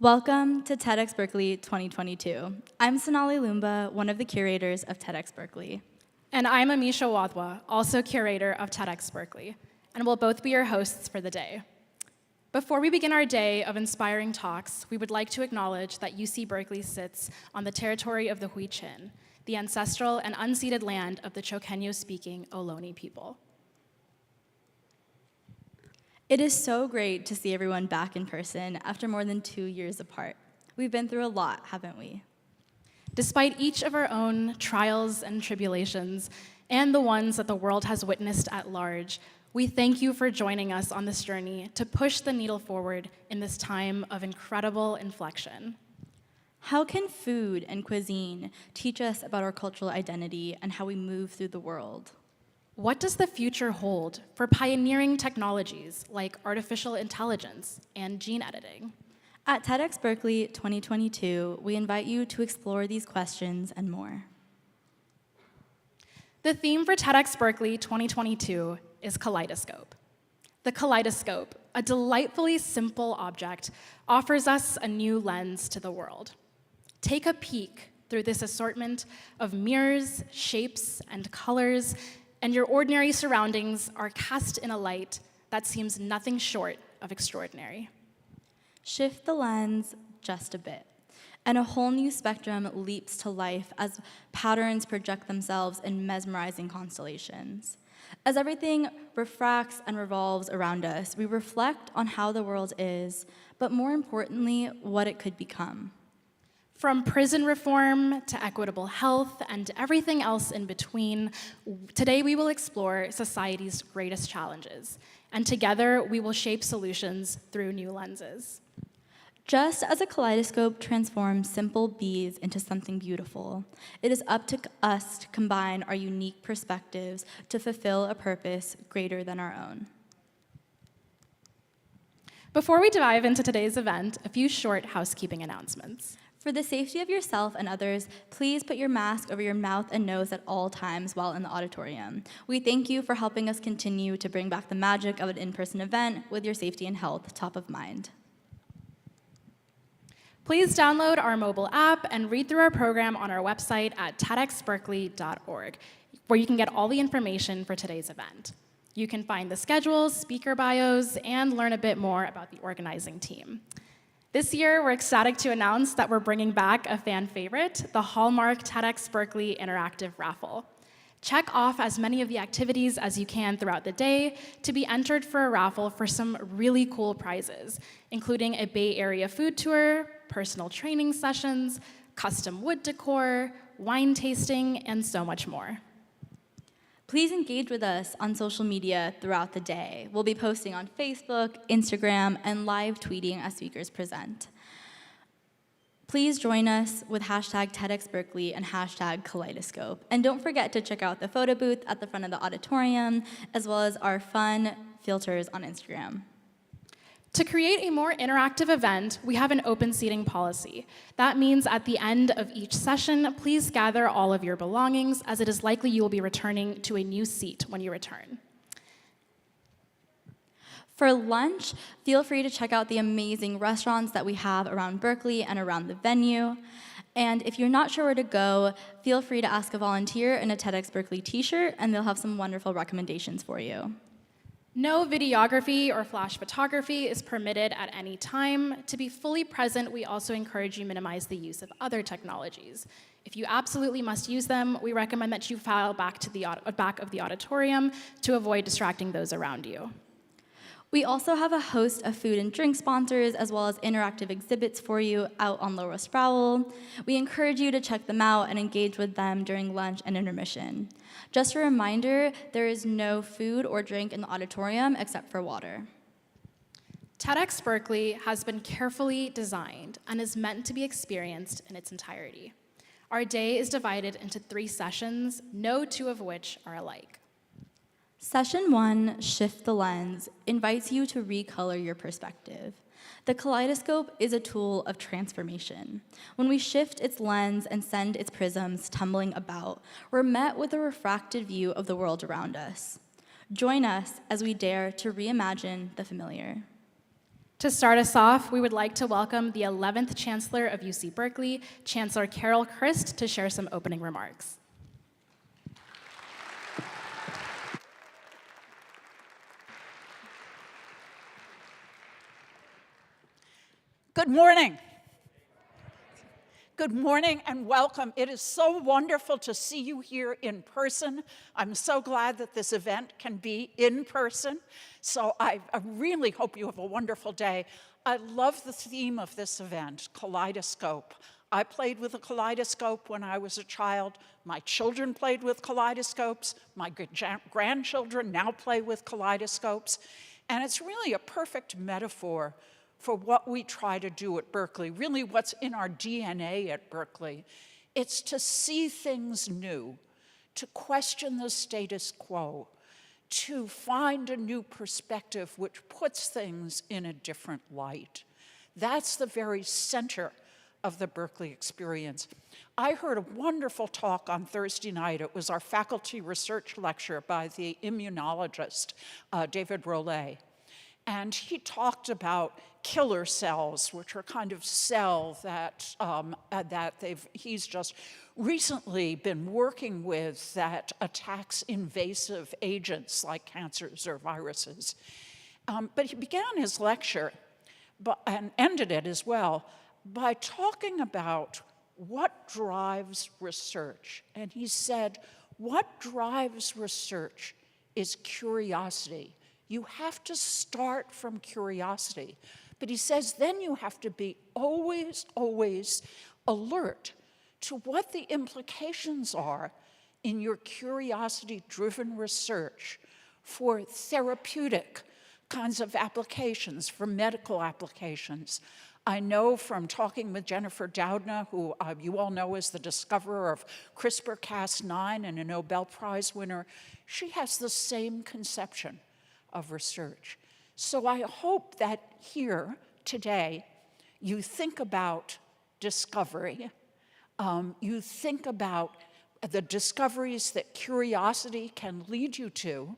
Welcome to TEDxBerkeley 2022. I'm Sonali Lumba, one of the curators of TEDxBerkeley. And I'm Amisha Wadhwa, also curator of TEDxBerkeley, and we'll both be your hosts for the day. Before we begin our day of inspiring talks, we would like to acknowledge that UC Berkeley sits on the territory of the Hui-Chin, the ancestral and unceded land of the Choqueño-speaking Ohlone people. It is so great to see everyone back in person after more than 2 years apart. We've been through a lot, haven't we? Despite each of our own trials and tribulations, and the ones that the world has witnessed at large, we thank you for joining us on this journey to push the needle forward in this time of incredible inflection. How can food and cuisine teach us about our cultural identity and how we move through the world? What does the future hold for pioneering technologies like artificial intelligence and gene editing? At TEDxBerkeley 2022, we invite you to explore these questions and more. The theme for TEDxBerkeley 2022 is Kaleidoscope. The kaleidoscope, a delightfully simple object, offers us a new lens to the world. Take a peek through this assortment of mirrors, shapes, and colors, and your ordinary surroundings are cast in a light that seems nothing short of extraordinary. Shift the lens just a bit, and a whole new spectrum leaps to life as patterns project themselves in mesmerizing constellations. As everything refracts and revolves around us, we reflect on how the world is, but more importantly, what it could become. From prison reform to equitable health and everything else in between, today we will explore society's greatest challenges, and together we will shape solutions through new lenses. Just as a kaleidoscope transforms simple beads into something beautiful, it is up to us to combine our unique perspectives to fulfill a purpose greater than our own. Before we dive into today's event, a few short housekeeping announcements. For the safety of yourself and others, please put your mask over your mouth and nose at all times while in the auditorium. We thank you for helping us continue to bring back the magic of an in-person event with your safety and health top of mind. Please download our mobile app and read through our program on our website at TEDxBerkeley.org, where you can get all the information for today's event. You can find the schedules, speaker bios, and learn a bit more about the organizing team. This year, we're ecstatic to announce that we're bringing back a fan favorite, the Hallmark TEDxBerkeley Interactive Raffle. Check off as many of the activities as you can throughout the day to be entered for a raffle for some really cool prizes, including a Bay Area food tour, personal training sessions, custom wood decor, wine tasting, and so much more. Please engage with us on social media throughout the day. We'll be posting on Facebook, Instagram, and live tweeting as speakers present. Please join us with hashtag TEDxBerkeley and hashtag Kaleidoscope. And don't forget to check out the photo booth at the front of the auditorium, as well as our fun filters on Instagram. To create a more interactive event, we have an open seating policy. That means at the end of each session, please gather all of your belongings, as it is likely you will be returning to a new seat when you return. For lunch, feel free to check out the amazing restaurants that we have around Berkeley and around the venue. And if you're not sure where to go, feel free to ask a volunteer in a TEDxBerkeley t-shirt, and they'll have some wonderful recommendations for you. No videography or flash photography is permitted at any time. To be fully present, we also encourage you to minimize the use of other technologies. If you absolutely must use them, we recommend that you file back to the back of the auditorium to avoid distracting those around you. We also have a host of food and drink sponsors, as well as interactive exhibits for you out on Lower Sproul. We encourage you to check them out and engage with them during lunch and intermission. Just a reminder, there is no food or drink in the auditorium except for water. TEDxBerkeley has been carefully designed and is meant to be experienced in its entirety. Our day is divided into 3 sessions, no 2 of which are alike. Session 1, Shift the Lens, invites you to recolor your perspective. The kaleidoscope is a tool of transformation. When we shift its lens and send its prisms tumbling about, we're met with a refracted view of the world around us. Join us as we dare to reimagine the familiar. To start us off, we would like to welcome the 11th Chancellor of UC Berkeley, Chancellor Carol Christ, to share some opening remarks. Good morning. Good morning and welcome. It is so wonderful to see you here in person. I'm so glad that this event can be in person. So I really hope you have a wonderful day. I love the theme of this event, Kaleidoscope. I played with a kaleidoscope when I was a child. My children played with kaleidoscopes. My grandchildren now play with kaleidoscopes. And it's really a perfect metaphor for what we try to do at Berkeley, really what's in our DNA at Berkeley. It's to see things new, to question the status quo, to find a new perspective which puts things in a different light. That's the very center of the Berkeley experience. I heard a wonderful talk on Thursday night. It was our faculty research lecture by the immunologist, David Rollet. And he talked about killer cells, which are kind of cells that, he's just recently been working with that attacks invasive agents like cancers or viruses. But he began his lecture, and ended it as well, by talking about what drives research. And he said, what drives research is curiosity. You have to start from curiosity. But he says then you have to be always, always alert to what the implications are in your curiosity-driven research for therapeutic kinds of applications, for medical applications. I know from talking with Jennifer Doudna, who you all know is the discoverer of CRISPR-Cas9 and a Nobel Prize winner, she has the same conception of research. So I hope that here today you think about discovery, you think about the discoveries that curiosity can lead you to,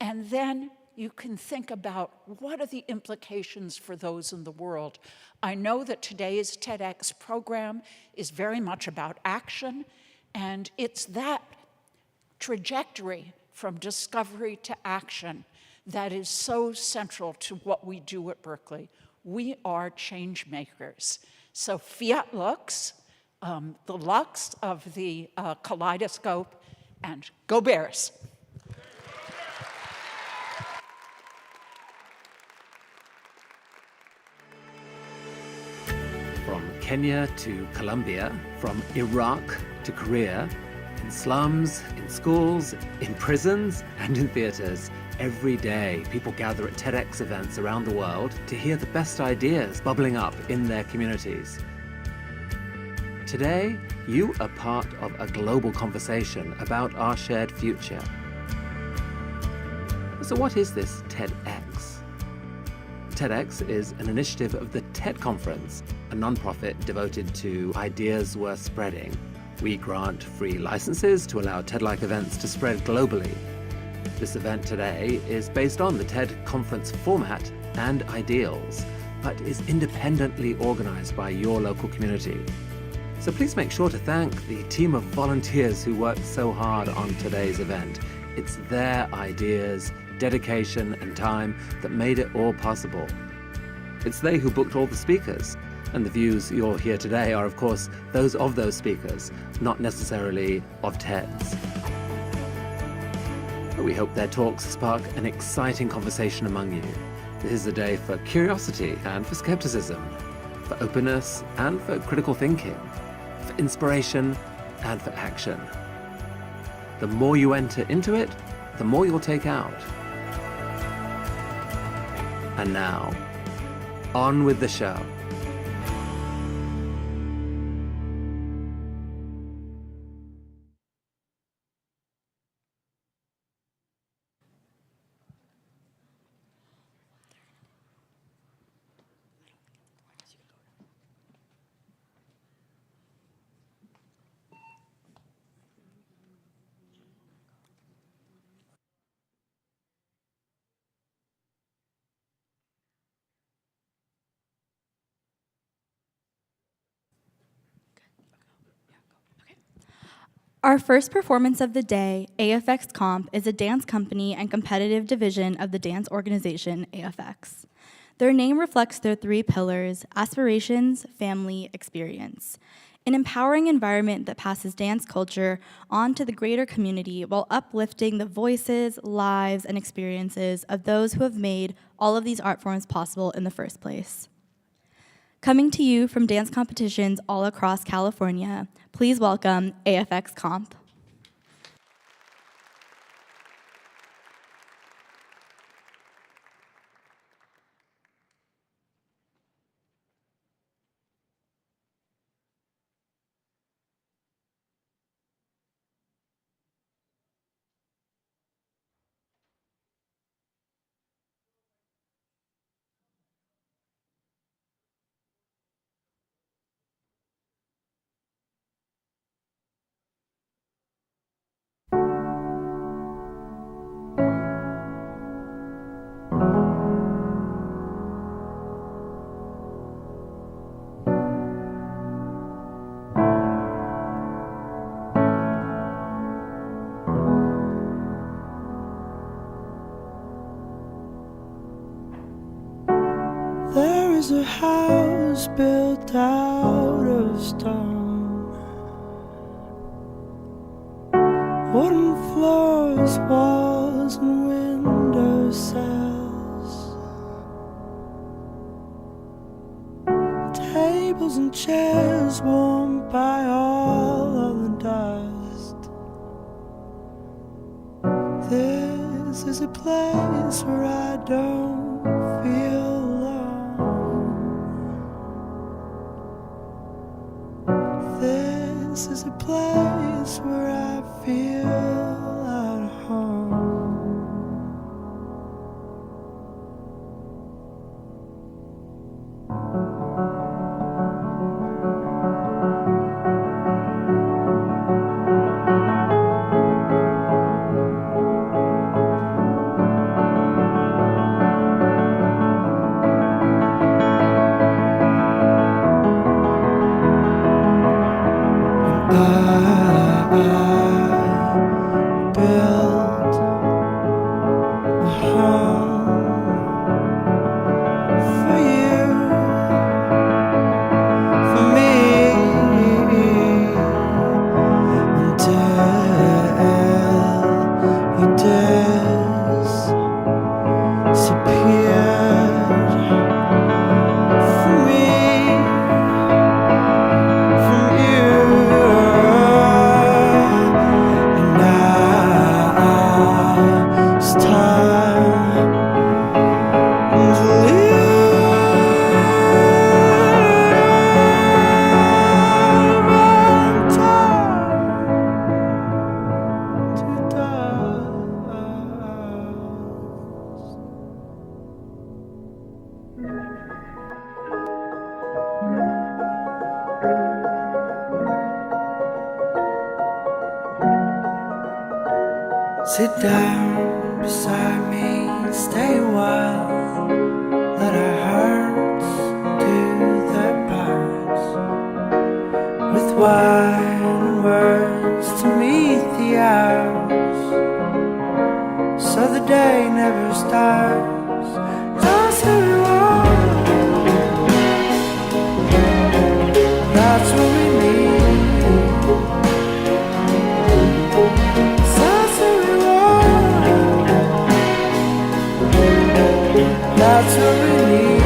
and then you can think about what are the implications for those in the world. I know that today's TEDx program is very much about action, and it's that trajectory from discovery to action that is so central to what we do at Berkeley. We are change makers. So fiat lux, the lux of the kaleidoscope, and go Bears. From Kenya to Colombia, from Iraq to Korea, in slums, in schools, in prisons, and in theaters, every day people gather at TEDx events around the world to hear the best ideas bubbling up in their communities. Today, you are part of a global conversation about our shared future. So what is this TEDx? TEDx is an initiative of the TED Conference, a nonprofit devoted to ideas worth spreading. We grant free licenses to allow TED-like events to spread globally. This event today is based on the TED Conference format and ideals, but is independently organized by your local community. So please make sure to thank the team of volunteers who worked so hard on today's event. It's their ideas, dedication, and time that made it all possible. It's they who booked all the speakers, and the views you'll hear today are, of course, those of those speakers, not necessarily of TEDs. But we hope their talks spark an exciting conversation among you. This is a day for curiosity and for skepticism, for openness and for critical thinking, for inspiration and for action. The more you enter into it, the more you'll take out. And now, on with the show. Our first performance of the day, AFX Comp, is a dance company and competitive division of the dance organization AFX. Their name reflects their 3 pillars: aspirations, family, experience. An empowering environment that passes dance culture on to the greater community while uplifting the voices, lives, and experiences of those who have made all of these art forms possible in the first place. Coming to you from dance competitions all across California, please welcome AFX Comp. There is a house built out of stone, wooden floors, walls, and window sills, tables and chairs warmed by all of the dust. This is a place where I don't feel this is a place where I feel at home. Built a home for you, for me, until you disappeared from me, from you. It's time to live and time to die. Sit down beside me, stay a while, let our hearts do their parts, with wine and words to meet the hours, so the day never starts. That's who we want, that's what we need. That's what we need.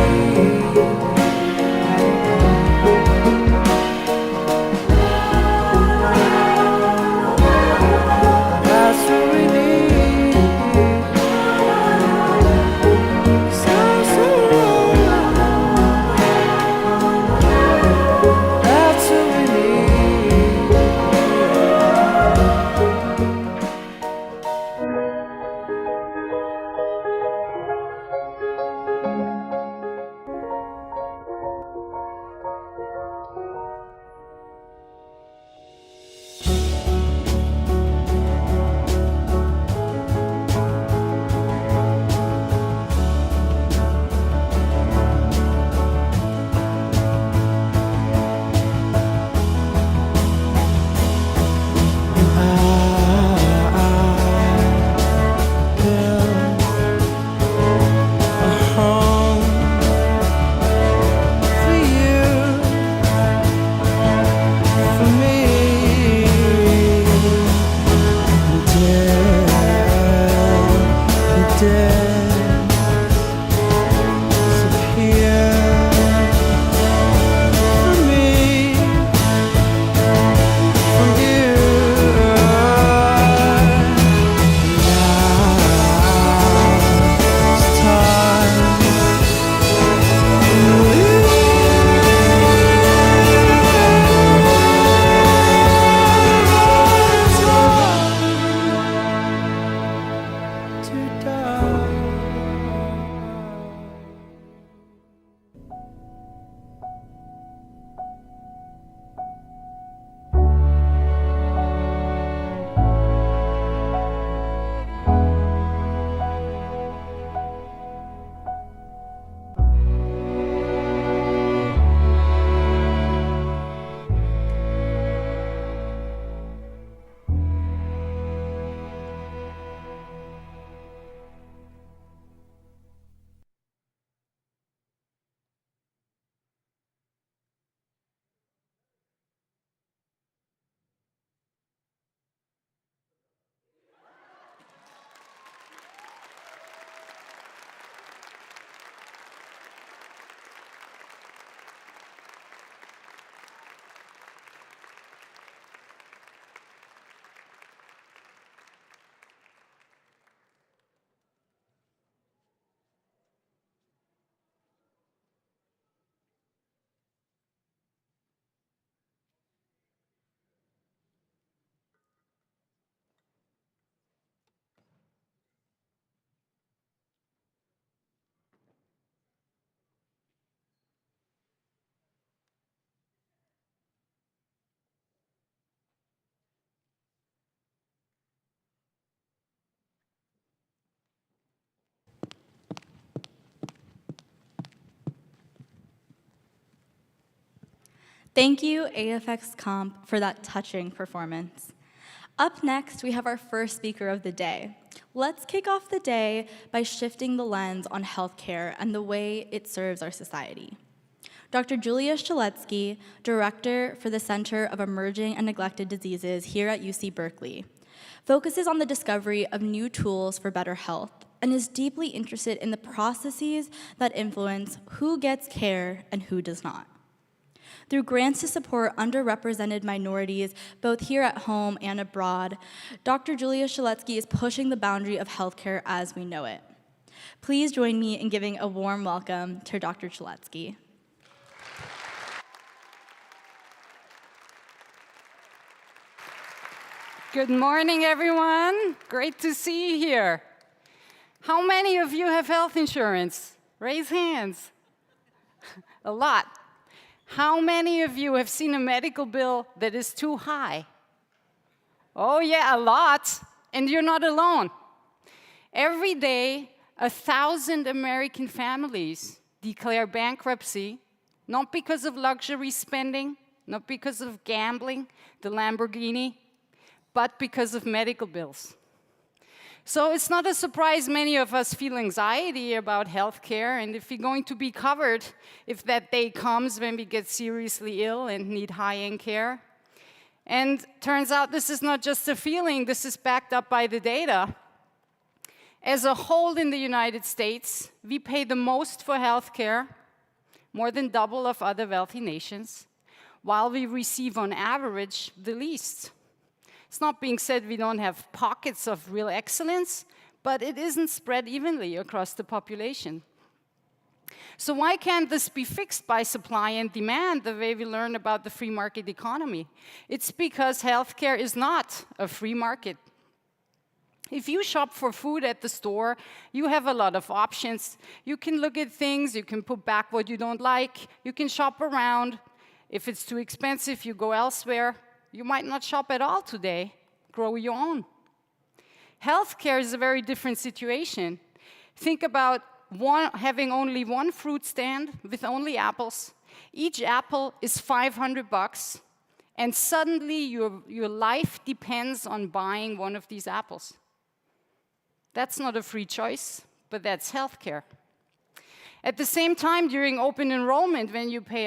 Thank you, AFX Comp, for that touching performance. Up next, we have our first speaker of the day. Let's kick off the day by shifting the lens on healthcare and the way it serves our society. Dr. Julia Streletsky, Director for the Center of Emerging and Neglected Diseases here at UC Berkeley, focuses on the discovery of new tools for better health and is deeply interested in the processes that influence who gets care and who does not. Through grants to support underrepresented minorities, both here at home and abroad, Dr. Julia Streletsky is pushing the boundary of healthcare as we know it. Please join me in giving a warm welcome to Dr. Streletsky. Good morning, everyone. Great to see you here. How many of you have health insurance? Raise hands. A lot. How many of you have seen a medical bill that is too high? Oh yeah, a lot. And you're not alone. Every day, 1,000 American families declare bankruptcy, not because of luxury spending, not because of gambling, the Lamborghini, but because of medical bills. So it's not a surprise many of us feel anxiety about healthcare and if we're going to be covered if that day comes when we get seriously ill and need high-end care. And turns out this is not just a feeling, this is backed up by the data. As a whole in the United States, we pay the most for healthcare, more than double of other wealthy nations, while we receive on average the least. It's not being said we don't have pockets of real excellence, but it isn't spread evenly across the population. So why can't this be fixed by supply and demand the way we learn about the free market economy? It's because healthcare is not a free market. If you shop for food at the store, you have a lot of options. You can look at things, you can put back what you don't like, you can shop around. If it's too expensive, you go elsewhere. You might not shop at all today. Grow your own. Healthcare is a very different situation. Think about having only one fruit stand with only apples. Each apple is $500, and suddenly your life depends on buying one of these apples. That's not a free choice, but that's healthcare. At the same time, during open enrollment, when you pay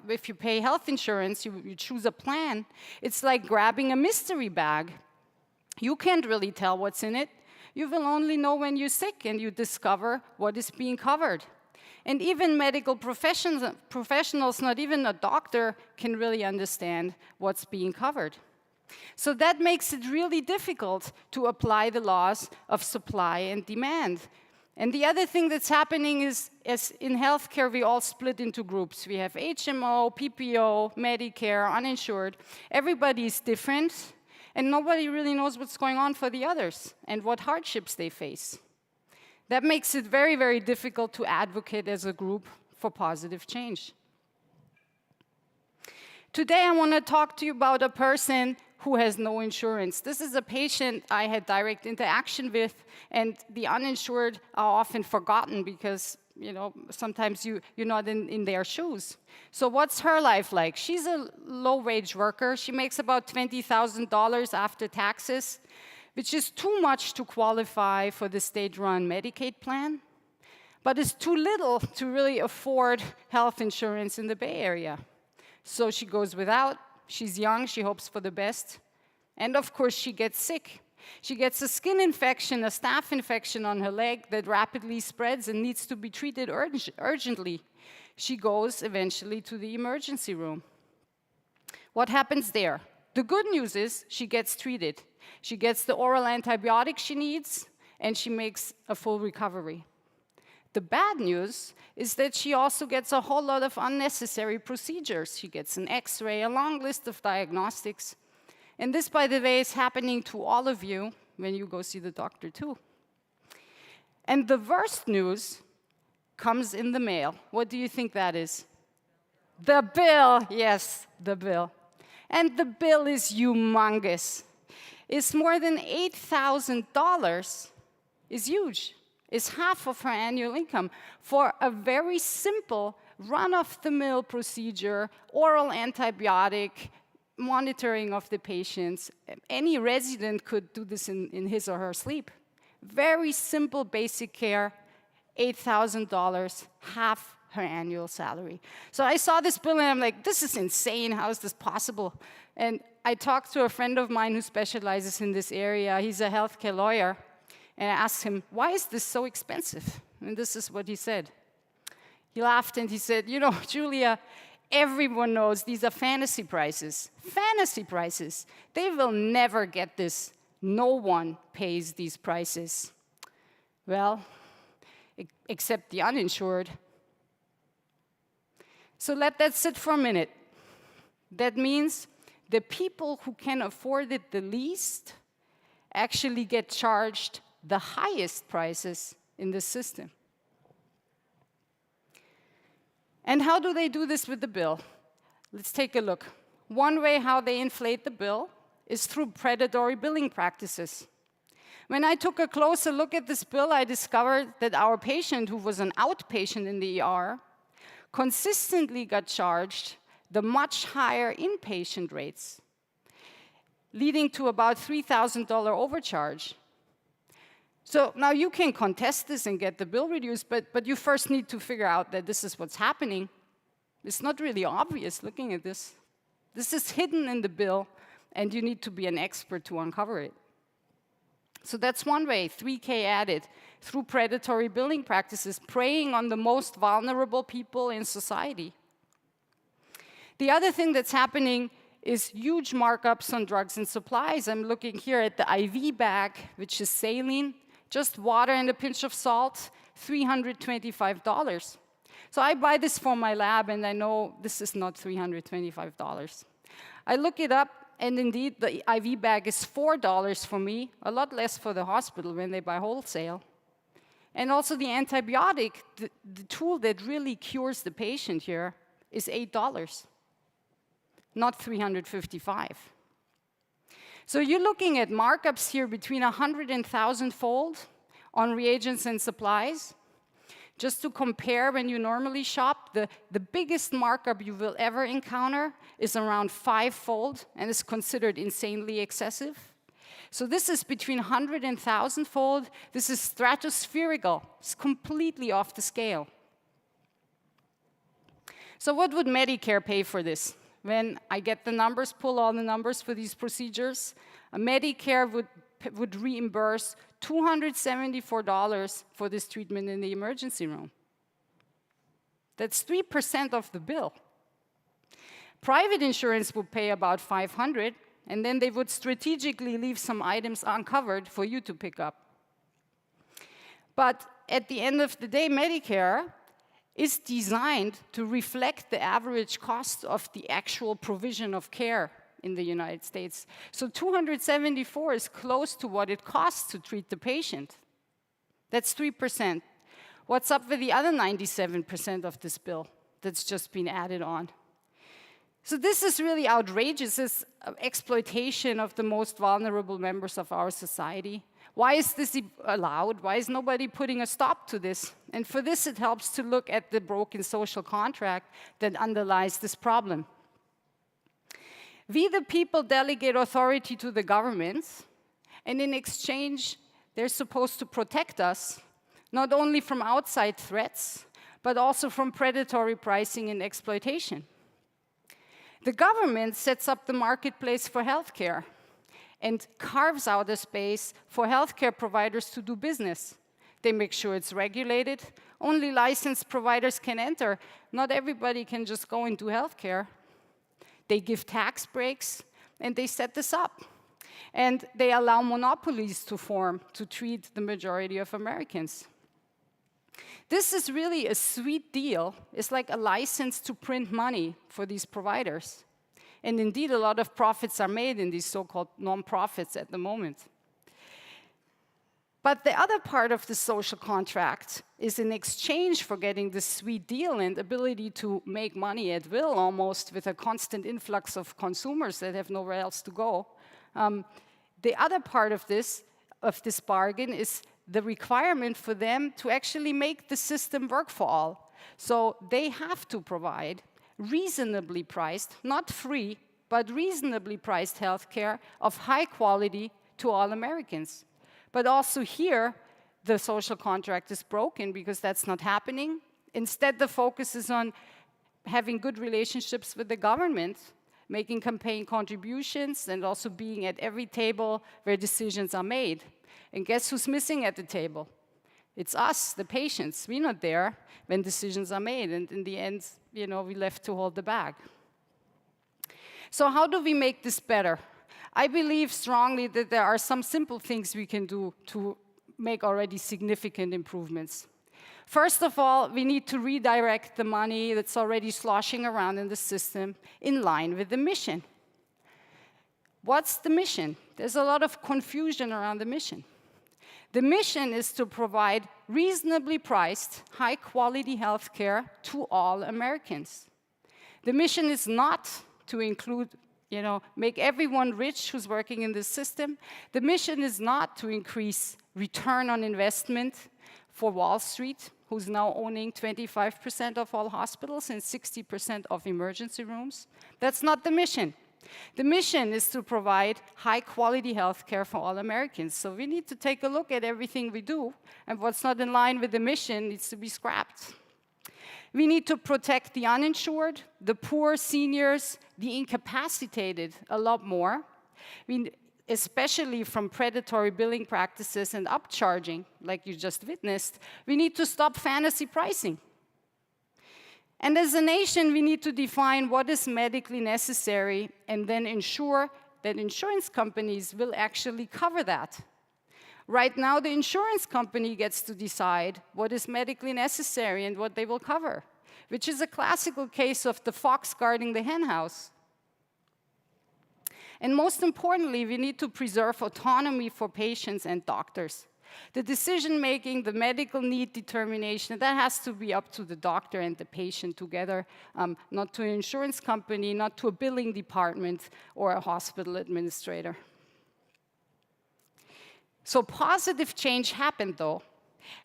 if you pay health insurance, you choose a plan, it's like grabbing a mystery bag. You can't really tell what's in it. You will only know when you're sick and you discover what is being covered. And even medical professionals, not even a doctor, can really understand what's being covered. So that makes it really difficult to apply the laws of supply and demand. And the other thing that's happening is, as in healthcare, we all split into groups. We have HMO, PPO, Medicare, uninsured. Everybody is different, and nobody really knows what's going on for the others and what hardships they face. That makes it very, very difficult to advocate as a group for positive change. Today, I want to talk to you about a person who has no insurance. This is a patient I had direct interaction with, and the uninsured are often forgotten because, sometimes you're not in their shoes. So what's her life like? She's a low-wage worker. She makes about $20,000 after taxes, which is too much to qualify for the state-run Medicaid plan, but it's too little to really afford health insurance in the Bay Area. So she goes without. She's young, she hopes for the best. And of course, she gets sick. She gets a skin infection, a staph infection on her leg that rapidly spreads and needs to be treated urgently. She goes eventually to the emergency room. What happens there? The good news is she gets treated. She gets the oral antibiotic she needs, and she makes a full recovery. The bad news is that she also gets a whole lot of unnecessary procedures. She gets an X-ray, a long list of diagnostics. And this, by the way, is happening to all of you when you go see the doctor, too. And the worst news comes in the mail. What do you think that is? The bill. Yes, the bill. And the bill is humongous. It's more than $8,000. It's huge. It's half of her annual income for a very simple run-of-the-mill procedure, oral antibiotic, monitoring of the patients. Any resident could do this in his or her sleep. Very simple basic care, $8,000, half her annual salary. So I saw this bill and I'm like, this is insane, how is this possible? And I talked to a friend of mine who specializes in this area. He's a healthcare lawyer. And I asked him, why is this so expensive? And this is what he said. He laughed and he said, you know, Julia, everyone knows these are fantasy prices. Fantasy prices. They will never get this. No one pays these prices. Well, except the uninsured. So let that sit for a minute. That means the people who can afford it the least actually get charged the highest prices in the system. And how do they do this with the bill? Let's take a look. One way how they inflate the bill is through predatory billing practices. When I took a closer look at this bill, I discovered that our patient, who was an outpatient in the ER, consistently got charged the much higher inpatient rates, leading to about $3,000 overcharge. So now you can contest this and get the bill reduced, but you first need to figure out that this is what's happening. It's not really obvious looking at this. This is hidden in the bill, and you need to be an expert to uncover it. So that's one way, 3K added, through predatory billing practices, preying on the most vulnerable people in society. The other thing that's happening is huge markups on drugs and supplies. I'm looking here at the IV bag, which is saline, just water and a pinch of salt, $325. So I buy this for my lab, and I know this is not $325. I look it up, and indeed, the IV bag is $4 for me, a lot less for the hospital when they buy wholesale. And also the antibiotic, the tool that really cures the patient here, is $8, not $355. So you're looking at markups here between 100 and 1,000-fold on reagents and supplies. Just to compare, when you normally shop, the biggest markup you will ever encounter is around 5-fold and is considered insanely excessive. So this is between 100 and 1,000-fold. This is stratospherical. It's completely off the scale. So what would Medicare pay for this? When I get the numbers, pull all the numbers for these procedures, Medicare would reimburse $274 for this treatment in the emergency room. That's 3% of the bill. Private insurance would pay about $500, and then they would strategically leave some items uncovered for you to pick up. But at the end of the day, Medicare is designed to reflect the average cost of the actual provision of care in the United States. So $274 is close to what it costs to treat the patient. That's 3%. What's up with the other 97% of this bill that's just been added on? So this is really outrageous, this exploitation of the most vulnerable members of our society. Why is this allowed? Why is nobody putting a stop to this? And for this, it helps to look at the broken social contract that underlies this problem. We, the people, delegate authority to the governments, and in exchange, they're supposed to protect us, not only from outside threats, but also from predatory pricing and exploitation. The government sets up the marketplace for healthcare and carves out a space for healthcare providers to do business. They make sure it's regulated. Only licensed providers can enter. Not everybody can just go into healthcare. They give tax breaks, and they set this up. And they allow monopolies to form to treat the majority of Americans. This is really a sweet deal. It's like a license to print money for these providers. And indeed, a lot of profits are made in these so-called nonprofits at the moment. But the other part of the social contract is in exchange for getting this sweet deal and ability to make money at will, almost with a constant influx of consumers that have nowhere else to go. The other part of this bargain is the requirement for them to actually make the system work for all. So they have to provide reasonably priced, not free, but reasonably priced healthcare of high quality to all Americans. But also here, the social contract is broken because that's not happening. Instead, the focus is on having good relationships with the government, making campaign contributions, and also being at every table where decisions are made. And guess who's missing at the table? It's us, the patients. We're not there when decisions are made, and in the end, we left to hold the bag. So how do we make this better? I believe strongly that there are some simple things we can do to make already significant improvements. First of all, we need to redirect the money that's already sloshing around in the system in line with the mission. What's the mission? There's a lot of confusion around the mission. The mission is to provide reasonably priced, high-quality healthcare to all Americans. The mission is not to include, make everyone rich who's working in this system. The mission is not to increase return on investment for Wall Street, who's now owning 25% of all hospitals and 60% of emergency rooms. That's not the mission. The mission is to provide high-quality healthcare for all Americans. So we need to take a look at everything we do, and what's not in line with the mission needs to be scrapped. We need to protect the uninsured, the poor, seniors, the incapacitated a lot more, especially from predatory billing practices and upcharging, like you just witnessed. We need to stop fantasy pricing. And as a nation, we need to define what is medically necessary and then ensure that insurance companies will actually cover that. Right now, the insurance company gets to decide what is medically necessary and what they will cover, which is a classical case of the fox guarding the henhouse. And most importantly, we need to preserve autonomy for patients and doctors. The decision-making, the medical need determination, that has to be up to the doctor and the patient together, not to an insurance company, not to a billing department or a hospital administrator. So positive change happened, though.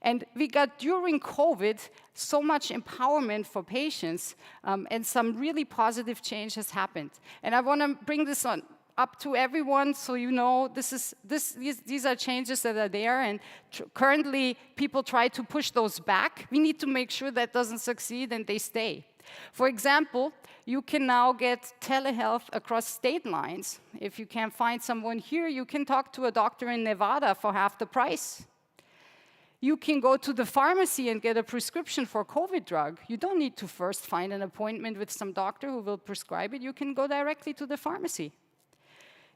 And we got, during COVID, so much empowerment for patients, and some really positive change has happened. And I want to bring this up to everyone, so you know these are changes that are there, and currently people try to push those back. We need to make sure that doesn't succeed and they stay. For example, you can now get telehealth across state lines. If you can't find someone here, you can talk to a doctor in Nevada for half the price. You can go to the pharmacy and get a prescription for a COVID drug. You don't need to first find an appointment with some doctor who will prescribe it. You can go directly to the pharmacy.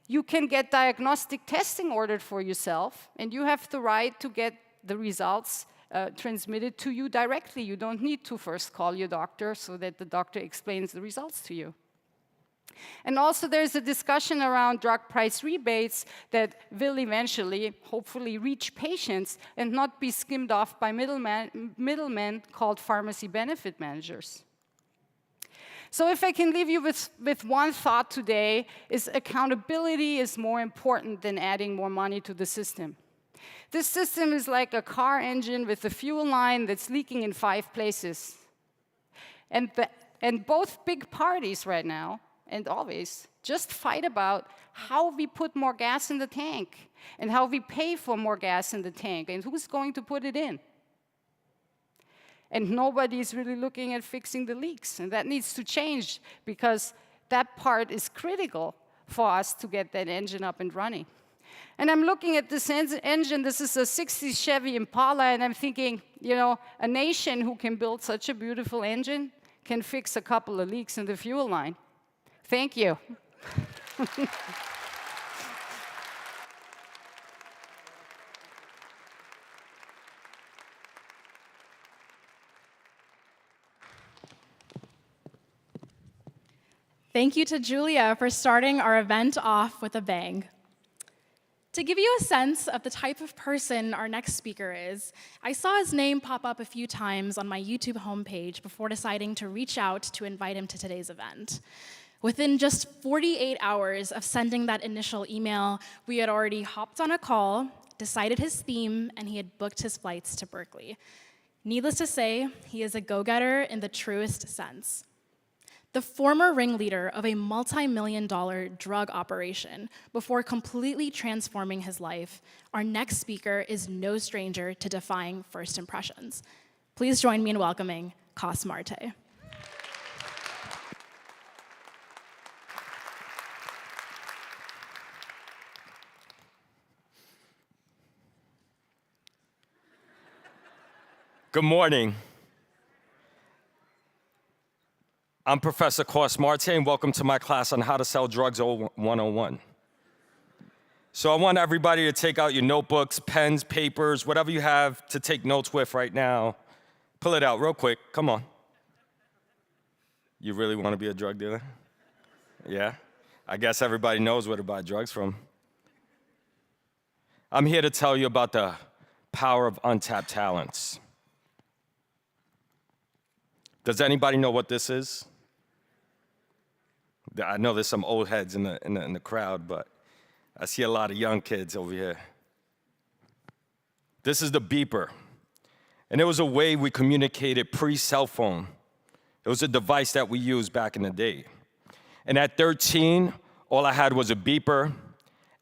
You can get diagnostic testing ordered for yourself, and you have the right to get the results transmitted to you directly. You don't need to first call your doctor so that the doctor explains the results to you. And also there's a discussion around drug price rebates that will eventually, hopefully, reach patients and not be skimmed off by middlemen called pharmacy benefit managers. So if I can leave you with one thought today, is accountability is more important than adding more money to the system. This system is like a car engine with a fuel line that's leaking in 5 places. And both big parties right now, and always, just fight about how we put more gas in the tank, and how we pay for more gas in the tank, and who's going to put it in. And nobody is really looking at fixing the leaks. And that needs to change, because that part is critical for us to get that engine up and running. And I'm looking at this engine. This is a 60s Chevy Impala, and I'm thinking, a nation who can build such a beautiful engine can fix a couple of leaks in the fuel line. Thank you. Thank you to Julia for starting our event off with a bang. To give you a sense of the type of person our next speaker is, I saw his name pop up a few times on my YouTube homepage before deciding to reach out to invite him to today's event. Within just 48 hours of sending that initial email, we had already hopped on a call, decided his theme, and he had booked his flights to Berkeley. Needless to say, he is a go-getter in the truest sense. The former ringleader of a multi-million-dollar drug operation before completely transforming his life, our next speaker is no stranger to defying first impressions. Please join me in welcoming Cos Marte. Good morning. I'm Professor Cos Marte, and welcome to my class on how to sell drugs 101. So I want everybody to take out your notebooks, pens, papers, whatever you have to take notes with right now. Pull it out real quick. Come on. You really want to be a drug dealer? Yeah? I guess everybody knows where to buy drugs from. I'm here to tell you about the power of untapped talents. Does anybody know what this is? I know there's some old heads in the crowd, but I see a lot of young kids over here. This is the beeper. And it was a way we communicated pre-cell phone. It was a device that we used back in the day. And at 13, all I had was a beeper,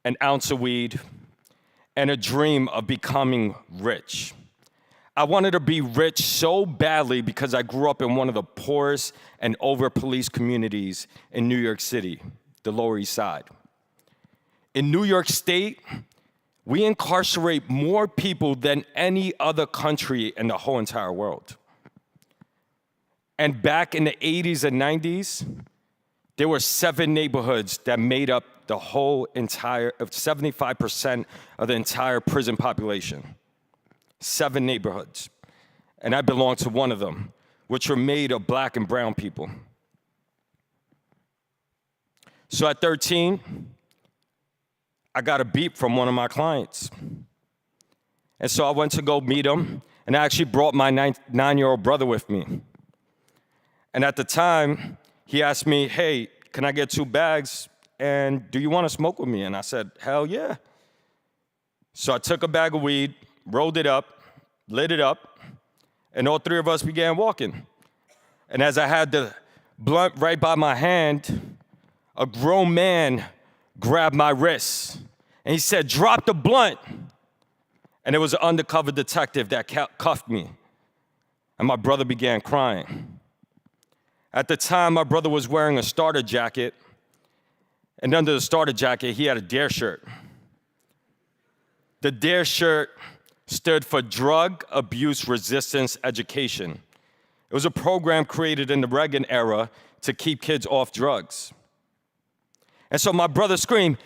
an ounce of weed, and a dream of becoming rich. I wanted to be rich so badly because I grew up in one of the poorest and over-policed communities in New York City, the Lower East Side. In New York State, we incarcerate more people than any other country in the whole entire world. And back in the 80s and 90s, there were 7 neighborhoods that made up the whole entire, 75% of the entire prison population. 7 neighborhoods. And I belonged to one of them, which were made of black and brown people. So at 13, I got a beep from one of my clients. And so I went to go meet him, and I actually brought my 9-year-old brother with me. And at the time, he asked me, hey, can I get 2 bags, and do you want to smoke with me? And I said, hell yeah. So I took a bag of weed, rolled it up, lit it up, and all 3 of us began walking. And as I had the blunt right by my hand, a grown man grabbed my wrist, and he said, drop the blunt. And it was an undercover detective that cuffed me, and my brother began crying. At the time, my brother was wearing a starter jacket, and under the starter jacket, he had a DARE shirt. The DARE shirt stood for Drug Abuse Resistance Education. It was a program created in the Reagan era to keep kids off drugs. And so my brother screamed,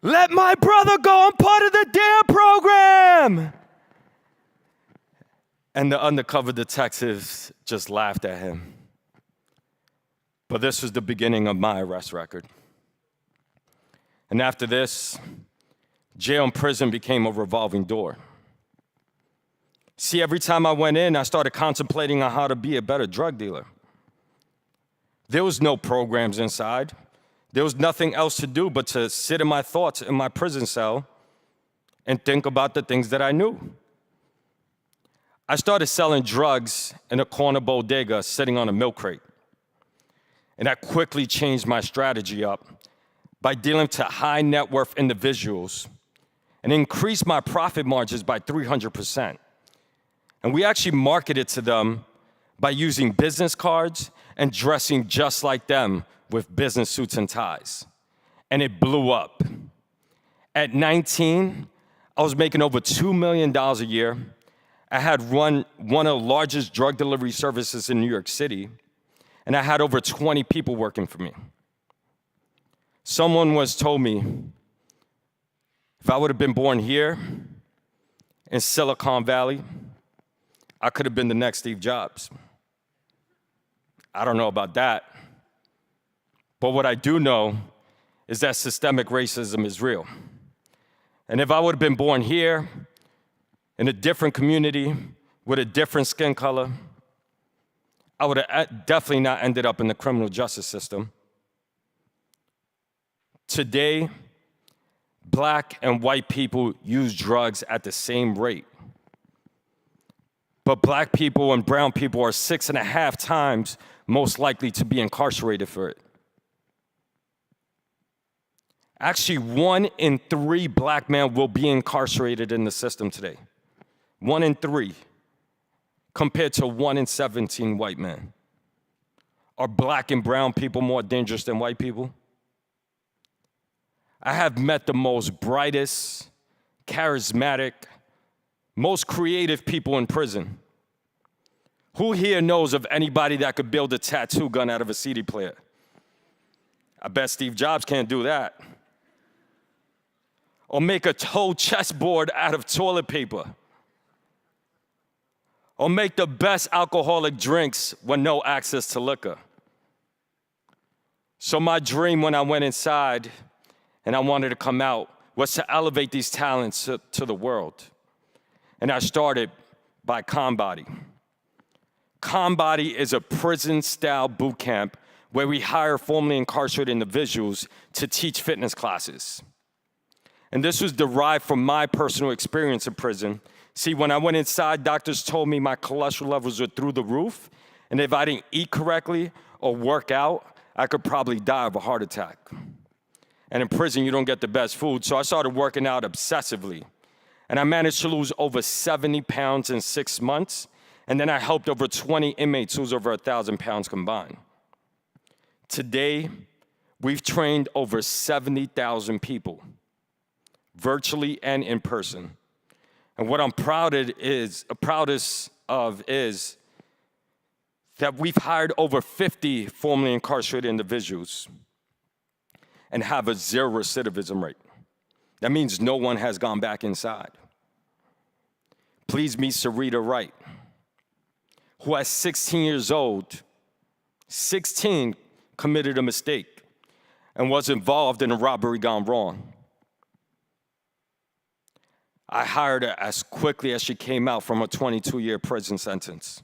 let my brother go, I'm part of the DARE program! And the undercover detectives just laughed at him. But this was the beginning of my arrest record. And after this, jail and prison became a revolving door. See, every time I went in, I started contemplating on how to be a better drug dealer. There was no programs inside. There was nothing else to do but to sit in my thoughts in my prison cell and think about the things that I knew. I started selling drugs in a corner bodega sitting on a milk crate. And I quickly changed my strategy up by dealing to high net worth individuals and increased my profit margins by 300%. And we actually marketed to them by using business cards and dressing just like them with business suits and ties. And it blew up. At 19, I was making over $2 million a year. I had run one of the largest drug delivery services in New York City, and I had over 20 people working for me. Someone once told me, if I would have been born here in Silicon Valley, I could have been the next Steve Jobs. I don't know about that. But what I do know is that systemic racism is real. And if I would have been born here in a different community with a different skin color, I would have definitely not ended up in the criminal justice system. Today, black and white people use drugs at the same rate. but black people and brown people are 6.5 times most likely to be incarcerated for it. Actually, 1 in 3 black men will be incarcerated in the system today. 1 in 3, compared to 1 in 17 white men. Are black and brown people more dangerous than white people? I have met the most brightest, charismatic, most creative people in prison. Who here knows of anybody that could build a tattoo gun out of a CD player? I bet Steve Jobs can't do that. Or make a whole chessboard out of toilet paper. Or make the best alcoholic drinks with no access to liquor. So my dream when I went inside and I wanted to come out was to elevate these talents to the world. And I started by ConBody. ConBody is a prison-style boot camp where we hire formerly incarcerated individuals to teach fitness classes. And this was derived from my personal experience in prison. See, when I went inside, doctors told me my cholesterol levels were through the roof, and if I didn't eat correctly or work out, I could probably die of a heart attack. And in prison, you don't get the best food, so I started working out obsessively. And I managed to lose over 70 pounds in 6 months, and then I helped over 20 inmates lose over 1,000 pounds combined. Today, we've trained over 70,000 people, virtually and in person. And what I'm proudest of is that we've hired over 50 formerly incarcerated individuals and have a 0 recidivism rate. That means no one has gone back inside. Please meet Sarita Wright, who at 16 years old, 16, committed a mistake and was involved in a robbery gone wrong. I hired her as quickly as she came out from a 22-year prison sentence.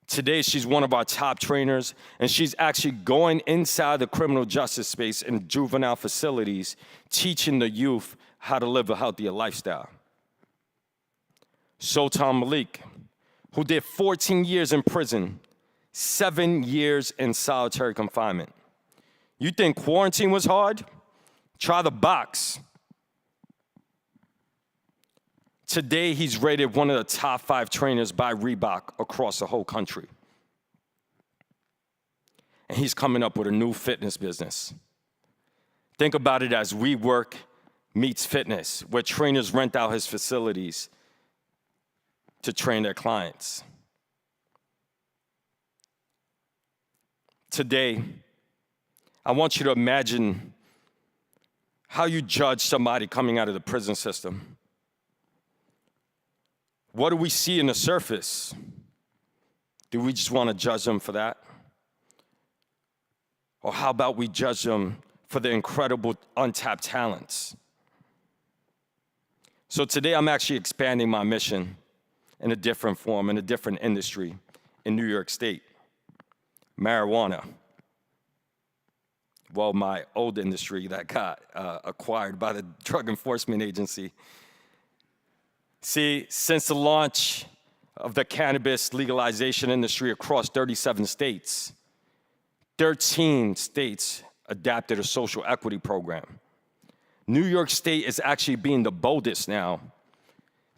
Today, she's one of our top trainers, and she's actually going inside the criminal justice space in juvenile facilities, teaching the youth how to live a healthier lifestyle. Sultan Malik, who did 14 years in prison, 7 years in solitary confinement. You think quarantine was hard? Try the box. Today, he's rated one of the top 5 trainers by Reebok across the whole country. And he's coming up with a new fitness business. Think about it as WeWork meets fitness, where trainers rent out his facilities to train their clients. Today, I want you to imagine how you judge somebody coming out of the prison system. What do we see in the surface? Do we just want to judge them for that? Or how about we judge them for their incredible untapped talents? So today I'm actually expanding my mission in a different form, in a different industry in New York State. Marijuana. Well, my old industry that got acquired by the Drug Enforcement Agency. See, since the launch of the cannabis legalization industry across 37 states, 13 states adopted a social equity program. New York State is actually being the boldest now.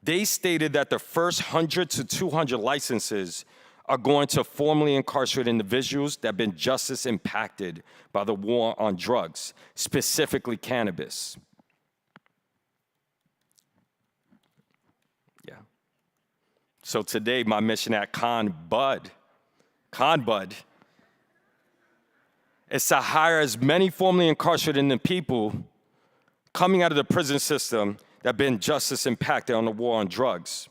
They stated that the first 100 to 200 licenses are going to formerly incarcerated individuals that have been justice impacted by the war on drugs, specifically cannabis. So today, my mission at ConBud, is to hire as many formerly incarcerated people coming out of the prison system that have been justice impacted on the war on drugs.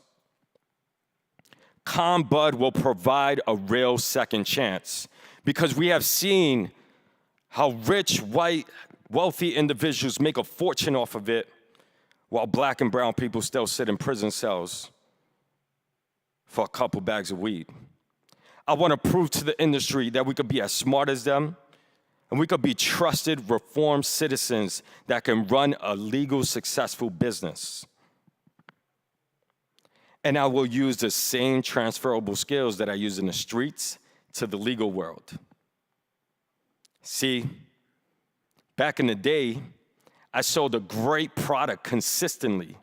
ConBud will provide a real second chance because we have seen how rich, white, wealthy individuals make a fortune off of it while black and brown people still sit in prison cells for a couple bags of weed. I want to prove to the industry that we could be as smart as them and we could be trusted, reformed citizens that can run a legal, successful business. And I will use the same transferable skills that I use in the streets to the legal world. See, back in the day, I sold a great product consistently.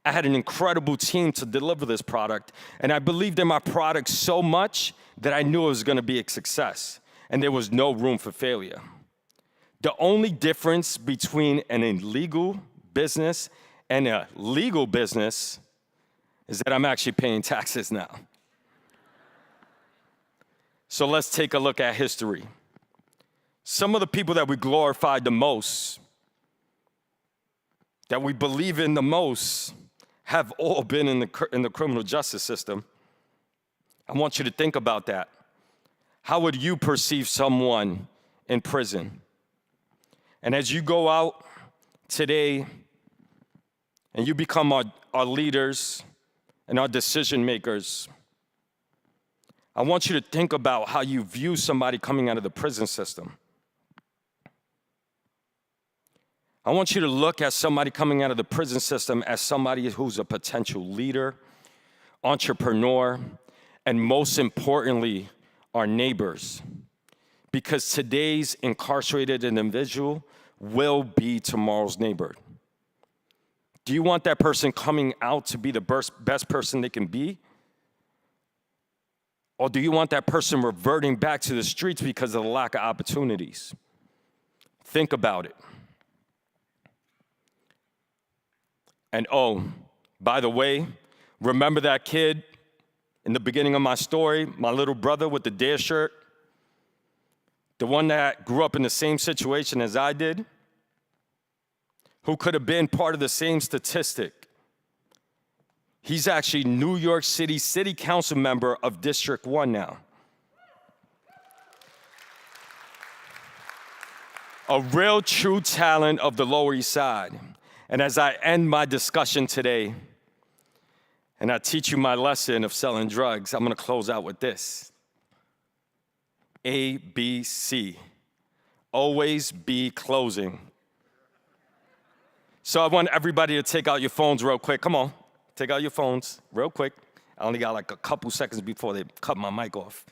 I had an incredible team to deliver this product, and I believed in my product so much that I knew it was gonna be a success, and there was no room for failure. The only difference between an illegal business and a legal business is that I'm actually paying taxes now. So let's take a look at history. Some of the people that we glorified the most, that we believe in the most, have all been in the criminal justice system. I want you to think about that. How would you perceive someone in prison? And as you go out today and you become our leaders and our decision makers, I want you to think about how you view somebody coming out of the prison system. I want you to look at somebody coming out of the prison system as somebody who's a potential leader, entrepreneur, and most importantly, our neighbors. Because today's incarcerated individual will be tomorrow's neighbor. Do you want that person coming out to be the best person they can be? Or do you want that person reverting back to the streets because of the lack of opportunities? Think about it. And oh, by the way, remember that kid in the beginning of my story, my little brother with the Dare shirt? The one that grew up in the same situation as I did? Who could have been part of the same statistic? He's actually New York City City Council member of District 1 now. A real true talent of the Lower East Side. And as I end my discussion today, and I teach you my lesson of selling drugs, I'm gonna close out with this. ABC, always be closing. So I want everybody to take out your phones real quick. Come on, take out your phones real quick. I only got like a couple seconds before they cut my mic off.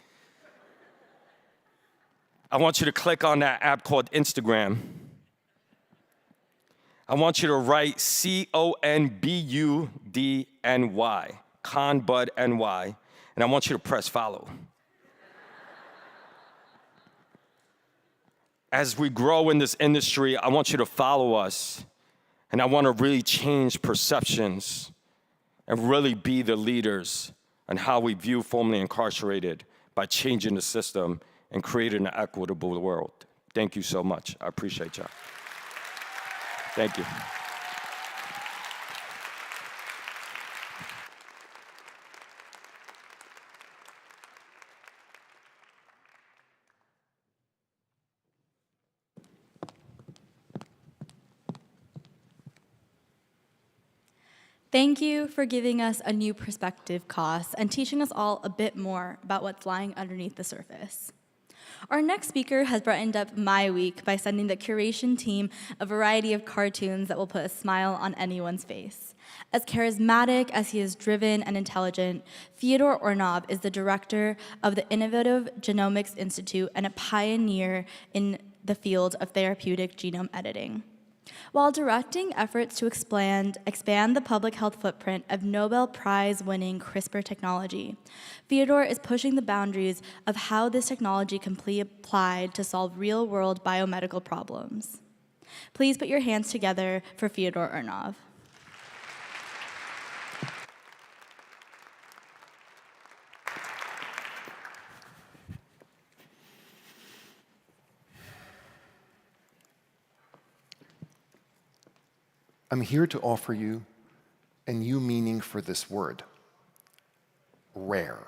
I want you to click on that app called Instagram. I want you to write CONBUDNY, ConBudNY, and I want you to press follow. As we grow in this industry, I want you to follow us, and I want to really change perceptions and really be the leaders on how we view formerly incarcerated by changing the system and creating an equitable world. Thank you so much. I appreciate y'all. Thank you. Thank you for giving us a new perspective, Koss, and teaching us all a bit more about what's lying underneath the surface. Our next speaker has brightened up my week by sending the curation team a variety of cartoons that will put a smile on anyone's face. As charismatic as he is driven and intelligent, Fyodor Ornov is the director of the Innovative Genomics Institute and a pioneer in the field of therapeutic genome editing. While directing efforts to expand the public health footprint of Nobel Prize-winning CRISPR technology, Fyodor is pushing the boundaries of how this technology can be applied to solve real-world biomedical problems. Please put your hands together for Fyodor Ornov. I'm here to offer you a new meaning for this word, rare.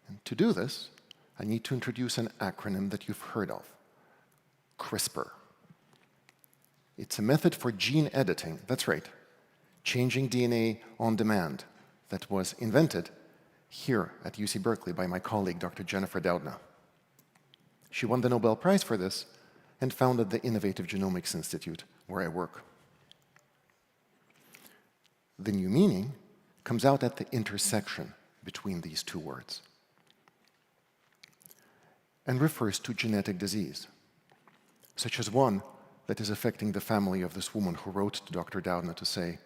And to do this, I need to introduce an acronym that you've heard of, CRISPR. It's a method for gene editing, that's right, changing DNA on demand, that was invented here at UC Berkeley by my colleague, Dr. Jennifer Doudna. She won the Nobel Prize for this and founded the Innovative Genomics Institute, where I work. The new meaning comes out at the intersection between these two words and refers to genetic disease, such as one that is affecting the family of this woman who wrote to Dr. Doudna to say,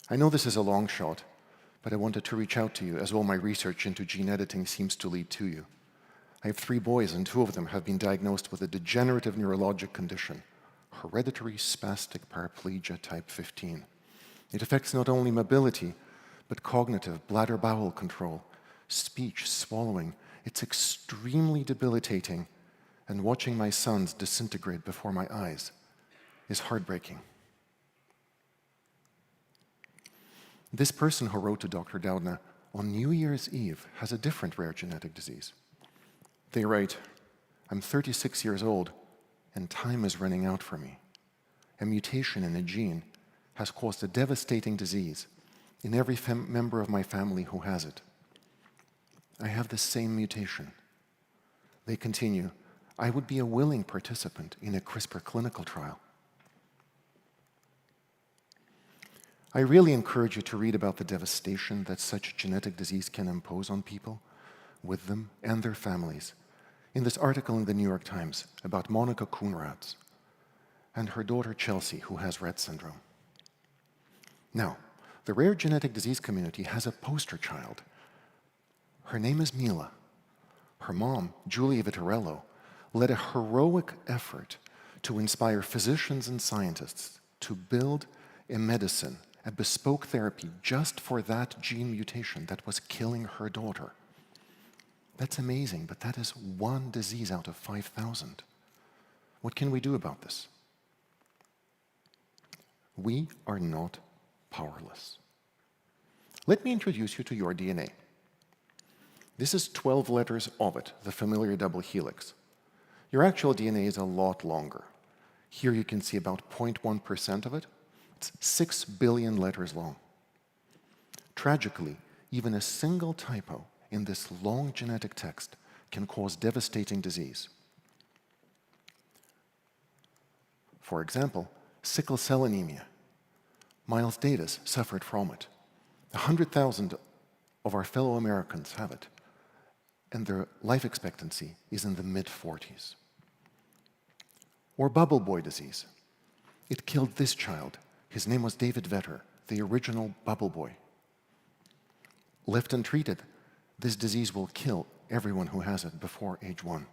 "I know this is a long shot, but I wanted to reach out to you as all my research into gene editing seems to lead to you. I have 3 boys, and 2 of them have been diagnosed with a degenerative neurologic condition, hereditary spastic paraplegia type 15. It affects not only mobility, but cognitive, bladder bowel control, speech, swallowing. It's extremely debilitating, and watching my sons disintegrate before my eyes is heartbreaking." This person who wrote to Dr. Doudna on New Year's Eve has a different rare genetic disease. They write, "I'm 36 years old, and time is running out for me. A mutation in a gene has caused a devastating disease in every member of my family who has it. I have the same mutation." They continue, "I would be a willing participant in a CRISPR clinical trial." I really encourage you to read about the devastation that such genetic disease can impose on people, with them and their families, in this article in the New York Times about Monica Coonrads and her daughter Chelsea, who has Rett syndrome. Now, the rare genetic disease community has a poster child. Her name is Mila. Her mom, Julia Vitarello, led a heroic effort to inspire physicians and scientists to build a medicine, a bespoke therapy just for that gene mutation that was killing her daughter. That's amazing, but that is one disease out of 5,000. What can we do about this? We are not powerless. Let me introduce you to your DNA. This is 12 letters of it, the familiar double helix. Your actual DNA is a lot longer. Here you can see about 0.1% of it. It's 6 billion letters long. Tragically, even a single typo in this long genetic text can cause devastating disease. For example, sickle cell anemia. Miles Davis suffered from it. 100,000 of our fellow Americans have it, and their life expectancy is in the mid-40s. Or bubble boy disease. It killed this child. His name was David Vetter, the original bubble boy. Left untreated, this disease will kill everyone who has it before age 1.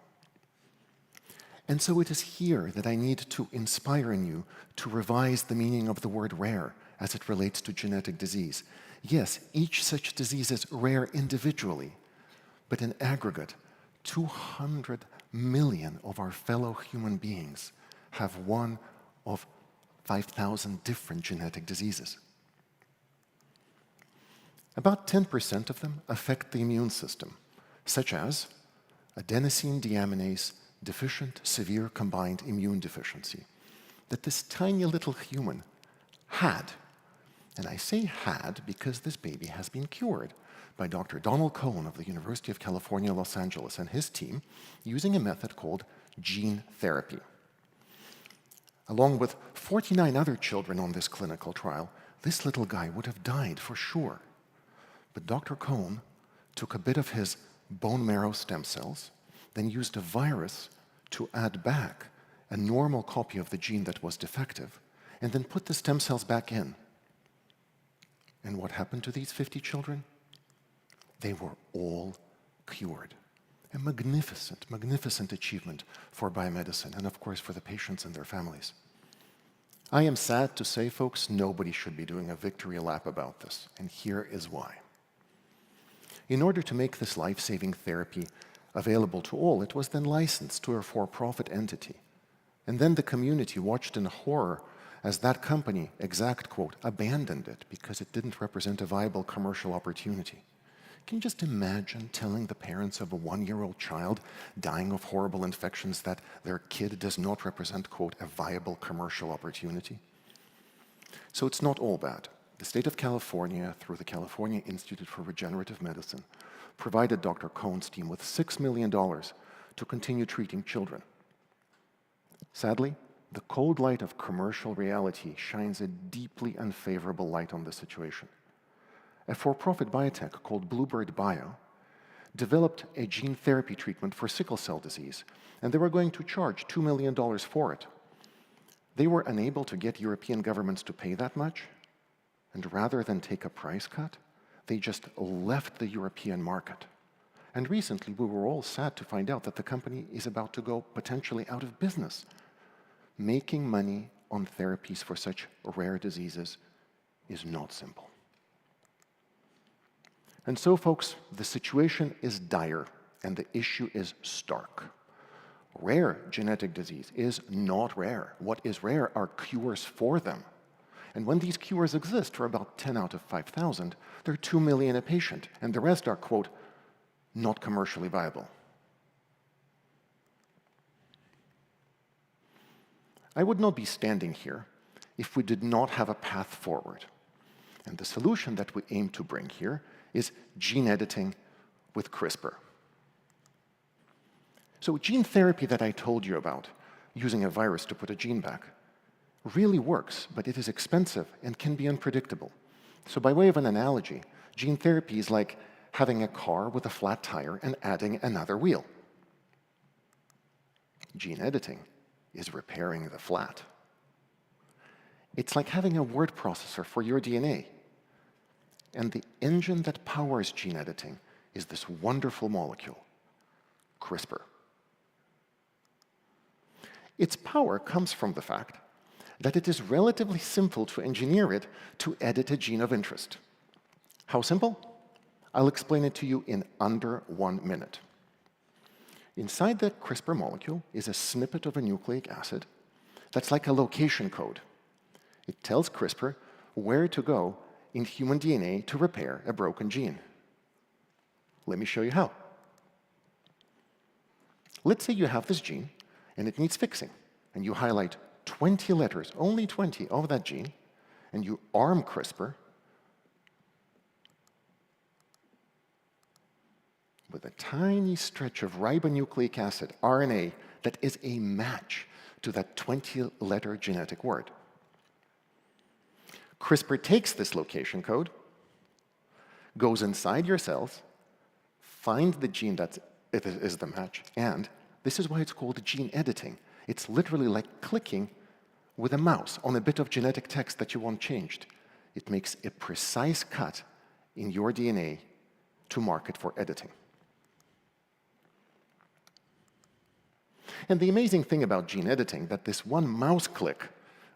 And so it is here that I need to inspire in you to revise the meaning of the word rare as it relates to genetic disease. Yes, each such disease is rare individually, but in aggregate, 200 million of our fellow human beings have one of 5,000 different genetic diseases. About 10% of them affect the immune system, such as adenosine deaminase deficient severe combined immune deficiency, that this tiny little human had. And I say had because this baby has been cured by Dr. Donald Cohen of the University of California, Los Angeles, and his team using a method called gene therapy. Along with 49 other children on this clinical trial, this little guy would have died for sure. But Dr. Cohen took a bit of his bone marrow stem cells, then used a virus to add back a normal copy of the gene that was defective, and then put the stem cells back in. And what happened to these 50 children? They were all cured. A magnificent, magnificent achievement for biomedicine and, of course, for the patients and their families. I am sad to say, folks, nobody should be doing a victory lap about this, and here is why. In order to make this life-saving therapy available to all, it was then licensed to a for-profit entity. And then the community watched in horror as that company, exact quote, abandoned it because it didn't represent a viable commercial opportunity. Can you just imagine telling the parents of a 1-year-old child dying of horrible infections that their kid does not represent, quote, a viable commercial opportunity? So it's not all bad. The state of California, through the California Institute for Regenerative Medicine, provided Dr. Cohen's team with $6 million to continue treating children. Sadly, the cold light of commercial reality shines a deeply unfavorable light on the situation. a for-profit biotech called Bluebird Bio developed a gene therapy treatment for sickle cell disease, and they were going to charge $2 million for it. They were unable to get European governments to pay that much, and rather than take a price cut, they just left the European market. And recently, we were all sad to find out that the company is about to go potentially out of business. Making money on therapies for such rare diseases is not simple. And so, folks, the situation is dire, and the issue is stark. Rare genetic disease is not rare. What is rare are cures for them. And when these cures exist for about 10 out of 5,000, they're 2 million a patient, and the rest are, quote, not commercially viable. I would not be standing here if we did not have a path forward. And the solution that we aim to bring here is gene editing with CRISPR. So gene therapy that I told you about, using a virus to put a gene back, really works, but it is expensive and can be unpredictable. So by way of an analogy, gene therapy is like having a car with a flat tire and adding another wheel. Gene editing is repairing the flat. It's like having a word processor for your DNA. And the engine that powers gene editing is this wonderful molecule, CRISPR. Its power comes from the fact that it is relatively simple to engineer it to edit a gene of interest. How simple? I'll explain it to you in under 1 minute. Inside the CRISPR molecule is a snippet of a nucleic acid that's like a location code. It tells CRISPR where to go in human DNA to repair a broken gene. Let me show you how. Let's say you have this gene and it needs fixing, and you highlight 20 letters, only 20 of that gene, and you arm CRISPR with a tiny stretch of ribonucleic acid, RNA, that is a match to that 20-letter genetic word. CRISPR takes this location code, goes inside your cells, finds the gene that is the match, and this is why it's called gene editing. It's literally like clicking with a mouse on a bit of genetic text that you want changed. It makes a precise cut in your DNA to mark it for editing. And the amazing thing about gene editing, that this one mouse click,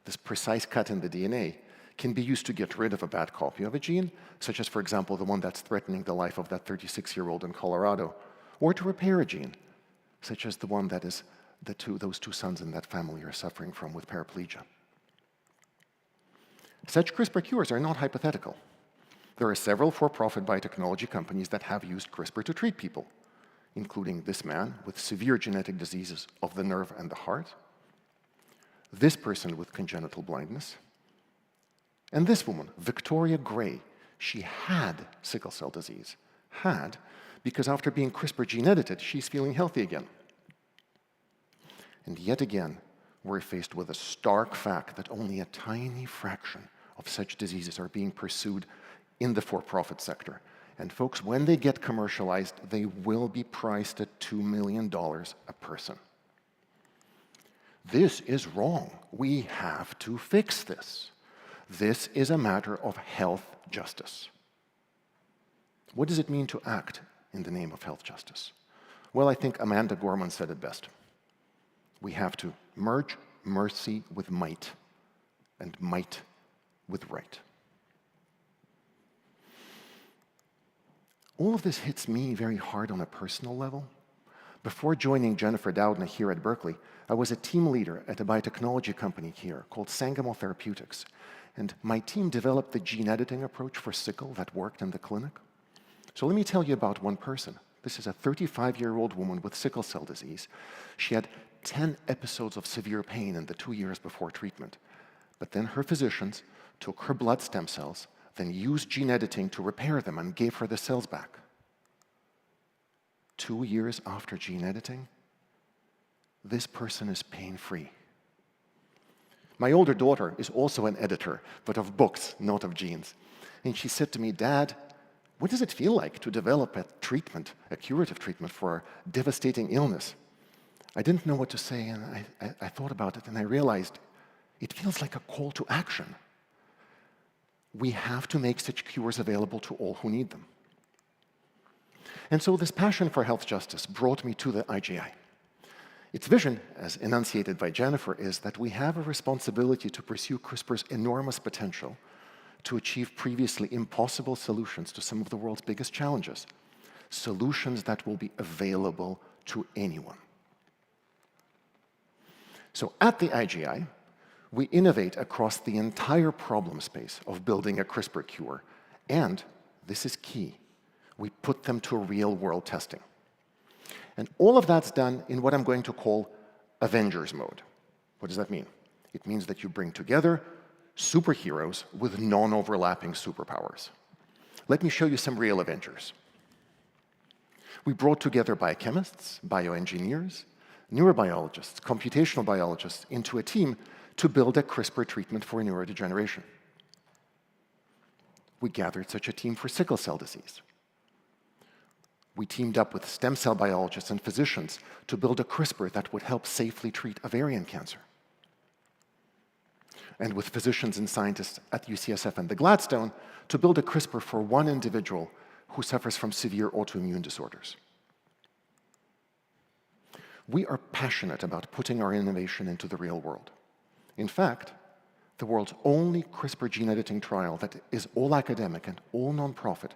this precise cut in the DNA, can be used to get rid of a bad copy of a gene, such as, for example, the one that's threatening the life of that 36-year-old in Colorado, or to repair a gene, such as the one that is those two sons in that family are suffering from with paraplegia. Such CRISPR cures are not hypothetical. There are several for-profit biotechnology companies that have used CRISPR to treat people, including this man with severe genetic diseases of the nerve and the heart, this person with congenital blindness, and this woman, Victoria Gray. She had sickle cell disease. Had, because after being CRISPR gene edited, she's feeling healthy again. And yet again, we're faced with a stark fact that only a tiny fraction of such diseases are being pursued in the for-profit sector. And folks, when they get commercialized, they will be priced at $2 million a person. This is wrong. We have to fix this. This is a matter of health justice. What does it mean to act in the name of health justice? Well, I think Amanda Gorman said it best. We have to merge mercy with might, and might with right. All of this hits me very hard on a personal level. Before joining Jennifer Doudna here at Berkeley, I was a team leader at a biotechnology company here called Sangamo Therapeutics. And my team developed the gene editing approach for sickle that worked in the clinic. So let me tell you about one person. This is a 35-year-old woman with sickle cell disease. She had 10 episodes of severe pain in the 2 years before treatment. But then her physicians took her blood stem cells, then used gene editing to repair them and gave her the cells back. 2 years after gene editing, this person is pain-free. My older daughter is also an editor, but of books, not of genes. And she said to me, "Dad, what does it feel like to develop a treatment, a curative treatment for a devastating illness?" I didn't know what to say, and I thought about it, and I realized it feels like a call to action. We have to make such cures available to all who need them. And so this passion for health justice brought me to the IGI. Its vision, as enunciated by Jennifer, is that we have a responsibility to pursue CRISPR's enormous potential to achieve previously impossible solutions to some of the world's biggest challenges, solutions that will be available to anyone. So at the IGI, we innovate across the entire problem space of building a CRISPR cure, and, this is key, we put them to real-world testing. And all of that's done in what I'm going to call Avengers mode. What does that mean? It means that you bring together superheroes with non-overlapping superpowers. Let me show you some real Avengers. We brought together biochemists, bioengineers, neurobiologists, computational biologists into a team to build a CRISPR treatment for neurodegeneration. We gathered such a team for sickle cell disease. We teamed up with stem cell biologists and physicians to build a CRISPR that would help safely treat ovarian cancer. And with physicians and scientists at UCSF and the Gladstone to build a CRISPR for one individual who suffers from severe autoimmune disorders. We are passionate about putting our innovation into the real world. In fact, the world's only CRISPR gene editing trial that is all academic and all nonprofit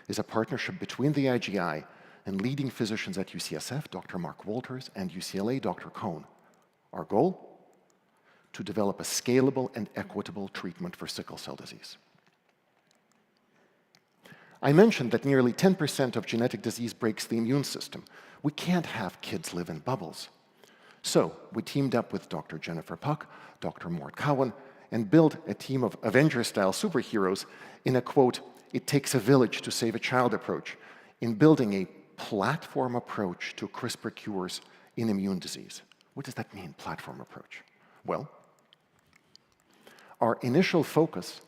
is a partnership between the IGI and leading physicians at UCSF, Dr. Mark Walters, and UCLA, Dr. Cohn. Our goal? To develop a scalable and equitable treatment for sickle cell disease. I mentioned that nearly 10% of genetic disease breaks the immune system. We can't have kids live in bubbles. So we teamed up with Dr. Jennifer Puck, Dr. Mort Cowan, and built a team of Avenger-style superheroes in a, quote, "it takes a village to save a child" approach, in building a platform approach to CRISPR cures in immune disease. What does that mean, platform approach? Well, our initial focus,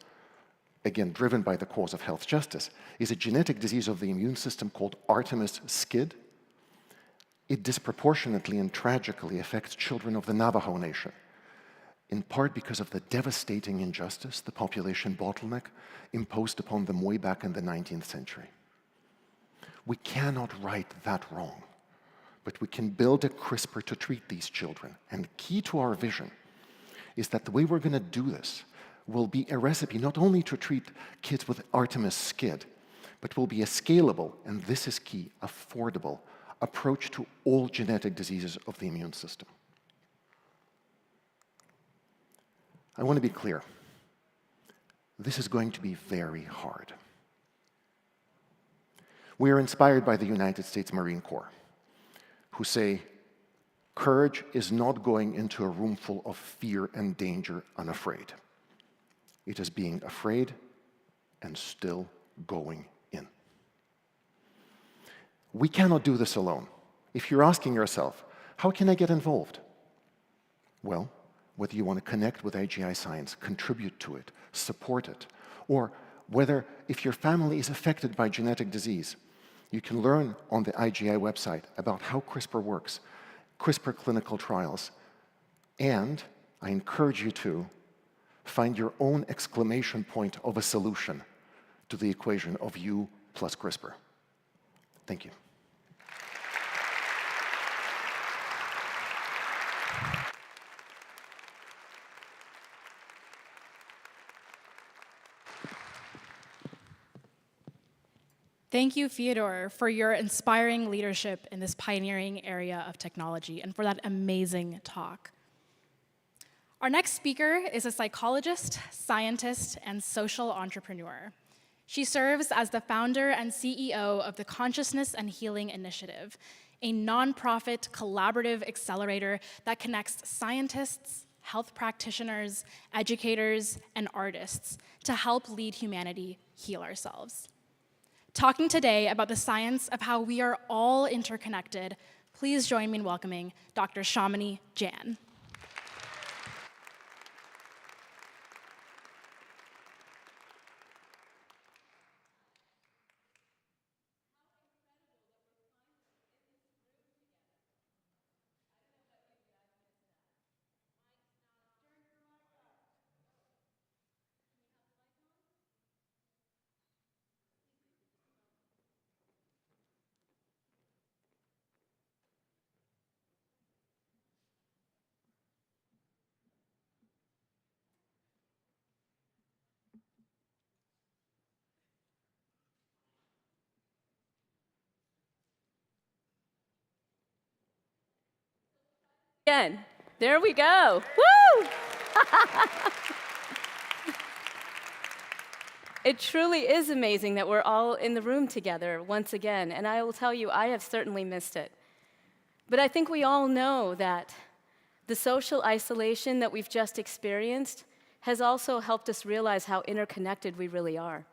again driven by the cause of health justice, is a genetic disease of the immune system called Artemis SCID. It disproportionately and tragically affects children of the Navajo Nation, in part because of the devastating injustice, the population bottleneck, imposed upon them way back in the 19th century. We cannot right that wrong, but we can build a CRISPR to treat these children. And key to our vision is that the way we're going to do this will be a recipe not only to treat kids with Artemis SCID, but will be a scalable, and this is key, affordable approach to all genetic diseases of the immune system. I want to be clear. This is going to be very hard. We are inspired by the United States Marine Corps, who say, courage is not going into a room full of fear and danger unafraid. It is being afraid and still going in. We cannot do this alone. If you're asking yourself, how can I get involved? Well, whether you want to connect with IGI Science, contribute to it, support it, or whether if your family is affected by genetic disease, you can learn on the IGI website about how CRISPR works, CRISPR clinical trials, and I encourage you to find your own exclamation point of a solution to the equation of you plus CRISPR. Thank you. Thank you, Fyodor, for your inspiring leadership in this pioneering area of technology and for that amazing talk. Our next speaker is a psychologist, scientist, and social entrepreneur. She serves as the founder and CEO of the Consciousness and Healing Initiative, a nonprofit collaborative accelerator that connects scientists, health practitioners, educators, and artists to help lead humanity heal ourselves. Talking today about the science of how we are all interconnected, please join me in welcoming Dr. Shamini Jan. Again, there we go. Woo! It truly is amazing that we're all in the room together once again, and I will tell you, I have certainly missed it. But I think we all know that the social isolation that we've just experienced has also helped us realize how interconnected we really are.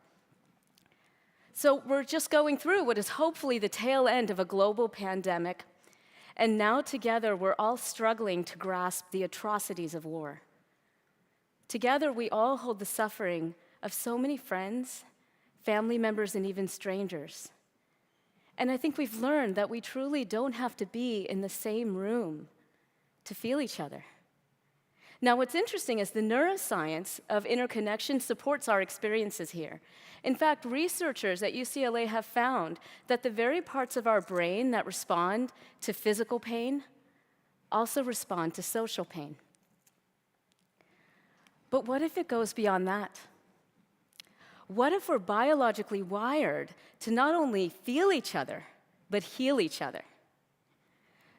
So we're just going through what is hopefully the tail end of a global pandemic, and now together we're all struggling to grasp the atrocities of war. Together we all hold the suffering of so many friends, family members, and even strangers. And I think we've learned that we truly don't have to be in the same room to feel each other. Now, what's interesting is the neuroscience of interconnection supports our experiences here. In fact, researchers at UCLA have found that the very parts of our brain that respond to physical pain also respond to social pain. But what if it goes beyond that? What if we're biologically wired to not only feel each other, but heal each other?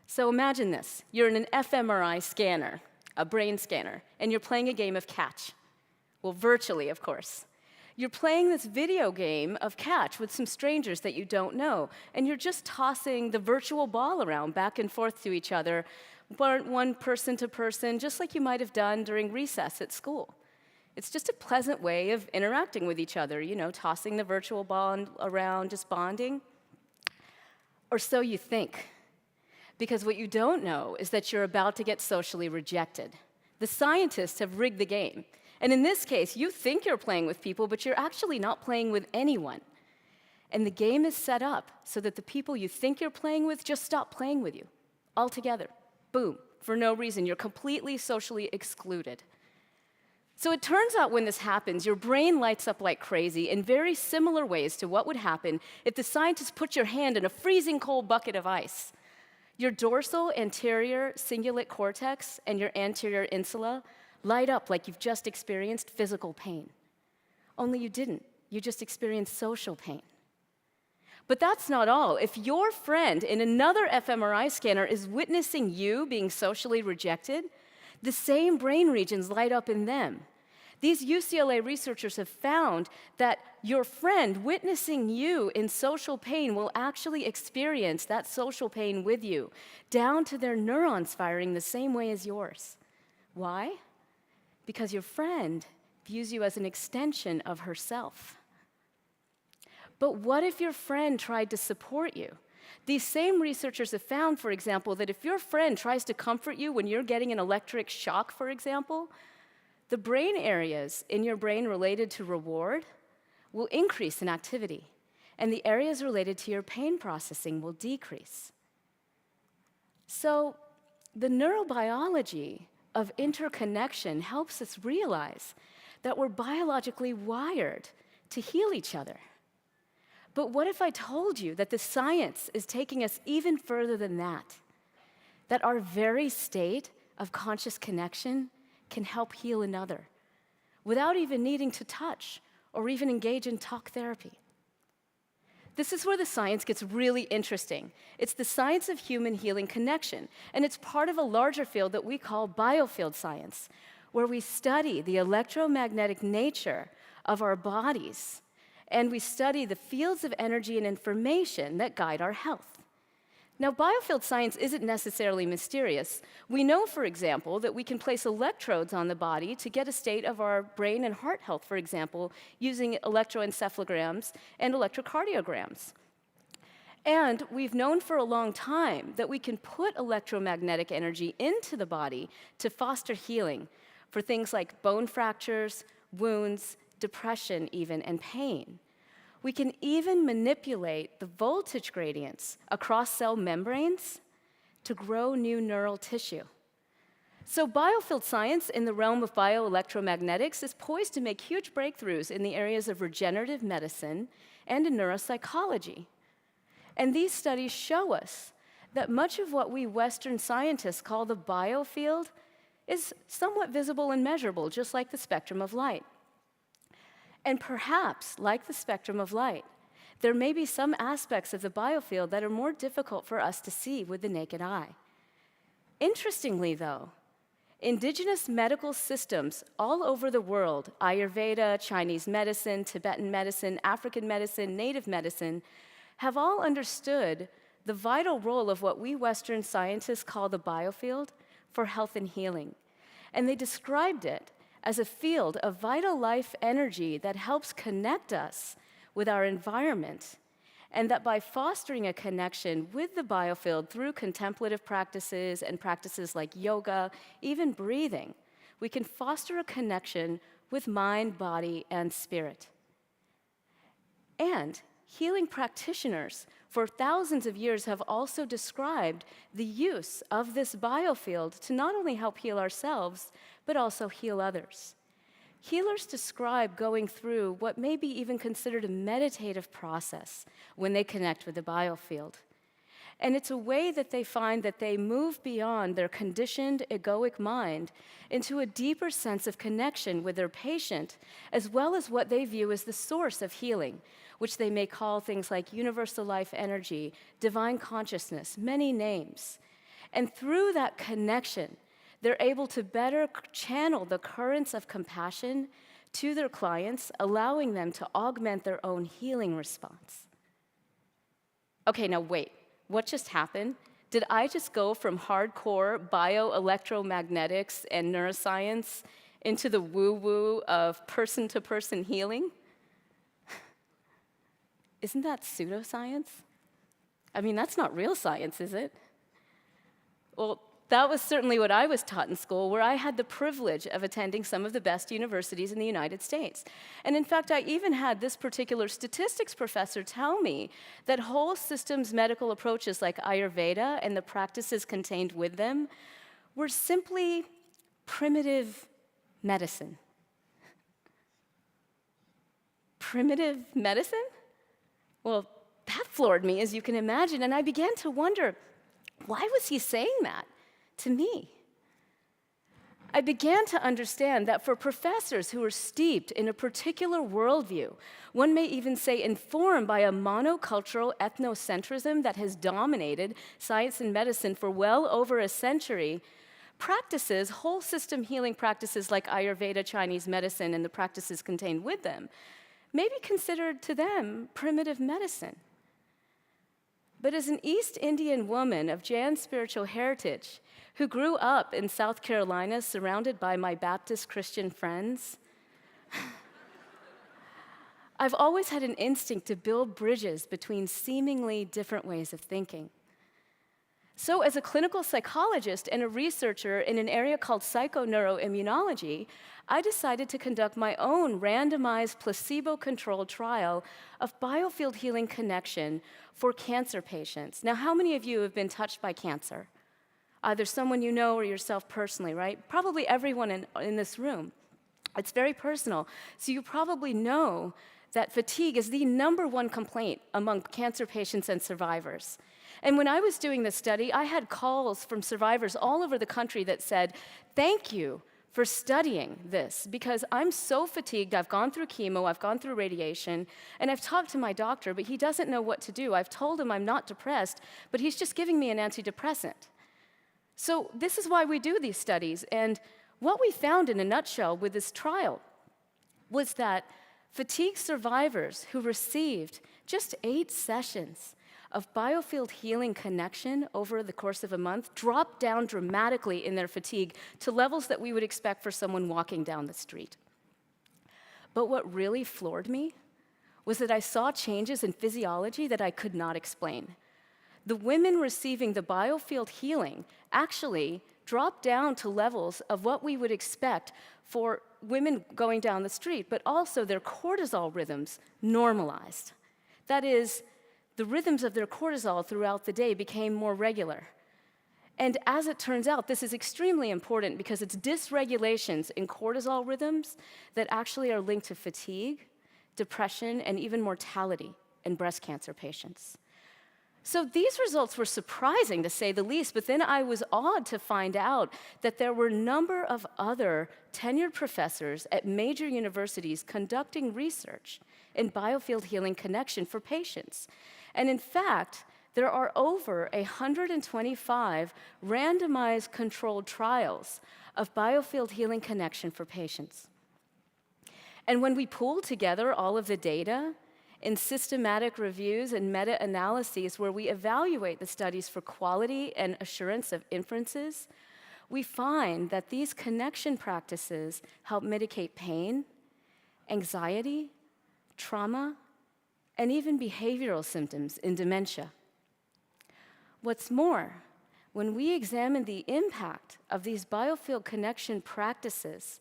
So imagine this. You're in an fMRI scanner, a brain scanner, and you're playing a game of catch. Well, virtually, of course. You're playing this video game of catch with some strangers that you don't know, and you're just tossing the virtual ball around back and forth to each other, one person to person, just like you might have done during recess at school. It's just a pleasant way of interacting with each other, you know, tossing the virtual ball around, just bonding. Or so you think. Because what you don't know is that you're about to get socially rejected. The scientists have rigged the game. And in this case, you think you're playing with people, but you're actually not playing with anyone. And the game is set up so that the people you think you're playing with just stop playing with you altogether. Boom, for no reason. You're completely socially excluded. So it turns out when this happens, your brain lights up like crazy in very similar ways to what would happen if the scientists put your hand in a freezing cold bucket of ice. Your dorsal anterior cingulate cortex and your anterior insula light up like you've just experienced physical pain. Only you didn't. You just experienced social pain. But that's not all. If your friend in another fMRI scanner is witnessing you being socially rejected, the same brain regions light up in them. These UCLA researchers have found that your friend witnessing you in social pain will actually experience that social pain with you, down to their neurons firing the same way as yours. Why? Because your friend views you as an extension of herself. But what if your friend tried to support you? These same researchers have found, for example, that if your friend tries to comfort you when you're getting an electric shock, for example, the brain areas in your brain related to reward will increase in activity, and the areas related to your pain processing will decrease. So the neurobiology of interconnection helps us realize that we're biologically wired to heal each other. But what if I told you that the science is taking us even further than that? That our very state of conscious connection can help heal another without even needing to touch or even engage in talk therapy. This is where the science gets really interesting. It's the science of human healing connection, and it's part of a larger field that we call biofield science, where we study the electromagnetic nature of our bodies, and we study the fields of energy and information that guide our health. Now, biofield science isn't necessarily mysterious. We know, for example, that we can place electrodes on the body to get a state of our brain and heart health, for example, using electroencephalograms and electrocardiograms. And we've known for a long time that we can put electromagnetic energy into the body to foster healing for things like bone fractures, wounds, depression even, and pain. We can even manipulate the voltage gradients across cell membranes to grow new neural tissue. So biofield science in the realm of bioelectromagnetics is poised to make huge breakthroughs in the areas of regenerative medicine and in neuropsychology. And these studies show us that much of what we Western scientists call the biofield is somewhat visible and measurable, just like the spectrum of light. And perhaps, like the spectrum of light, there may be some aspects of the biofield that are more difficult for us to see with the naked eye. Interestingly, though, indigenous medical systems all over the world, Ayurveda, Chinese medicine, Tibetan medicine, African medicine, native medicine, have all understood the vital role of what we Western scientists call the biofield for health and healing. And they described it as a field of vital life energy that helps connect us with our environment, and that by fostering a connection with the biofield through contemplative practices and practices like yoga, even breathing, we can foster a connection with mind, body, and spirit. And healing practitioners for thousands of years have also described the use of this biofield to not only help heal ourselves, but also heal others. Healers describe going through what may be even considered a meditative process when they connect with the biofield. And it's a way that they find that they move beyond their conditioned, egoic mind into a deeper sense of connection with their patient, as well as what they view as the source of healing, which they may call things like universal life energy, divine consciousness, many names. And through that connection, they're able to better channel the currents of compassion to their clients, allowing them to augment their own healing response. Okay, now wait, what just happened? Did I just go from hardcore bioelectromagnetics and neuroscience into the woo-woo of person-to-person healing? Isn't that pseudoscience? I mean, that's not real science, is it? Well, that was certainly what I was taught in school, where I had the privilege of attending some of the best universities in the United States. And in fact, I even had this particular statistics professor tell me that whole systems medical approaches like Ayurveda and the practices contained with them were simply primitive medicine. Primitive medicine? Well, that floored me, as you can imagine, and I began to wonder, why was he saying that to me? I began to understand that for professors who are steeped in a particular worldview, one may even say informed by a monocultural ethnocentrism that has dominated science and medicine for well over a century, practices, whole system healing practices like Ayurveda, Chinese medicine, and the practices contained with them, may be considered to them primitive medicine. But as an East Indian woman of Jain spiritual heritage who grew up in South Carolina surrounded by my Baptist Christian friends, I've always had an instinct to build bridges between seemingly different ways of thinking. So as a clinical psychologist and a researcher in an area called psychoneuroimmunology, I decided to conduct my own randomized placebo-controlled trial of biofield healing connection for cancer patients. Now, how many of you have been touched by cancer? Either someone you know or yourself personally, right? Probably everyone in this room. It's very personal. So you probably know that fatigue is the #1 complaint among cancer patients and survivors. And when I was doing this study, I had calls from survivors all over the country that said, "Thank you for studying this, because I'm so fatigued. I've gone through chemo, I've gone through radiation, and I've talked to my doctor, but he doesn't know what to do. I've told him I'm not depressed, but he's just giving me an antidepressant." So this is why we do these studies. And what we found in a nutshell with this trial was that fatigue survivors who received just 8 sessions of biofield healing connection over the course of a month dropped down dramatically in their fatigue to levels that we would expect for someone walking down the street. But what really floored me was that I saw changes in physiology that I could not explain. The women receiving the biofield healing actually dropped down to levels of what we would expect for women going down the street, but also their cortisol rhythms normalized. That is, the rhythms of their cortisol throughout the day became more regular. And as it turns out, this is extremely important because it's dysregulations in cortisol rhythms that actually are linked to fatigue, depression, and even mortality in breast cancer patients. So these results were surprising, to say the least, but then I was awed to find out that there were a number of other tenured professors at major universities conducting research in biofield healing connection for patients. And in fact, there are over 125 randomized controlled trials of biofield healing connection for patients. And when we pool together all of the data in systematic reviews and meta-analyses where we evaluate the studies for quality and assurance of inferences, we find that these connection practices help mitigate pain, anxiety, trauma, and even behavioral symptoms in dementia. What's more, when we examine the impact of these biofield connection practices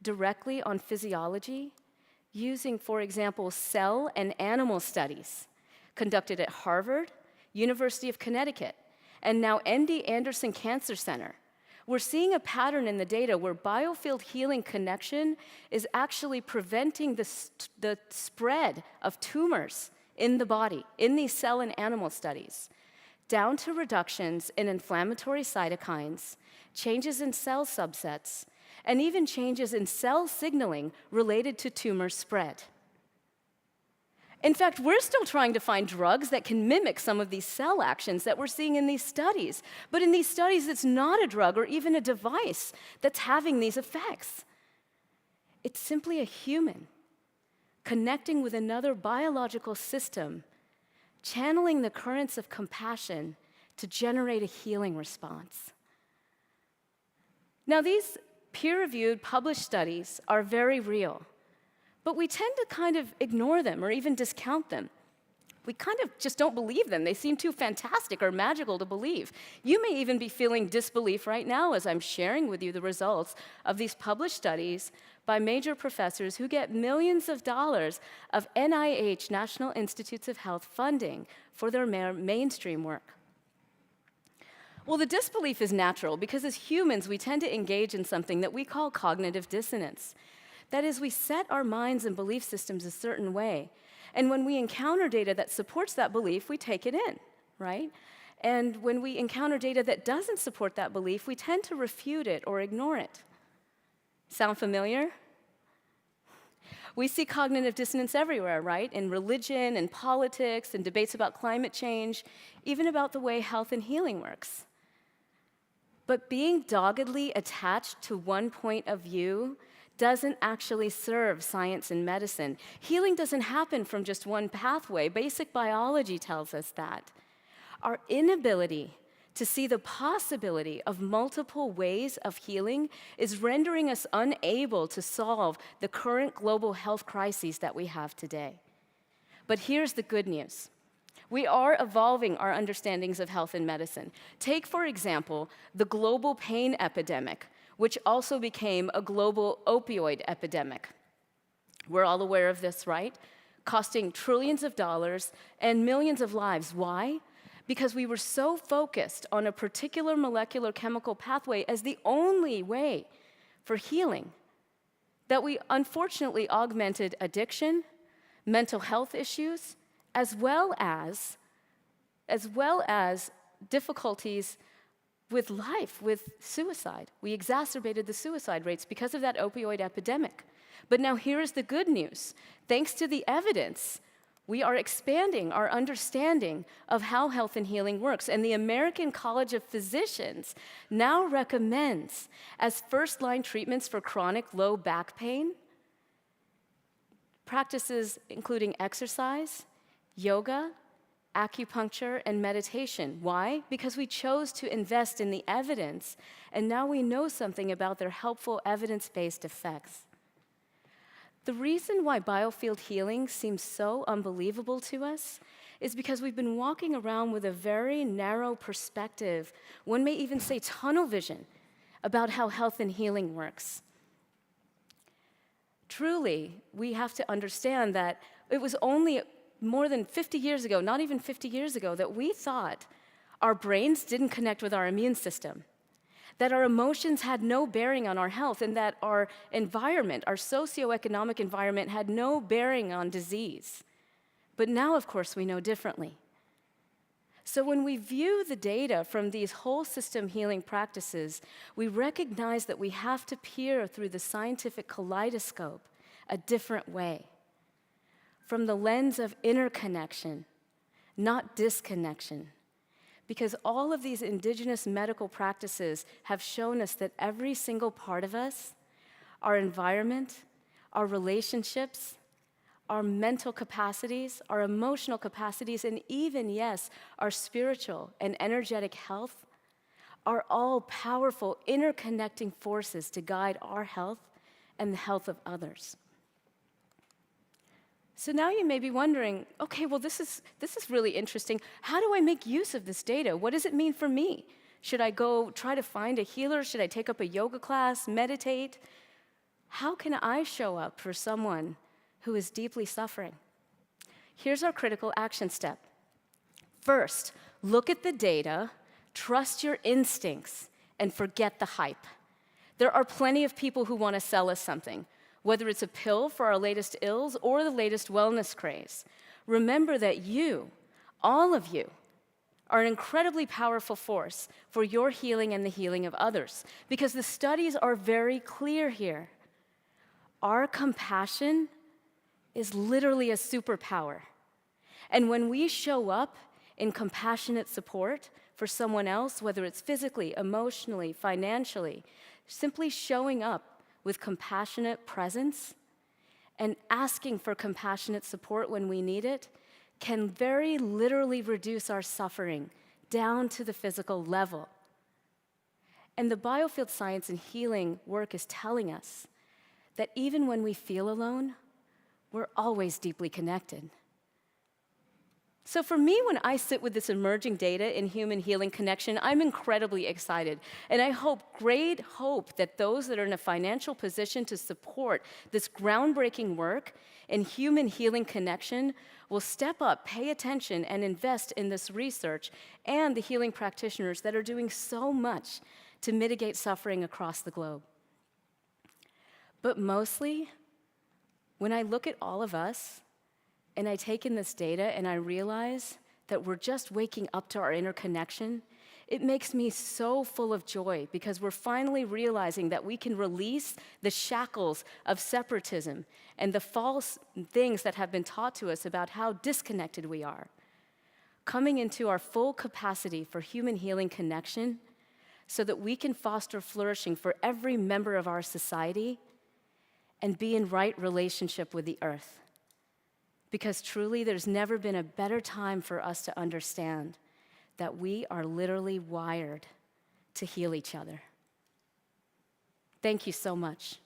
directly on physiology, using, for example, cell and animal studies conducted at Harvard, University of Connecticut, and now MD Anderson Cancer Center, we're seeing a pattern in the data where biofield healing connection is actually preventing the spread of tumors in the body, in these cell and animal studies, down to reductions in inflammatory cytokines, changes in cell subsets, and even changes in cell signaling related to tumor spread. In fact, we're still trying to find drugs that can mimic some of these cell actions that we're seeing in these studies. But in these studies, it's not a drug or even a device that's having these effects. It's simply a human connecting with another biological system, channeling the currents of compassion to generate a healing response. Now, these peer-reviewed, published studies are very real. But we tend to kind of ignore them or even discount them. We kind of just don't believe them. They seem too fantastic or magical to believe. You may even be feeling disbelief right now as I'm sharing with you the results of these published studies by major professors who get millions of dollars of NIH, National Institutes of Health, funding for their mainstream work. Well, the disbelief is natural because as humans, we tend to engage in something that we call cognitive dissonance. That is, we set our minds and belief systems a certain way. And when we encounter data that supports that belief, we take it in, right? And when we encounter data that doesn't support that belief, we tend to refute it or ignore it. Sound familiar? We see cognitive dissonance everywhere, right? In religion and politics and debates about climate change, even about the way health and healing works. But being doggedly attached to one point of view doesn't actually serve science and medicine. Healing doesn't happen from just one pathway. Basic biology tells us that. Our inability to see the possibility of multiple ways of healing is rendering us unable to solve the current global health crises that we have today. But here's the good news. We are evolving our understandings of health and medicine. Take, for example, the global pain epidemic, which also became a global opioid epidemic. We're all aware of this, right? Costing trillions of dollars and millions of lives. Why? Because we were so focused on a particular molecular chemical pathway as the only way for healing that we unfortunately augmented addiction, mental health issues, as well as difficulties with life, with suicide. We exacerbated the suicide rates because of that opioid epidemic. But now here is the good news. Thanks to the evidence, we are expanding our understanding of how health and healing works. And the American College of Physicians now recommends as first-line treatments for chronic low back pain, practices including exercise, yoga, acupuncture, and meditation. Why? Because we chose to invest in the evidence, and now we know something about their helpful evidence-based effects. The reason why biofield healing seems so unbelievable to us is because we've been walking around with a very narrow perspective, one may even say tunnel vision, about how health and healing works. Truly, we have to understand that it was only more than 50 years ago, not even 50 years ago, that we thought our brains didn't connect with our immune system, that our emotions had no bearing on our health, and that our environment, our socioeconomic environment, had no bearing on disease. But now, of course, we know differently. So when we view the data from these whole system healing practices, we recognize that we have to peer through the scientific kaleidoscope a different way, from the lens of interconnection, not disconnection. Because all of these indigenous medical practices have shown us that every single part of us, our environment, our relationships, our mental capacities, our emotional capacities, and even, yes, our spiritual and energetic health are all powerful interconnecting forces to guide our health and the health of others. So now you may be wondering, okay, well, this is really interesting. How do I make use of this data? What does it mean for me? Should I go try to find a healer? Should I take up a yoga class, meditate? How can I show up for someone who is deeply suffering? Here's our critical action step. First, look at the data, trust your instincts, and forget the hype. There are plenty of people who want to sell us something, whether it's a pill for our latest ills or the latest wellness craze. Remember that you, all of you, are an incredibly powerful force for your healing and the healing of others, because the studies are very clear here. Our compassion is literally a superpower. And when we show up in compassionate support for someone else, whether it's physically, emotionally, financially, simply showing up with compassionate presence and asking for compassionate support when we need it can very literally reduce our suffering down to the physical level. And the biofield science and healing work is telling us that even when we feel alone, we're always deeply connected. So for me, when I sit with this emerging data in human healing connection, I'm incredibly excited. And I great hope that those that are in a financial position to support this groundbreaking work in human healing connection will step up, pay attention, and invest in this research and the healing practitioners that are doing so much to mitigate suffering across the globe. But mostly, when I look at all of us, and I take in this data and I realize that we're just waking up to our interconnection, it makes me so full of joy because we're finally realizing that we can release the shackles of separatism and the false things that have been taught to us about how disconnected we are, coming into our full capacity for human healing connection so that we can foster flourishing for every member of our society and be in right relationship with the earth. Because truly, there's never been a better time for us to understand that we are literally wired to heal each other. Thank you so much.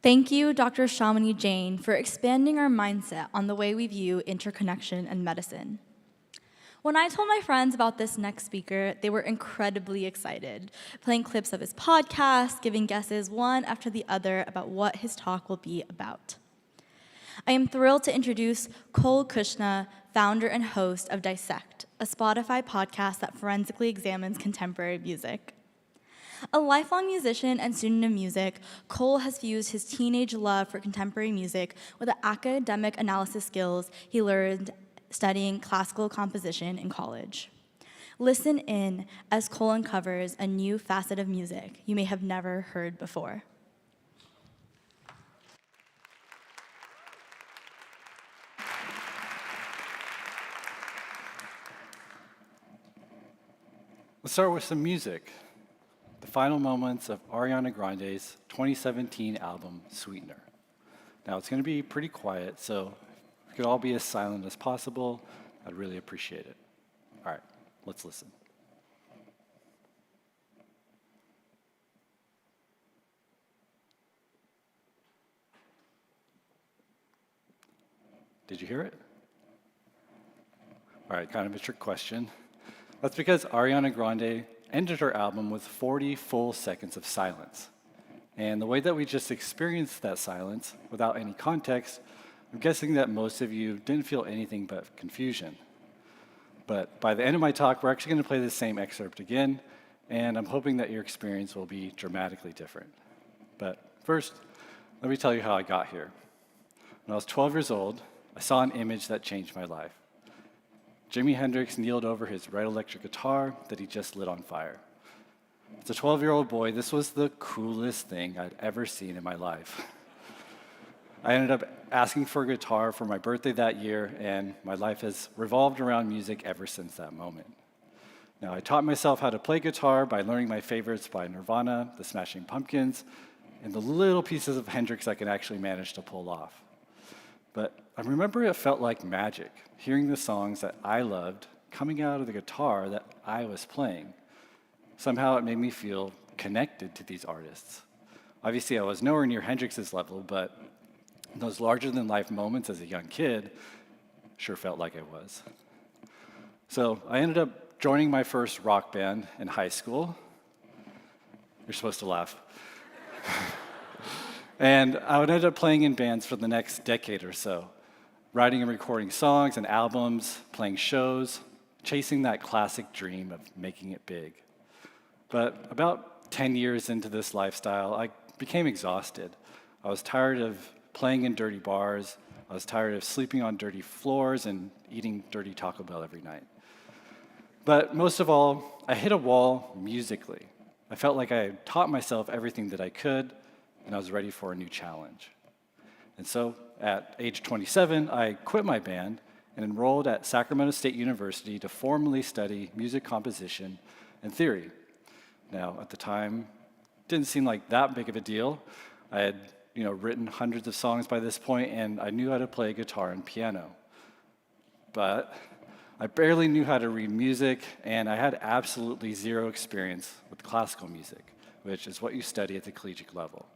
Thank you, Dr. Shamini Jain, for expanding our mindset on the way we view interconnection and medicine. When I told my friends about this next speaker, they were incredibly excited, playing clips of his podcast, giving guesses one after the other about what his talk will be about. I am thrilled to introduce Cole Kushna, founder and host of Dissect, a Spotify podcast that forensically examines contemporary music. A lifelong musician and student of music, Cole has fused his teenage love for contemporary music with the academic analysis skills he learned studying classical composition in college. Listen in as Cole uncovers a new facet of music you may have never heard before. Let's start with some music. The final moments of Ariana Grande's 2017 album, Sweetener. Now, it's going to be pretty quiet, so if you could all be as silent as possible, I'd really appreciate it. All right, let's listen. Did you hear it? All right, kind of a trick question. That's because Ariana Grande ended her album with 40 full seconds of silence. And the way that we just experienced that silence, without any context, I'm guessing that most of you didn't feel anything but confusion. But by the end of my talk, we're actually going to play the same excerpt again, and I'm hoping that your experience will be dramatically different. But first, let me tell you how I got here. When I was 12 years old, I saw an image that changed my life. Jimi Hendrix kneeled over his red electric guitar that he just lit on fire. As a 12-year-old boy, this was the coolest thing I'd ever seen in my life. I ended up asking for a guitar for my birthday that year, and my life has revolved around music ever since that moment. Now, I taught myself how to play guitar by learning my favorites by Nirvana, the Smashing Pumpkins, and the little pieces of Hendrix I can actually manage to pull off. But I remember it felt like magic, hearing the songs that I loved coming out of the guitar that I was playing. Somehow it made me feel connected to these artists. Obviously, I was nowhere near Hendrix's level, but those larger-than-life moments as a young kid sure felt like I was. So I ended up joining my first rock band in high school. You're supposed to laugh. And I would end up playing in bands for the next decade or so, writing and recording songs and albums, playing shows, chasing that classic dream of making it big. But about 10 years into this lifestyle, I became exhausted. I was tired of playing in dirty bars. I was tired of sleeping on dirty floors and eating dirty Taco Bell every night. But most of all, I hit a wall musically. I felt like I had taught myself everything that I could, and I was ready for a new challenge. And so, at age 27, I quit my band and enrolled at Sacramento State University to formally study music composition and theory. Now, at the time, it didn't seem like that big of a deal. I had, written hundreds of songs by this point, and I knew how to play guitar and piano. But I barely knew how to read music, and I had absolutely zero experience with classical music, which is what you study at the collegiate level.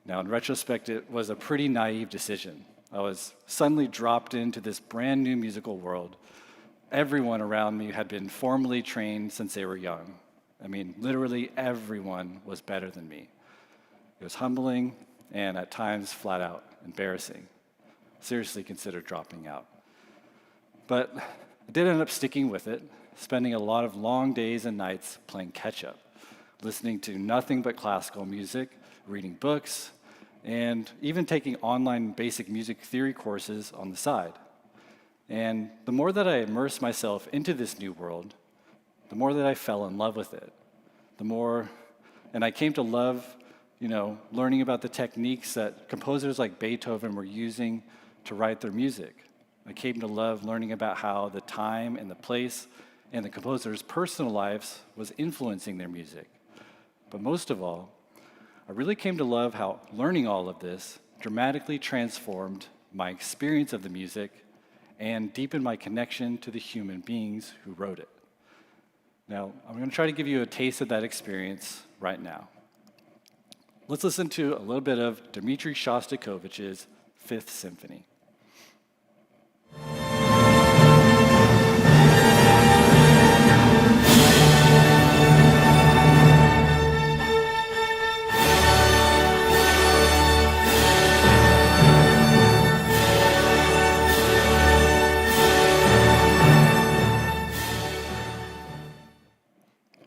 Now, in retrospect, it was a pretty naive decision. I was suddenly dropped into this brand new musical world. Everyone around me had been formally trained since they were young. I mean, literally everyone was better than me. It was humbling and at times flat out embarrassing. Seriously considered dropping out. But I did end up sticking with it, spending a lot of long days and nights playing catch-up, listening to nothing but classical music, reading books, and even taking online basic music theory courses on the side. And the more that I immersed myself into this new world, the more that I fell in love with it. And I came to love, learning about the techniques that composers like Beethoven were using to write their music. I came to love learning about how the time and the place and the composer's personal lives was influencing their music. But most of all, I really came to love how learning all of this dramatically transformed my experience of the music and deepened my connection to the human beings who wrote it. Now, I'm going to try to give you a taste of that experience right now. Let's listen to a little bit of Dmitri Shostakovich's Fifth Symphony.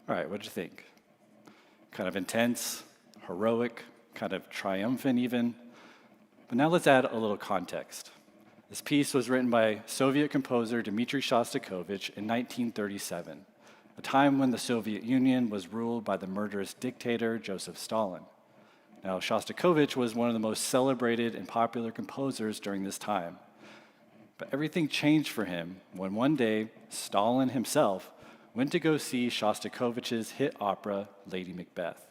All right, what'd you think? Kind of intense, heroic, kind of triumphant even. But now let's add a little context. This piece was written by Soviet composer Dmitri Shostakovich in 1937, a time when the Soviet Union was ruled by the murderous dictator Joseph Stalin. Now, Shostakovich was one of the most celebrated and popular composers during this time. But everything changed for him when one day Stalin himself went to go see Shostakovich's hit opera, Lady Macbeth.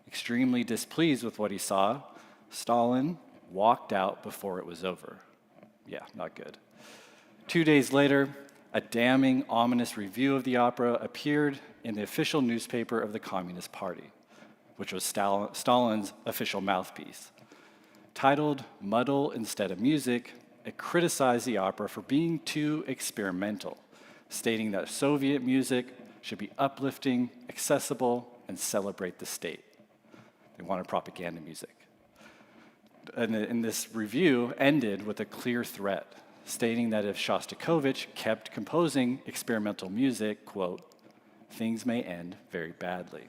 Extremely displeased with what he saw, Stalin walked out before it was over. Yeah, not good. 2 days later, a damning, ominous review of the opera appeared in the official newspaper of the Communist Party, which was Stalin's official mouthpiece. Titled Muddle Instead of Music, it criticized the opera for being too experimental, stating that Soviet music should be uplifting, accessible, and celebrate the state. They wanted propaganda music. And this review ended with a clear threat, stating that if Shostakovich kept composing experimental music, quote, things may end very badly.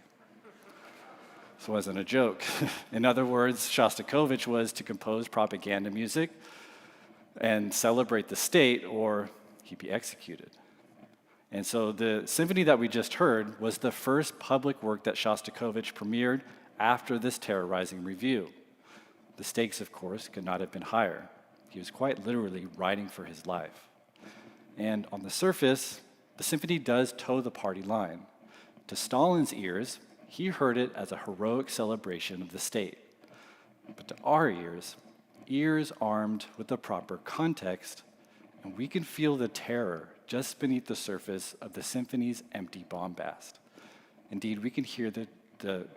This wasn't a joke. In other words, Shostakovich was to compose propaganda music, and celebrate the state, or he'd be executed. And so the symphony that we just heard was the first public work that Shostakovich premiered after this terrorizing review. The stakes, of course, could not have been higher. He was quite literally writing for his life. And on the surface, the symphony does toe the party line. To Stalin's ears, he heard it as a heroic celebration of the state. But to our ears, ears armed with the proper context, and we can feel the terror just beneath the surface of the symphony's empty bombast. Indeed, we can hear the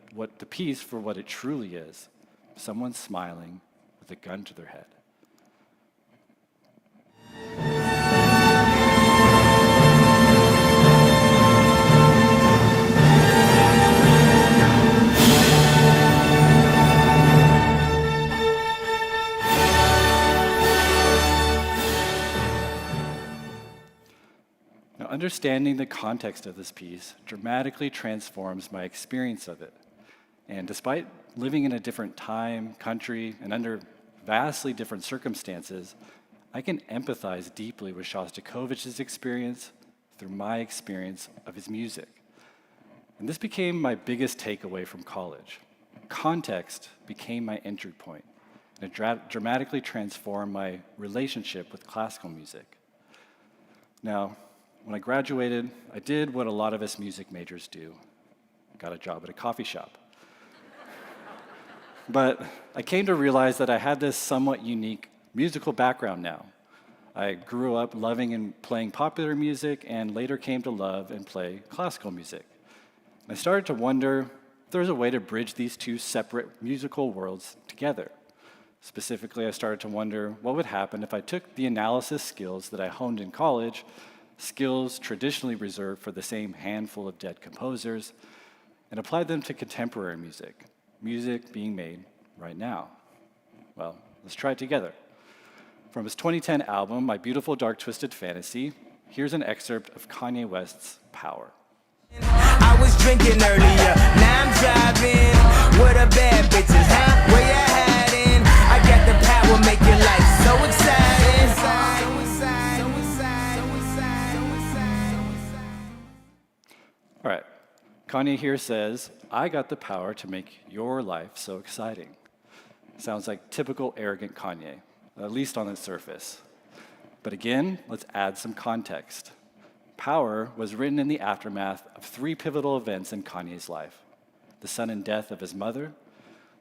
piece for what it truly is, someone smiling with a gun to their head. Understanding the context of this piece dramatically transforms my experience of it. And despite living in a different time, country, and under vastly different circumstances, I can empathize deeply with Shostakovich's experience through my experience of his music. And this became my biggest takeaway from college. Context became my entry point, and it dramatically transformed my relationship with classical music. Now, when I graduated, I did what a lot of us music majors do. Got a job at a coffee shop. But I came to realize that I had this somewhat unique musical background now. I grew up loving and playing popular music and later came to love and play classical music. I started to wonder if there was a way to bridge these two separate musical worlds together. Specifically, I started to wonder what would happen if I took the analysis skills that I honed in college, skills traditionally reserved for the same handful of dead composers, and applied them to contemporary music, music being made right now. Well, let's try it together. From his 2010 album, My Beautiful Dark Twisted Fantasy, here's an excerpt of Kanye West's Power. I was drinking earlier, now I'm driving. What a bad bitches, huh? Where you hiding? I got the power, make your life so exciting. All right, Kanye here says, I got the power to make your life so exciting. Sounds like typical arrogant Kanye, at least on the surface. But again, let's add some context. Power was written in the aftermath of three pivotal events in Kanye's life: the sudden death of his mother,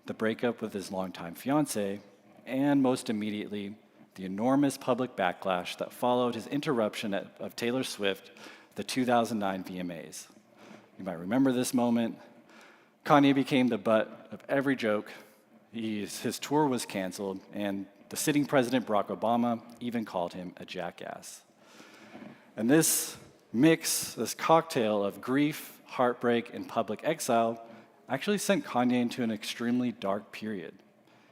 the breakup with his longtime fiancée, and most immediately, the enormous public backlash that followed his interruption of Taylor Swift, the 2009 VMAs. You might remember this moment. Kanye became the butt of every joke. His tour was canceled, and the sitting president, Barack Obama, even called him a jackass. And this mix, this cocktail of grief, heartbreak, and public exile actually sent Kanye into an extremely dark period.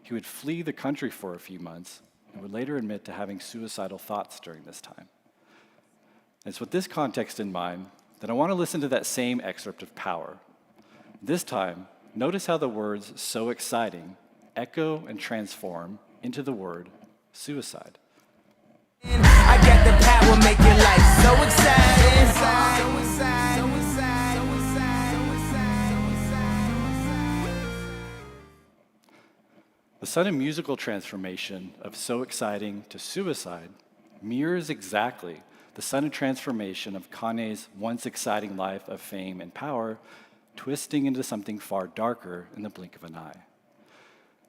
He would flee the country for a few months and would later admit to having suicidal thoughts during this time. And it's with this context in mind that I want to listen to that same excerpt of Power. This time, notice how the words "so exciting" echo and transform into the word suicide. I got the power, make your life so exciting. The sudden musical transformation of "so exciting" to suicide mirrors exactly the sudden transformation of Kanye's once exciting life of fame and power, twisting into something far darker in the blink of an eye.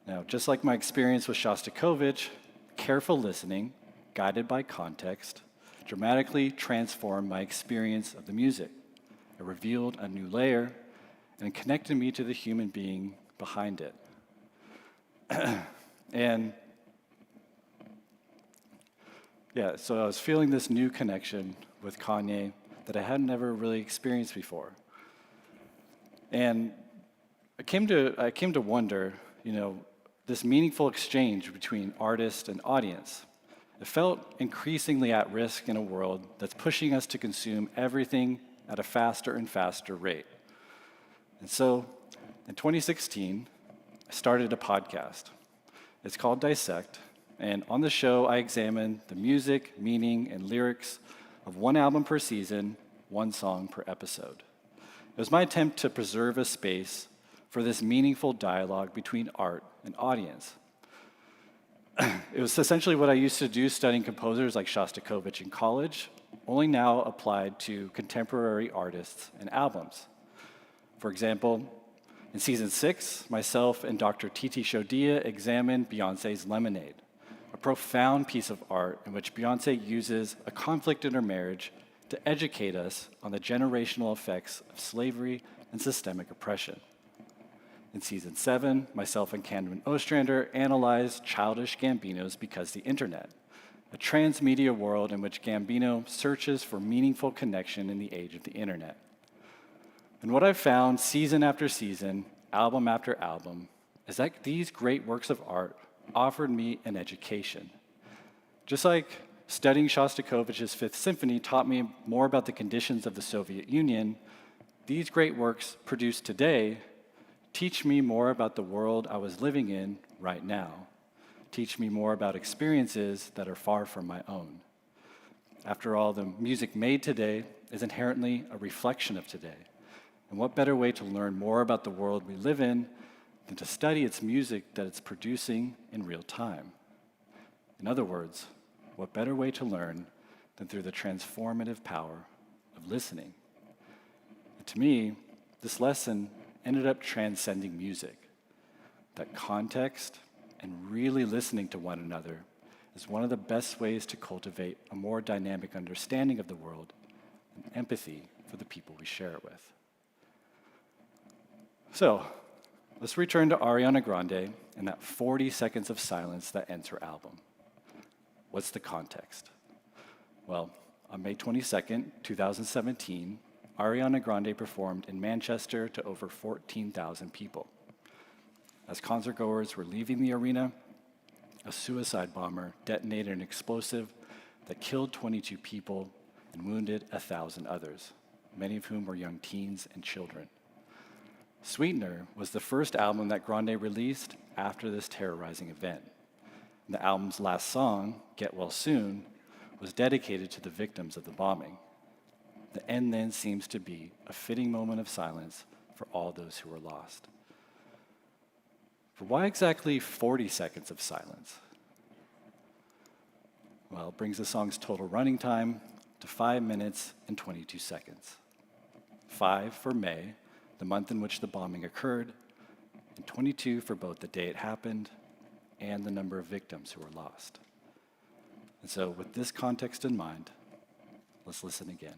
Now, just like my experience with Shostakovich, careful listening, guided by context, dramatically transformed my experience of the music. It revealed a new layer and connected me to the human being behind it. And yeah, so I was feeling this new connection with Kanye that I had never really experienced before. And I came to wonder, this meaningful exchange between artist and audience. It felt increasingly at risk in a world that's pushing us to consume everything at a faster and faster rate. And so, in 2016, I started a podcast. It's called Dissect, and on the show, I examine the music, meaning, and lyrics of one album per season, one song per episode. It was my attempt to preserve a space for this meaningful dialogue between art and audience. It was essentially what I used to do studying composers like Shostakovich in college, only now applied to contemporary artists and albums. For example, in season 6, myself and Dr. Titi Shodia examined Beyoncé's Lemonade, a profound piece of art in which Beyoncé uses a conflict in her marriage to educate us on the generational effects of slavery and systemic oppression. In season 7, myself and Camden Ostrander analyzed Childish Gambino's Because the Internet, a transmedia world in which Gambino searches for meaningful connection in the age of the internet. And what I've found season after season, album after album, is that these great works of art offered me an education. Just like studying Shostakovich's Fifth Symphony taught me more about the conditions of the Soviet Union, these great works produced today teach me more about the world I was living in right now, teach me more about experiences that are far from my own. After all, the music made today is inherently a reflection of today. And what better way to learn more about the world we live in than to study its music that it's producing in real time? In other words, what better way to learn than through the transformative power of listening? And to me, this lesson ended up transcending music. That context and really listening to one another is one of the best ways to cultivate a more dynamic understanding of the world and empathy for the people we share it with. So, let's return to Ariana Grande and that 40 seconds of silence that ends her album. What's the context? Well, on May 22nd, 2017, Ariana Grande performed in Manchester to over 14,000 people. As concertgoers were leaving the arena, a suicide bomber detonated an explosive that killed 22 people and wounded 1,000 others, many of whom were young teens and children. Sweetener was the first album that Grande released after this terrorizing event. And the album's last song, Get Well Soon, was dedicated to the victims of the bombing. The end then seems to be a fitting moment of silence for all those who were lost. But why exactly 40 seconds of silence? Well, it brings the song's total running time to 5 minutes and 22 seconds. 5 for May, the month in which the bombing occurred, and 22 for both the day it happened and the number of victims who were lost. And so with this context in mind, let's listen again.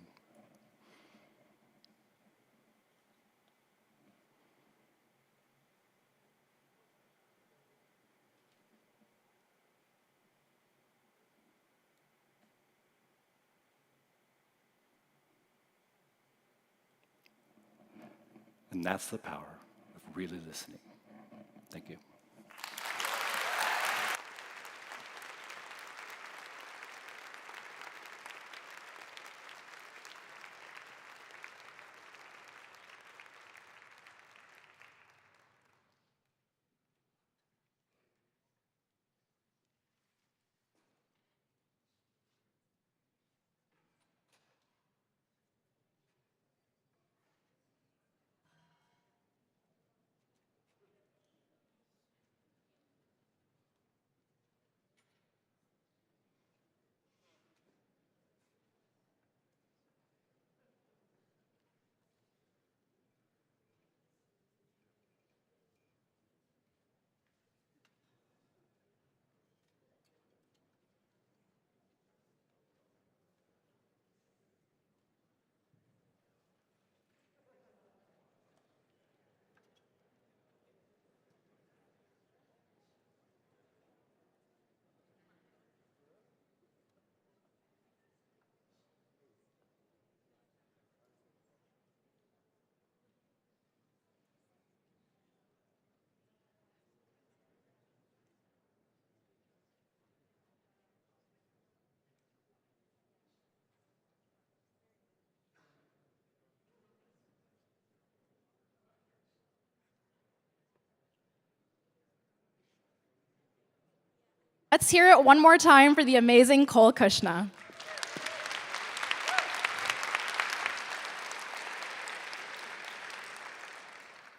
And that's the power of really listening. Thank you. Let's hear it one more time for the amazing Cole Kushna.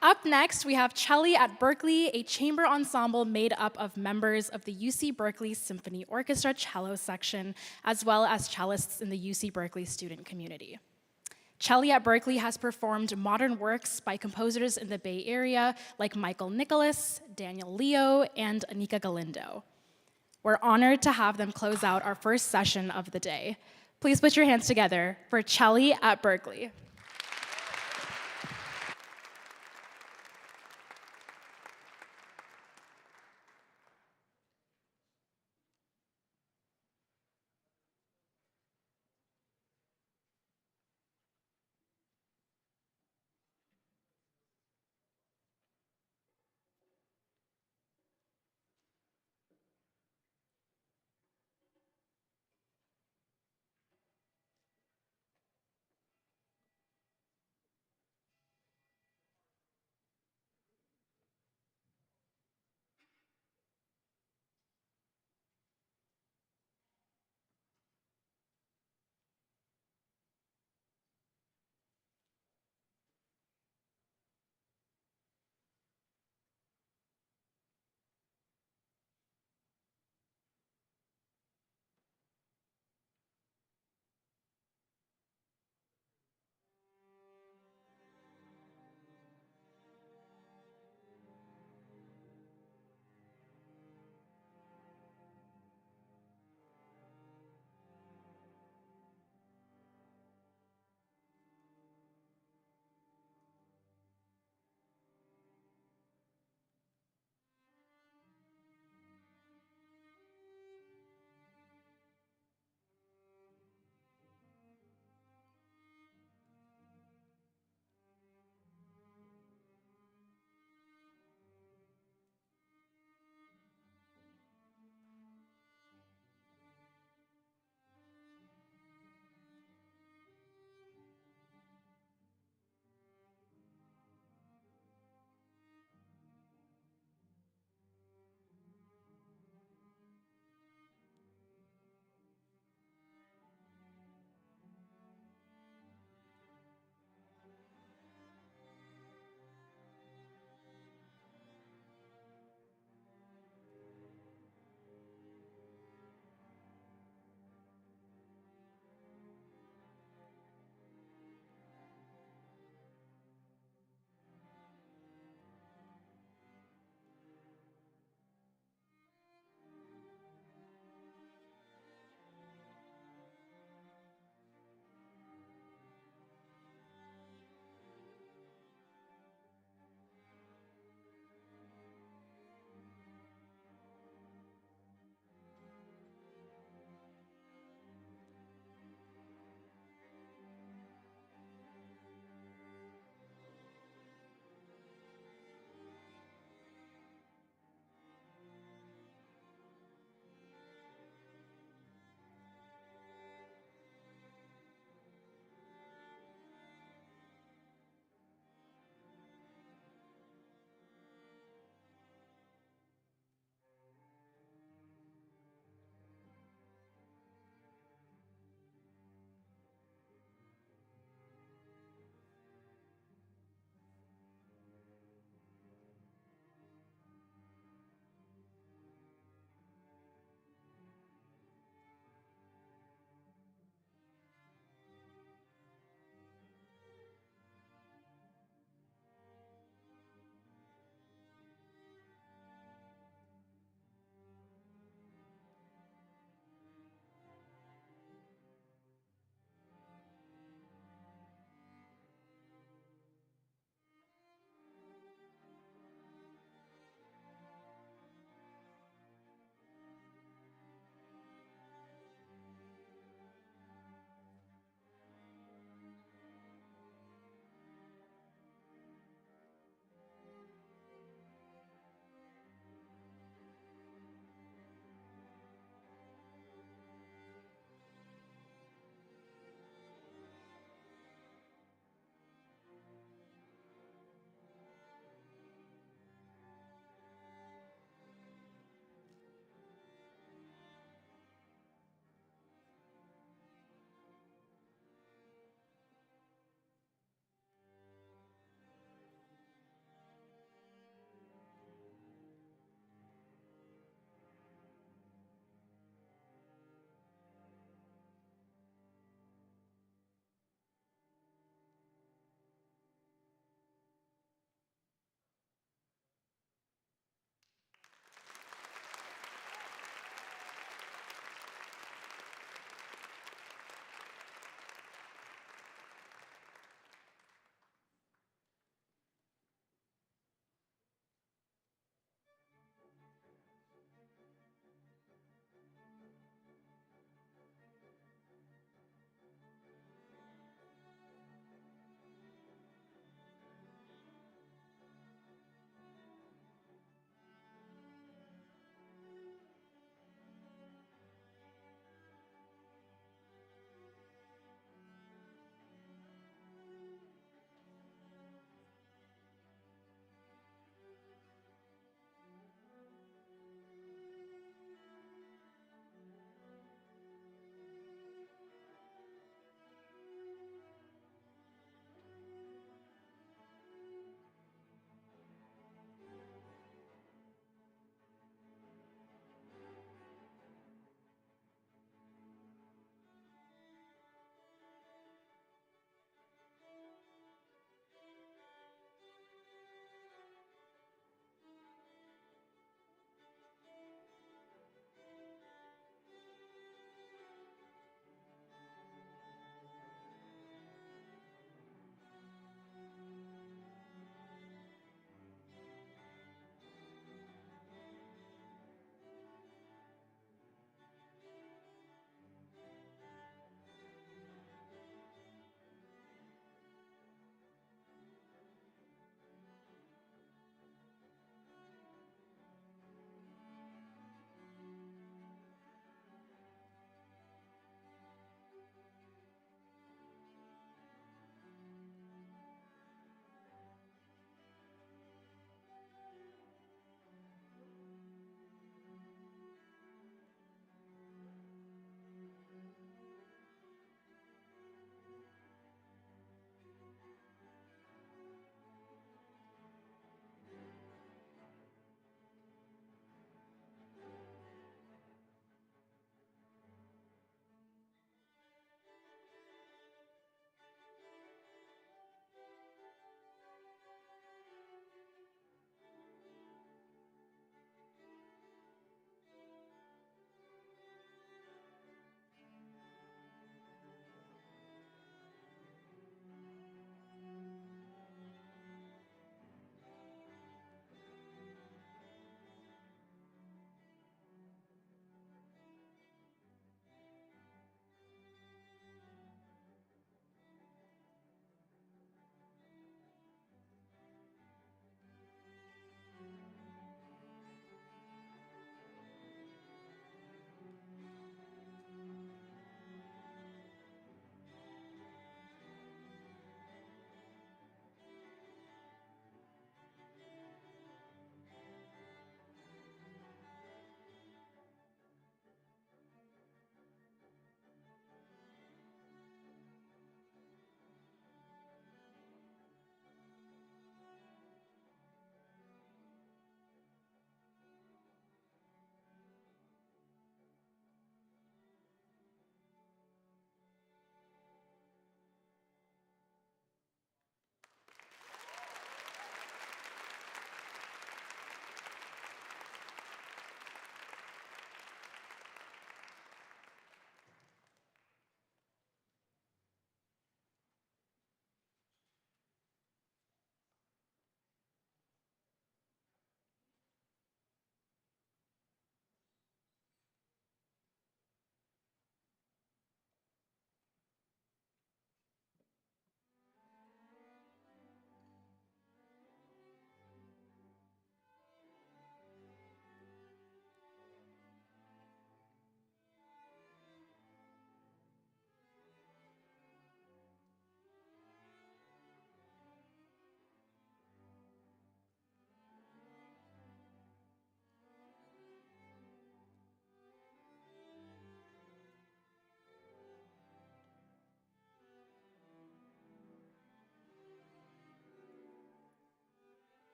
Up next, we have Celli at Berkeley, a chamber ensemble made up of members of the UC Berkeley Symphony Orchestra cello section, as well as cellists in the UC Berkeley student community. Celli at Berkeley has performed modern works by composers in the Bay Area like Michael Nicholas, Daniel Leo, and Anika Galindo. We're honored to have them close out our first session of the day. Please put your hands together for Celli at Berkeley.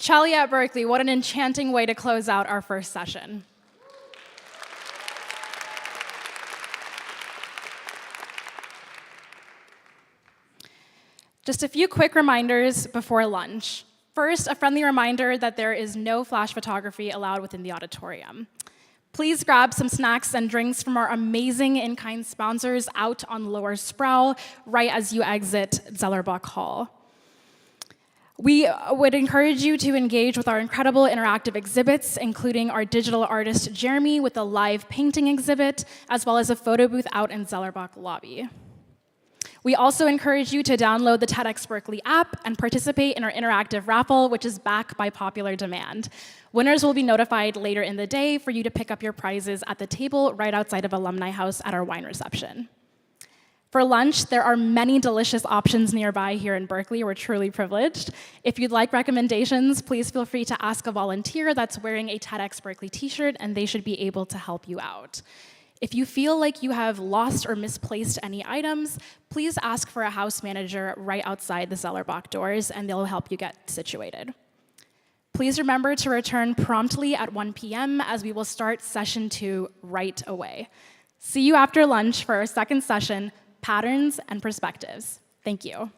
Charlie at Berkeley, what an enchanting way to close out our first session. Just a few quick reminders before lunch. First, a friendly reminder that there is no flash photography allowed within the auditorium. Please grab some snacks and drinks from our amazing in-kind sponsors out on Lower Sproul, right as you exit Zellerbach Hall. We would encourage you to engage with our incredible interactive exhibits, including our digital artist Jeremy with a live painting exhibit, as well as a photo booth out in Zellerbach lobby. We also encourage you to download the TEDxBerkeley app and participate in our interactive raffle, which is back by popular demand. Winners will be notified later in the day for you to pick up your prizes at the table right outside of Alumni House at our wine reception. For lunch, there are many delicious options nearby here in Berkeley. We're truly privileged. If you'd like recommendations, please feel free to ask a volunteer that's wearing a TEDxBerkeley t-shirt, and they should be able to help you out. If you feel like you have lost or misplaced any items, please ask for a house manager right outside the Zellerbach doors, and they'll help you get situated. Please remember to return promptly at 1 p.m. as we will start session 2 right away. See you after lunch for our second session, Patterns and Perspectives. Thank you.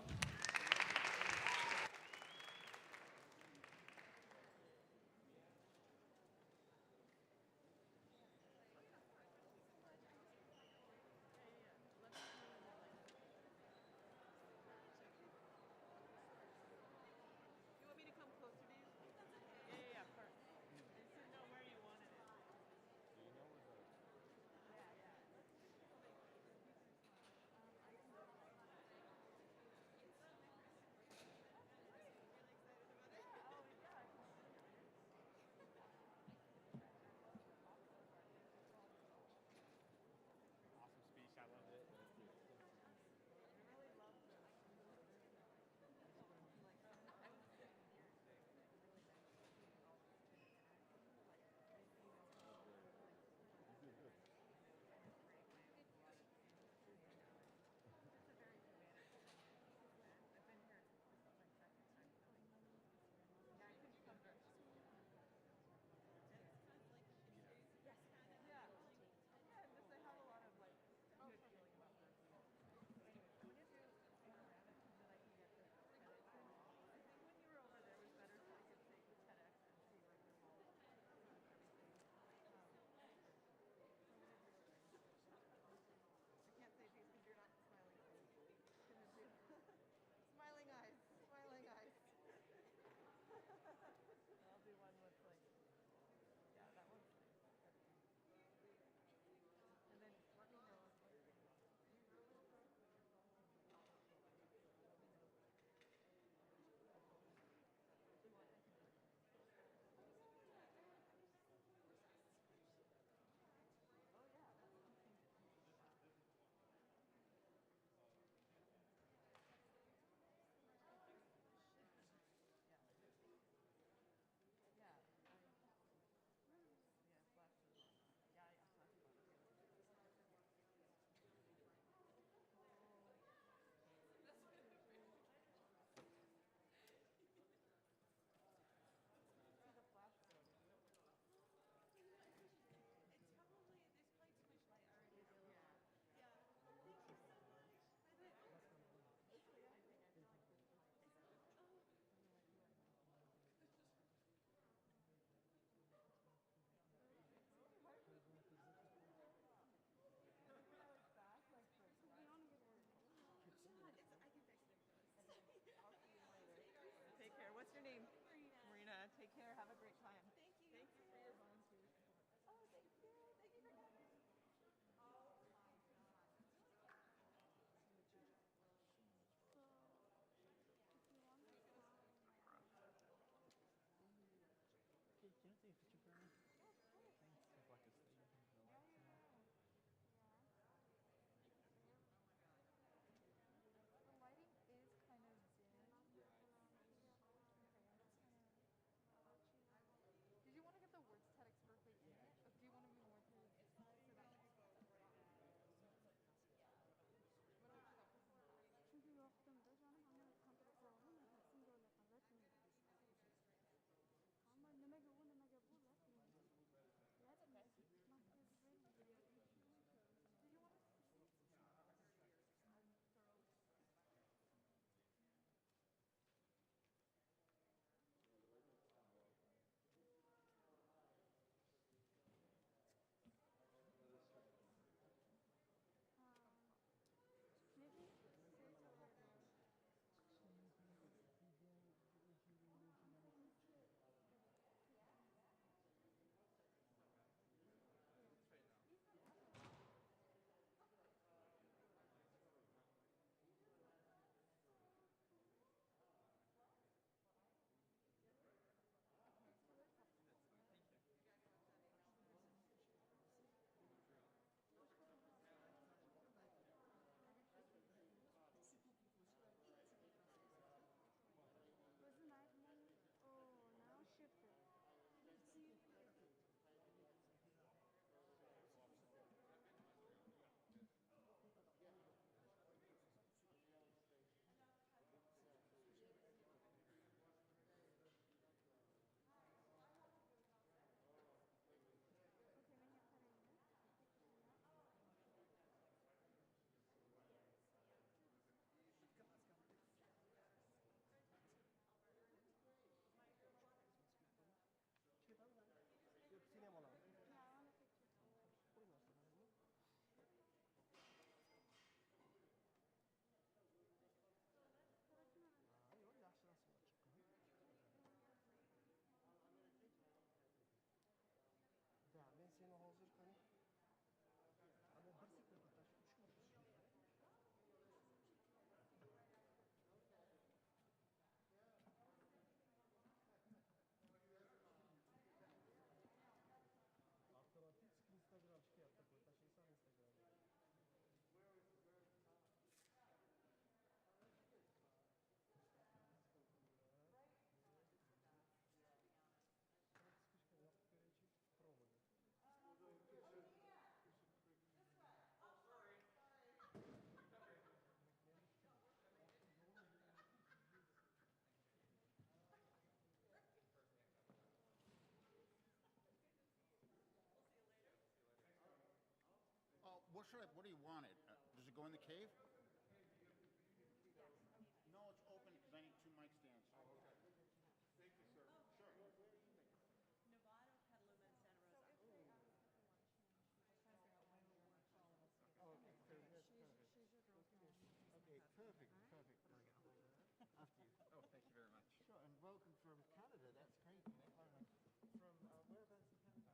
what do you want it? Does it go in the cave? No, it's open because I need 2 mic stands. Oh, okay. Thank you, sir. Sure. Nevada, Petaluma, and Santa Rosa. Okay, perfect. After you. Oh, thank you very much. Sure, and welcome from Canada. That's great. From whereabouts in Canada?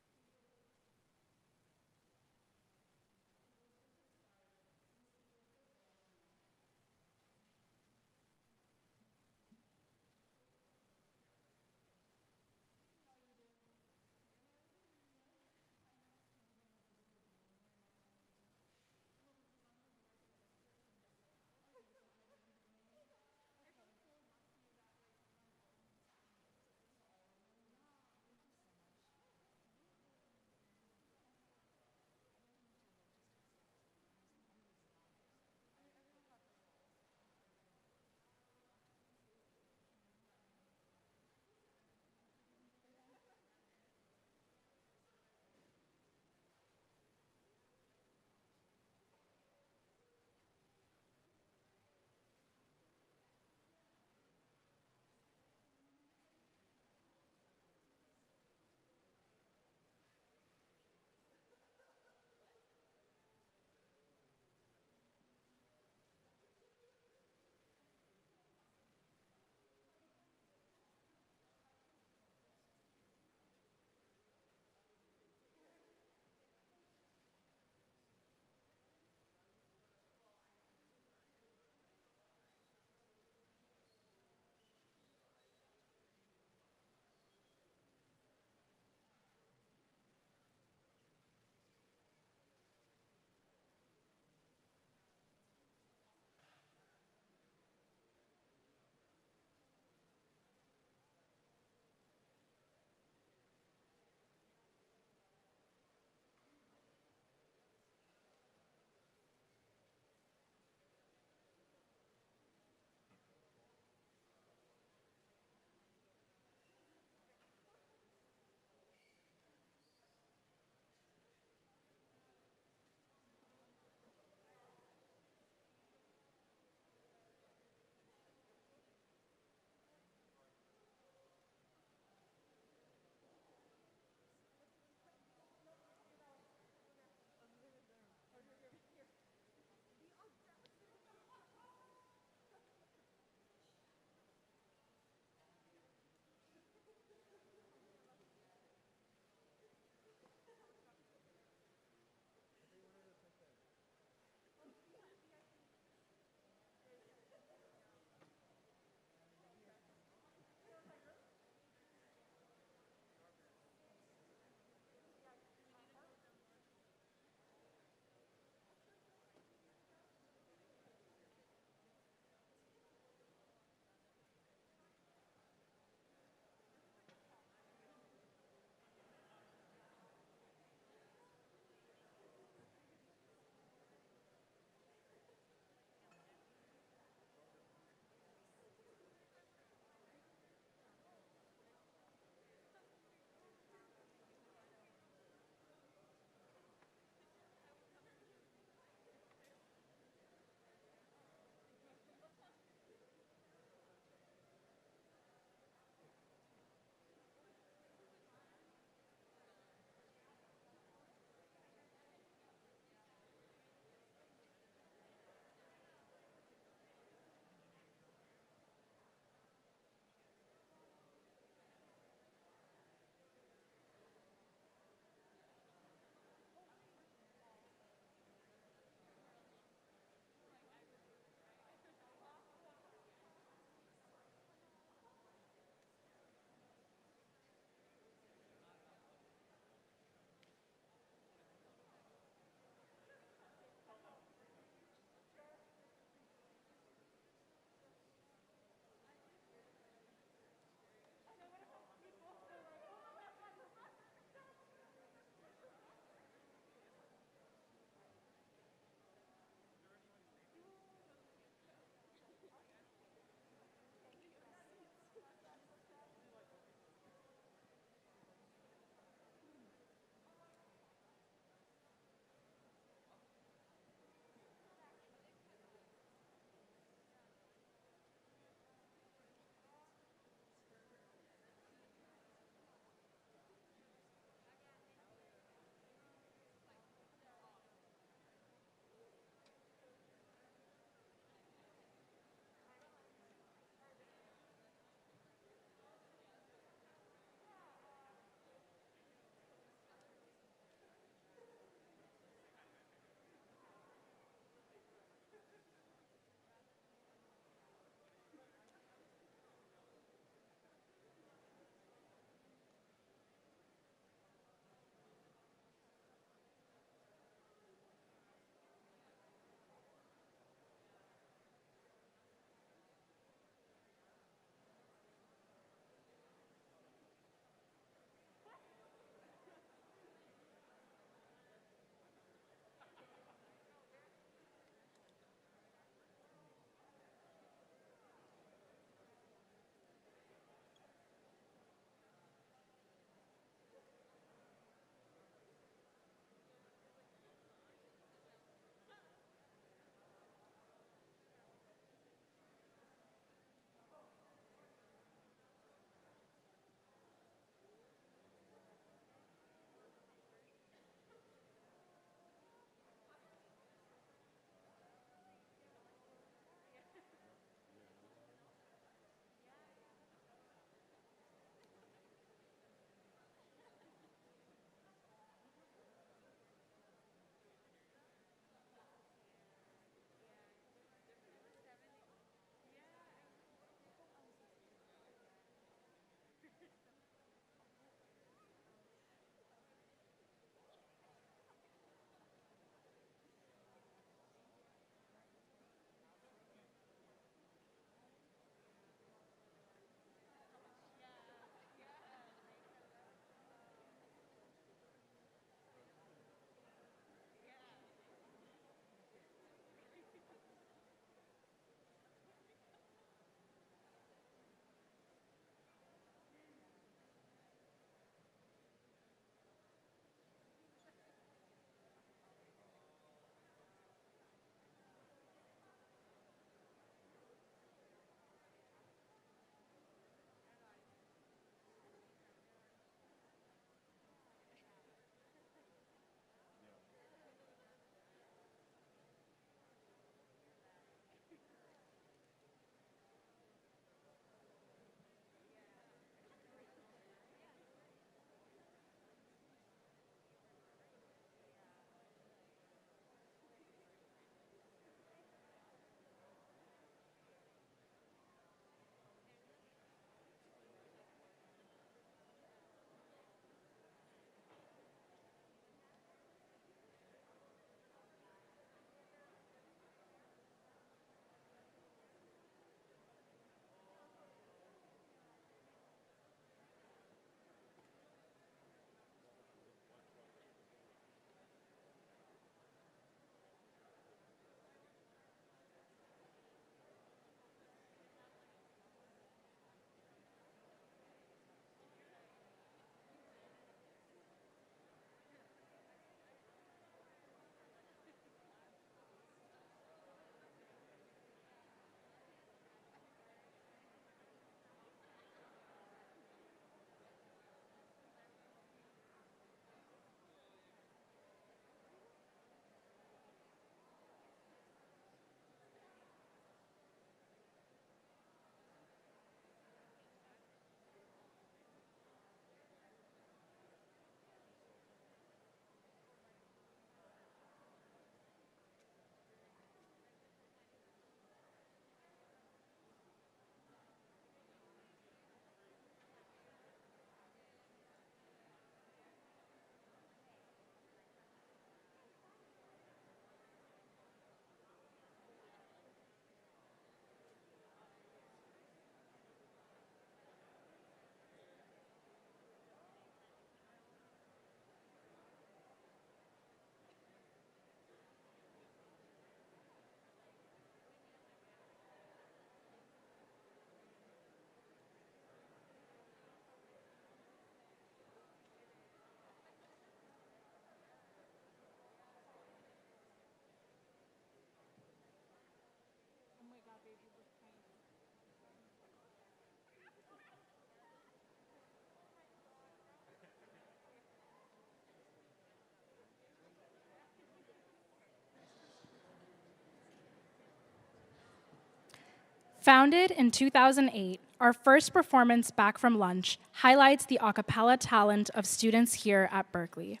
Founded in 2008, our first performance back from lunch highlights the a cappella talent of students here at Berkeley.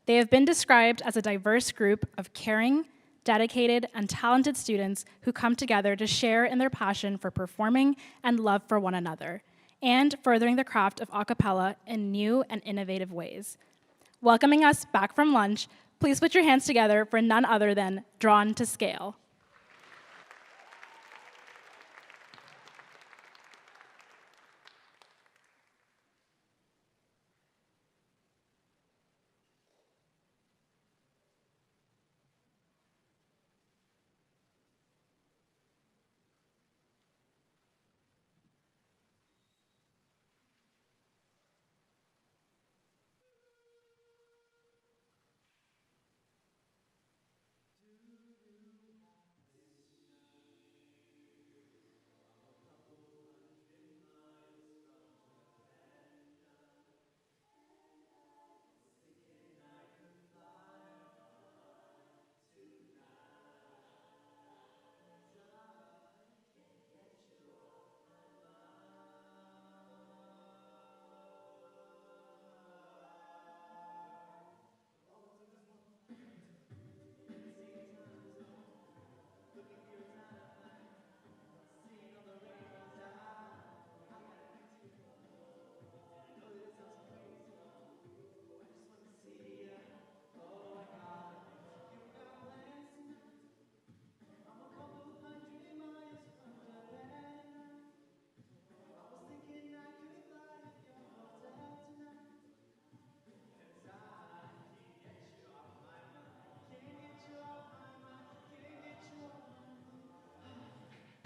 They have been described as a diverse group of caring, dedicated, and talented students who come together to share in their passion for performing and love for one another, and furthering the craft of a cappella in new and innovative ways. Welcoming us back from lunch, please put your hands together for none other than Drawn to Scale.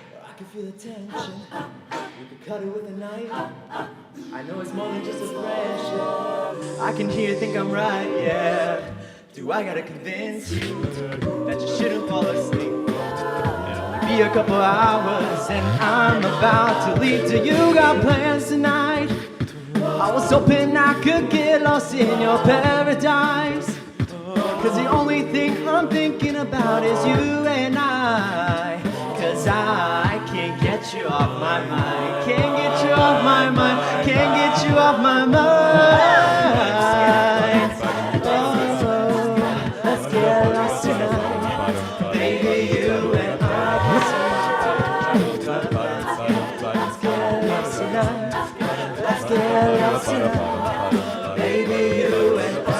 I can feel the tension. We could cut it with a knife. I know it's more than just a friendship. I can hear you think I'm right, yeah. Do I gotta convince you that you shouldn't fall asleep? It'll only be a couple hours and I'm about to leave. Do you got plans tonight? I was hoping I could get lost in your paradise. Cause the only thing I'm thinking about is you and I. Cause I can't get you off my mind. Can't get you off my mind. Can't get you off my mind. Oh, let's get lost tonight. Baby, you and I. Let's get lost tonight. Let's get lost tonight. Baby, you and I.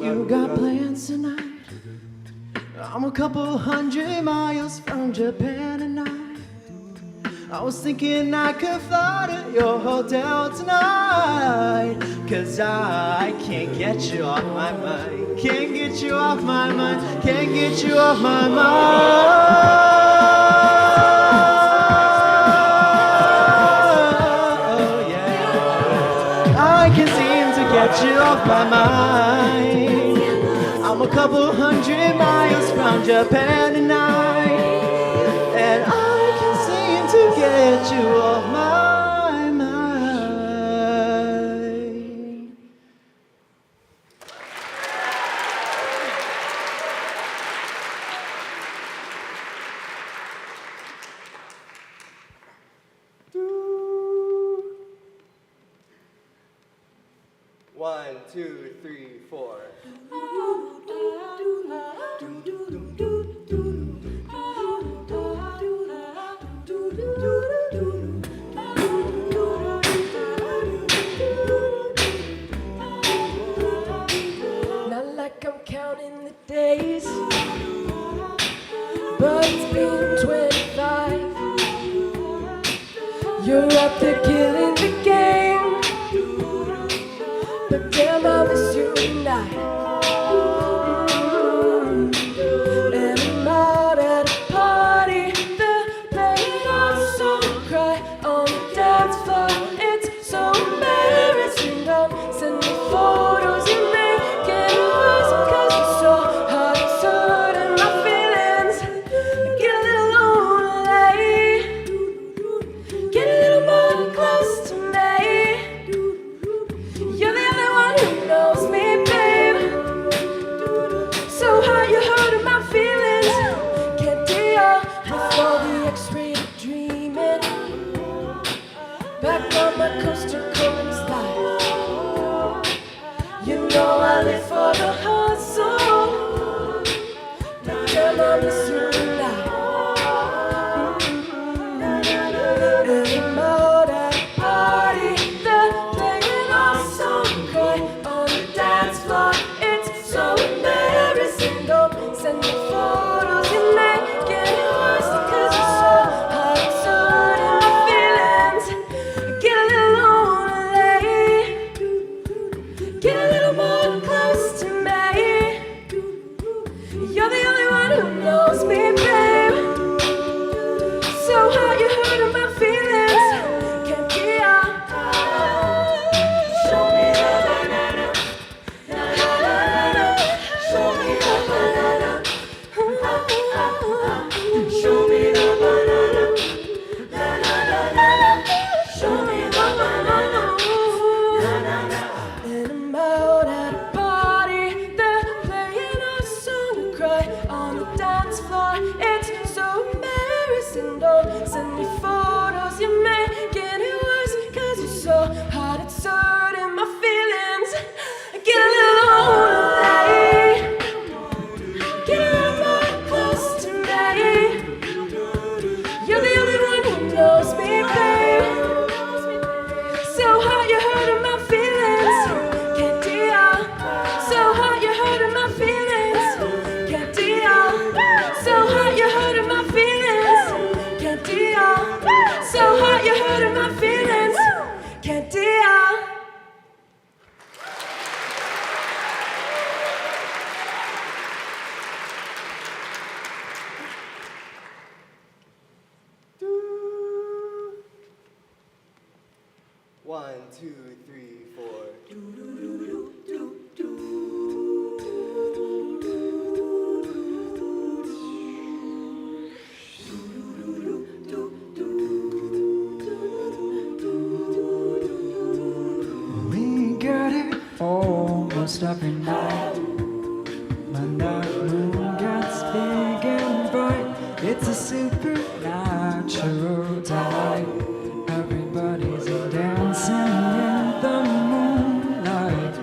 You got plans tonight? I'm a couple 100 miles from Japan tonight. I was thinking I could fly to your hotel tonight. Cause I can't get you off my mind. Can't get you off my mind. Can't get you off my mind. Oh yeah. I can't seem to get you off my mind. I'm a couple 100 miles from Japan tonight, and I can seem to get you off my mind. One, two, three, four. Not like I'm counting the days, but it's been 25. You're up there killing the game, but damn, I miss you tonight. And I'm out at a party, the playing our song, cry on the dance floor. It's so embarrassing. Don't send me photos you make it worse, cause you're so hard and sold in my feelings. Get a little lonely, get a little more close to me. You're the only one who knows me, babe. on this tonight. And I'm out at a party, they're playing our song, cry on the dance floor. It's so embarrassing, don't send me photos, you make it worse, 'cause you're so hard in my feelings. Get a little lonely, get a little more close to me. You're the only one who knows me, babe. So hard you're hurting my feelings. Can't be out. Show me the banana. Show me the banana. Show me the banana. Show me the banana. And I'm out at a party, they're playing our song and cry on the dance floor. It's so embarrassing, don't send me photos, you're making it worse, 'cause you're so hard at hurting my feelings. Get a little lonely, get a little more close to me. You're the only one who knows me, babe. So hard you're hurting my feelings. Can't deal. So hard you're hurting my feelings. Can't deal. So hard you're hurting my feelings. Can't deal. So hard you're hurting my feelings. Can't deal. One, two, three, four. We get it almost every night. When that moon gets big and bright, it's a supernatural delight. Everybody's dancing in the moonlight.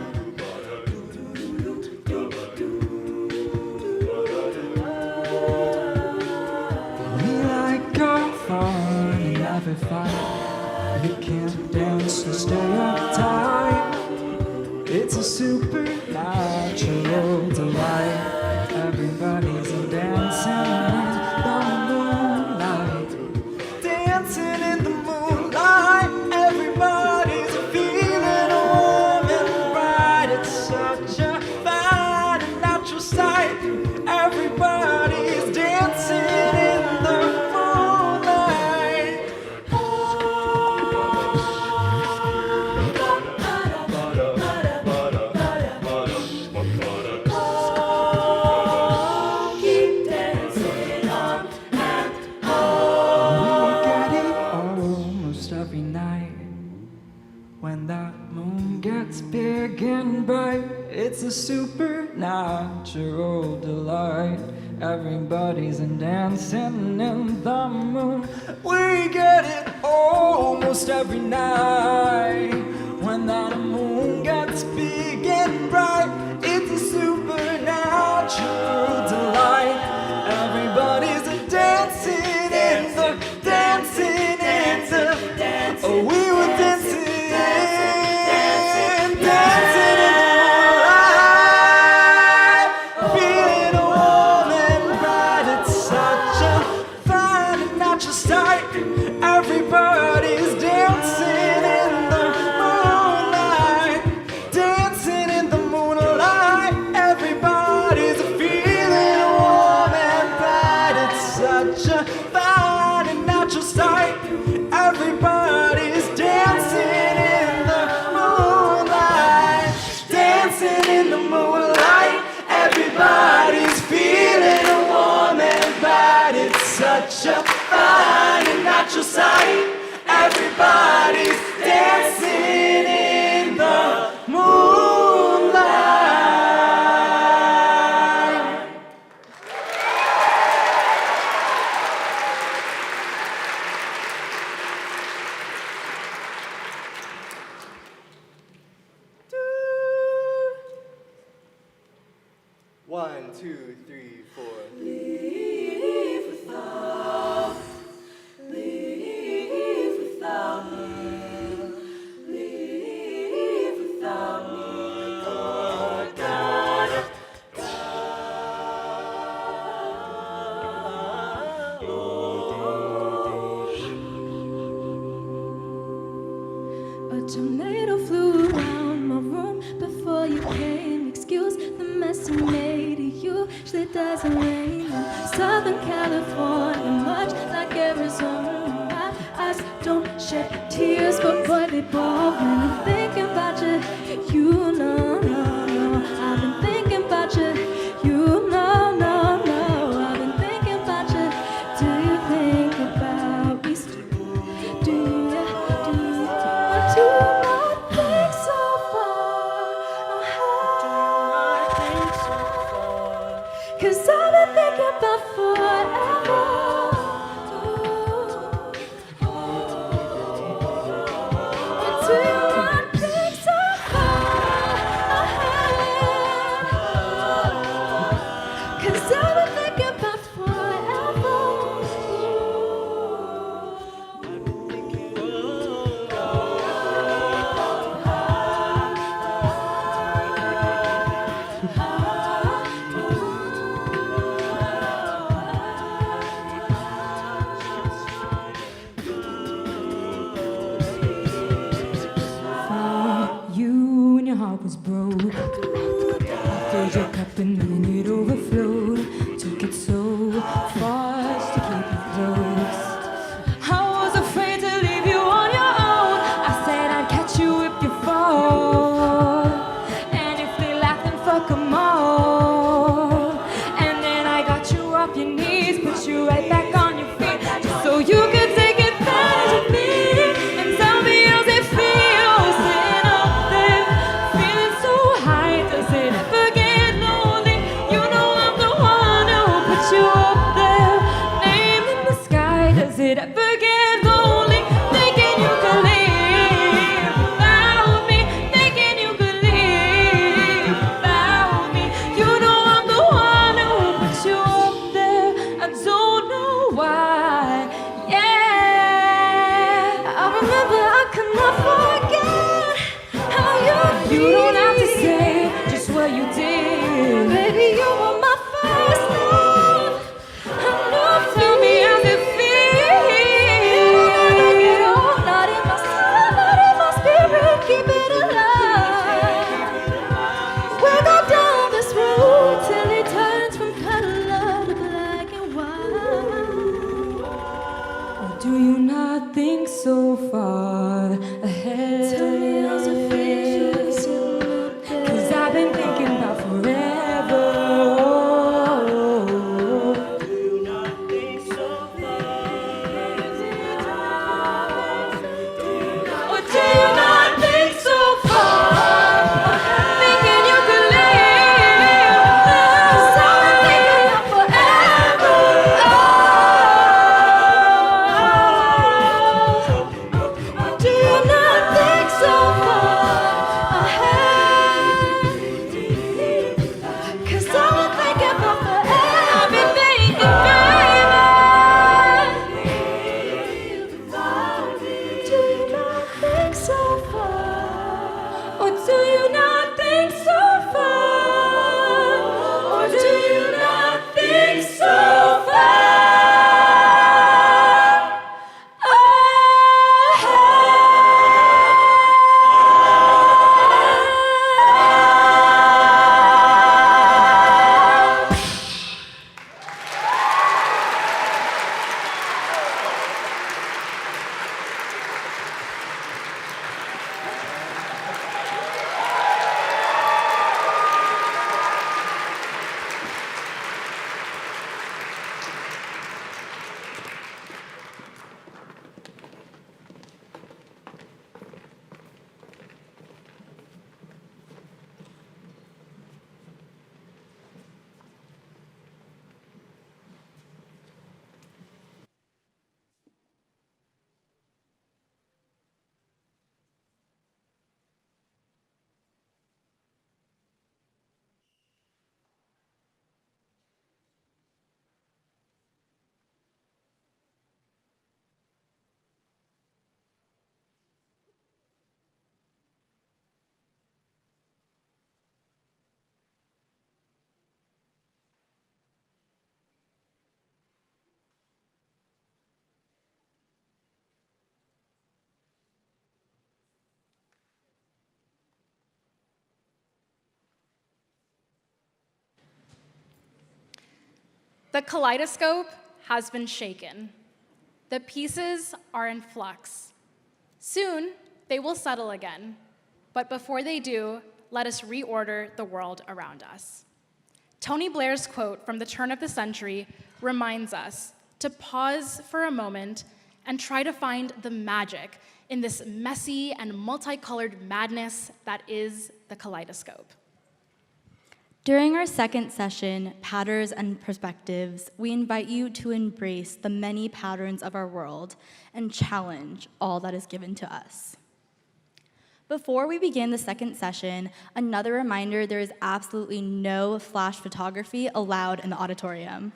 We like our fun and every fight. You can't dance to stay uptight. It's a supernatural delight. Everybody's dancing in the moonlight. Dancing in the moonlight. Everybody's feeling warm and bright. It's such a fine and natural sight. Everybody's dancing in the moonlight. Keep dancing on and We get it almost every night. When that moon gets big and bright, it's a supernatural delight. Everybody's dancing in the moon. We get it almost every night. When that moon gets big and bright, it's a supernatural delight. Everybody's dancing in the, dancing in the, oh, we were dancing, dancing in the moonlight, feeling warm and bright. It's such a fine and natural sight. Everybody's dancing in the moonlight. tornado flew around my room before you came. Excuse the mess I made. It usually doesn't rain in Southern California, much like Arizona. My eyes don't shed tears, but boy, they ball when I'm thinking about you. You know, no, no. I've been thinking about you. You know, no, no. I've been thinking about you. Do you think about me still? Do you? Do not think so far. Cause I've been thinking about forever. But do you not think so far? Cause I've been thinking about forever. You when your heart was broke. I filled your cup and then it overflowed. Took it so far to keep you close. I was afraid to leave you on your own. I said I'd catch you if you fall. And if they laugh, then fuck 'em all. And then I got you off your knees, put you right back on your feet, just so you could take advantage of me and tell me how's it feel sitting up there, feeling so high. Does it ever get lonely? You know I'm the one who put you up there, name in the sky. Does it ever get lonely thinking you could live without me? Thinking you could live without me? You know I'm the one who put you up there. I don't know The kaleidoscope has been shaken. The pieces are in flux. Soon, they will settle again. But before they do, let us reorder the world around us. Tony Blair's quote from the turn of the century reminds us to pause for a moment and try to find the magic in this messy and multicolored madness that is the kaleidoscope. During our second session, Patterns and Perspectives, we invite you to embrace the many patterns of our world and challenge all that is given to us. Before we begin the second session, another reminder, there is absolutely no flash photography allowed in the auditorium.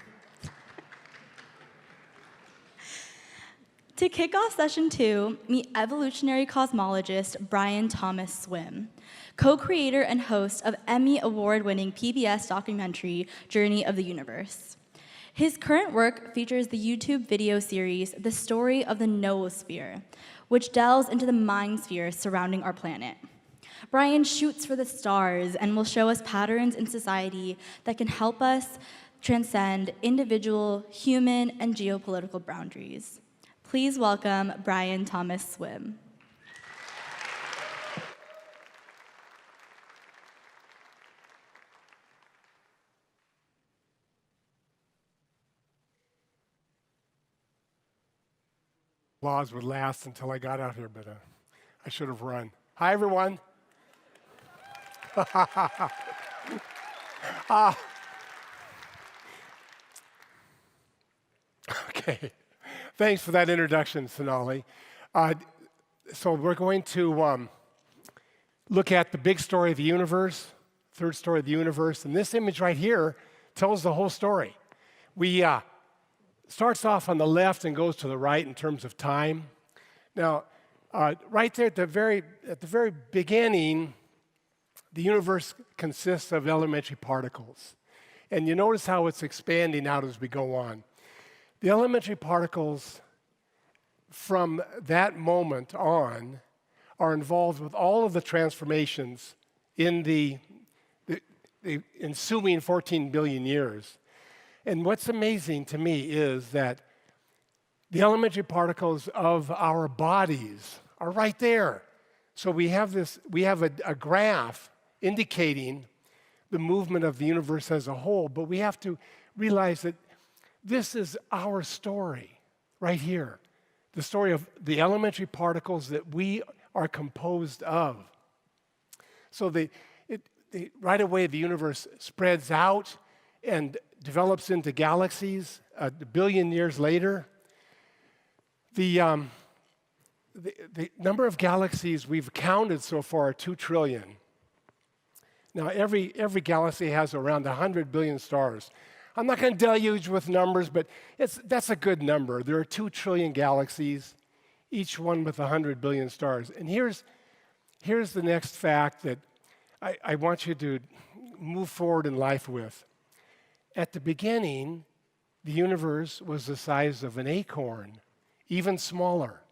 To kick off session 2, meet evolutionary cosmologist Brian Thomas Swim, co-creator and host of Emmy Award-winning PBS documentary Journey of the Universe. His current work features the YouTube video series The Story of the Noosphere, which delves into the mind sphere surrounding our planet. Brian shoots for the stars and will show us patterns in society that can help us transcend individual, human, and geopolitical boundaries. Please welcome Brian Thomas Swim. Laws would last until I got out here, but I should have run. Hi, everyone. Okay. Thanks for that introduction, Sonali. So we're going to look at the big story of the universe, third story of the universe, and this image right here tells the whole story. We starts off on the left and goes to the right in terms of time. Now, right there at the very beginning, the universe consists of elementary particles. And you notice how it's expanding out as we go on. The elementary particles from that moment on are involved with all of the transformations in the ensuing 14 billion years. And what's amazing to me is that the elementary particles of our bodies are right there. So we have a graph indicating the movement of the universe as a whole, but we have to realize that this is our story right here, the story of the elementary particles that we are composed of. So right away, the universe spreads out and develops into galaxies a billion years later. The number of galaxies we've counted so far are 2 trillion. Now, every galaxy has around 100 billion stars. I'm not going to deluge with numbers, but that's a good number. There are 2 trillion galaxies, each one with 100 billion stars. And here's the next fact that I want you to move forward in life with. At the beginning, the universe was the size of an acorn, even smaller.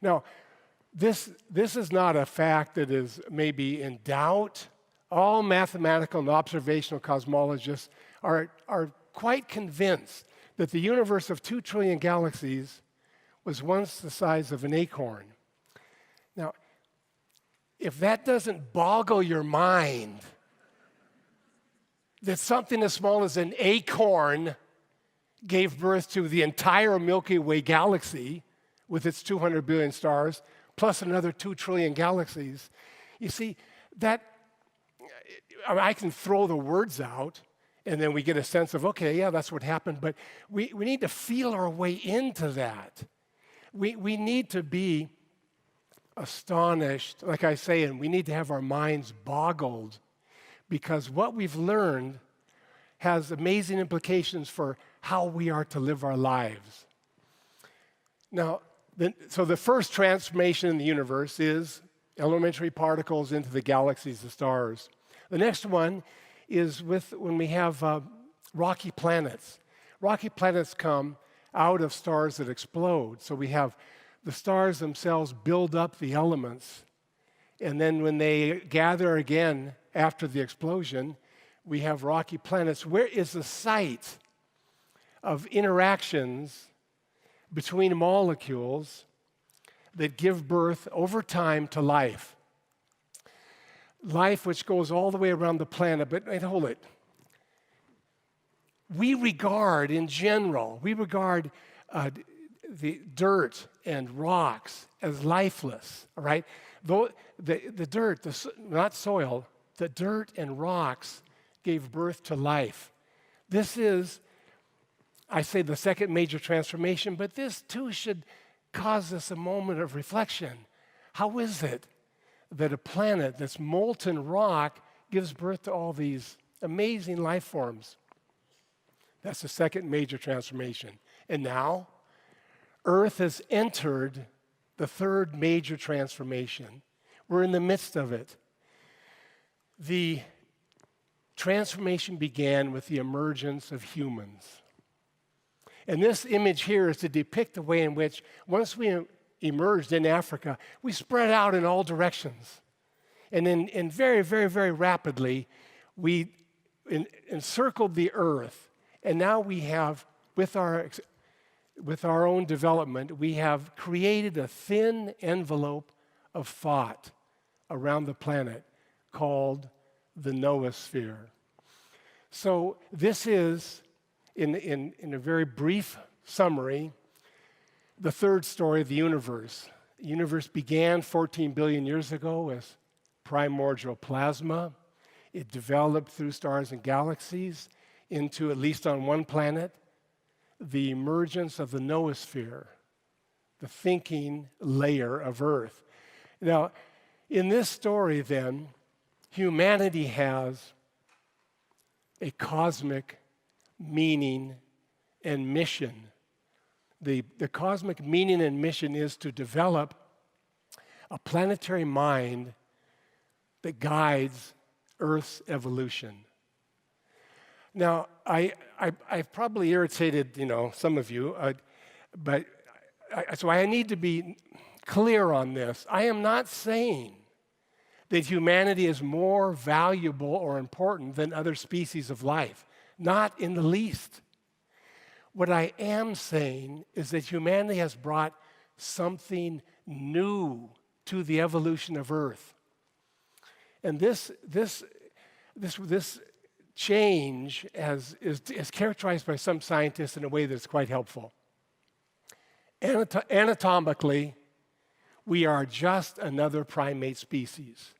Now, this is not a fact that is maybe in doubt. All mathematical and observational cosmologists are quite convinced that the universe of 2 trillion galaxies was once the size of an acorn. Now, if that doesn't boggle your mind, that something as small as an acorn gave birth to the entire Milky Way galaxy with its 200 billion stars, plus another 2 trillion galaxies. You see, I can throw the words out, and then we get a sense of, okay, yeah, that's what happened, but we need to feel our way into that. We need to be astonished, like I say, and we need to have our minds boggled, because what we've learned has amazing implications for how we are to live our lives. Now, so the first transformation in the universe is elementary particles into the galaxies, the stars. The next one is when we have rocky planets. Rocky planets come out of stars that explode. So we have the stars themselves build up the elements, and then when they gather again after the explosion, we have rocky planets. Where is the site of interactions between molecules that give birth over time to life. Life which goes all the way around the planet, but wait, hold it. We regard, in general, the dirt and rocks as lifeless, all right? Though the dirt, not soil, the dirt and rocks gave birth to life. This is, I say, the second major transformation, but this too should cause us a moment of reflection. How is it that a planet that's molten rock gives birth to all these amazing life forms? That's the second major transformation. And now, Earth has entered the third major transformation. We're in the midst of it. The transformation began with the emergence of humans. And this image here is to depict the way in which, once we emerged in Africa, we spread out in all directions. And then very, very, very rapidly, we encircled the earth. And now we have, with our own development, we have created a thin envelope of thought around the planet called the noosphere. So this is, in a very brief summary, the third story of the universe. The universe began 14 billion years ago as primordial plasma. It developed through stars and galaxies into, at least on one planet, the emergence of the noosphere, the thinking layer of Earth. Now, in this story, then, humanity has a cosmic meaning and mission. The cosmic meaning and mission is to develop a planetary mind that guides Earth's evolution. Now, I've probably irritated, some of you, so I need to be clear on this. I am not saying that humanity is more valuable or important than other species of life. Not in the least. What I am saying is that humanity has brought something new to the evolution of Earth. And this change is characterized by some scientists in a way that's quite helpful. Anatomically, we are just another primate species.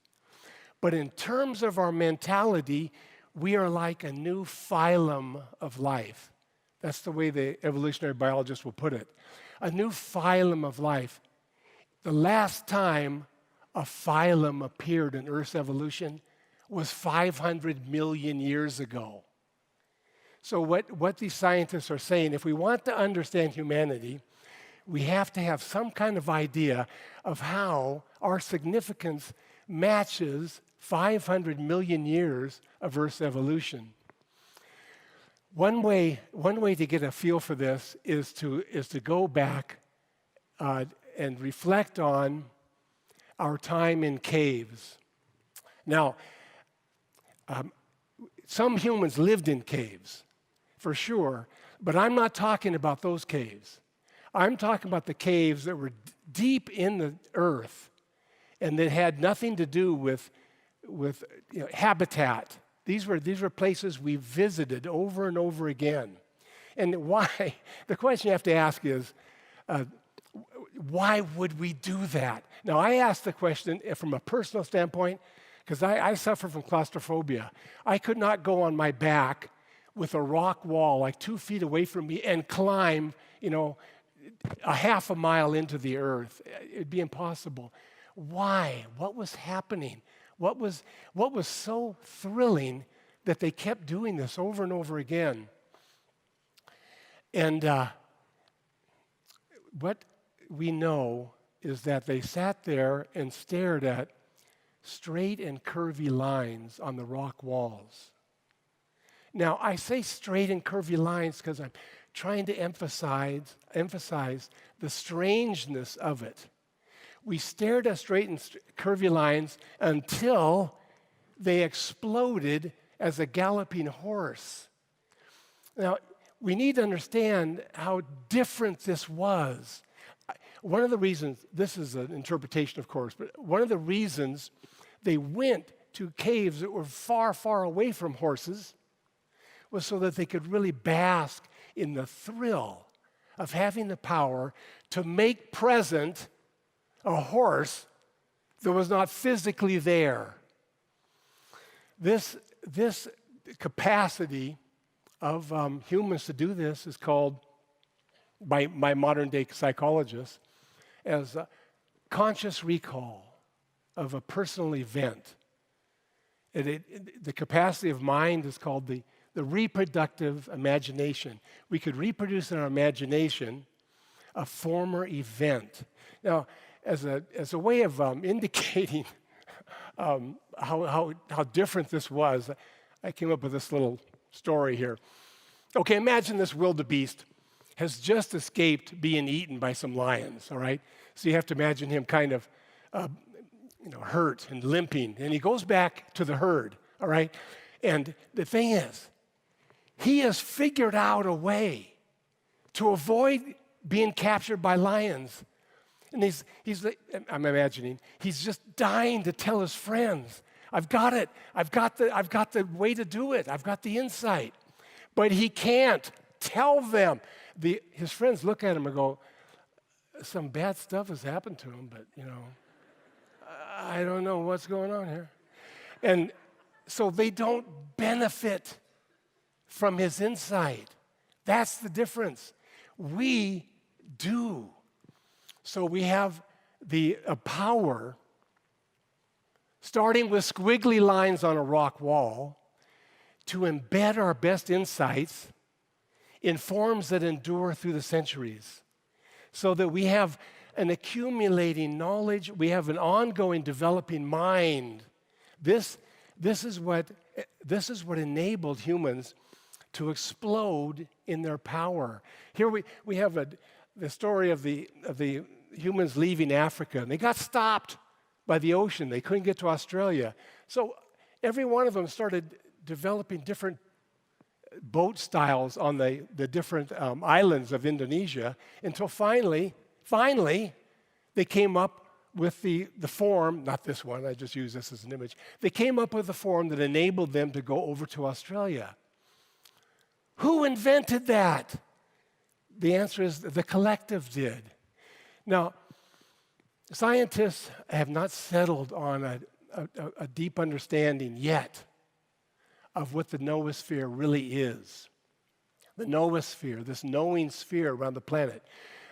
But in terms of our mentality, we are like a new phylum of life. That's the way the evolutionary biologist will put it. A new phylum of life. The last time a phylum appeared in Earth's evolution was 500 million years ago. So what these scientists are saying, if we want to understand humanity, we have to have some kind of idea of how our significance matches 500 million years of Earth's evolution. One way to get a feel for this is to go back and reflect on our time in caves. Now, some humans lived in caves, for sure, but I'm not talking about those caves. I'm talking about the caves that were deep in the earth and that had nothing to do with habitat. These were places we visited over and over again. And why? The question you have to ask is, why would we do that? Now, I ask the question from a personal standpoint because I suffer from claustrophobia. I could not go on my back with a rock wall like 2 feet away from me and climb, a half a mile into the earth. It'd be impossible. Why? What was happening? What was so thrilling that they kept doing this over and over again? And what we know is that they sat there and stared at straight and curvy lines on the rock walls. Now, I say straight and curvy lines because I'm trying to emphasize the strangeness of it. We stared at straight and curvy lines until they exploded as a galloping horse. Now, we need to understand how different this was. One of the reasons, this is an interpretation, of course, but one of the reasons they went to caves that were far, far away from horses was so that they could really bask in the thrill of having the power to make present a horse that was not physically there. This capacity of humans to do this is called, by modern-day psychologists, as conscious recall of a personal event. The capacity of mind is called the reproductive imagination. We could reproduce in our imagination a former event. Now, as a way of indicating how different this was, I came up with this little story here. Okay, imagine this wildebeest has just escaped being eaten by some lions, all right? So you have to imagine him kind of hurt and limping, and he goes back to the herd, all right? And the thing is, he has figured out a way to avoid being captured by lions. And I'm imagining, he's just dying to tell his friends, I've got it. I've got the way to do it. I've got the insight. But he can't tell them. His friends look at him and go, some bad stuff has happened to him, but, I don't know what's going on here. And so they don't benefit from his insight. That's the difference. We do. So we have a power, starting with squiggly lines on a rock wall, to embed our best insights in forms that endure through the centuries, so that we have an accumulating knowledge, we have an ongoing developing mind. This is what enabled humans to explode in their power. Here we have the story of the humans leaving Africa, and they got stopped by the ocean. They couldn't get to Australia. So every one of them started developing different boat styles on the different islands of Indonesia, until finally, they came up with the form, not this one, I just use this as an image. They came up with a form that enabled them to go over to Australia. Who invented that? The answer is the collective did. Now, scientists have not settled on a deep understanding yet of what the noosphere really is. The noosphere, this knowing sphere around the planet.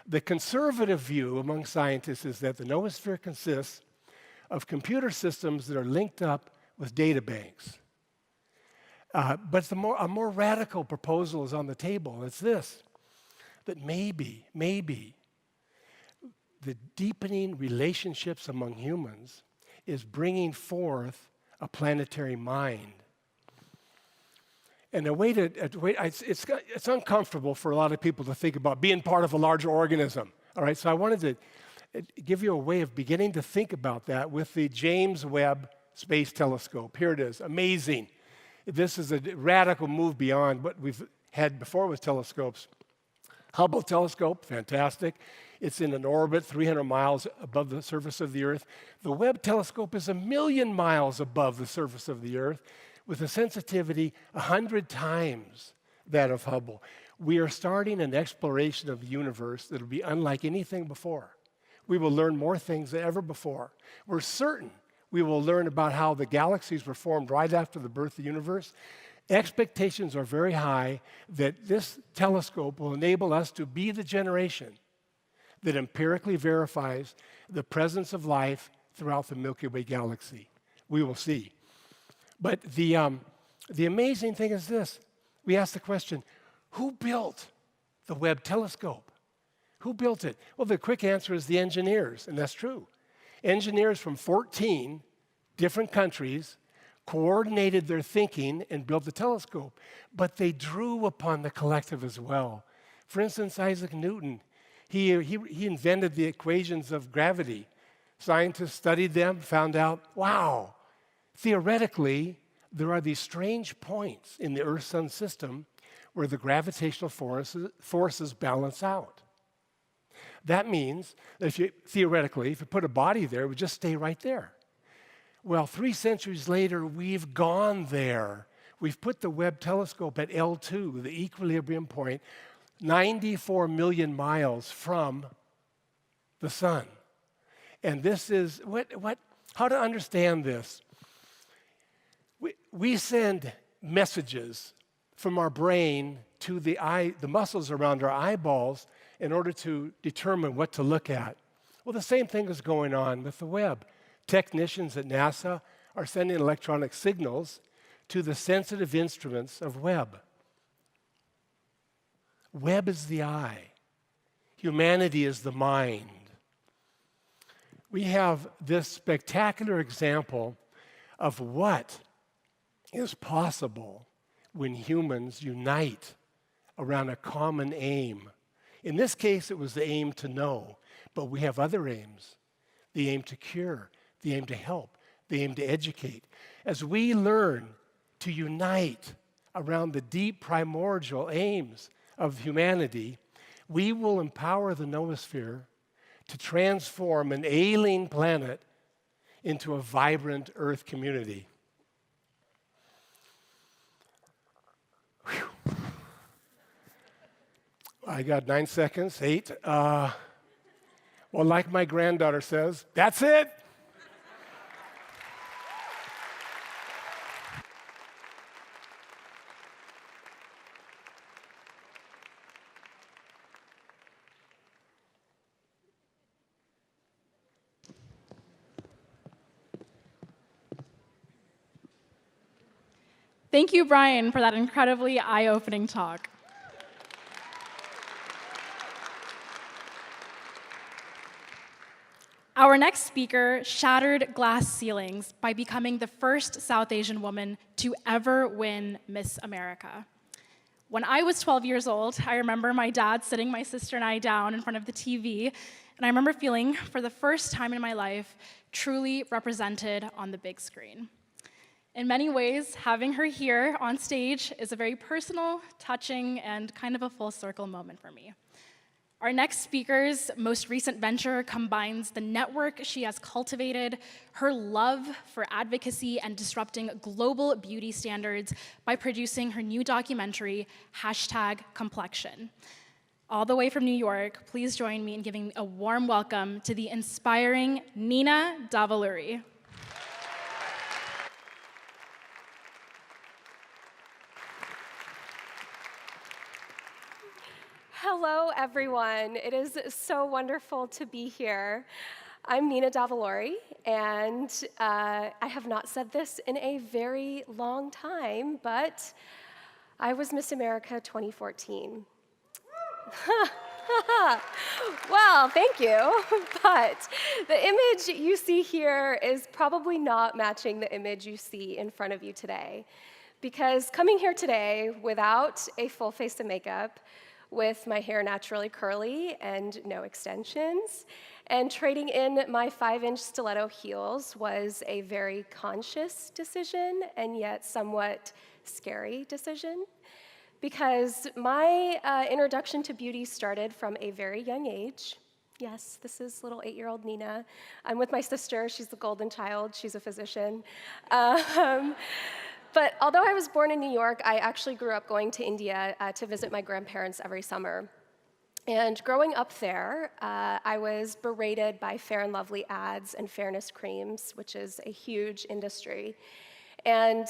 The conservative view among scientists is that the noosphere consists of computer systems that are linked up with data banks. But a more radical proposal is on the table. It's this, that maybe the deepening relationships among humans is bringing forth a planetary mind. And it's uncomfortable for a lot of people to think about being part of a larger organism. All right, so I wanted to give you a way of beginning to think about that with the James Webb Space Telescope. Here it is, amazing. This is a radical move beyond what we've had before with telescopes. Hubble telescope, fantastic. It's in an orbit 300 miles above the surface of the Earth. The Webb telescope is 1,000,000 miles above the surface of the Earth, with a sensitivity 100 times that of Hubble. We are starting an exploration of the universe that will be unlike anything before. We will learn more things than ever before. We're certain we will learn about how the galaxies were formed right after the birth of the universe. Expectations are very high that this telescope will enable us to be the generation that empirically verifies the presence of life throughout the Milky Way galaxy. We will see. But the amazing thing is this. We ask the question, who built the Webb telescope? Who built it? Well, the quick answer is the engineers, and that's true. Engineers from 14 different countries coordinated their thinking and built the telescope, but they drew upon the collective as well. For instance, Isaac Newton, he invented the equations of gravity. Scientists studied them, found out, wow, theoretically, there are these strange points in the Earth-Sun system where the gravitational forces balance out. That means that theoretically, if you put a body there, it would just stay right there. Well, 3 centuries later, we've gone there. We've put the Webb telescope at L2, the equilibrium point, 94 million miles from the sun. And this is, how to understand this? We send messages from our brain to the muscles around our eyeballs in order to determine what to look at. Well, the same thing is going on with the Webb. Technicians at NASA are sending electronic signals to the sensitive instruments of Webb. Webb is the eye. Humanity is the mind. We have this spectacular example of what is possible when humans unite around a common aim. In this case, it was the aim to know, but we have other aims. The aim to cure, the aim to help, the aim to educate. As we learn to unite around the deep primordial aims of humanity, we will empower the noosphere to transform an ailing planet into a vibrant Earth community. Whew. I got 9 seconds, 8. Well, like my granddaughter says, that's it. Thank you, Brian, for that incredibly eye-opening talk. Our next speaker shattered glass ceilings by becoming the first South Asian woman to ever win Miss America. When I was 12 years old, I remember my dad sitting my sister and I down in front of the TV, and I remember feeling, for the first time in my life, truly represented on the big screen. In many ways, having her here on stage is a very personal, touching, and kind of a full circle moment for me. Our next speaker's most recent venture combines the network she has cultivated, her love for advocacy and disrupting global beauty standards by producing her new documentary, #Complexion. All the way from New York, please join me in giving a warm welcome to the inspiring Nina Davaluri. Hello, everyone. It is so wonderful to be here. I'm Nina Davaluri, and I have not said this in a very long time, but I was Miss America 2014. Well, thank you. But the image you see here is probably not matching the image you see in front of you today. Because coming here today without a full face of makeup, with my hair naturally curly and no extensions, and trading in my 5-inch stiletto heels was a very conscious decision and yet somewhat scary decision. Because my introduction to beauty started from a very young age. Yes, this is little 8-year-old Nina. I'm with my sister. She's the golden child. She's a physician. But although I was born in New York, I actually grew up going to India to visit my grandparents every summer. And growing up there, I was berated by Fair and Lovely ads and fairness creams, which is a huge industry. And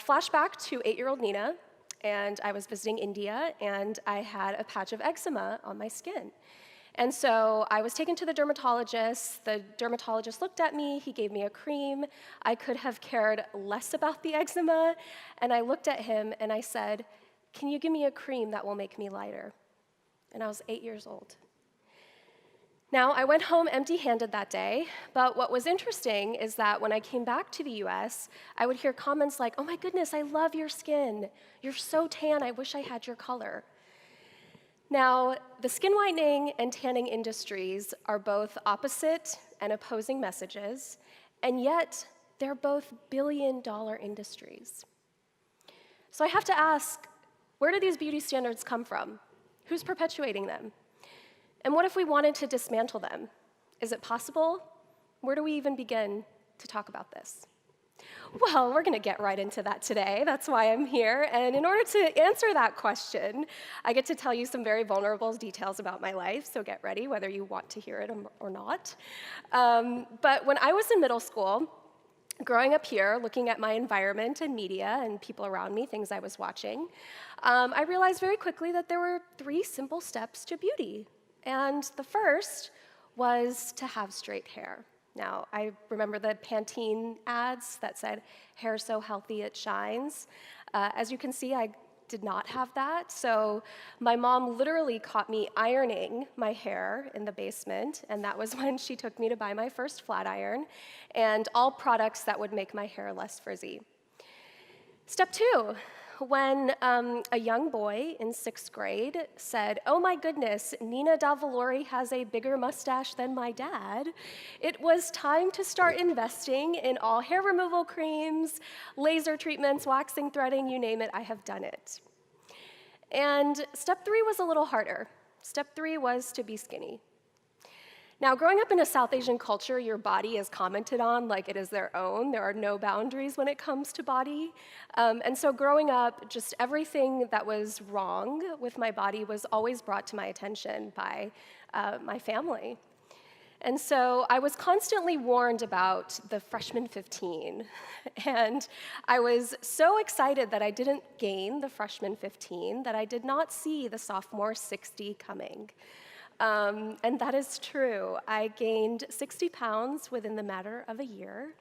flashback to 8-year-old Nina, and I was visiting India, and I had a patch of eczema on my skin. And so I was taken to the dermatologist. The dermatologist looked at me. He gave me a cream. I could have cared less about the eczema. And I looked at him and I said, "Can you give me a cream that will make me lighter?" And I was 8 years old. Now, I went home empty-handed that day, but what was interesting is that when I came back to the US, I would hear comments like, "Oh my goodness, I love your skin. You're so tan, I wish I had your color." Now, the skin whitening and tanning industries are both opposite and opposing messages, and yet they're both billion-dollar industries. So I have to ask, Where do these beauty standards come from? Who's perpetuating them? And what if we wanted to dismantle them? Is it possible? Where do we even begin to talk about this? Well, we're going to get right into that today. That's why I'm here. And in order to answer that question, I get to tell you some very vulnerable details about my life, so get ready, whether you want to hear it or not. But when I was in middle school, growing up here, looking at my environment and media and people around me, things I was watching, I realized very quickly that there were 3 simple steps to beauty. And the first was to have straight hair. Now, I remember the Pantene ads that said, "Hair so healthy it shines." As you can see, I did not have that, so my mom literally caught me ironing my hair in the basement, and that was when she took me to buy my first flat iron and all products that would make my hair less frizzy. Step 2. When a young boy in 6th grade said, "Oh my goodness, Nina Davalori has a bigger mustache than my dad," it was time to start investing in all hair removal creams, laser treatments, waxing, threading, you name it, I have done it. And step 3 was a little harder. Step 3 was to be skinny. Now, growing up in a South Asian culture, your body is commented on like it is their own. There are no boundaries when it comes to body. And so growing up, just everything that was wrong with my body was always brought to my attention by my family. And so I was constantly warned about the freshman 15. And I was so excited that I didn't gain the freshman 15 that I did not see the sophomore 60 coming. And that is true. I gained 60 pounds within the matter of a year.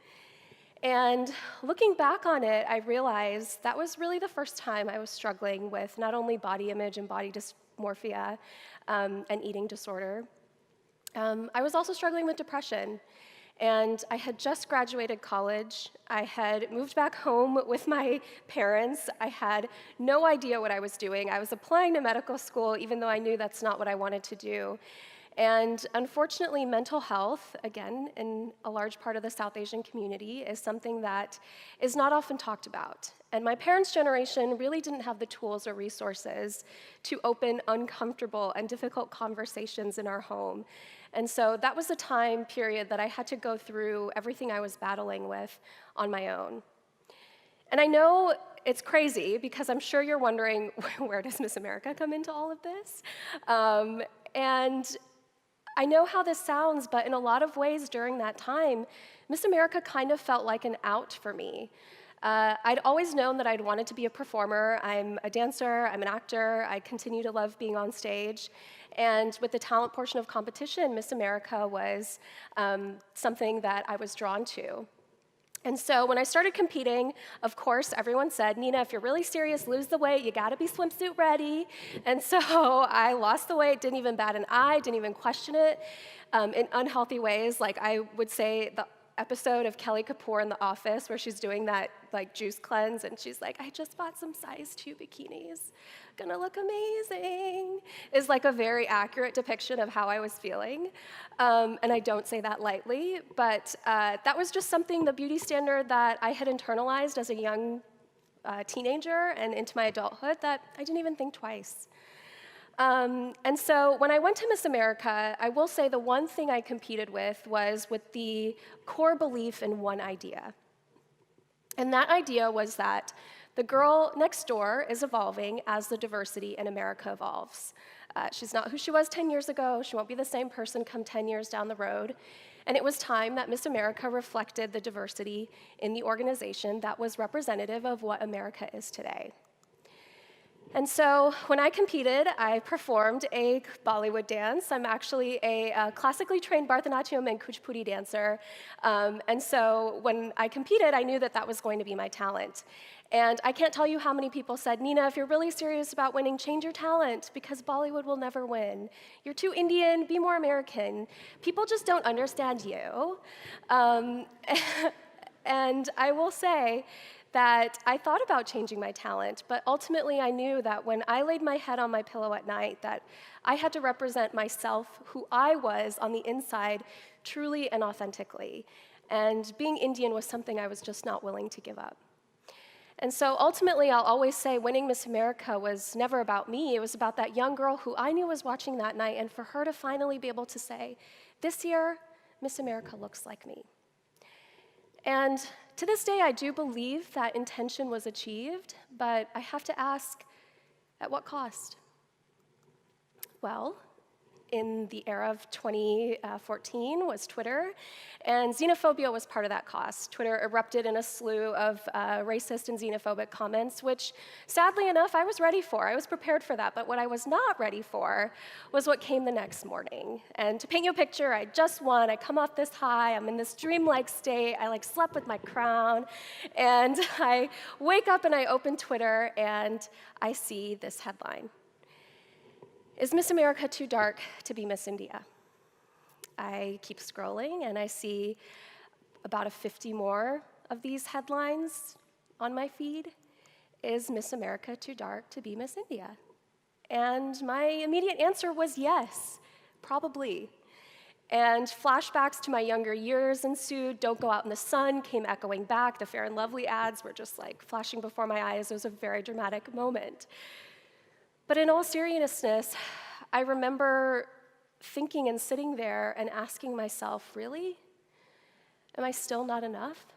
And looking back on it, I realized that was really the first time I was struggling with not only body image and body dysmorphia and eating disorder. I was also struggling with depression. And I had just graduated college. I had moved back home with my parents. I had no idea what I was doing. I was applying to medical school, even though I knew that's not what I wanted to do. And unfortunately, mental health, again, in a large part of the South Asian community, is something that is not often talked about. And my parents' generation really didn't have the tools or resources to open uncomfortable and difficult conversations in our home. And so that was a time period that I had to go through everything I was battling with on my own. And I know it's crazy because I'm sure you're wondering, where does Miss America come into all of this? And I know how this sounds, but in a lot of ways during that time, Miss America kind of felt like an out for me. I'd always known that I'd wanted to be a performer. I'm a dancer, I'm an actor, I continue to love being on stage. And with the talent portion of competition, Miss America was something that I was drawn to. And so when I started competing, of course, everyone said, "Nina, if you're really serious, lose the weight, you gotta be swimsuit ready." And so I lost the weight, didn't even bat an eye, didn't even question it in unhealthy ways. Like I would say the episode of Kelly Kapoor in The Office where she's doing that like juice cleanse and she's like, "I just bought some size 2 bikinis, gonna look amazing," is like a very accurate depiction of how I was feeling. And I don't say that lightly, but that was just something, the beauty standard that I had internalized as a young teenager and into my adulthood that I didn't even think twice. And so when I went to Miss America, I will say the one thing I competed with was with the core belief in one idea. And that idea was that the girl next door is evolving as the diversity in America evolves. She's not who she was 10 years ago. She won't be the same person come 10 years down the road. And it was time that Miss America reflected the diversity in the organization that was representative of what America is today. And so when I competed, I performed a Bollywood dance. I'm actually a classically trained Bharatanatyam and Kuchipudi dancer. And so when I competed, I knew that that was going to be my talent. And I can't tell you how many people said, "Nina, if you're really serious about winning, change your talent because Bollywood will never win. You're too Indian, be more American. People just don't understand you." And I will say that I thought about changing my talent, but ultimately I knew that when I laid my head on my pillow at night, that I had to represent myself, who I was on the inside, truly and authentically. And being Indian was something I was just not willing to give up. And so ultimately, I'll always say winning Miss America was never about me. It was about that young girl who I knew was watching that night, and for her to finally be able to say, this year, Miss America looks like me. And to this day, I do believe that intention was achieved, but I have to ask, at what cost? Well, in the era of 2014 was Twitter, and xenophobia was part of that cost. Twitter erupted in a slew of racist and xenophobic comments, which, sadly enough, I was ready for. I was prepared for that, but what I was not ready for was what came the next morning. And to paint you a picture, I just won, I come off this high, I'm in this dreamlike state, I slept with my crown, and I wake up and I open Twitter and I see this headline. Is Miss America too dark to be Miss India? I keep scrolling and I see about 50 more of these headlines on my feed. Is Miss America too dark to be Miss India? And my immediate answer was yes, probably. And flashbacks to my younger years ensued. Don't Go Out in the Sun came echoing back. The Fair and Lovely ads were just flashing before my eyes. It was a very dramatic moment. But in all seriousness, I remember thinking and sitting there and asking myself, really? Am I still not enough?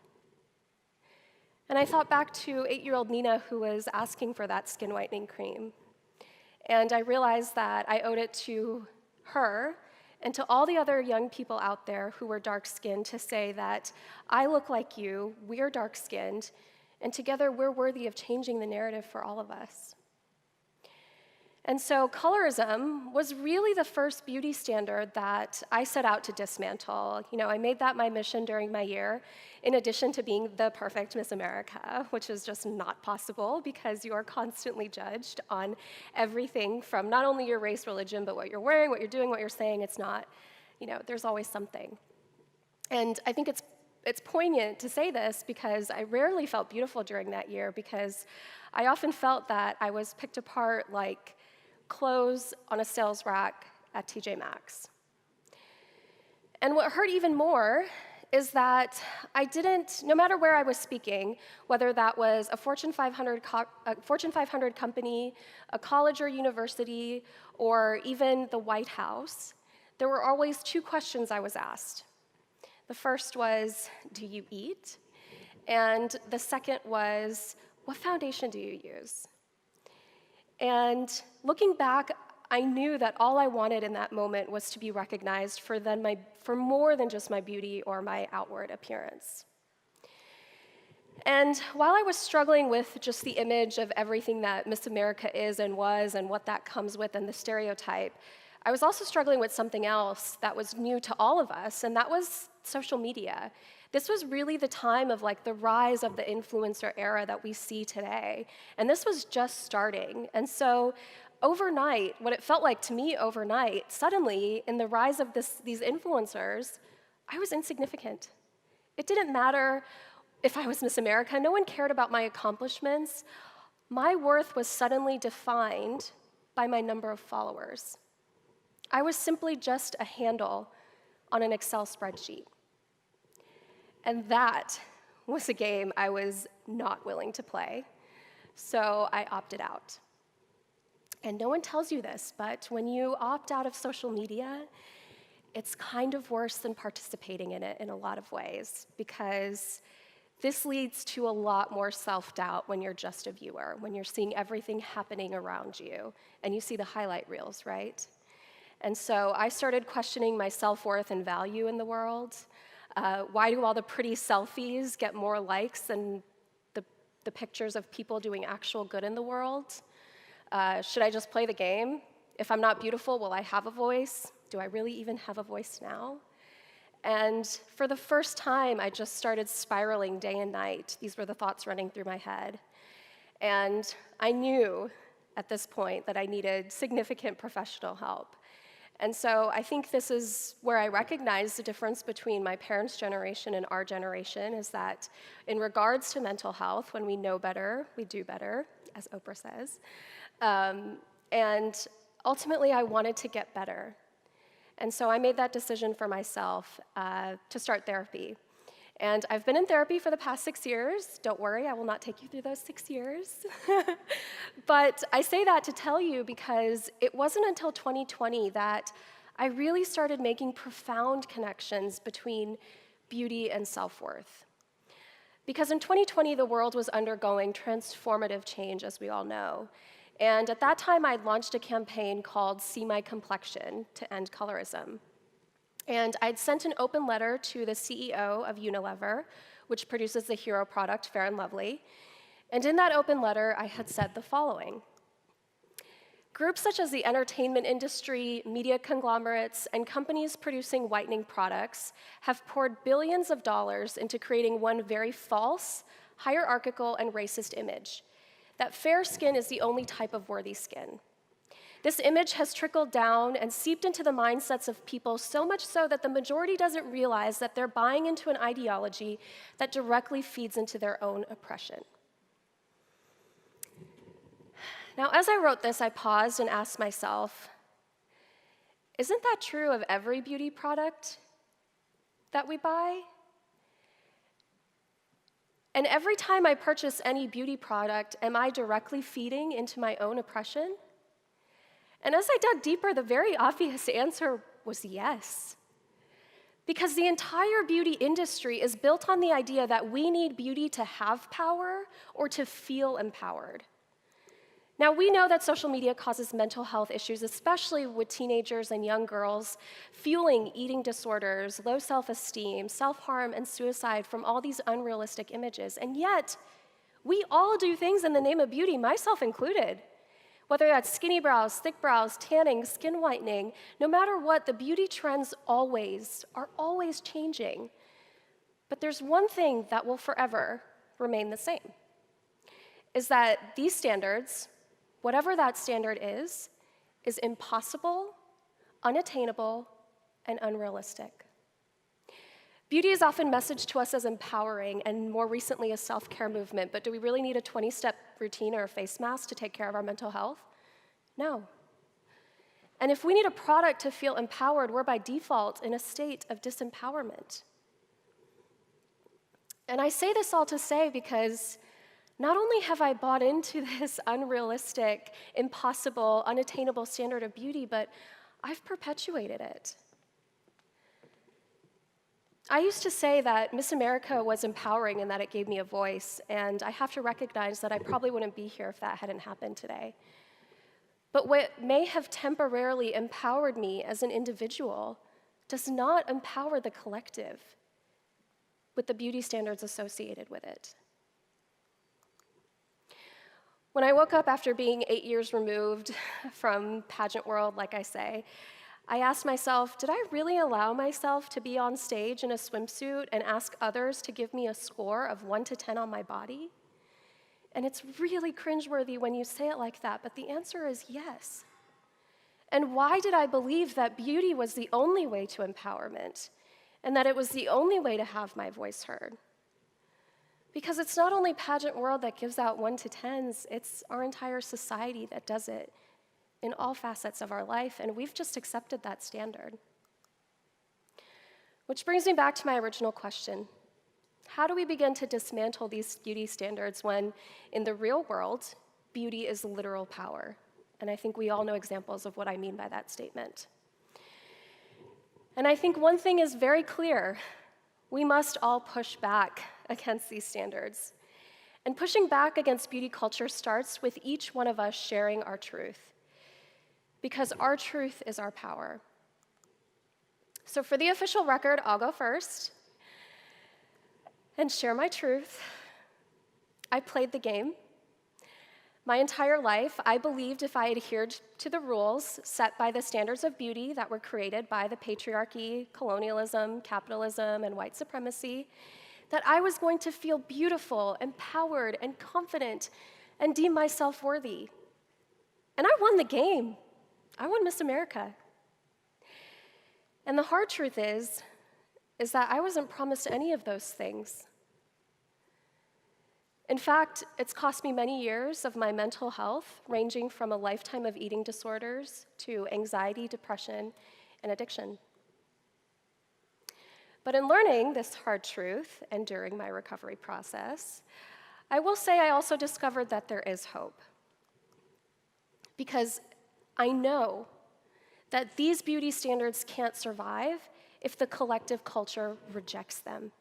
And I thought back to 8-year-old Nina, who was asking for that skin whitening cream. And I realized that I owed it to her and to all the other young people out there who were dark-skinned to say that I look like you, we're dark-skinned, and together we're worthy of changing the narrative for all of us. And so colorism was really the first beauty standard that I set out to dismantle. I made that my mission during my year, in addition to being the perfect Miss America, which is just not possible because you are constantly judged on everything from not only your race, religion, but what you're wearing, what you're doing, what you're saying. It's not, there's always something. And I think it's poignant to say this because I rarely felt beautiful during that year because I often felt that I was picked apart like clothes on a sales rack at TJ Maxx. And what hurt even more is that I didn't, no matter where I was speaking, whether that was a Fortune 500 company, a college or university, or even the White House, there were always two questions I was asked. The first was, do you eat? And the second was, what foundation do you use? And looking back, I knew that all I wanted in that moment was to be recognized for more than just my beauty or my outward appearance. And while I was struggling with just the image of everything that Miss America is and was and what that comes with and the stereotype, I was also struggling with something else that was new to all of us, and that was social media. This was really the time of the rise of the influencer era that we see today. And this was just starting. And so overnight, what it felt like to me overnight, suddenly in the rise of these influencers, I was insignificant. It didn't matter if I was Miss America. No one cared about my accomplishments. My worth was suddenly defined by my number of followers. I was simply just a handle on an Excel spreadsheet. And that was a game I was not willing to play, so I opted out. And no one tells you this, but when you opt out of social media, it's kind of worse than participating in it in a lot of ways, because this leads to a lot more self-doubt when you're just a viewer, when you're seeing everything happening around you, and you see the highlight reels, right? And so I started questioning my self-worth and value in the world. Why do all the pretty selfies get more likes than the pictures of people doing actual good in the world? Should I just play the game? If I'm not beautiful, will I have a voice? Do I really even have a voice now? And for the first time, I just started spiraling day and night. These were the thoughts running through my head. And I knew at this point that I needed significant professional help. And so I think this is where I recognize the difference between my parents' generation and our generation, is that in regards to mental health, when we know better, we do better, as Oprah says. And ultimately, I wanted to get better. And so I made that decision for myself to start therapy. And I've been in therapy for the past 6 years. Don't worry, I will not take you through those 6 years. But I say that to tell you because it wasn't until 2020 that I really started making profound connections between beauty and self-worth. Because in 2020, the world was undergoing transformative change, as we all know. And at that time, I launched a campaign called See My Complexion to end colorism. And I'd sent an open letter to the CEO of Unilever, which produces the hero product, Fair & Lovely. And in that open letter, I had said the following. Groups such as the entertainment industry, media conglomerates, and companies producing whitening products have poured billions of dollars into creating one very false, hierarchical, and racist image, that fair skin is the only type of worthy skin. This image has trickled down and seeped into the mindsets of people so much so that the majority doesn't realize that they're buying into an ideology that directly feeds into their own oppression. Now, as I wrote this, I paused and asked myself, isn't that true of every beauty product that we buy? And every time I purchase any beauty product, am I directly feeding into my own oppression? And as I dug deeper, the very obvious answer was yes. Because the entire beauty industry is built on the idea that we need beauty to have power or to feel empowered. Now, we know that social media causes mental health issues, especially with teenagers and young girls, fueling eating disorders, low self-esteem, self-harm, and suicide from all these unrealistic images. And yet, we all do things in the name of beauty, myself included. Whether that's skinny brows, thick brows, tanning, skin whitening, no matter what, the beauty trends are always changing. But there's one thing that will forever remain the same, is that these standards, whatever that standard is impossible, unattainable, and unrealistic. Beauty is often messaged to us as empowering and more recently a self-care movement, but do we really need a 20-step routine or a face mask to take care of our mental health? No. And if we need a product to feel empowered, we're by default in a state of disempowerment. And I say this all to say because not only have I bought into this unrealistic, impossible, unattainable standard of beauty, but I've perpetuated it. I used to say that Miss America was empowering and that it gave me a voice, and I have to recognize that I probably wouldn't be here if that hadn't happened today. But what may have temporarily empowered me as an individual does not empower the collective with the beauty standards associated with it. When I woke up after being 8 years removed from pageant world, like I say, I asked myself, did I really allow myself to be on stage in a swimsuit and ask others to give me a score of 1 to 10 on my body? And it's really cringeworthy when you say it like that, but the answer is yes. And why did I believe that beauty was the only way to empowerment and that it was the only way to have my voice heard? Because it's not only pageant world that gives out 1 to 10s, it's our entire society that does it in all facets of our life, and we've just accepted that standard. Which brings me back to my original question. How do we begin to dismantle these beauty standards when, in the real world, beauty is literal power? And I think we all know examples of what I mean by that statement. And I think one thing is very clear. We must all push back against these standards. And pushing back against beauty culture starts with each one of us sharing our truth. Because our truth is our power. So for the official record, I'll go first and share my truth. I played the game. My entire life, I believed if I adhered to the rules set by the standards of beauty that were created by the patriarchy, colonialism, capitalism, and white supremacy, that I was going to feel beautiful, empowered, and confident, and deem myself worthy. And I won the game. I won Miss America. And the hard truth is that I wasn't promised any of those things. In fact, it's cost me many years of my mental health, ranging from a lifetime of eating disorders to anxiety, depression, and addiction. But in learning this hard truth and during my recovery process, I will say I also discovered that there is hope. Because I know that these beauty standards can't survive if the collective culture rejects them.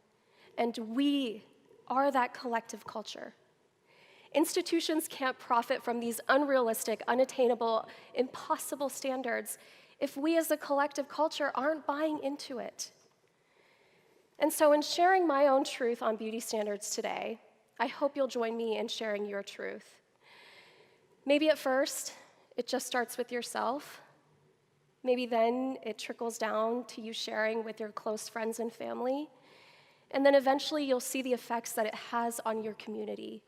And we are that collective culture. Institutions can't profit from these unrealistic, unattainable, impossible standards if we as a collective culture aren't buying into it. And so in sharing my own truth on beauty standards today, I hope you'll join me in sharing your truth. Maybe at first, it just starts with yourself. Maybe then it trickles down to you sharing with your close friends and family. And then eventually you'll see the effects that it has on your community,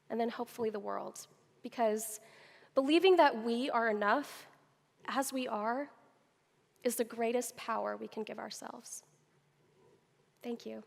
and then hopefully the world. Because believing that we are enough as we are is the greatest power we can give ourselves. Thank you.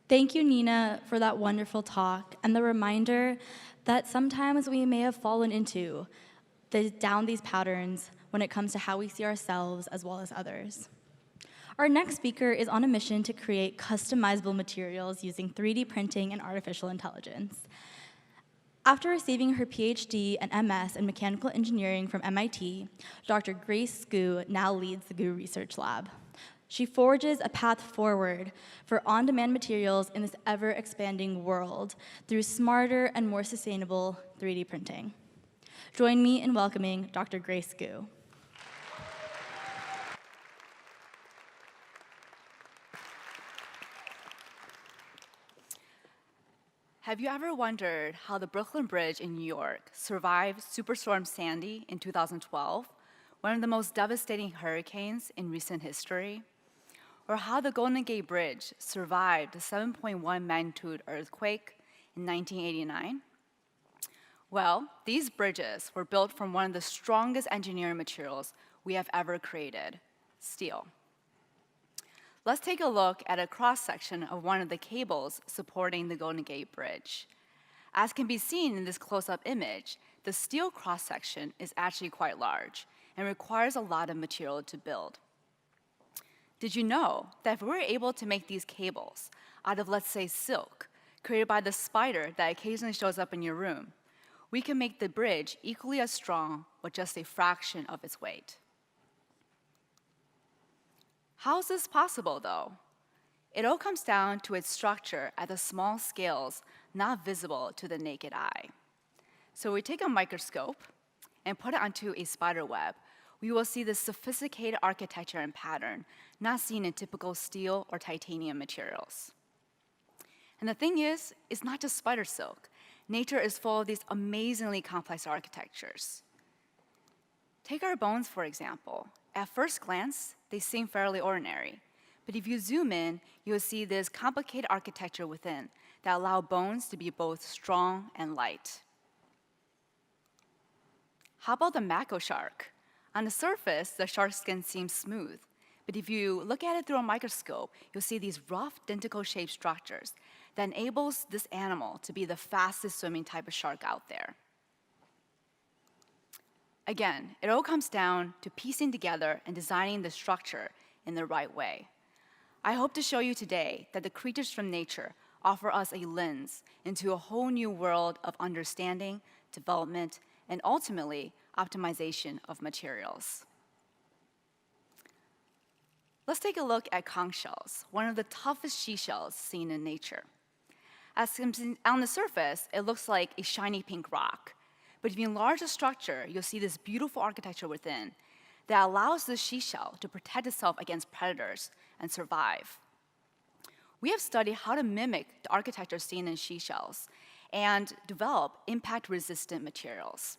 Thank you, Nina, for that wonderful talk and the reminder that sometimes we may have fallen into down these patterns when it comes to how we see ourselves as well as others. Our next speaker is on a mission to create customizable materials using 3D printing and artificial intelligence. After receiving her PhD and MS in mechanical engineering from MIT, Dr. Grace Sku now leads the GU Research Lab. She forges a path forward for on-demand materials in this ever-expanding world through smarter and more sustainable 3D printing. Join me in welcoming Dr. Grace Sku. Have you ever wondered how the Brooklyn Bridge in New York survived Superstorm Sandy in 2012, one of the most devastating hurricanes in recent history? Or how the Golden Gate Bridge survived the 7.1 magnitude earthquake in 1989? Well, these bridges were built from one of the strongest engineering materials we have ever created, steel. Let's take a look at a cross-section of one of the cables supporting the Golden Gate Bridge. As can be seen in this close-up image, the steel cross-section is actually quite large and requires a lot of material to build. Did you know that if we were able to make these cables out of, let's say, silk, created by the spider that occasionally shows up in your room, we can make the bridge equally as strong with just a fraction of its weight? How is this possible, though? It all comes down to its structure at the small scales not visible to the naked eye. So we take a microscope and put it onto a spider web. We will see this sophisticated architecture and pattern not seen in typical steel or titanium materials. And the thing is, it's not just spider silk. Nature is full of these amazingly complex architectures. Take our bones, for example. At first glance, they seem fairly ordinary. But if you zoom in, you'll see this complicated architecture within that allow bones to be both strong and light. How about the mako shark? On the surface, the shark skin seems smooth. But if you look at it through a microscope, you'll see these rough, tentacle-shaped structures that enables this animal to be the fastest swimming type of shark out there. Again, it all comes down to piecing together and designing the structure in the right way. I hope to show you today that the creatures from nature offer us a lens into a whole new world of understanding, development, and ultimately, optimization of materials. Let's take a look at conch shells, one of the toughest seashells seen in nature. On the surface, it looks like a shiny pink rock. But if you enlarge the structure, you'll see this beautiful architecture within that allows the seashell to protect itself against predators and survive. We have studied how to mimic the architecture seen in seashells and develop impact-resistant materials.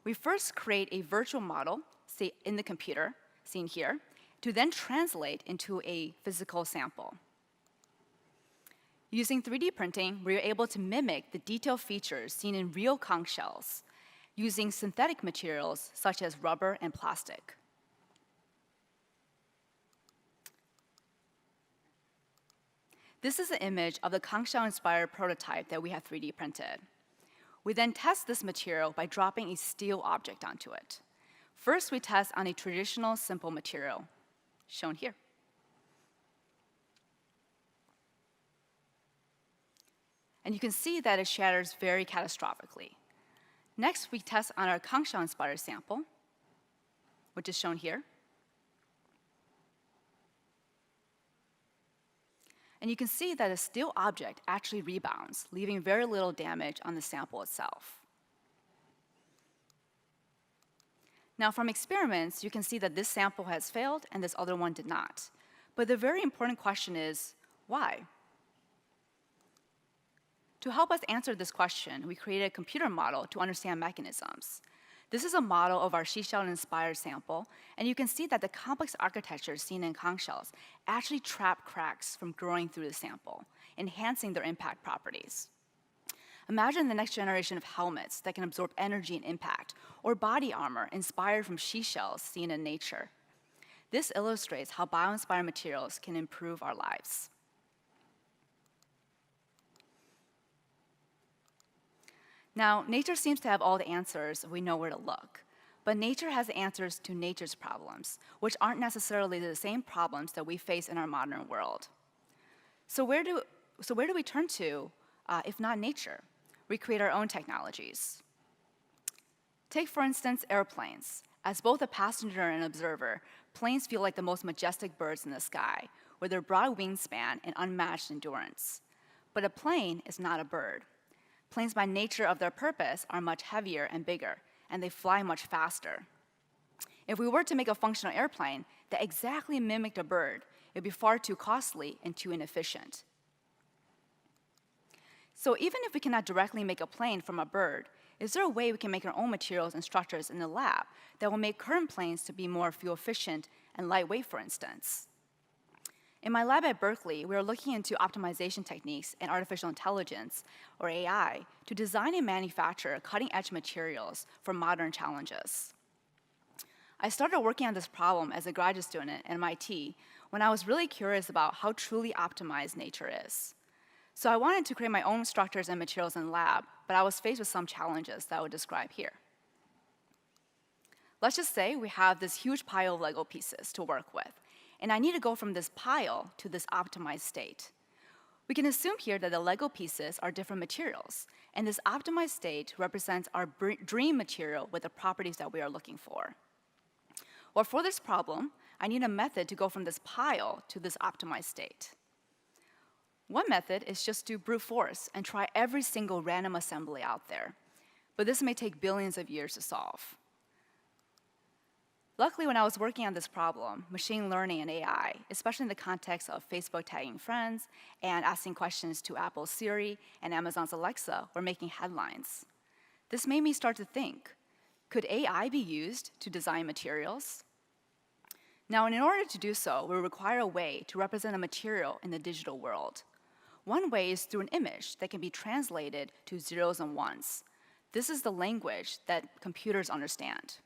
We first create a virtual model, say in the computer, seen here, to then translate into a physical sample. Using 3D printing, we are able to mimic the detailed features seen in real conch shells. using synthetic materials such as rubber and plastic. This is an image of the Kangxiao-inspired prototype that we have 3D printed. We then test this material by dropping a steel object onto it. First, we test on a traditional simple material, shown here. And you can see that it shatters very catastrophically. Next, we test on our Kangxiao-inspired sample, which is shown here. And you can see that a steel object actually rebounds, leaving very little damage on the sample itself. Now, from experiments, you can see that this sample has failed and this other one did not. But the very important question is, why? To help us answer this question, we created a computer model to understand mechanisms. This is a model of our seashell-inspired sample, and you can see that the complex architecture seen in conch shells actually trap cracks from growing through the sample, enhancing their impact properties. Imagine the next generation of helmets that can absorb energy and impact, or body armor inspired from seashells seen in nature. This illustrates how bio-inspired materials can improve our lives. Now, nature seems to have all the answers if we know where to look. But nature has answers to nature's problems, which aren't necessarily the same problems that we face in our modern world. So where do we turn to if not nature? We create our own technologies. Take, for instance, airplanes. As both a passenger and observer, planes feel like the most majestic birds in the sky, with their broad wingspan and unmatched endurance. But a plane is not a bird. Planes, by nature of their purpose, are much heavier and bigger, and they fly much faster. If we were to make a functional airplane that exactly mimicked a bird, it would be far too costly and too inefficient. So even if we cannot directly make a plane from a bird, is there a way we can make our own materials and structures in the lab that will make current planes to be more fuel efficient and lightweight, for instance? In my lab at Berkeley, we are looking into optimization techniques and artificial intelligence, or AI, to design and manufacture cutting-edge materials for modern challenges. I started working on this problem as a graduate student at MIT when I was really curious about how truly optimized nature is. So I wanted to create my own structures and materials in the lab, but I was faced with some challenges that I would describe here. Let's just say we have this huge pile of Lego pieces to work with, and I need to go from this pile to this optimized state. We can assume here that the Lego pieces are different materials, and this optimized state represents our dream material with the properties that we are looking for. Well, for this problem, I need a method to go from this pile to this optimized state. One method is just to brute force and try every single random assembly out there, but this may take billions of years to solve. Luckily, when I was working on this problem, machine learning and AI, especially in the context of Facebook tagging friends and asking questions to Apple's Siri and Amazon's Alexa, were making headlines. This made me start to think, could AI be used to design materials? Now, in order to do so, we require a way to represent a material in the digital world. One way is through an image that can be translated to zeros and ones. This is the language that computers understand.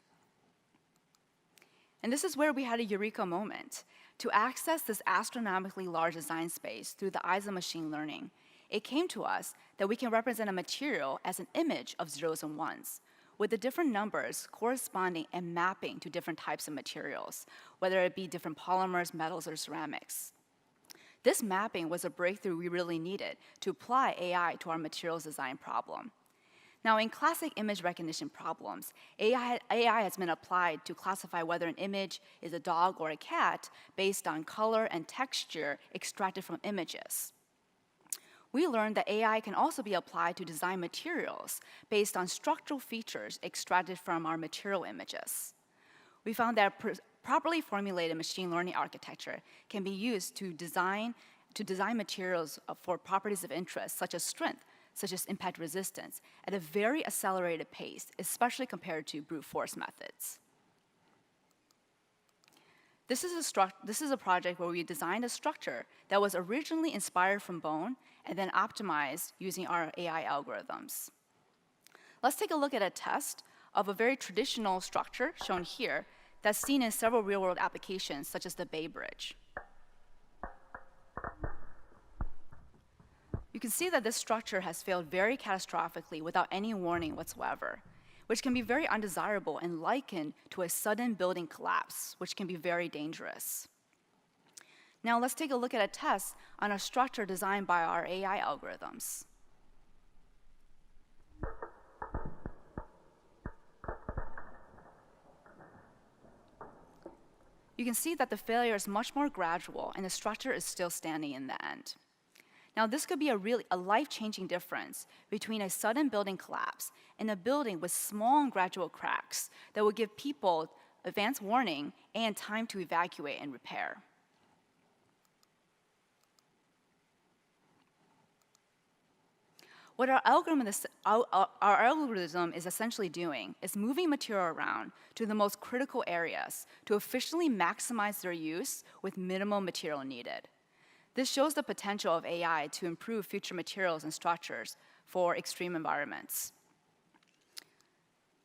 And this is where we had a eureka moment. To access this astronomically large design space through the eyes of machine learning, it came to us that we can represent a material as an image of zeros and ones, with the different numbers corresponding and mapping to different types of materials, whether it be different polymers, metals, or ceramics. This mapping was a breakthrough we really needed to apply AI to our materials design problem. Now, in classic image recognition problems, AI has been applied to classify whether an image is a dog or a cat based on color and texture extracted from images. We learned that AI can also be applied to design materials based on structural features extracted from our material images. We found that properly formulated machine learning architecture can be used to design materials for properties of interest, such as strength, such as impact resistance, at a very accelerated pace, especially compared to brute force methods. This is a project where we designed a structure that was originally inspired from bone and then optimized using our AI algorithms. Let's take a look at a test of a very traditional structure shown here that's seen in several real-world applications, such as the Bay Bridge. You can see that this structure has failed very catastrophically without any warning whatsoever, which can be very undesirable and likened to a sudden building collapse, which can be very dangerous. Now let's take a look at a test on a structure designed by our AI algorithms. You can see that the failure is much more gradual and the structure is still standing in the end. Now, this could be a life-changing difference between a sudden building collapse and a building with small and gradual cracks that will give people advance warning and time to evacuate and repair. What our algorithm is essentially doing is moving material around to the most critical areas to efficiently maximize their use with minimal material needed. This shows the potential of AI to improve future materials and structures for extreme environments.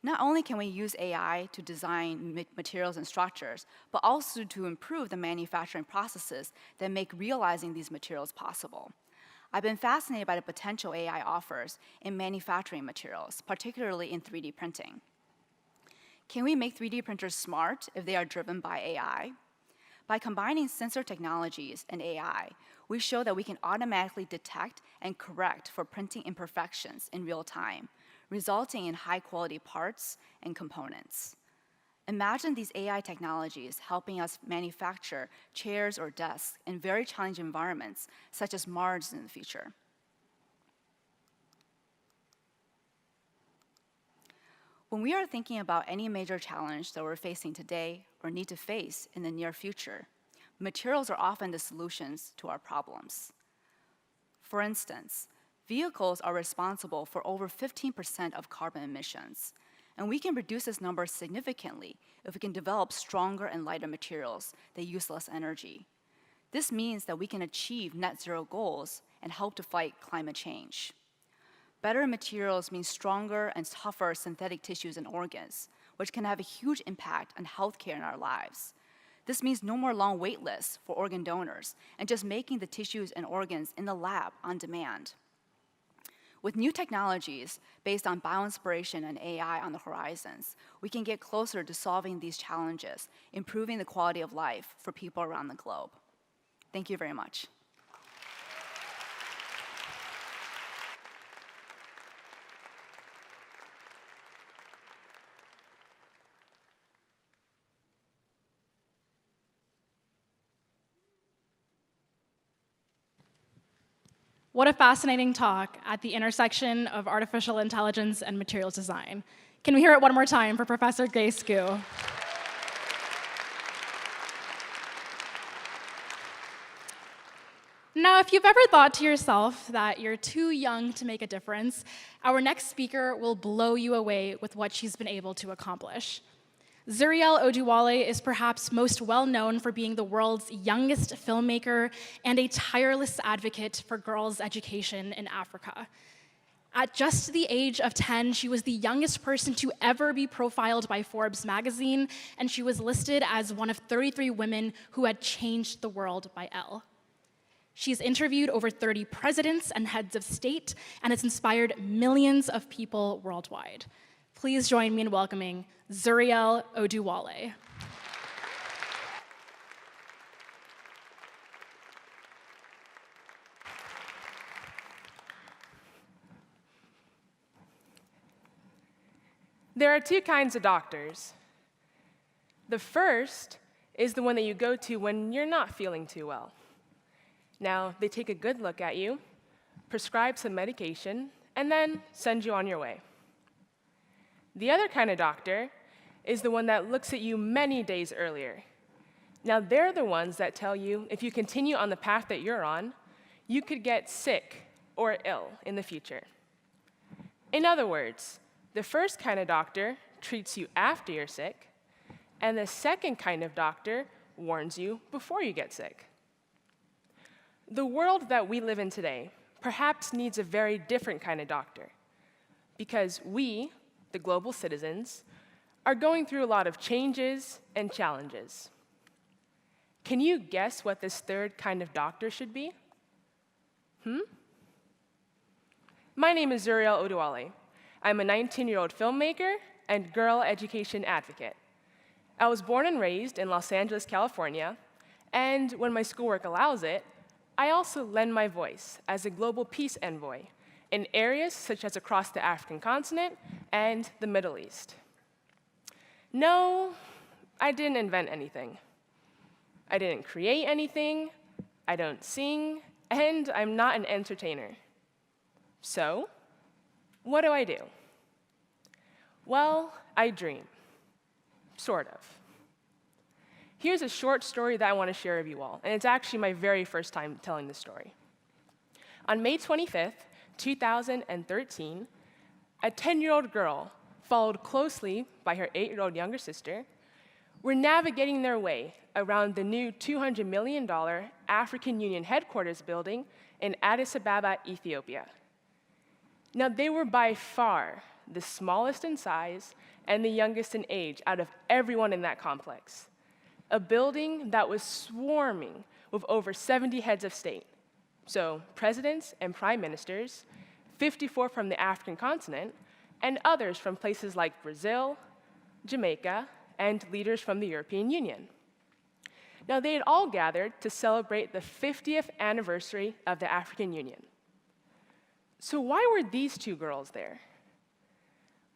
Not only can we use AI to design materials and structures, but also to improve the manufacturing processes that make realizing these materials possible. I've been fascinated by the potential AI offers in manufacturing materials, particularly in 3D printing. Can we make 3D printers smart if they are driven by AI? By combining sensor technologies and AI, we show that we can automatically detect and correct for printing imperfections in real time, resulting in high-quality parts and components. Imagine these AI technologies helping us manufacture chairs or desks in very challenging environments, such as Mars in the future. When we are thinking about any major challenge that we're facing today or need to face in the near future, materials are often the solutions to our problems. For instance, vehicles are responsible for over 15% of carbon emissions, and we can reduce this number significantly if we can develop stronger and lighter materials that use less energy. This means that we can achieve net zero goals and help to fight climate change. Better materials mean stronger and tougher synthetic tissues and organs, which can have a huge impact on healthcare in our lives. This means no more long wait lists for organ donors and just making the tissues and organs in the lab on demand. With new technologies based on bioinspiration and AI on the horizons, we can get closer to solving these challenges, improving the quality of life for people around the globe. Thank you very much. What a fascinating talk at the intersection of artificial intelligence and materials design. Can we hear it one more time for Professor Grace Gu? Now, if you've ever thought to yourself that you're too young to make a difference, our next speaker will blow you away with what she's been able to accomplish. Zuriel Oduwole is perhaps most well known for being the world's youngest filmmaker and a tireless advocate for girls' education in Africa. At just the age of 10, she was the youngest person to ever be profiled by Forbes magazine, and she was listed as one of 33 women who had changed the world by Elle. She's interviewed over 30 presidents and heads of state, and has inspired millions of people worldwide. Please join me in welcoming Zuriel Oduwole. There are two kinds of doctors. The first is the one that you go to when you're not feeling too well. Now, they take a good look at you, prescribe some medication, and then send you on your way. The other kind of doctor is the one that looks at you many days earlier. Now, they're the ones that tell you if you continue on the path that you're on, you could get sick or ill in the future. In other words, the first kind of doctor treats you after you're sick, and the second kind of doctor warns you before you get sick. The world that we live in today perhaps needs a very different kind of doctor, because we, the global citizens, are going through a lot of changes and challenges. Can you guess what this third kind of doctor should be? My name is Zuriel Oduwale. I'm a 19-year-old filmmaker and girl education advocate. I was born and raised in Los Angeles, California, and when my schoolwork allows it, I also lend my voice as a global peace envoy in areas such as across the African continent and the Middle East. No, I didn't invent anything. I didn't create anything, I don't sing, and I'm not an entertainer. So, what do? Well, I dream, sort of. Here's a short story that I want to share with you all, and it's actually my very first time telling this story. On May 25th, 2013, a 10-year-old girl, followed closely by her 8-year-old younger sister, were navigating their way around the new $200 million African Union headquarters building in Addis Ababa, Ethiopia. Now, they were by far the smallest in size and the youngest in age out of everyone in that complex. A building that was swarming with over 70 heads of state. So presidents and prime ministers, 54 from the African continent, and others from places like Brazil, Jamaica, and leaders from the European Union. Now, they had all gathered to celebrate the 50th anniversary of the African Union. So why were these two girls there?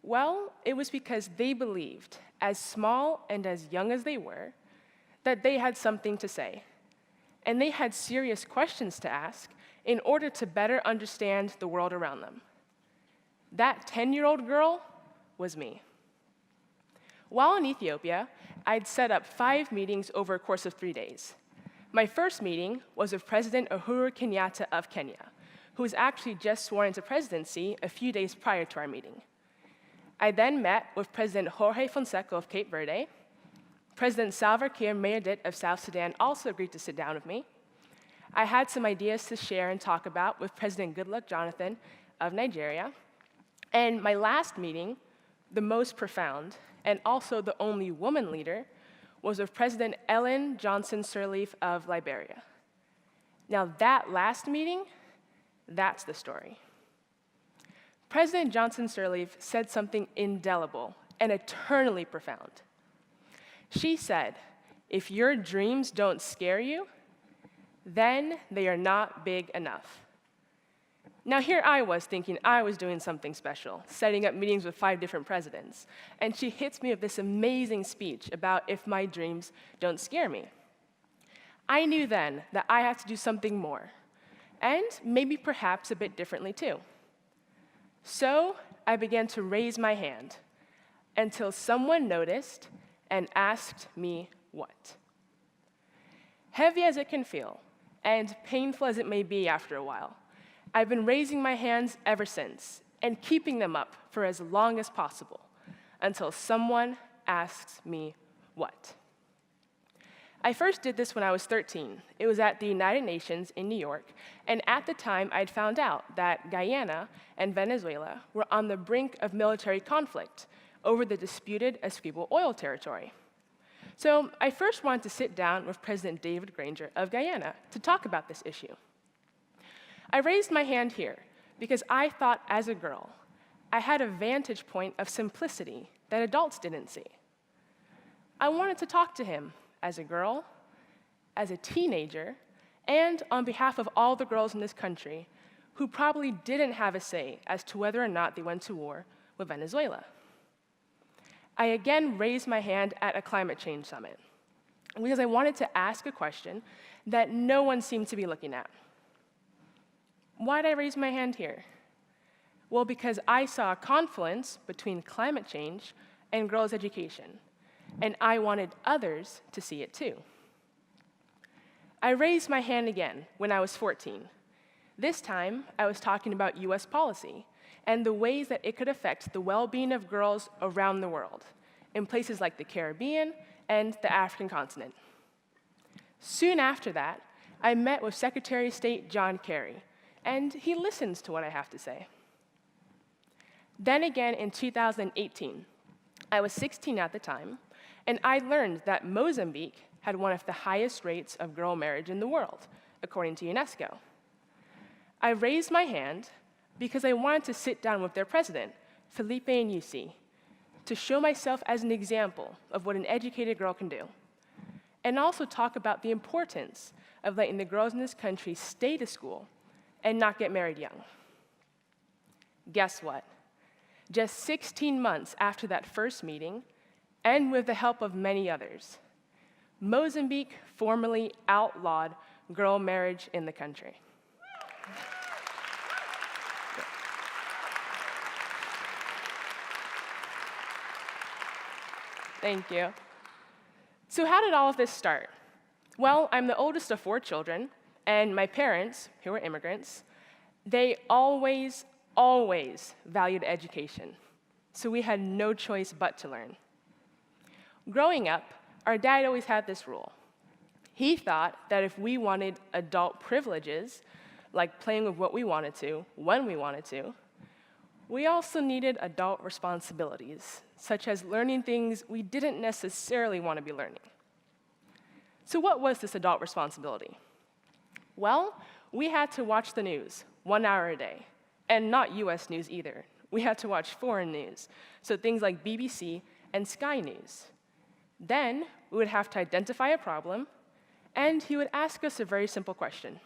Well, it was because they believed, as small and as young as they were, that they had something to say. And they had serious questions to ask in order to better understand the world around them. That 10-year-old girl was me. While in Ethiopia, I'd set up 5 meetings over a course of 3 days. My first meeting was with President Uhuru Kenyatta of Kenya, who was actually just sworn into presidency a few days prior to our meeting. I then met with President Jorge Fonseca of Cape Verde. President Salva Kiir Mayardit of South Sudan also agreed to sit down with me. I had some ideas to share and talk about with President Goodluck Jonathan of Nigeria. And my last meeting, the most profound, and also the only woman leader, was with President Ellen Johnson Sirleaf of Liberia. Now, that last meeting, that's the story. President Johnson Sirleaf said something indelible and eternally profound. She said, if your dreams don't scare you, then they are not big enough. Now, here I was thinking I was doing something special, setting up meetings with 5 different presidents, and she hits me with this amazing speech about if my dreams don't scare me. I knew then that I had to do something more, and maybe perhaps a bit differently too. So I began to raise my hand until someone noticed and asked me what. Heavy as it can feel, and painful as it may be after a while, I've been raising my hands ever since and keeping them up for as long as possible until someone asks me what. I first did this when I was 13. It was at the United Nations in New York, and at the time I'd found out that Guyana and Venezuela were on the brink of military conflict over the disputed Essequibo oil territory. So I first wanted to sit down with President David Granger of Guyana to talk about this issue. I raised my hand here because I thought as a girl, I had a vantage point of simplicity that adults didn't see. I wanted to talk to him as a girl, as a teenager, and on behalf of all the girls in this country who probably didn't have a say as to whether or not they went to war with Venezuela. I again raised my hand at a climate change summit because I wanted to ask a question that no one seemed to be looking at. Why did I raise my hand here? Well, because I saw a confluence between climate change and girls' education, and I wanted others to see it too. I raised my hand again when I was 14. This time, I was talking about US policy and the ways that it could affect the well-being of girls around the world, in places like the Caribbean and the African continent. Soon after that, I met with Secretary of State John Kerry, and he listens to what I have to say. Then again in 2018. I was 16 at the time, and I learned that Mozambique had one of the highest rates of girl marriage in the world, according to UNESCO. I raised my hand because I wanted to sit down with their president, Felipe Nyusi, to show myself as an example of what an educated girl can do, and also talk about the importance of letting the girls in this country stay to school and not get married young. Guess what? Just 16 months after that first meeting, and with the help of many others, Mozambique formally outlawed girl marriage in the country. Thank you. So how did all of this start? Well, I'm the oldest of 4 children, and my parents, who were immigrants, they always valued education, so we had no choice but to learn. Growing up, our dad always had this rule. He thought that if we wanted adult privileges, like playing with what we wanted to, when we wanted to, we also needed adult responsibilities, such as learning things we didn't necessarily want to be learning. So what was this adult responsibility? Well, we had to watch the news 1 hour a day, and not US news either. We had to watch foreign news, so things like BBC and Sky News. Then we would have to identify a problem, and he would ask us a very simple question.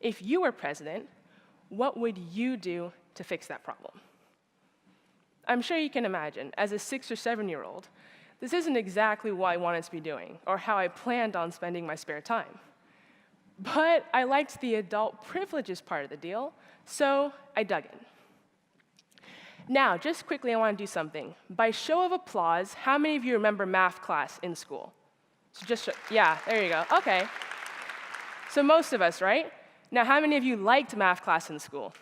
If you were president, what would you do to fix that problem? I'm sure you can imagine, as a 6 or 7-year-old, this isn't exactly what I wanted to be doing or how I planned on spending my spare time. But I liked the adult privileges part of the deal, so I dug in. Now, just quickly, I want to do something. By show of applause, how many of you remember math class in school? So yeah, there you go. Okay. So most of us, right? Now, how many of you liked math class in school?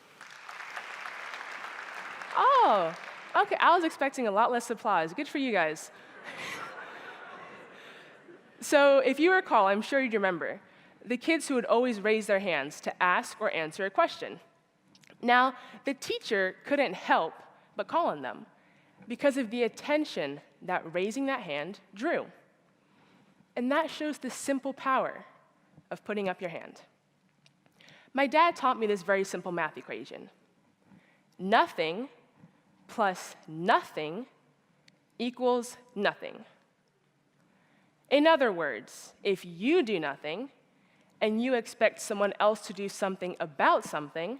Oh, okay. I was expecting a lot less applause. Good for you guys. So if you recall, I'm sure you'd remember, the kids who would always raise their hands to ask or answer a question. Now, the teacher couldn't help but call on them because of the attention that raising that hand drew. And that shows the simple power of putting up your hand. My dad taught me this very simple math equation. Nothing plus nothing equals nothing. In other words, if you do nothing and you expect someone else to do something about something,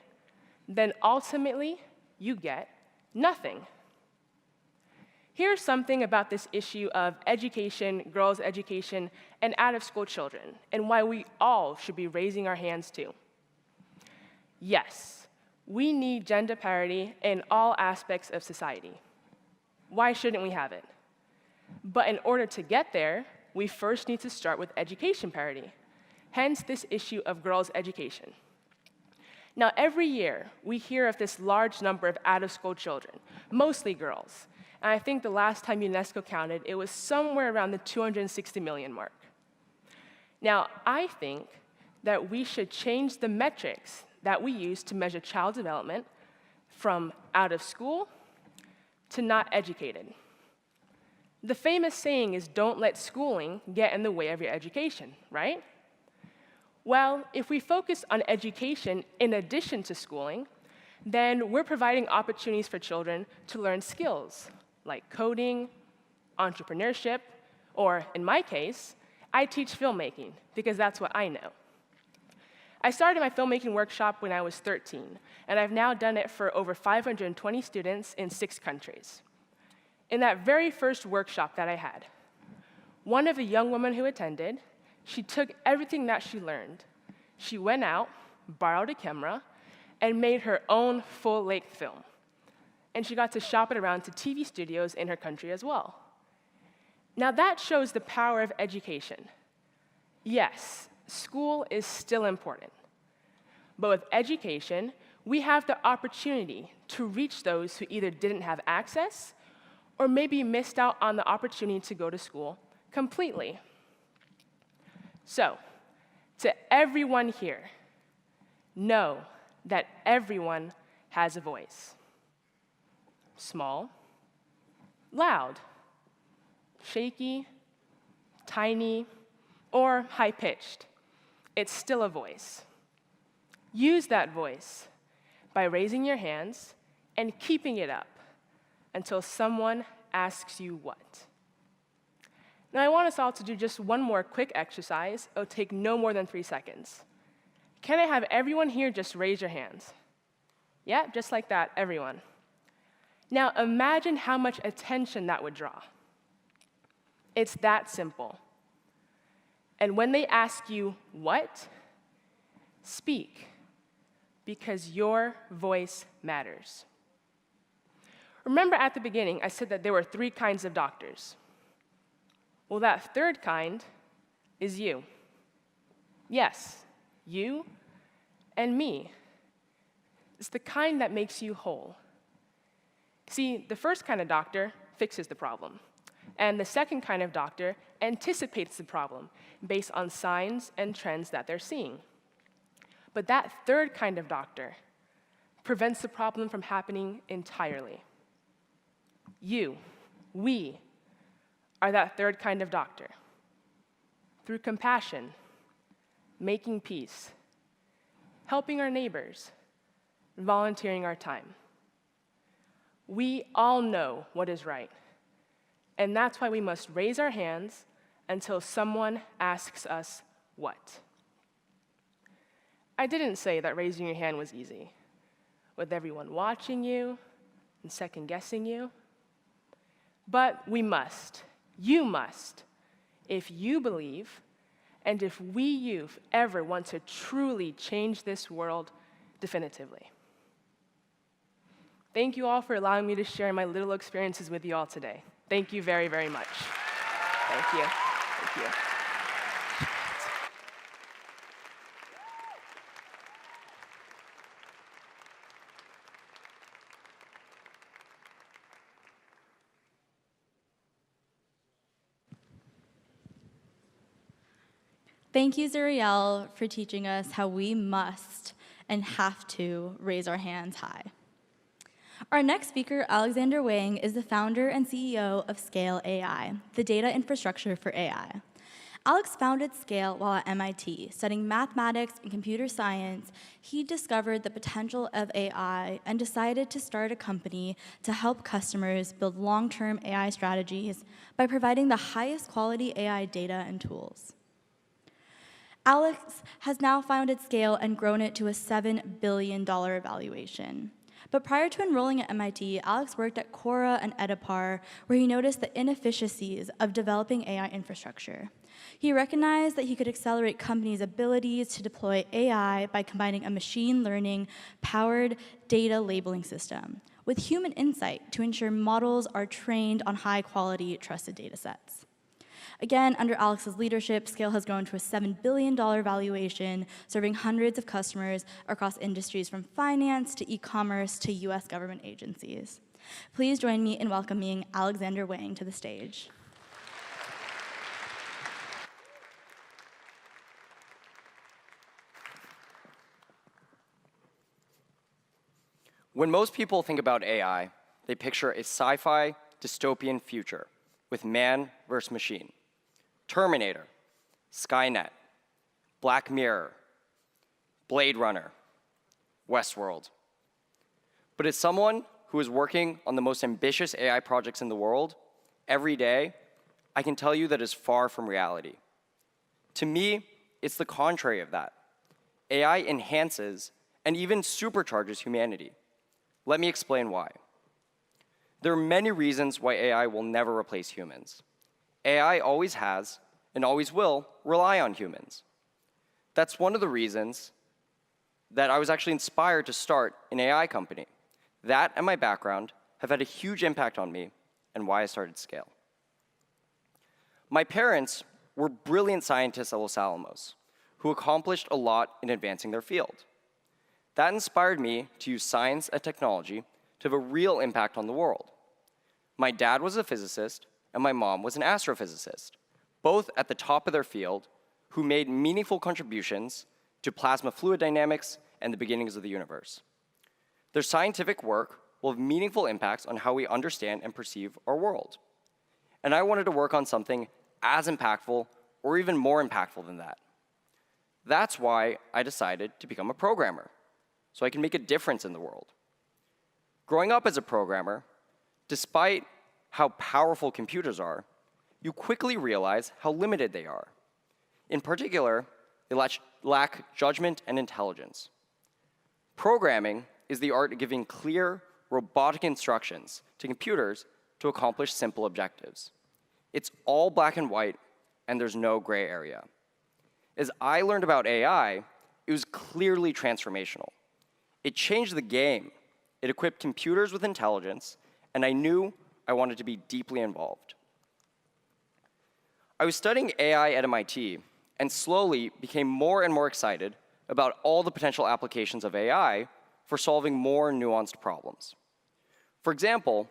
then ultimately you get nothing. Here's something about this issue of education, girls' education, and out-of-school children, and why we all should be raising our hands too. Yes, we need gender parity in all aspects of society. Why shouldn't we have it? But in order to get there, we first need to start with education parity, hence this issue of girls' education. Now, every year, we hear of this large number of out-of-school children, mostly girls. And I think the last time UNESCO counted, it was somewhere around the 260 million mark. Now, I think that we should change the metrics that we use to measure child development from out of school to not educated. The famous saying is, don't let schooling get in the way of your education, right? Well, if we focus on education in addition to schooling, then we're providing opportunities for children to learn skills like coding, entrepreneurship, or in my case, I teach filmmaking because that's what I know. I started my filmmaking workshop when I was 13, and I've now done it for over 520 students in 6 countries. In that very first workshop that I had, one of the young women who attended, she took everything that she learned. She went out, borrowed a camera, and made her own full-length film. And she got to shop it around to TV studios in her country as well. Now that shows the power of education. Yes, school is still important. But with education, we have the opportunity to reach those who either didn't have access or maybe missed out on the opportunity to go to school completely. So, to everyone here, know that everyone has a voice. small, loud, shaky, tiny, or high-pitched. It's still a voice. Use that voice by raising your hands and keeping it up until someone asks you what. Now, I want us all to do just one more quick exercise. It'll take no more than 3 seconds. Can I have everyone here just raise your hands? Yeah, just like that, everyone. Now, imagine how much attention that would draw. It's that simple. And when they ask you what, speak, because your voice matters. Remember at the beginning, I said that there were 3 kinds of doctors. Well, that third kind is you. Yes, you and me. It's the kind that makes you whole. See, the first kind of doctor fixes the problem, and the second kind of doctor anticipates the problem based on signs and trends that they're seeing. But that third kind of doctor prevents the problem from happening entirely. We are that third kind of doctor. Through compassion, making peace, helping our neighbors, volunteering our time. We all know what is right, and that's why we must raise our hands until someone asks us what. I didn't say that raising your hand was easy, with everyone watching you and second-guessing you. But we must, you must, if you believe, and if we youth ever want to truly change this world definitively. Thank you all for allowing me to share my little experiences with you all today. Thank you very, very much. Thank you. Thank you. Thank you, Zuriel, for teaching us how we must and have to raise our hands high. Our next speaker, Alexander Wang, is the founder and CEO of Scale AI, the data infrastructure for AI. Alex founded Scale while at MIT. Studying mathematics and computer science, he discovered the potential of AI and decided to start a company to help customers build long-term AI strategies by providing the highest quality AI data and tools. Alex has now founded Scale and grown it to a $7 billion valuation. But prior to enrolling at MIT, Alex worked at Quora and Edipar, where he noticed the inefficiencies of developing AI infrastructure. He recognized that he could accelerate companies' abilities to deploy AI by combining a machine learning-powered data labeling system with human insight to ensure models are trained on high-quality, trusted data sets. Again, under Alex's leadership, Scale has grown to a $7 billion valuation, serving hundreds of customers across industries from finance to e-commerce to US government agencies. Please join me in welcoming Alexander Wang to the stage. When most people think about AI, they picture a sci-fi dystopian future with man versus machine. Terminator, Skynet, Black Mirror, Blade Runner, Westworld. But as someone who is working on the most ambitious AI projects in the world, every day, I can tell you that is far from reality. To me, it's the contrary of that. AI enhances and even supercharges humanity. Let me explain why. There are many reasons why AI will never replace humans. AI always has, and always will, rely on humans. That's one of the reasons that I was actually inspired to start an AI company. That and my background have had a huge impact on me and why I started Scale. My parents were brilliant scientists at Los Alamos who accomplished a lot in advancing their field. That inspired me to use science and technology to have a real impact on the world. My dad was a physicist, and my mom was an astrophysicist, both at the top of their field, who made meaningful contributions to plasma fluid dynamics and the beginnings of the universe. Their scientific work will have meaningful impacts on how we understand and perceive our world. And I wanted to work on something as impactful or even more impactful than that. That's why I decided to become a programmer, so I can make a difference in the world. Growing up as a programmer, despite how powerful computers are, you quickly realize how limited they are. In particular, they lack judgment and intelligence. Programming is the art of giving clear, robotic instructions to computers to accomplish simple objectives. It's all black and white, and there's no gray area. As I learned about AI, it was clearly transformational. It changed the game. It equipped computers with intelligence, and I knew I wanted to be deeply involved. I was studying AI at MIT and slowly became more and more excited about all the potential applications of AI for solving more nuanced problems. For example,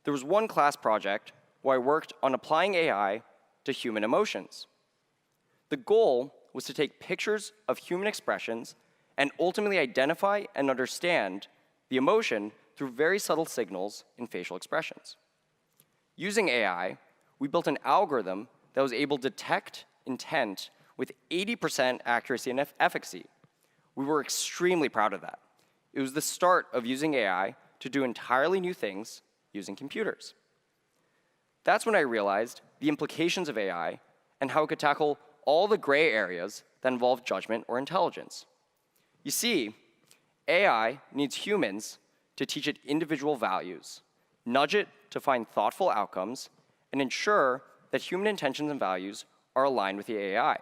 there was one class project where I worked on applying AI to human emotions. The goal was to take pictures of human expressions and ultimately identify and understand the emotion through very subtle signals in facial expressions. Using AI, we built an algorithm that was able to detect intent with 80% accuracy and efficacy. We were extremely proud of that. It was the start of using AI to do entirely new things using computers. That's when I realized the implications of AI and how it could tackle all the gray areas that involve judgment or intelligence. You see, AI needs humans to teach it individual values, nudge it to find thoughtful outcomes, and ensure that human intentions and values are aligned with the AI.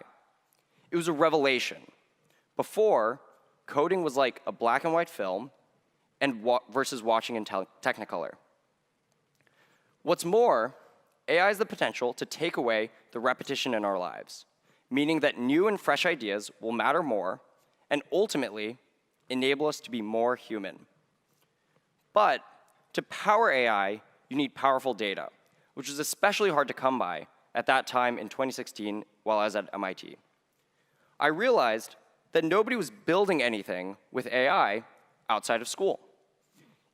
It was a revelation. Before, coding was like a black and white film versus watching in Technicolor. What's more, AI has the potential to take away the repetition in our lives, meaning that new and fresh ideas will matter more and ultimately enable us to be more human. But to power AI, you need powerful data, which was especially hard to come by at that time in 2016 while I was at MIT. I realized that nobody was building anything with AI outside of school.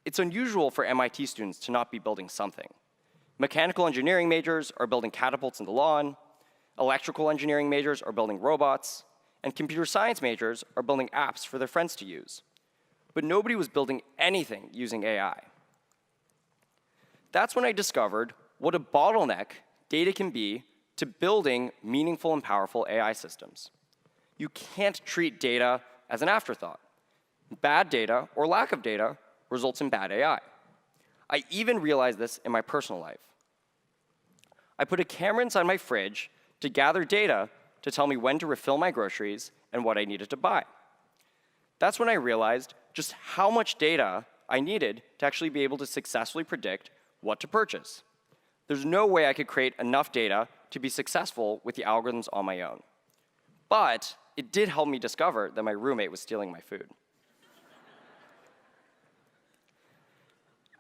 It's unusual for MIT students to not be building something. Mechanical engineering majors are building catapults in the lawn, electrical engineering majors are building robots, and computer science majors are building apps for their friends to use. But nobody was building anything using AI. That's when I discovered what a bottleneck data can be to building meaningful and powerful AI systems. You can't treat data as an afterthought. Bad data or lack of data results in bad AI. I even realized this in my personal life. I put a camera inside my fridge to gather data to tell me when to refill my groceries and what I needed to buy. That's when I realized just how much data I needed to actually be able to successfully predict what to purchase. There's no way I could create enough data to be successful with the algorithms on my own. But it did help me discover that my roommate was stealing my food.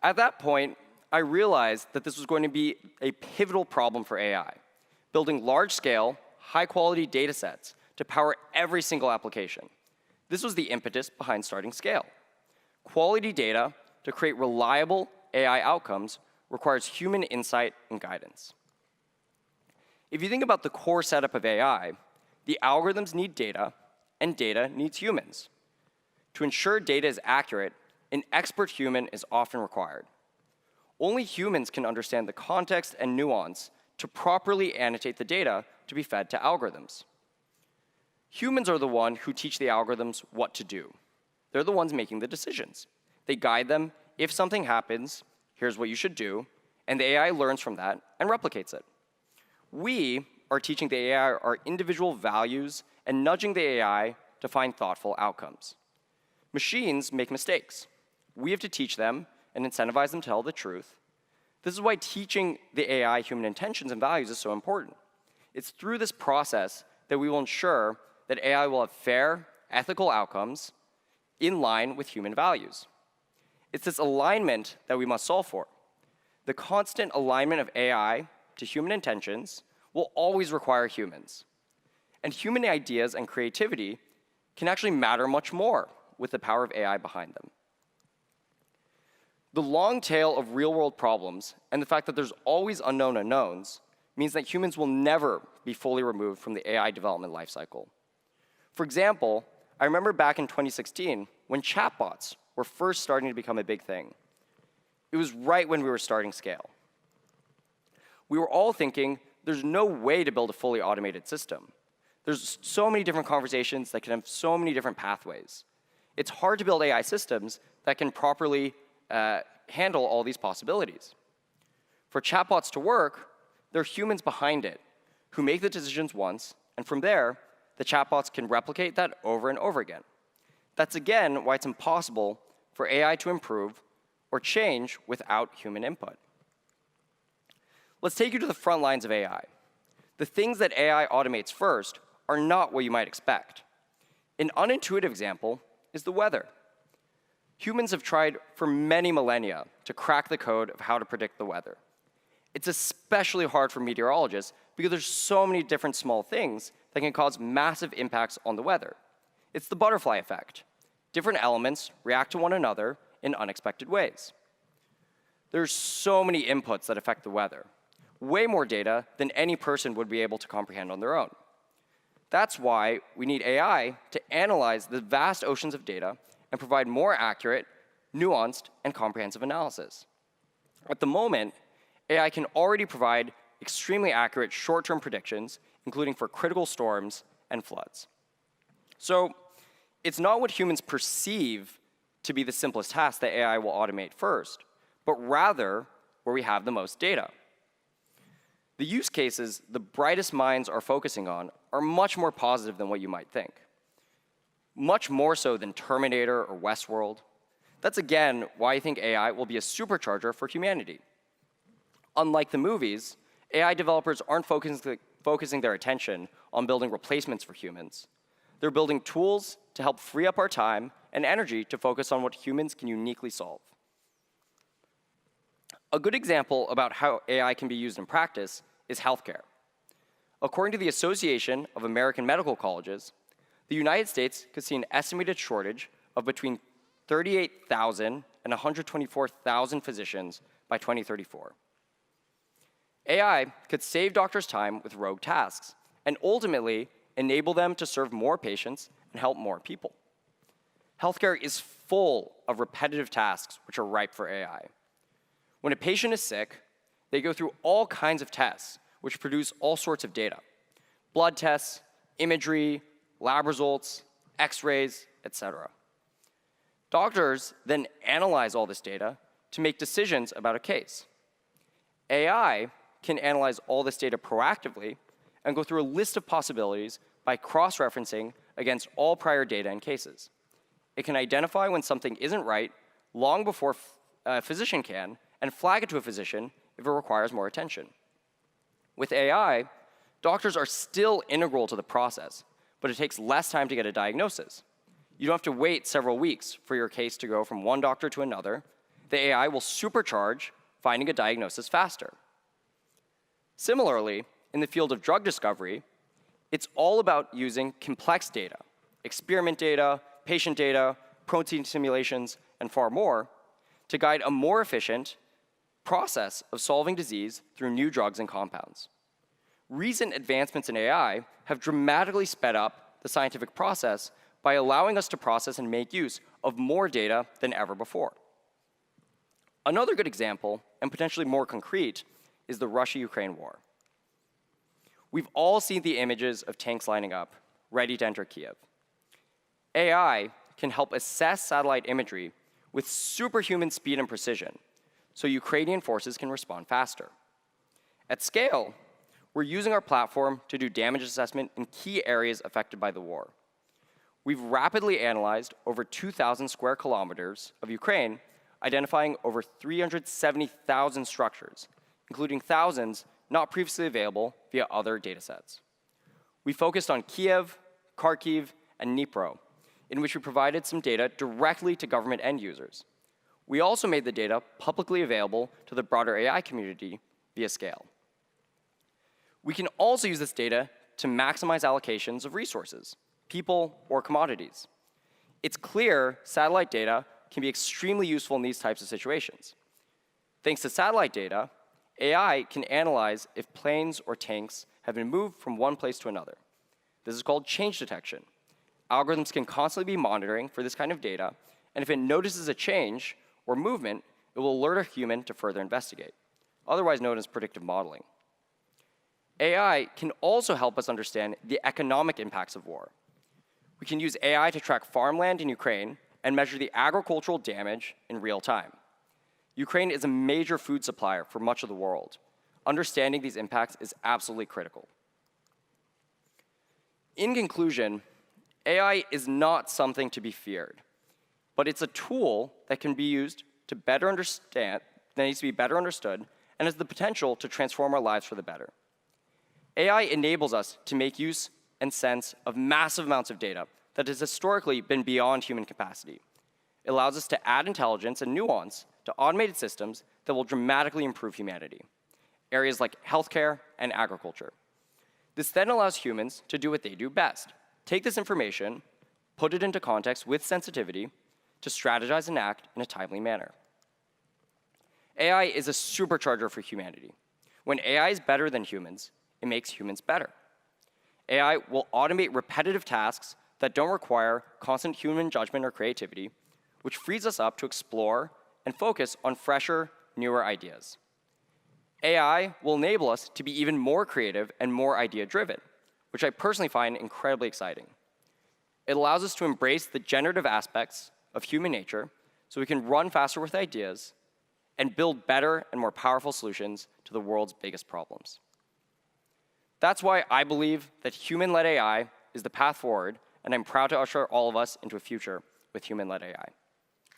At that point, I realized that this was going to be a pivotal problem for AI, building large-scale, high-quality data sets to power every single application. This was the impetus behind starting Scale. Quality data to create reliable AI outcomes requires human insight and guidance. If you think about the core setup of AI, the algorithms need data, and data needs humans. To ensure data is accurate, an expert human is often required. Only humans can understand the context and nuance to properly annotate the data to be fed to algorithms. Humans are the ones who teach the algorithms what to do. They're the ones making the decisions. They guide them. If something happens, here's what you should do, and the AI learns from that and replicates it. We are teaching the AI our individual values and nudging the AI to find thoughtful outcomes. Machines make mistakes. We have to teach them and incentivize them to tell the truth. This is why teaching the AI human intentions and values is so important. It's through this process that we will ensure that AI will have fair, ethical outcomes in line with human values. It's this alignment that we must solve for. The constant alignment of AI to human intentions will always require humans. And human ideas and creativity can actually matter much more with the power of AI behind them. The long tail of real-world problems and the fact that there's always unknown unknowns means that humans will never be fully removed from the AI development lifecycle. For example, I remember back in 2016 when chatbots were first starting to become a big thing. It was right when we were starting Scale. We were all thinking, there's no way to build a fully automated system. There's so many different conversations that can have so many different pathways. It's hard to build AI systems that can properly handle all these possibilities. For chatbots to work, there are humans behind it who make the decisions once, and from there, the chatbots can replicate that over and over again. That's again why it's impossible for AI to improve or change without human input. Let's take you to the front lines of AI. The things that AI automates first are not what you might expect. An unintuitive example is the weather. Humans have tried for many millennia to crack the code of how to predict the weather. It's especially hard for meteorologists because there's so many different small things that can cause massive impacts on the weather. It's the butterfly effect. Different elements react to one another in unexpected ways. There's so many inputs that affect the weather, way more data than any person would be able to comprehend on their own. That's why we need AI to analyze the vast oceans of data and provide more accurate, nuanced, and comprehensive analysis. At the moment, AI can already provide extremely accurate short-term predictions, including for critical storms and floods. So it's not what humans perceive to be the simplest task that AI will automate first, but rather where we have the most data. The use cases the brightest minds are focusing on are much more positive than what you might think. Much more so than Terminator or Westworld. That's again why I think AI will be a supercharger for humanity. Unlike the movies, AI developers aren't focusing their attention on building replacements for humans. They're building tools to help free up our time and energy to focus on what humans can uniquely solve. A good example about how AI can be used in practice is healthcare. According to the Association of American Medical Colleges, the United States could see an estimated shortage of between 38,000 and 124,000 physicians by 2034. AI could save doctors time with rogue tasks and ultimately enable them to serve more patients and help more people. Healthcare is full of repetitive tasks which are ripe for AI. When a patient is sick, they go through all kinds of tests which produce all sorts of data: blood tests, imagery, lab results, x-rays, etc. Doctors then analyze all this data to make decisions about a case. AI can analyze all this data proactively and go through a list of possibilities by cross-referencing against all prior data and cases. It can identify when something isn't right long before a physician can and flag it to a physician if it requires more attention. With AI, doctors are still integral to the process, but it takes less time to get a diagnosis. You don't have to wait several weeks for your case to go from one doctor to another. The AI will supercharge finding a diagnosis faster. Similarly, in the field of drug discovery, it's all about using complex data, experiment data, patient data, protein simulations, and far more, to guide a more efficient process of solving disease through new drugs and compounds. Recent advancements in AI have dramatically sped up the scientific process by allowing us to process and make use of more data than ever before. Another good example, and potentially more concrete, is the Russia-Ukraine war. We've all seen the images of tanks lining up, ready to enter Kiev. AI can help assess satellite imagery with superhuman speed and precision, so Ukrainian forces can respond faster. At scale, we're using our platform to do damage assessment in key areas affected by the war. We've rapidly analyzed over 2,000 square kilometers of Ukraine, identifying over 370,000 structures, including thousands not previously available via other datasets. We focused on Kiev, Kharkiv, and Dnipro, in which we provided some data directly to government end users. We also made the data publicly available to the broader AI community via Scale. We can also use this data to maximize allocations of resources, people, or commodities. It's clear satellite data can be extremely useful in these types of situations. Thanks to satellite data, AI can analyze if planes or tanks have been moved from one place to another. This is called change detection. Algorithms can constantly be monitoring for this kind of data, and if it notices a change or movement, it will alert a human to further investigate, otherwise known as predictive modeling. AI can also help us understand the economic impacts of war. We can use AI to track farmland in Ukraine and measure the agricultural damage in real time. Ukraine is a major food supplier for much of the world. Understanding these impacts is absolutely critical. In conclusion, AI is not something to be feared, but it's a tool that can be used to better understand, that needs to be better understood, and has the potential to transform our lives for the better. AI enables us to make use and sense of massive amounts of data that has historically been beyond human capacity. It allows us to add intelligence and nuance to automated systems that will dramatically improve humanity, areas like healthcare and agriculture. This then allows humans to do what they do best: take this information, put it into context with sensitivity, to strategize and act in a timely manner. AI is a supercharger for humanity. When AI is better than humans, it makes humans better. AI will automate repetitive tasks that don't require constant human judgment or creativity, which frees us up to explore and focus on fresher, newer ideas. AI will enable us to be even more creative and more idea-driven, which I personally find incredibly exciting. It allows us to embrace the generative aspects of human nature so we can run faster with ideas and build better and more powerful solutions to the world's biggest problems. That's why I believe that human-led AI is the path forward, and I'm proud to usher all of us into a future with human-led AI.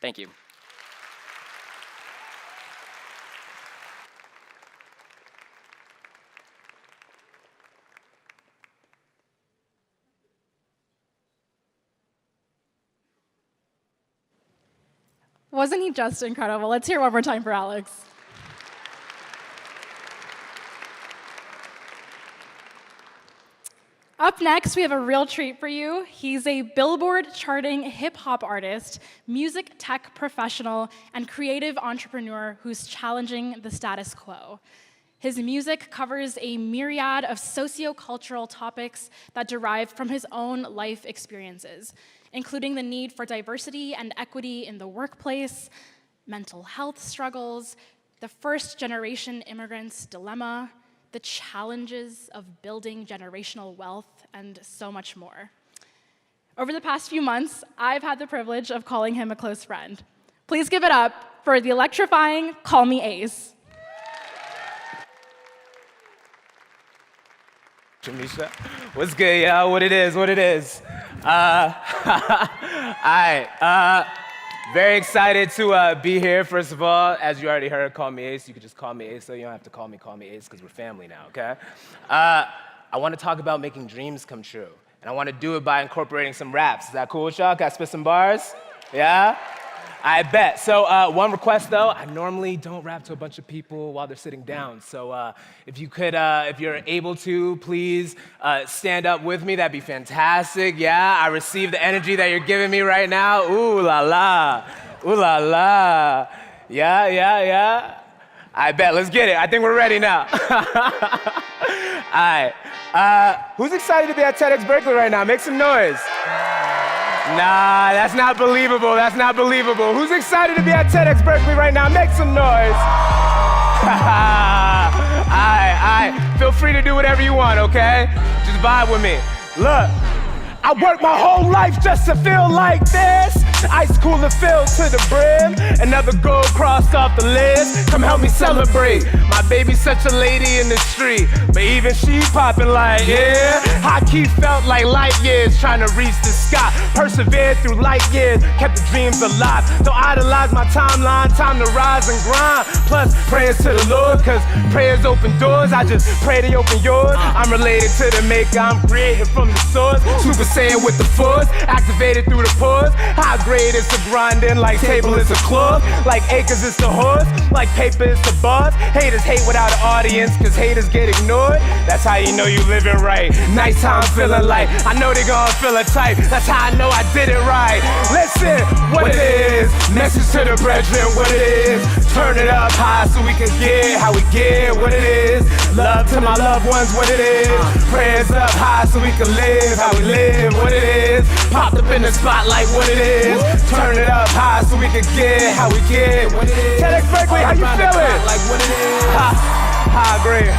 Thank you. Wasn't he just incredible? Let's hear one more time for Alex. Up next, we have a real treat for you. He's a Billboard charting hip-hop artist, music tech professional, and creative entrepreneur who's challenging the status quo. His music covers a myriad of sociocultural topics that derive from his own life experiences, including the need for diversity and equity in the workplace, mental health struggles, the first-generation immigrant's dilemma, the challenges of building generational wealth, and so much more. Over the past few months, I've had the privilege of calling him a close friend. Please give it up for the electrifying Call Me Ace. Jamisha, what's good, y'all? What it is, what it is. All right, very excited to be here. First of all, as you already heard, Call Me Ace. You could just call me Ace, so you don't have to call me Ace, because we're family now, okay? I want to talk about making dreams come true, and I want to do it by incorporating some raps. Is that cool with y'all? Can I spit some bars? Yeah? I bet. So one request, though. I normally don't rap to a bunch of people while they're sitting down. So if you could, if you're able to, please stand up with me. That'd be fantastic. Yeah, I receive the energy that you're giving me right now. Ooh la la. Ooh la la. Yeah, yeah, yeah. I bet. Let's get it. I think we're ready now. All right. Who's excited to be at TEDxBerkeley right now? Make some noise. Nah, that's not believable. That's not believable. Who's excited to be at TEDxBerkeley right now? Make some noise. Aight. Feel free to do whatever you want, okay? Just vibe with me. Look, I worked my whole life just to feel like this. Ice cooler filled to the brim. Another goal crossed off the list. Come help me celebrate. My baby's such a lady in the street, but even she popping like, yeah. High key felt like light years trying to reach the sky. Persevered through light years, kept the dreams alive. Don't idolize my timeline, time to rise and grind. Plus, prayers to the Lord, cause prayers open doors. I just pray they open yours. I'm related to the maker, I'm created from the source. Super Saiyan with the force, activated through the pores. High grade is the grinding, like table is a club. Like acres is the horse, like papers to buzz. Haters hate without an audience, cause haters get ignored. That's how you know you living right. Nice how I'm feeling like. I know they gon' feel a type. That's how I know I did it right. Listen, what it is. Message to the brethren, what it is. Turn it up high so we can get how we get what it is. Love to my loved ones, what it is. Prayers up high so we can live how we live, what it is. Popped up in the spotlight, what it is. Turn it up high so we can get how we get what it is. TEDxBerkeley, how you feeling? Like what it is. Ha, great.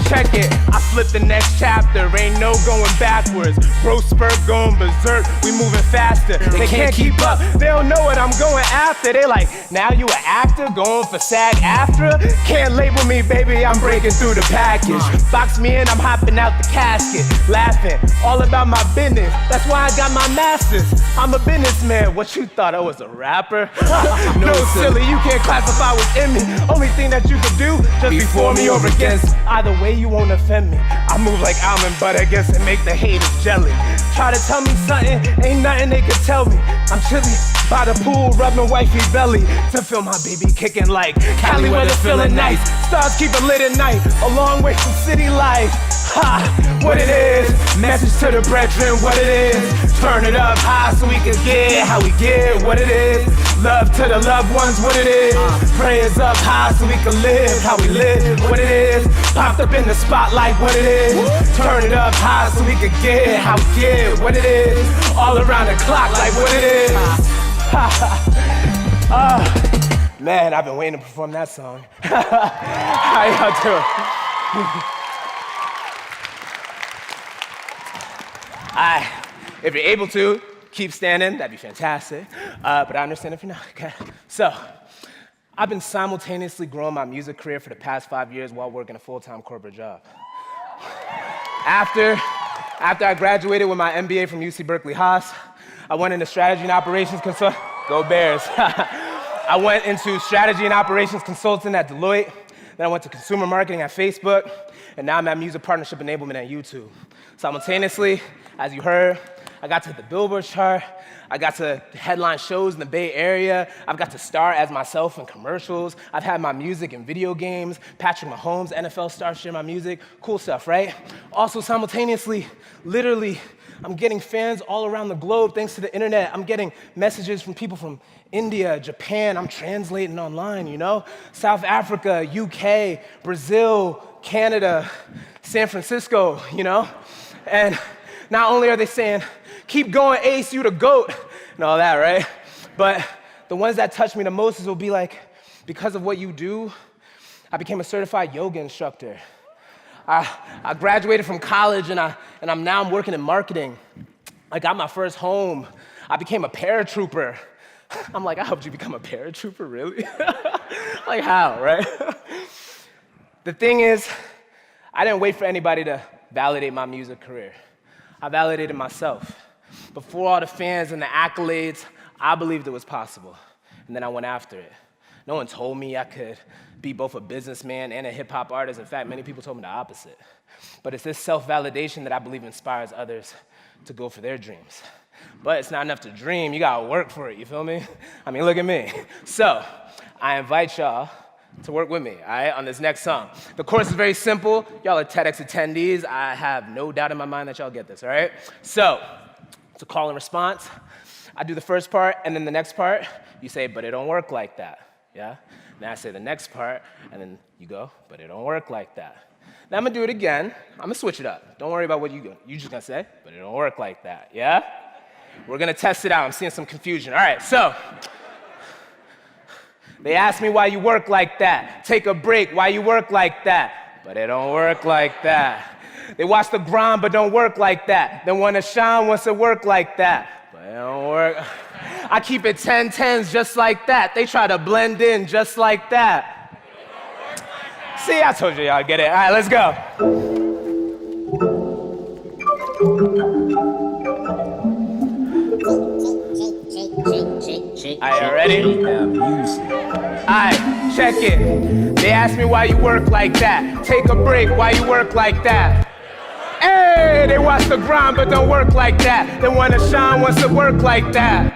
Check it, I flip the next chapter, ain't no going backwards. Growth spurt going berserk, we moving faster. They can't keep up, they don't know what I'm going after. They like, now you an actor, going for SAG-AFTRA? Can't label me, baby, I'm breaking through the package. Box me in, I'm hopping out the casket. Laughing, all about my business, that's why I got my masters. I'm a businessman, what you thought I was a rapper? No, silly, you can't classify what's in me. Only thing that you can do, just be for me or against. Either way, you won't offend me. I move like almond butter, guess and make the haters jelly. Try to tell me something, ain't nothing they can tell me. I'm chilly by the pool, rubbing wifey belly to feel my baby kicking like Cali weather feeling nice. Stars keep it lit at night, a long way from city life. Ha, what it is. Message to the brethren, what it is. Turn it up high so we can get how we get what it is. Love to the loved ones, what it is. Prayers up high so we can live how we live, what it is. Popped up in the spotlight, what it is. Turn it up high so we can get how we get what it is. All around the clock like what it is. Man, I've been waiting to perform that song. How y'all doing? If you're able to, keep standing, that'd be fantastic. But I understand if you're not, okay? So, I've been simultaneously growing my music career for the past 5 years while working a full-time corporate job. After I graduated with my MBA from UC Berkeley Haas, I went into strategy and operations consulting. Go Bears. I went into strategy and operations consulting at Deloitte. Then I went to consumer marketing at Facebook. And now I'm at music partnership enablement at YouTube. Simultaneously, as you heard, I got to hit the Billboard chart. I got to headline shows in the Bay Area. I've got to star as myself in commercials. I've had my music in video games. Patrick Mahomes, NFL star, share my music. Cool stuff, right? Also, simultaneously, literally, I'm getting fans all around the globe thanks to the internet. I'm getting messages from people from India, Japan. I'm translating online, you know? South Africa, UK, Brazil, Canada, San Francisco, you know? And not only are they saying, keep going, Ace, you the GOAT, and all that, right? But the ones that touch me the most will be like, because of what you do, I became a certified yoga instructor. I graduated from college and I'm working in marketing. I got my first home. I became a paratrooper. I'm like, I helped you become a paratrooper, really? Like how, right? The thing is, I didn't wait for anybody to validate my music career. I validated myself. Before all the fans and the accolades, I believed it was possible. And then I went after it. No one told me I could be both a businessman and a hip-hop artist. In fact, many people told me the opposite. But it's this self-validation that I believe inspires others to go for their dreams. But it's not enough to dream, you gotta work for it, you feel me? I mean, look at me. So, I invite y'all to work with me, all right, on this next song. The chorus is very simple. Y'all are TEDx attendees. I have no doubt in my mind that y'all get this, all right? So, it's a call and response. I do the first part, and then the next part, you say, but it don't work like that, yeah? Then I say the next part, and then you go, but it don't work like that. Now I'm gonna do it again. I'm gonna switch it up. Don't worry about what you're just gonna say, but it don't work like that, yeah? We're gonna test it out. I'm seeing some confusion. All right, so, they ask me why you work like that. Take a break, why you work like that? But it don't work like that. They watch the grind, but don't work like that. They wanna shine, wants to work like that. But it don't work. I keep it 10-10s just like that. They try to blend in just like that. See, I told you y'all get it. All right, let's go. Are you ready? Alright, check it. They ask me why you work like that. Take a break, why you work like that? Hey, they watch the grind but don't work like that. They wanna shine, wants to work like that.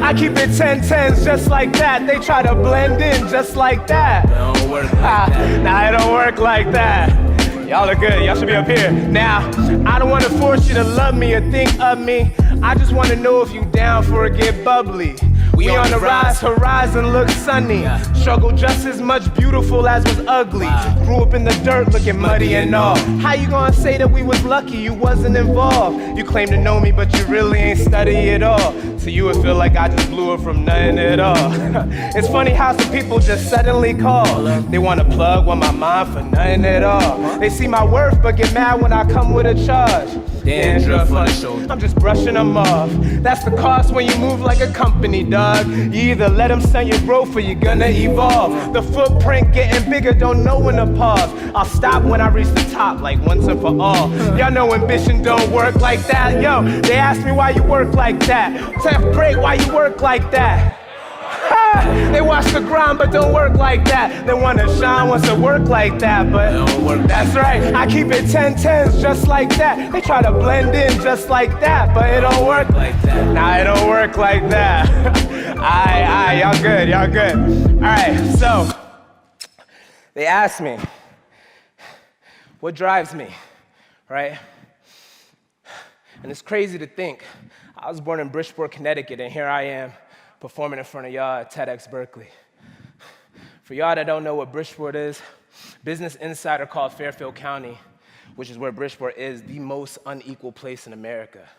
I keep it 10-10s just like that. They try to blend in just like that. It don't work like that. Nah, it don't work like that. Y'all are good, y'all should be up here. Now, I don't wanna force you to love me or think of me. I just wanna know if you down for a get bubbly. We on the rise, horizon looks sunny. Struggle just as much beautiful as was ugly. Grew up in the dirt looking muddy and all. How you gonna say that we was lucky you wasn't involved? You claim to know me, but you really ain't study at all. So you would feel like I just blew it from nothing at all. It's funny how some people just suddenly call. They wanna plug with my mind for nothing at all. They see my worth, but get mad when I come with a charge. Dandruff on the shoulder, I'm just brushing them off. That's the cost when you move like a company, dog. You either let them stunt your growth or you're gonna evolve. The footprint getting bigger, don't know when to pause. I'll stop when I reach the top, like once and for all. Y'all know ambition don't work like that. Yo, they ask me why you work like that. Take a break, why you work like that? They watch the grind but don't work like that. They wanna shine, wants to work like that, but don't work. That's right, I keep it 10-10s just like that. They try to blend in just like that, but it don't work like that. Nah, it don't work like that. Aight, y'all good, y'all good. Alright, so they asked me, what drives me, right? And it's crazy to think, I was born in Bridgeport, Connecticut, and here I am performing in front of y'all at TEDxBerkeley. For y'all that don't know what Bridgeport is, Business Insider called Fairfield County, which is where Bridgeport is, the most unequal place in America.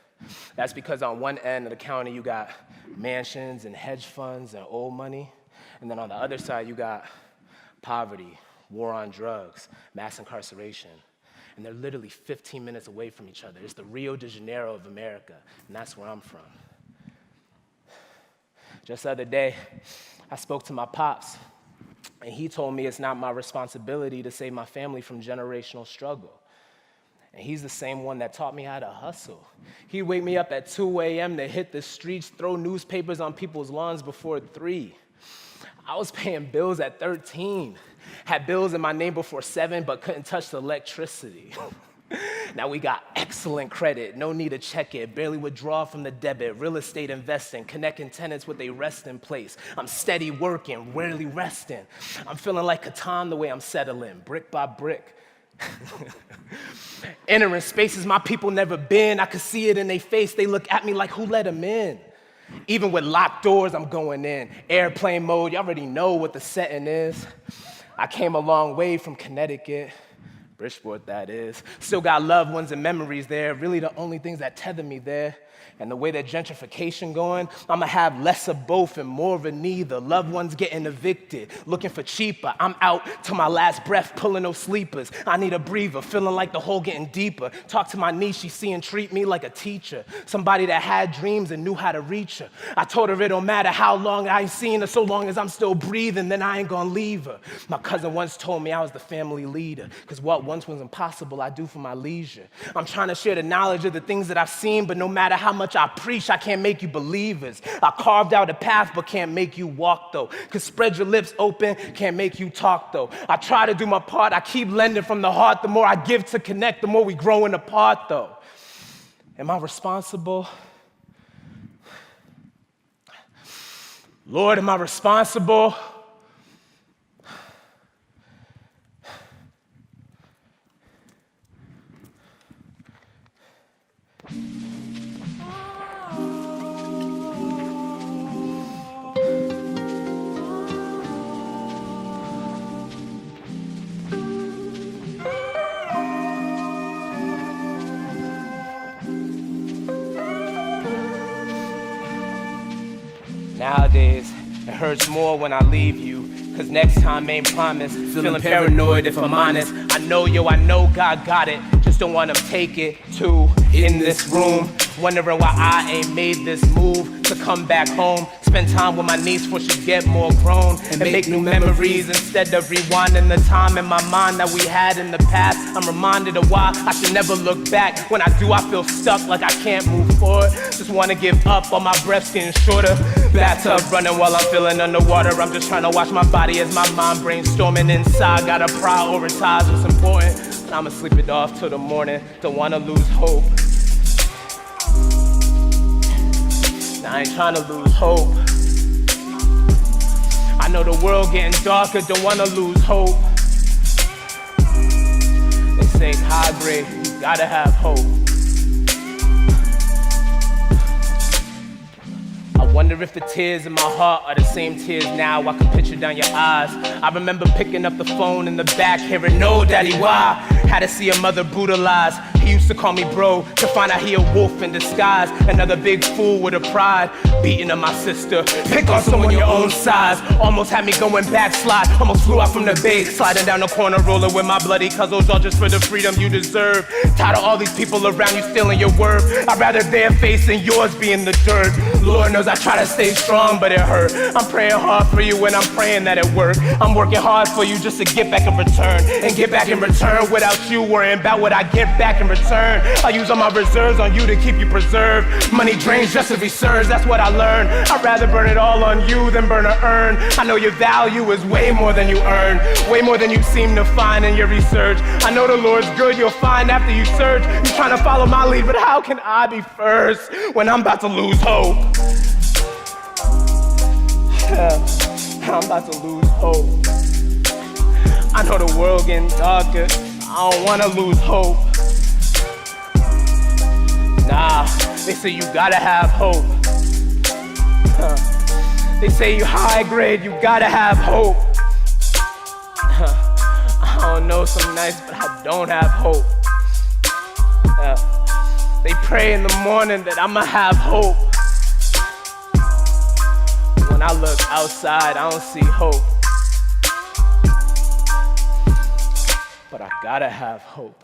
That's because on one end of the county, you got mansions and hedge funds and old money. And then on the other side, you got poverty, war on drugs, mass incarceration. And they're literally 15 minutes away from each other. It's the Rio de Janeiro of America, and that's where I'm from. Just the other day, I spoke to my pops, and he told me it's not my responsibility to save my family from generational struggle. And he's the same one that taught me how to hustle. He'd wake me up at 2 a.m. to hit the streets, throw newspapers on people's lawns before 3. I was paying bills at 13. Had bills in my name before 7, but couldn't touch the electricity. Now we got excellent credit, no need to check it, barely withdraw from the debit, real estate investing, connecting tenants with a resting place. I'm steady working, rarely resting. I'm feeling like Catan the way I'm settling, brick by brick. Entering spaces my people never been, I could see it in their face, they look at me like who let them in? Even with locked doors, I'm going in. Airplane mode, you already know what the setting is. I came a long way from Connecticut. Bridgeport, that is. Still got loved ones and memories there, really the only things that tether me there. And the way that gentrification going, I'ma have less of both and more of a neither. Loved ones getting evicted, looking for cheaper. I'm out to my last breath, pulling no sleepers. I need a breather, feeling like the hole getting deeper. Talk to my niece, she see and treat me like a teacher. Somebody that had dreams and knew how to reach her. I told her it don't matter how long I ain't seen her, so long as I'm still breathing, then I ain't gonna leave her. My cousin once told me I was the family leader, cause what once was impossible, I do for my leisure. I'm trying to share the knowledge of the things that I've seen, but no matter how much I preach, I can't make you believers. I carved out a path, but can't make you walk though. Cause spread your lips open, can't make you talk though. I try to do my part, I keep lending from the heart. The more I give to connect, the more we growing apart though. Am I responsible? Lord, am I responsible? Nowadays, it hurts more when I leave you, cause next time ain't promised. Feeling paranoid if I'm honest. I know God got it, just don't want him take it too. In this room, wondering why I ain't made this move to come back home. Spend time with my niece before she get more grown, and make new memories instead of rewinding the time in my mind that we had in the past. I'm reminded of why I should never look back. When I do, I feel stuck like I can't move forward. Just wanna give up, all my breaths getting shorter. Bathtub running while I'm feeling underwater. I'm just trying to watch my body as my mind brainstorming inside. Gotta prioritize what's important, and I'ma sleep it off till the morning. Don't wanna lose hope. I ain't trying to lose hope. I know the world getting darker, don't wanna lose hope. They say high grade, you gotta have hope. I wonder if the tears in my heart are the same tears now I can picture down your eyes. I remember picking up the phone in the back, hearing no daddy why. Had to see a mother brutalized. He used to call me bro, to find out he a wolf in disguise. Another big fool with a pride, beating on my sister. Pick on someone your own size. Almost had me going backslide, almost flew out from the base. Sliding down the corner, rolling with my bloody cuzzo, all just for the freedom you deserve. Tired of all these people around you stealing your worth. I'd rather their face than yours be in the dirt. Lord knows I try to stay strong, but it hurt. I'm praying hard for you and I'm praying that it works. I'm working hard for you just to get back in return. And get back in return without you worrying about what I get back in return. I use all my reserves on you to keep you preserved. Money drains just to be surged, that's what I learned. I'd rather burn it all on you than burn or earn. I know your value is way more than you earn, way more than you seem to find in your research. I know the Lord's good, you'll find after you search. You're trying to follow my lead, but how can I be first when I'm about to lose hope? I'm about to lose hope. I know the world getting darker, I don't wanna lose hope. Nah, they say you gotta have hope. They say you high grade, you gotta have hope. I don't know some nights, but I don't have hope. They pray in the morning that I'ma have hope. When I look outside, I don't see hope. But I gotta have hope.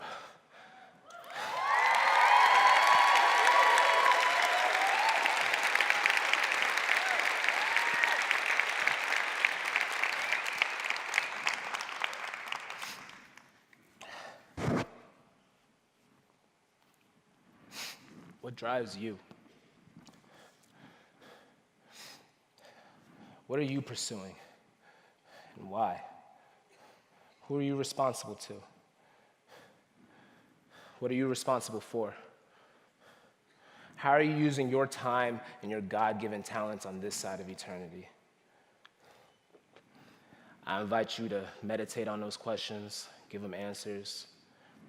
What drives you? What are you pursuing? And why? Who are you responsible to? What are you responsible for? How are you using your time and your God-given talents on this side of eternity? I invite you to meditate on those questions, give them answers,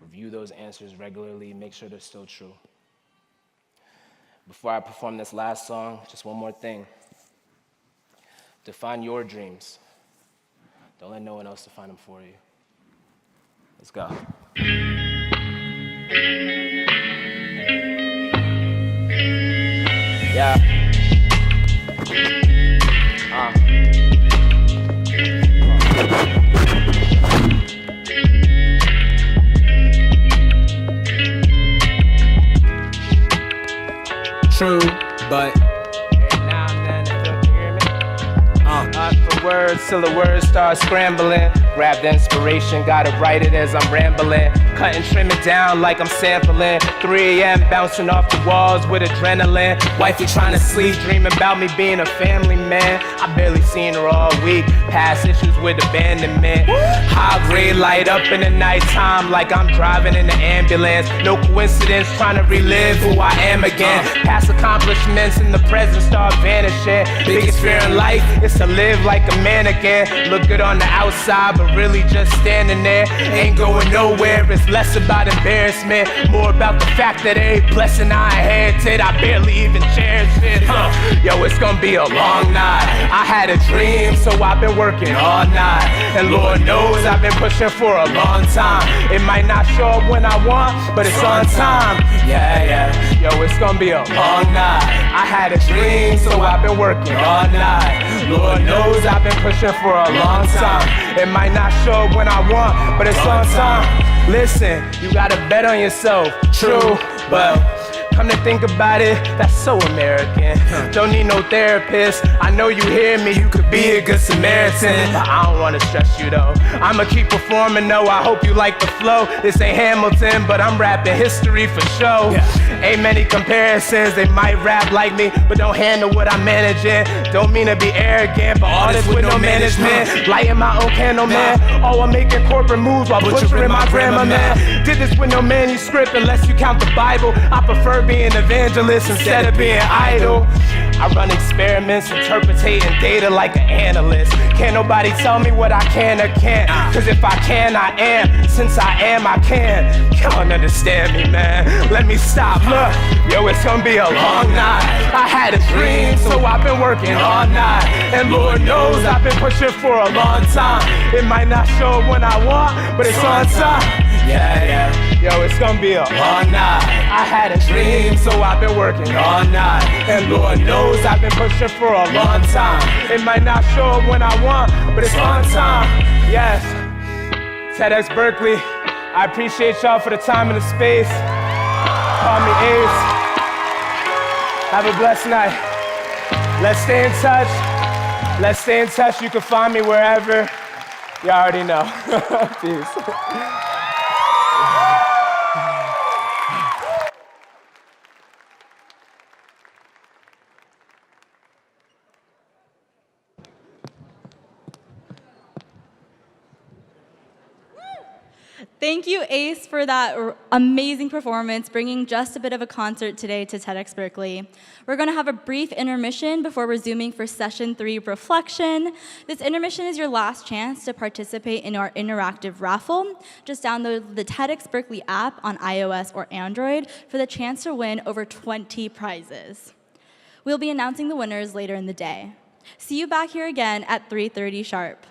review those answers regularly, make sure they're still true. Before I perform this last song, just one more thing. Define your dreams. Don't let no one else define them for you. Let's go. Yeah. True, but words till the words start scrambling. Grab the inspiration, gotta write it as I'm rambling. Cut and trim it down like I'm sampling. 3 a.m. bouncing off the walls with adrenaline. Wifey trying to sleep, dreaming about me being a family man. I barely seen her all week. Past issues with abandonment. High grade light up in the nighttime like I'm driving in the ambulance. No coincidence, trying to relive who I am again. Past accomplishments in the present start vanishing. Biggest fear in life is to live like a mannequin. Look good on the outside, but really just standing there. Ain't going nowhere, it's less about embarrassment, more about the fact that every blessing I inherited, I barely even cherish it. Yo, it's gonna be a long night. I had a dream, so I've been working all night. And Lord knows I've been pushing for a long time. It might not show up when I want, but it's on time. Yeah. Yo, it's gonna be a long night. I had a dream, so I've been working all night. Lord knows I've been pushing for a long time. It might not show up when I want, but it's on time. Listen, you gotta bet on yourself, true, but come to think about it, that's so American. Don't need no therapist, I know you hear me, you could be a good Samaritan. But I don't wanna stress you though, I'ma keep performing though, I hope you like the flow. This ain't Hamilton, but I'm rapping history for show. Ain't many comparisons, they might rap like me, but don't handle what I'm managing. Don't mean to be arrogant, but all this with no management. Lighting my own candle, man. Oh, I'm making corporate moves while butchering my grandma, man. Did this with no manuscript unless you count the Bible. I prefer being evangelist instead of being idle. I run experiments, interpreting data like an analyst. Can't nobody tell me what I can or can't, cause if I can, I am. Since I am, I can. You don't understand me, man. Let me stop, look. Yo, it's gonna be a long night. I had a dream, so I've been working all night. And Lord knows I've been pushing for a long time. It might not show up when I want, but it's on time. Yeah. Yo, it's gonna be a long night. I had a dream, so I've been working all night. And Lord knows I've been pushing for a long time. It might not show up when I want, but it's on time. Yes. TEDxBerkeley, I appreciate y'all for the time and the space. Call me Ace. Have a blessed night. Let's stay in touch. Let's stay in touch. You can find me wherever. You already know. Peace. Thank you, Ace, for that amazing performance, bringing just a bit of a concert today to TEDxBerkeley. We're going to have a brief intermission before resuming for session 3, Reflection. This intermission is your last chance to participate in our interactive raffle. Just download the TEDxBerkeley app on iOS or Android for the chance to win over 20 prizes. We'll be announcing the winners later in the day. See you back here again at 3:30 sharp.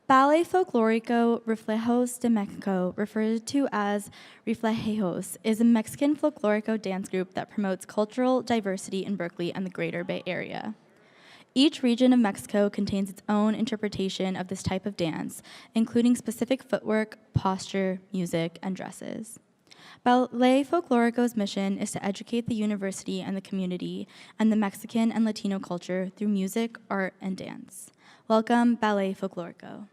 Ballet Folclórico Reflejos de Mexico, referred to as Reflejos, is a Mexican folklorico dance group that promotes cultural diversity in Berkeley and the Greater Bay Area. Each region of Mexico contains its own interpretation of this type of dance, including specific footwork, posture, music, and dresses. Ballet Folclórico's mission is to educate the university and the community and the Mexican and Latino culture through music, art, and dance. Welcome, Ballet Folclórico.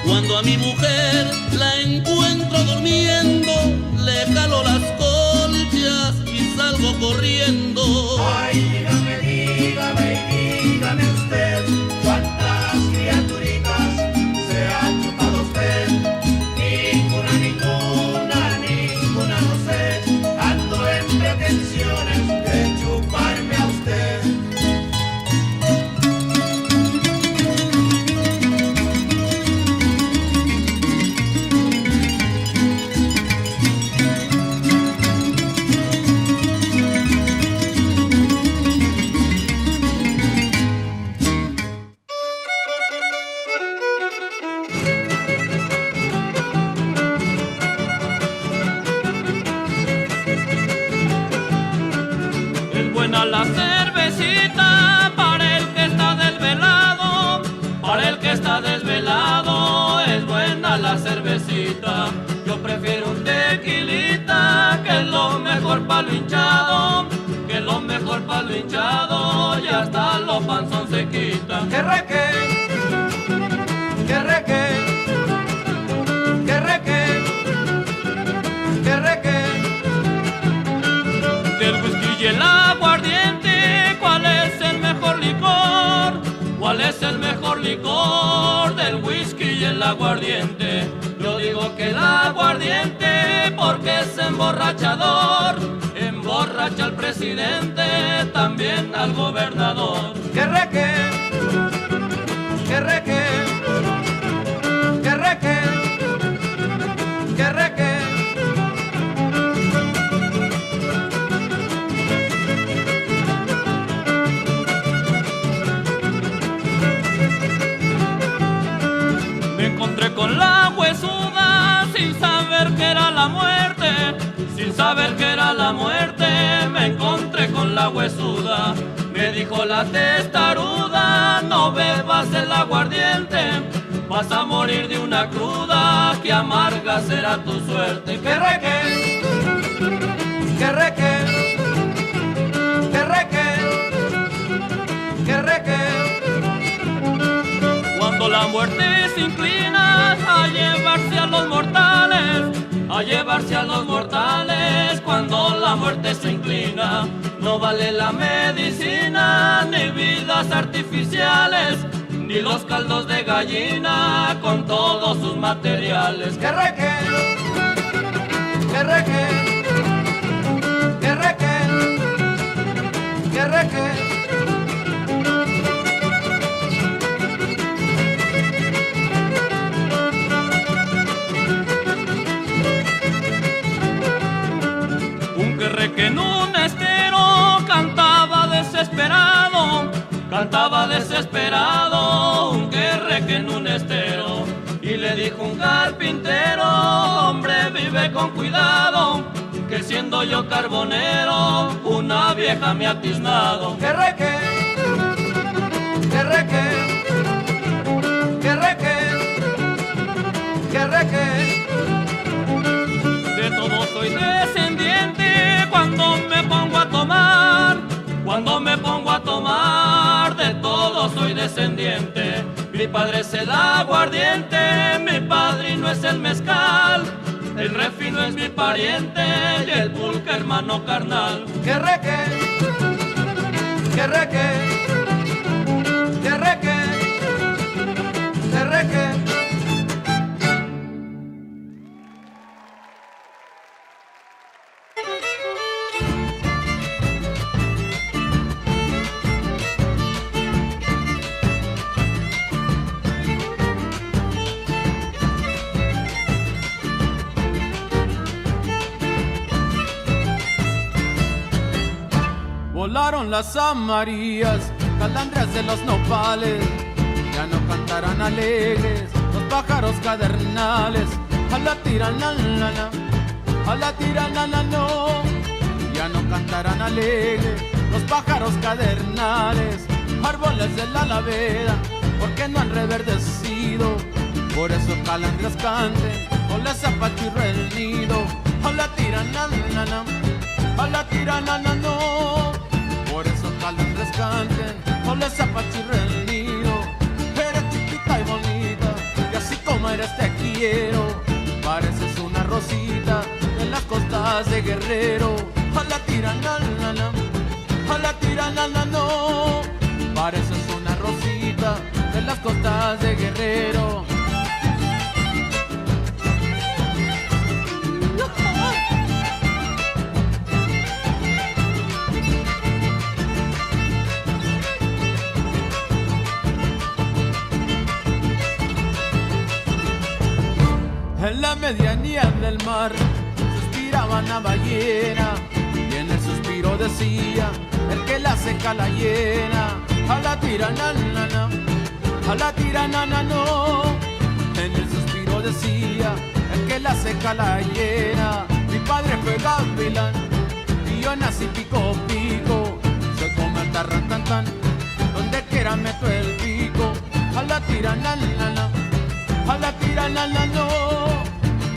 Cuando a mi mujer la encuentro durmiendo, le jalo las colchas y salgo corriendo. Ay, dígame y dígame usted, ¿cuántas criaturitas se ha chupado usted? Ninguna, no sé, ando en pretensiones de chuparme a usted. La cervecita para el que está desvelado, para el que está desvelado es buena la cervecita. Yo prefiero un tequilita, que es lo mejor para lo hinchado, que es lo mejor para lo hinchado, y hasta los panzón se quitan. ¡Que reque! ¡Que reque! ¡Que reque! ¡Que reque! Del whisky y el aguardiente, ¿cuál es el mejor licor? ¿Cuál es el mejor licor? Del whisky y el aguardiente. Yo digo que el aguardiente porque es emborrachador, emborracha al presidente, también al gobernador. ¡Que reque! encontré con la huesuda sin saber que era la muerte, sin saber que era la muerte, me encontré con la huesuda. Me dijo la testaruda, no bebas el aguardiente, vas a morir de una cruda, que amarga será tu suerte. Que reque, que reque, que reque, que reque. Cuando la muerte se inclina a llevarse a los mortales, a llevarse a los mortales, cuando la muerte se inclina, no vale la medicina, ni vidas artificiales, ni los caldos de gallina con todos sus materiales. Que reque, que reque, que reque, que reque. Que en un estero cantaba desesperado, un guerre que en un estero, y le dijo un carpintero, hombre vive con cuidado, que siendo yo carbonero, una vieja me ha tiznado. Que reque, que reque, que reque, que reque. De todo soy descendiente cuando me pongo a tomar, cuando me pongo a tomar, de todo soy descendiente. Mi padre es el aguardiente, mi padrino es el mezcal, el refino es mi pariente y el pulque hermano carnal. Que reque, que reque, que reque, que reque. Volaron las amarillas, calandrias de los nopales, ya no cantarán alegres los pájaros cadernales. A la tiranana, a la tiranana no, ya no cantarán alegres los pájaros cadernales. Árboles de la alaveda, porque no han reverdecido, por eso calandrias canten, o les apachurra el nido. A la tiranana, a la tiranana no, por eso calandres canten, o les apachurra el nido. Eres chiquita y bonita, y así como eres te quiero, pareces una rosita en las costas de Guerrero. A la tiranana, a la tiranana no, pareces una rosita en las costas de Guerrero. En la medianía del mar suspiraba una ballena, y en el suspiro decía el que la seca la llena. A la tiranana, a la tiranana no, en el suspiro decía el que la seca la llena. Mi padre fue gavilán y yo nací pico pico, soy como el tarrantantán, donde quiera meto el pico. A la tiranana, a la tiranana no,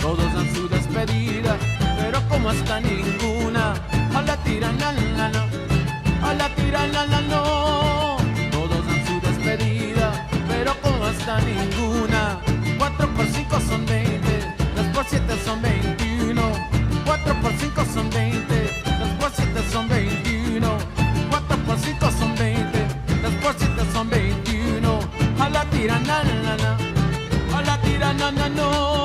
todos dan su despedida, pero como hasta ninguna. A la tiranana, a la tiranana no, todos dan su despedida, pero como hasta ninguna. 4 por 5 son 20, 2 por 7 son 21, 4 por 5 son 20, 2 por 7 son 21, 4 por 5 son 20, 2 por 7 son 21. A la tiranana, a la tiranana no.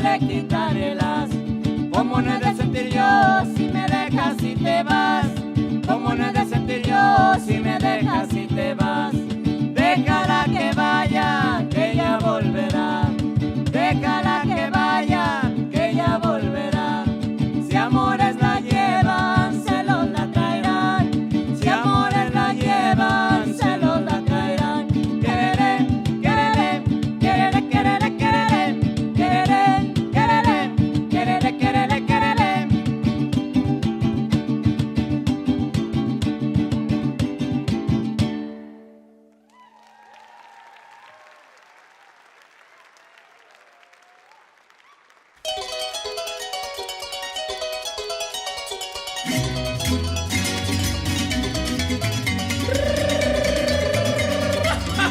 le quitaré las. ¿Cómo no he de sentir yo si me dejas y te vas? ¿Cómo no he de sentir yo si me dejas y te vas? Déjala que vaya, que ella volverá. Déjala que vaya, que ella volverá. Si amores la llevan, celos la traerán. Si amores la llevan, celos la traerán. Quereré, quereré, quereré, quereré, quereré, quereré, quereré, quereré, quereré, quereré.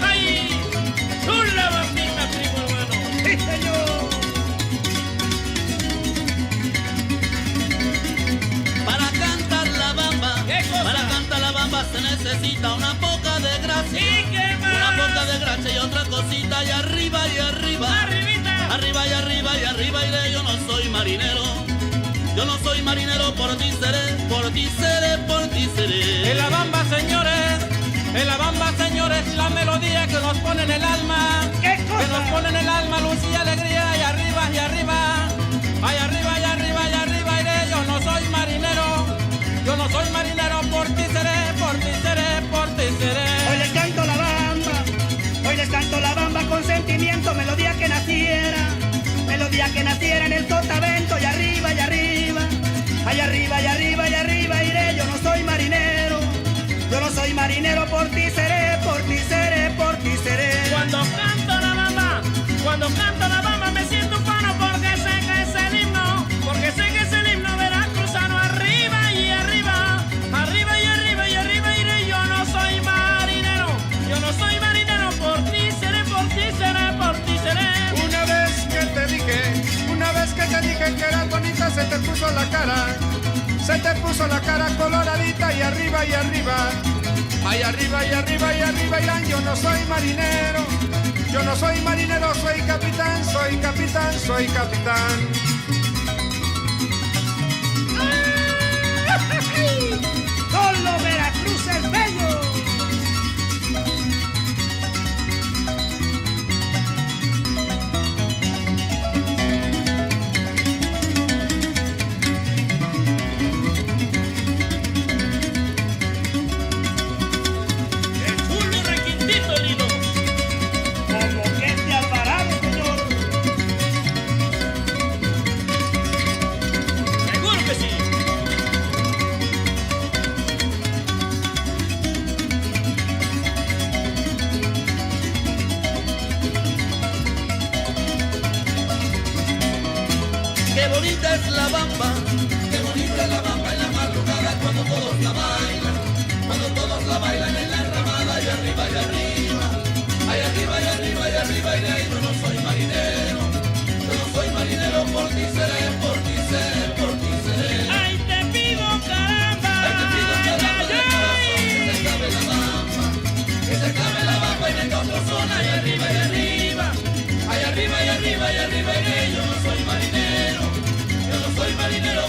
¡Ay! ¡Chula bambina, primo hermano! ¡Sí, señor! Para cantar la bamba, para cantar la bamba se necesita una poca de gracia. ¿Y qué más? Una poca de gracia y otra cosita y arriba y arriba. ¡Arribita! Arriba y arriba y arriba iré, yo no soy marinero. Yo no soy marinero, por ti seré, por ti seré, por ti seré. En la bamba, señores, la melodía que nos pone en el alma. ¿Qué cosa? Que nos pone en el alma luz y alegría y arriba y arriba. Ay, arriba y arriba y arriba iré, yo no soy marinero. Yo no soy marinero, por ti seré, por ti seré, por ti seré. Hoy les canto la bamba, hoy les canto la bamba con sentimiento, melodía que naciera en el sotavento y arriba y arriba. Ay, arriba y arriba y arriba iré, yo no soy marinero. Yo no soy marinero, por ti seré, por ti seré, por ti seré. Cuando canto la bamba me siento ufano porque sé que es el himno, porque sé que es el himno veracruzano. Arriba y arriba, arriba y arriba y arriba iré, yo no soy marinero, yo no soy marinero, por ti seré, por ti seré, por ti seré. Una vez que te dije que eras bonita, se te puso la cara coloradita y arriba y arriba. Ay, arriba y arriba y arriba irán, yo no soy marinero. Yo no soy marinero, soy capitán, soy capitán, soy capitán. Solo Veracruz es bello. Qué bonita es la bamba, qué bonita es la bamba en la madrugada cuando todos la bailan, cuando todos la bailan en la enramada y arriba y arriba, ay arriba y arriba y arriba iré, yo no soy marinero, yo no soy marinero, por ti seré, por ti seré, por ti seré. Ay te pido caramba, ay te pido caramba de corazón, que se acabe la bamba, que se acabe la bamba y venga otro son, ay arriba y arriba, ay arriba y arriba y arriba iré, yo no soy marinero. Yo no soy marinero,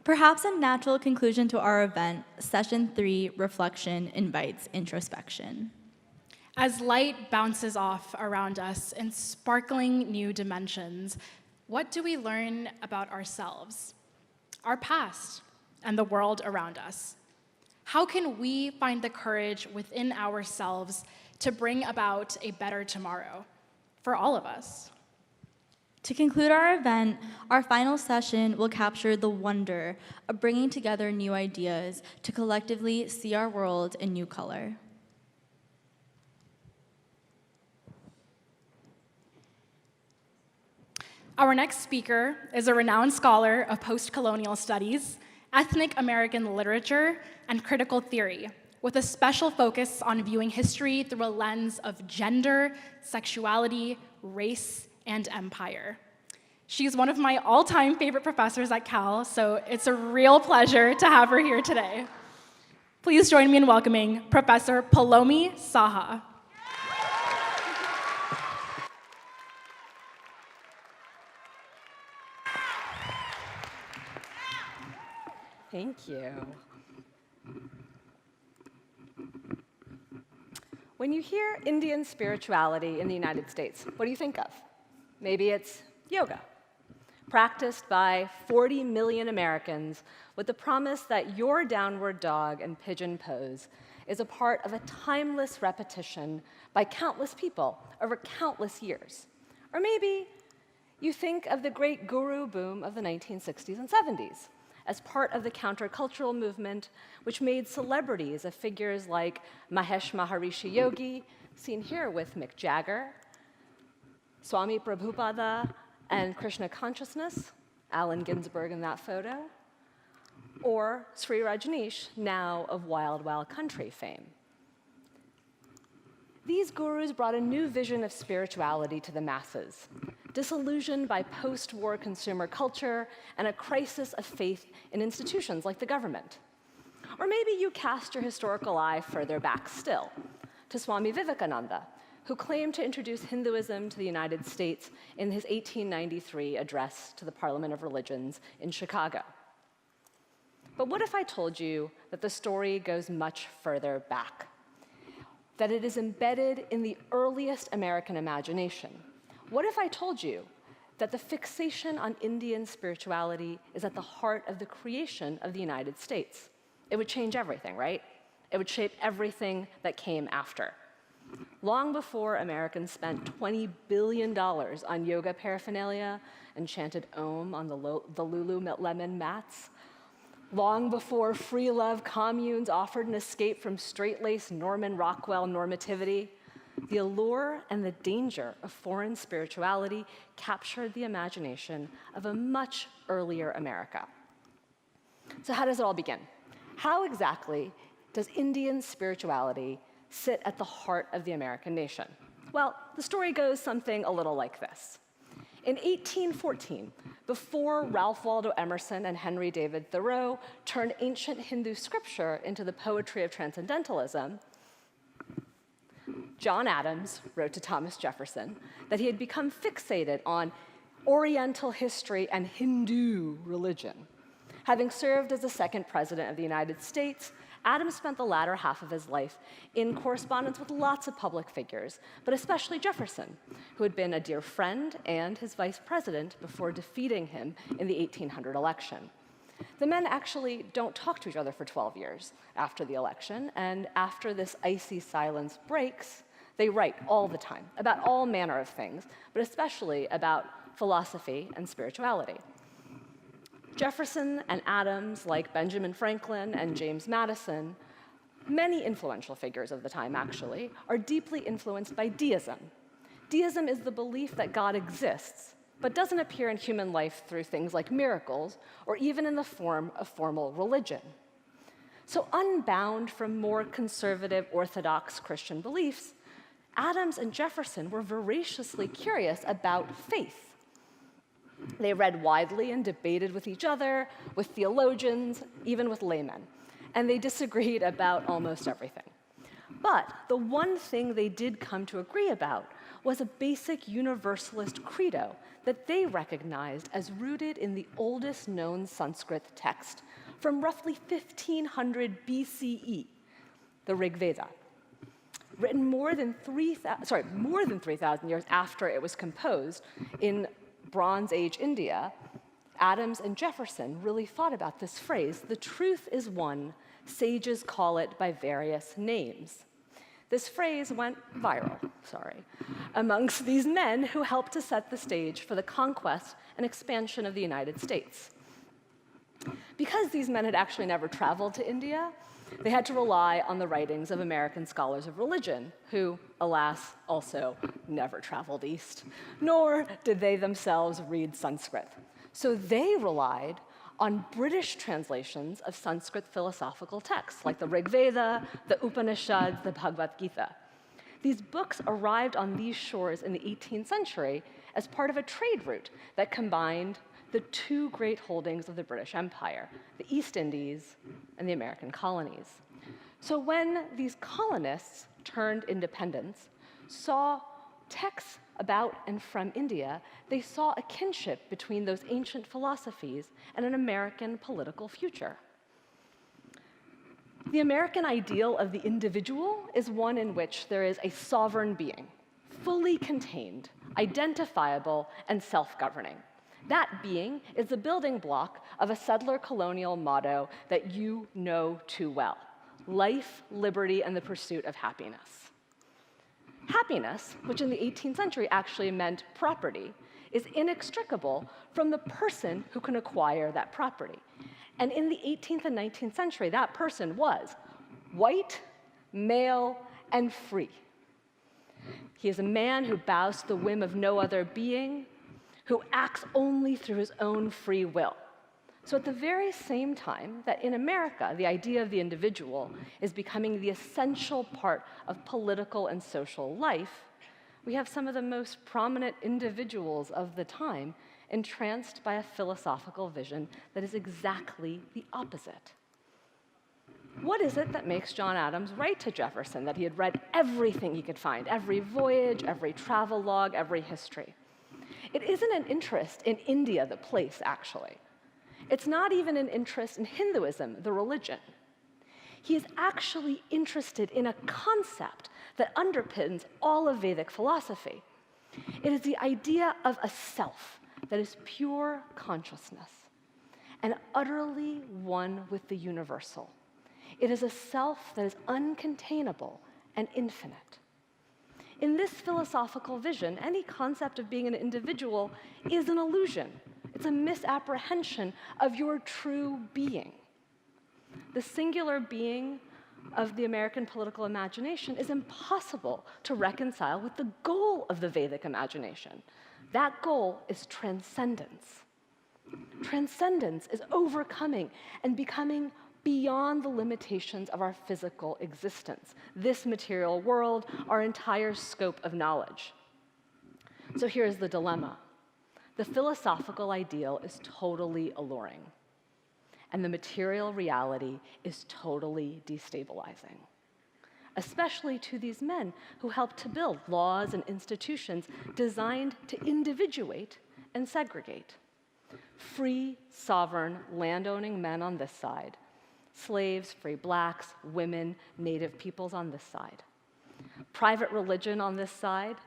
Perhaps a natural conclusion to our event, Session 3, Reflection, invites introspection. As light bounces off around us in sparkling new dimensions, what do we learn about ourselves, our past, and the world around us? How can we find the courage within ourselves to bring about a better tomorrow for all of us? To conclude our event, our final session will capture the wonder of bringing together new ideas to collectively see our world in new color. Our next speaker is a renowned scholar of post-colonial studies, ethnic American literature, and critical theory, with a special focus on viewing history through a lens of gender, sexuality, race, and empire. She's one of my all-time favorite professors at Cal, so it's a real pleasure to have her here today. Please join me in welcoming Professor Paulomi Saha. Thank you. When you hear Indian spirituality in the United States, what do you think of? Maybe it's yoga, practiced by 40 million Americans with the promise that your downward dog and pigeon pose is a part of a timeless repetition by countless people over countless years. Or maybe you think of the great guru boom of the 1960s and 70s as part of the countercultural movement, which made celebrities of figures like Mahesh Maharishi Yogi, seen here with Mick Jagger, Swami Prabhupada, and Krishna consciousness, Allen Ginsberg in that photo, or Sri Rajneesh, now of Wild Wild Country fame. These gurus brought a new vision of spirituality to the masses, disillusioned by post-war consumer culture and a crisis of faith in institutions like the government. Or maybe you cast your historical eye further back still, to Swami Vivekananda, who claimed to introduce Hinduism to the United States in his 1893 address to the Parliament of Religions in Chicago. But what if I told you that the story goes much further back? That it is embedded in the earliest American imagination? What if I told you that the fixation on Indian spirituality is at the heart of the creation of the United States? It would change everything, right? It would shape everything that came after. Long before Americans spent $20 billion on yoga paraphernalia and chanted Om on the Lululemon mats, long before free love communes offered an escape from straight-laced Norman Rockwell normativity, the allure and the danger of foreign spirituality captured the imagination of a much earlier America. So how does it all begin? How exactly does Indian spirituality sit at the heart of the American nation? Well, the story goes something a little like this. In 1814, before Ralph Waldo Emerson and Henry David Thoreau turned ancient Hindu scripture into the poetry of transcendentalism, John Adams wrote to Thomas Jefferson that he had become fixated on Oriental history and Hindu religion. Having served as the second president of the United States, Adams spent the latter half of his life in correspondence with lots of public figures, but especially Jefferson, who had been a dear friend and his vice president before defeating him in the 1800 election. The men actually don't talk to each other for 12 years after the election, and after this icy silence breaks, they write all the time about all manner of things, but especially about philosophy and spirituality. Jefferson and Adams, like Benjamin Franklin and James Madison, many influential figures of the time actually, are deeply influenced by deism. Deism is the belief that God exists, but doesn't appear in human life through things like miracles or even in the form of formal religion. So unbound from more conservative Orthodox Christian beliefs, Adams and Jefferson were voraciously curious about faith. They read widely and debated with each other, with theologians, even with laymen, and they disagreed about almost everything. But the one thing they did come to agree about was a basic universalist credo that they recognized as rooted in the oldest known Sanskrit text from roughly 1500 BCE, the Rig Veda. Written more than 3,000 years after it was composed in Bronze Age India, Adams and Jefferson really thought about this phrase, "The truth is one, sages call it by various names." This phrase went viral, amongst these men who helped to set the stage for the conquest and expansion of the United States. Because these men had actually never traveled to India, they had to rely on the writings of American scholars of religion, who, alas, also never traveled east, nor did they themselves read Sanskrit. So they relied on British translations of Sanskrit philosophical texts, like the Rig Veda, the Upanishads, the Bhagavad Gita. These books arrived on these shores in the 18th century as part of a trade route that combined the two great holdings of the British Empire, the East Indies and the American colonies. So when these colonists turned independents, saw texts about and from India, they saw a kinship between those ancient philosophies and an American political future. The American ideal of the individual is one in which there is a sovereign being, fully contained, identifiable, and self-governing. That being is the building block of a settler colonial motto that you know too well: life, liberty, and the pursuit of happiness. Happiness, which in the 18th century actually meant property, is inextricable from the person who can acquire that property. And in the 18th and 19th century, that person was white, male, and free. He is a man who bows to the whim of no other being, who acts only through his own free will. So at the very same time that in America, the idea of the individual is becoming the essential part of political and social life, we have some of the most prominent individuals of the time entranced by a philosophical vision that is exactly the opposite. What is it that makes John Adams write to Jefferson that he had read everything he could find, every voyage, every travel log, every history? It isn't an interest in India, the place, actually. It's not even an interest in Hinduism, the religion. He is actually interested in a concept that underpins all of Vedic philosophy. It is the idea of a self that is pure consciousness and utterly one with the universal. It is a self that is uncontainable and infinite. In this philosophical vision, any concept of being an individual is an illusion. It's a misapprehension of your true being. The singular being of the American political imagination is impossible to reconcile with the goal of the Vedic imagination. That goal is transcendence. Transcendence is overcoming and becoming beyond the limitations of our physical existence, this material world, our entire scope of knowledge. So here's the dilemma. The philosophical ideal is totally alluring, and the material reality is totally destabilizing, especially to these men who helped to build laws and institutions designed to individuate and segregate. Free, sovereign, landowning men on this side, slaves, free blacks, women, native peoples on this side. Private religion on this side,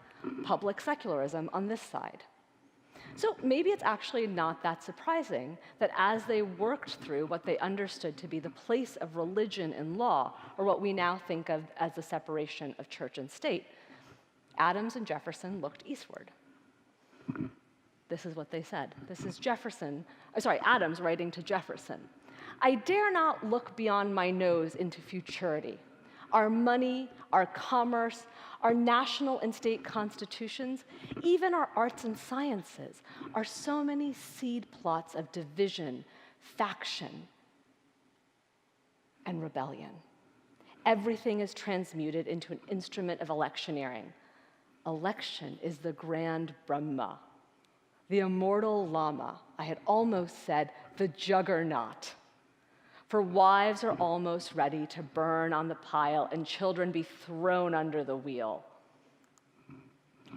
public secularism on this side. So maybe it's actually not that surprising that as they worked through what they understood to be the place of religion and law, or what we now think of as the separation of church and state, Adams and Jefferson looked eastward. This is what they said. This is Adams writing to Jefferson. "I dare not look beyond my nose into futurity. Our money, our commerce, our national and state constitutions, even our arts and sciences, are so many seed plots of division, faction, and rebellion. Everything is transmuted into an instrument of electioneering. Election is the grand Brahma, the immortal Lama, I had almost said the juggernaut. For wives are almost ready to burn on the pile and children be thrown under the wheel.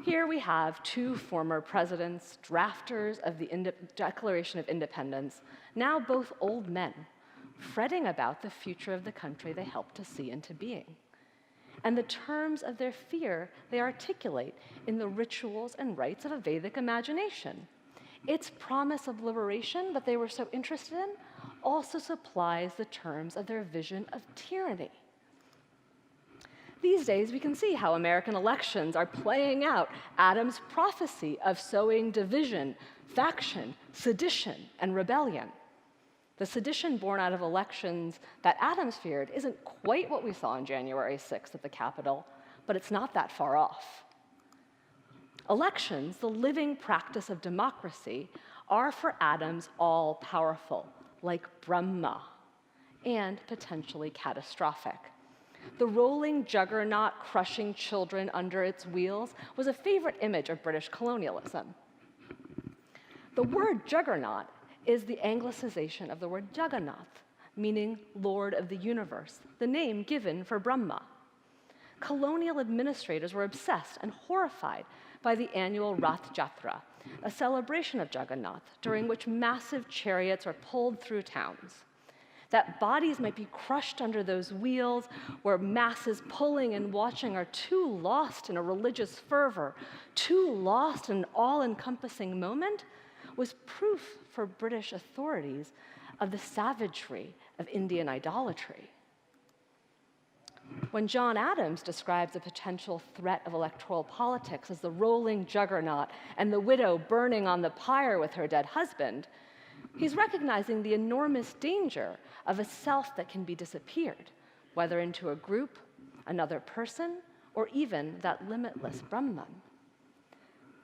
Here we have two former presidents, drafters of the Declaration of Independence, now both old men, fretting about the future of the country they helped to see into being. And the terms of their fear they articulate in the rituals and rites of a Vedic imagination. Its promise of liberation that they were so interested in also supplies the terms of their vision of tyranny. These days, we can see how American elections are playing out Adams' prophecy of sowing division, faction, sedition, and rebellion. The sedition born out of elections that Adams feared isn't quite what we saw on January 6th at the Capitol, but it's not that far off. Elections, the living practice of democracy, are for Adams all-powerful, like Brahma, and potentially catastrophic. The rolling juggernaut crushing children under its wheels was a favorite image of British colonialism. The word juggernaut is the anglicization of the word Jagannath, meaning Lord of the Universe, the name given for Brahma. Colonial administrators were obsessed and horrified by the annual Rath Jatra, a celebration of Jagannath, during which massive chariots are pulled through towns. That bodies might be crushed under those wheels, where masses pulling and watching are too lost in a religious fervor, too lost in an all-encompassing moment, was proof for British authorities of the savagery of Indian idolatry. When John Adams describes a potential threat of electoral politics as the rolling juggernaut and the widow burning on the pyre with her dead husband, he's recognizing the enormous danger of a self that can be disappeared, whether into a group, another person, or even that limitless Brahman.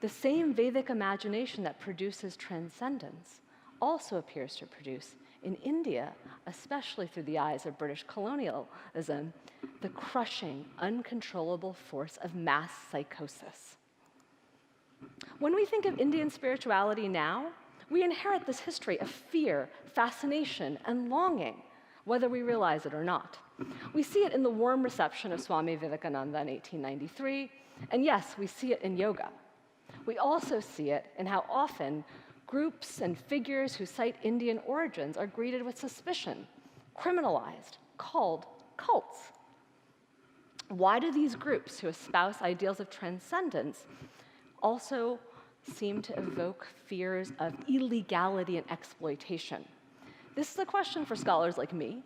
The same Vedic imagination that produces transcendence also appears to produce in India, especially through the eyes of British colonialism, the crushing, uncontrollable force of mass psychosis. When we think of Indian spirituality now, we inherit this history of fear, fascination, and longing, whether we realize it or not. We see it in the warm reception of Swami Vivekananda in 1893, and yes, we see it in yoga. We also see it in how often groups and figures who cite Indian origins are greeted with suspicion, criminalized, called cults. Why do these groups who espouse ideals of transcendence also seem to evoke fears of illegality and exploitation? This is a question for scholars like me,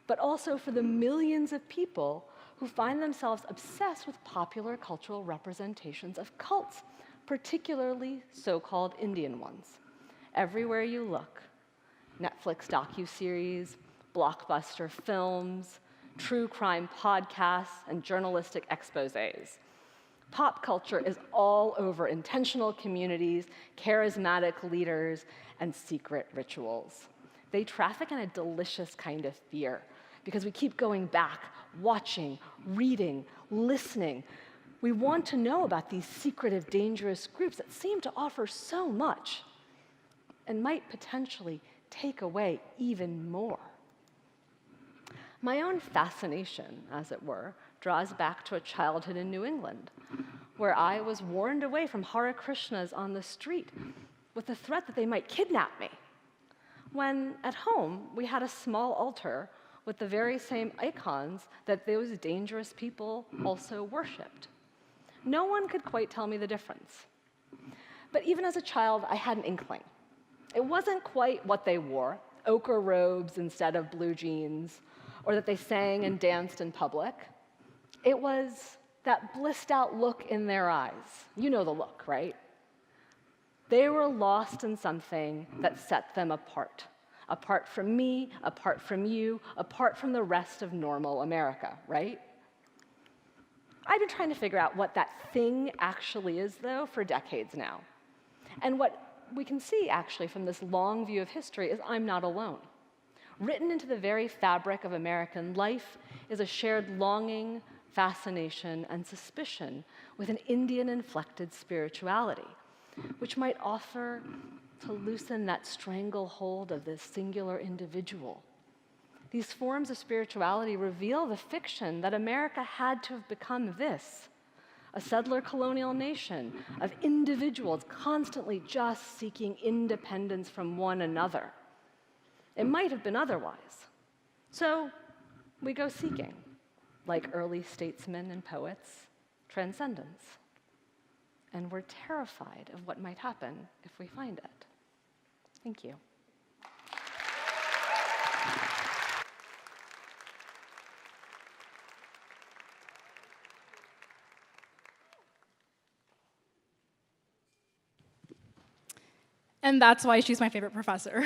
but also for the millions of people who find themselves obsessed with popular cultural representations of cults, particularly so-called Indian ones. Everywhere you look, Netflix docuseries, blockbuster films, true crime podcasts, and journalistic exposés. Pop culture is all over intentional communities, charismatic leaders, and secret rituals. They traffic in a delicious kind of fear because we keep going back, watching, reading, listening. We want to know about these secretive, dangerous groups that seem to offer so much and might potentially take away even more. My own fascination, as it were, draws back to a childhood in New England, where I was warned away from Hare Krishnas on the street with the threat that they might kidnap me, when at home we had a small altar with the very same icons that those dangerous people also worshipped. No one could quite tell me the difference. But even as a child, I had an inkling. It wasn't quite what they wore, ochre robes instead of blue jeans, or that they sang and danced in public. It was that blissed out look in their eyes. You know the look, right? They were lost in something that set them apart. Apart from me, apart from you, apart from the rest of normal America, right? I've been trying to figure out what that thing actually is, though, for decades now. And what we can see, actually, from this long view of history is I'm not alone. Written into the very fabric of American life is a shared longing, fascination, and suspicion with an Indian-inflected spirituality, which might offer to loosen that stranglehold of this singular individual These forms of spirituality reveal the fiction that America had to have become this, a settler colonial nation of individuals constantly just seeking independence from one another. It might have been otherwise. So we go seeking, like early statesmen and poets, transcendence. And we're terrified of what might happen if we find it. Thank you. And that's why she's my favorite professor.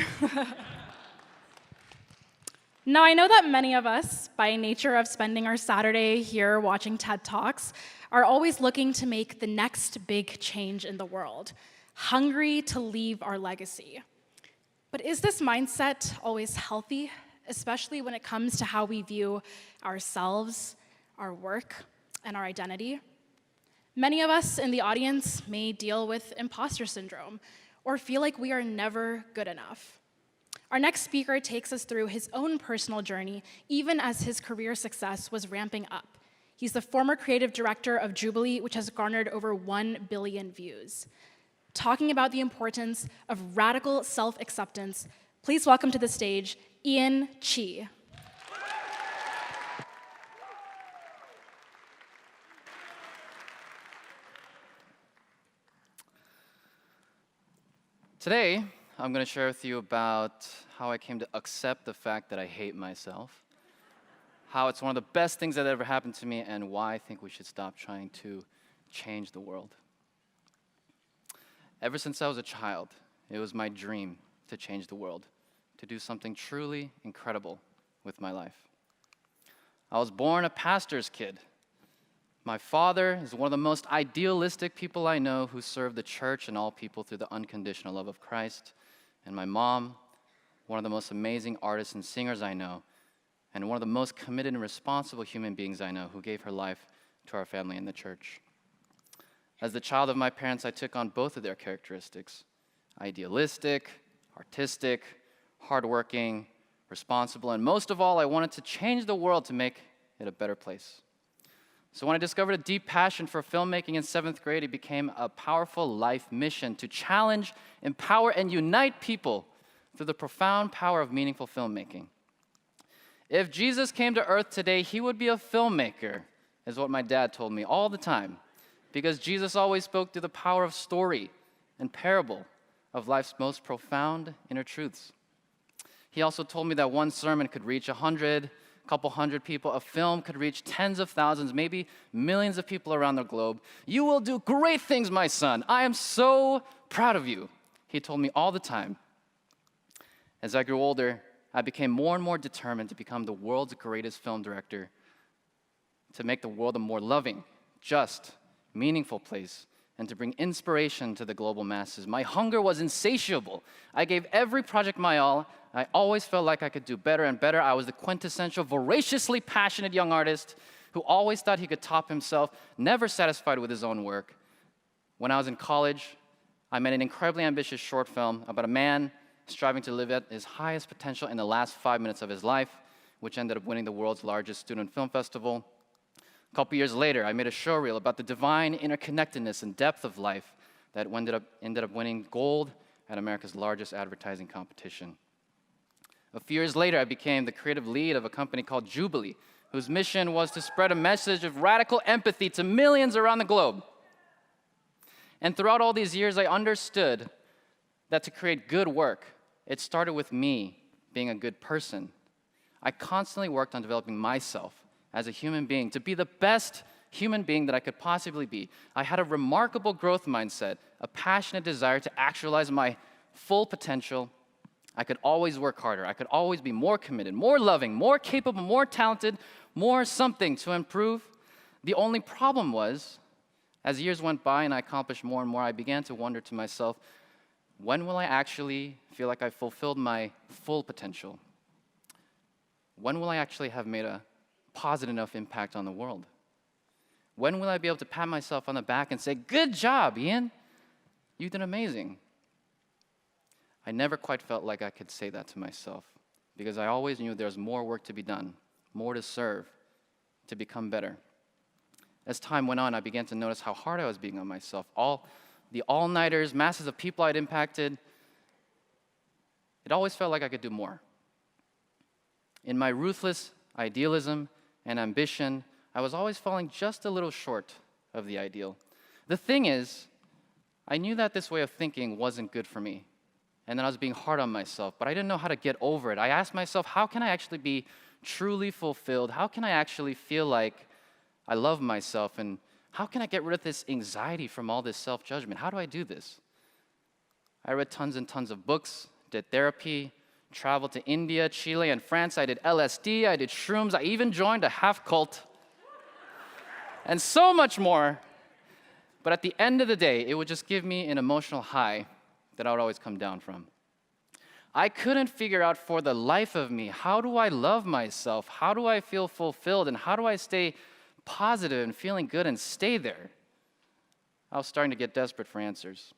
Now, I know that many of us, by nature of spending our Saturday here watching TED Talks, are always looking to make the next big change in the world, hungry to leave our legacy. But is this mindset always healthy, especially when it comes to how we view ourselves, our work, and our identity? Many of us in the audience may deal with imposter syndrome or feel like we are never good enough. Our next speaker takes us through his own personal journey, even as his career success was ramping up. He's the former creative director of Jubilee, which has garnered over 1 billion views. Talking about the importance of radical self-acceptance, please welcome to the stage Ian Chi. Today, I'm going to share with you about how I came to accept the fact that I hate myself, how it's one of the best things that ever happened to me, and why I think we should stop trying to change the world. Ever since I was a child, it was my dream to change the world, to do something truly incredible with my life. I was born a pastor's kid. My father is one of the most idealistic people I know who served the church and all people through the unconditional love of Christ. And my mom, one of the most amazing artists and singers I know, and one of the most committed and responsible human beings I know who gave her life to our family and the church. As the child of my parents, I took on both of their characteristics: idealistic, artistic, hardworking, responsible, and most of all, I wanted to change the world to make it a better place. So when I discovered a deep passion for filmmaking in 7th grade, it became a powerful life mission to challenge, empower, and unite people through the profound power of meaningful filmmaking. If Jesus came to earth today, he would be a filmmaker, is what my dad told me all the time, because Jesus always spoke through the power of story and parable of life's most profound inner truths. He also told me that one sermon could reach 100, couple hundred people. A film could reach tens of thousands, maybe millions of people around the globe. You will do great things, my son. I am so proud of you, he told me all the time. As I grew older, I became more and more determined to become the world's greatest film director, to make the world a more loving, just, meaningful place, and to bring inspiration to the global masses. My hunger was insatiable. I gave every project my all. I always felt like I could do better and better. I was the quintessential, voraciously passionate young artist who always thought he could top himself, never satisfied with his own work. When I was in college, I made an incredibly ambitious short film about a man striving to live at his highest potential in the last 5 minutes of his life, which ended up winning the world's largest student film festival. A couple years later, I made a showreel about the divine interconnectedness and depth of life that ended up winning gold at America's largest advertising competition. A few years later, I became the creative lead of a company called Jubilee, whose mission was to spread a message of radical empathy to millions around the globe. And throughout all these years, I understood that to create good work, it started with me being a good person. I constantly worked on developing myself as a human being to be the best human being that I could possibly be. I had a remarkable growth mindset, a passionate desire to actualize my full potential. I could always work harder. I could always be more committed, more loving, more capable, more talented, more something to improve. The only problem was, as years went by and I accomplished more and more, I began to wonder to myself, when will I actually feel like I fulfilled my full potential? When will I actually have made a positive enough impact on the world? When will I be able to pat myself on the back and say, good job, Ian, you did amazing? I never quite felt like I could say that to myself. because I always knew there was more work to be done, more to serve, to become better. As time went on, I began to notice how hard I was being on myself. All the all-nighters, masses of people I'd impacted, it always felt like I could do more. In my ruthless idealism and ambition, I was always falling just a little short of the ideal. The thing is, I knew that this way of thinking wasn't good for me, and that I was being hard on myself, but I didn't know how to get over it. I asked myself, how can I actually be truly fulfilled? How can I actually feel like I love myself, and how can I get rid of this anxiety from all this self-judgment? How do I do this? I read tons and tons of books, did therapy, traveled to India, Chile, and France. I did LSD, I did shrooms, I even joined a half cult, and so much more. But at the end of the day, it would just give me an emotional high that I would always come down from. I couldn't figure out for the life of me, how do I love myself? How do I feel fulfilled? And how do I stay positive and feeling good and stay there? I was starting to get desperate for answers.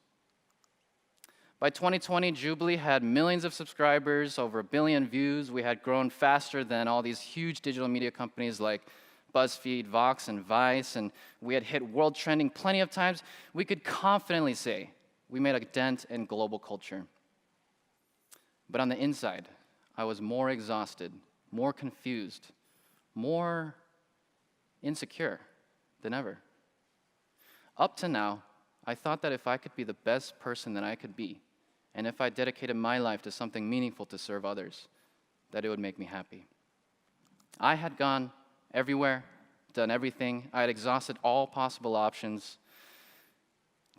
By 2020, Jubilee had millions of subscribers, over 1 billion views. We had grown faster than all these huge digital media companies like BuzzFeed, Vox, and Vice, and we had hit world trending plenty of times. We could confidently say we made a dent in global culture. But on the inside, I was more exhausted, more confused, more insecure than ever. Up to now, I thought that if I could be the best person that I could be, and if I dedicated my life to something meaningful to serve others, that it would make me happy. I had gone everywhere, done everything. I had exhausted all possible options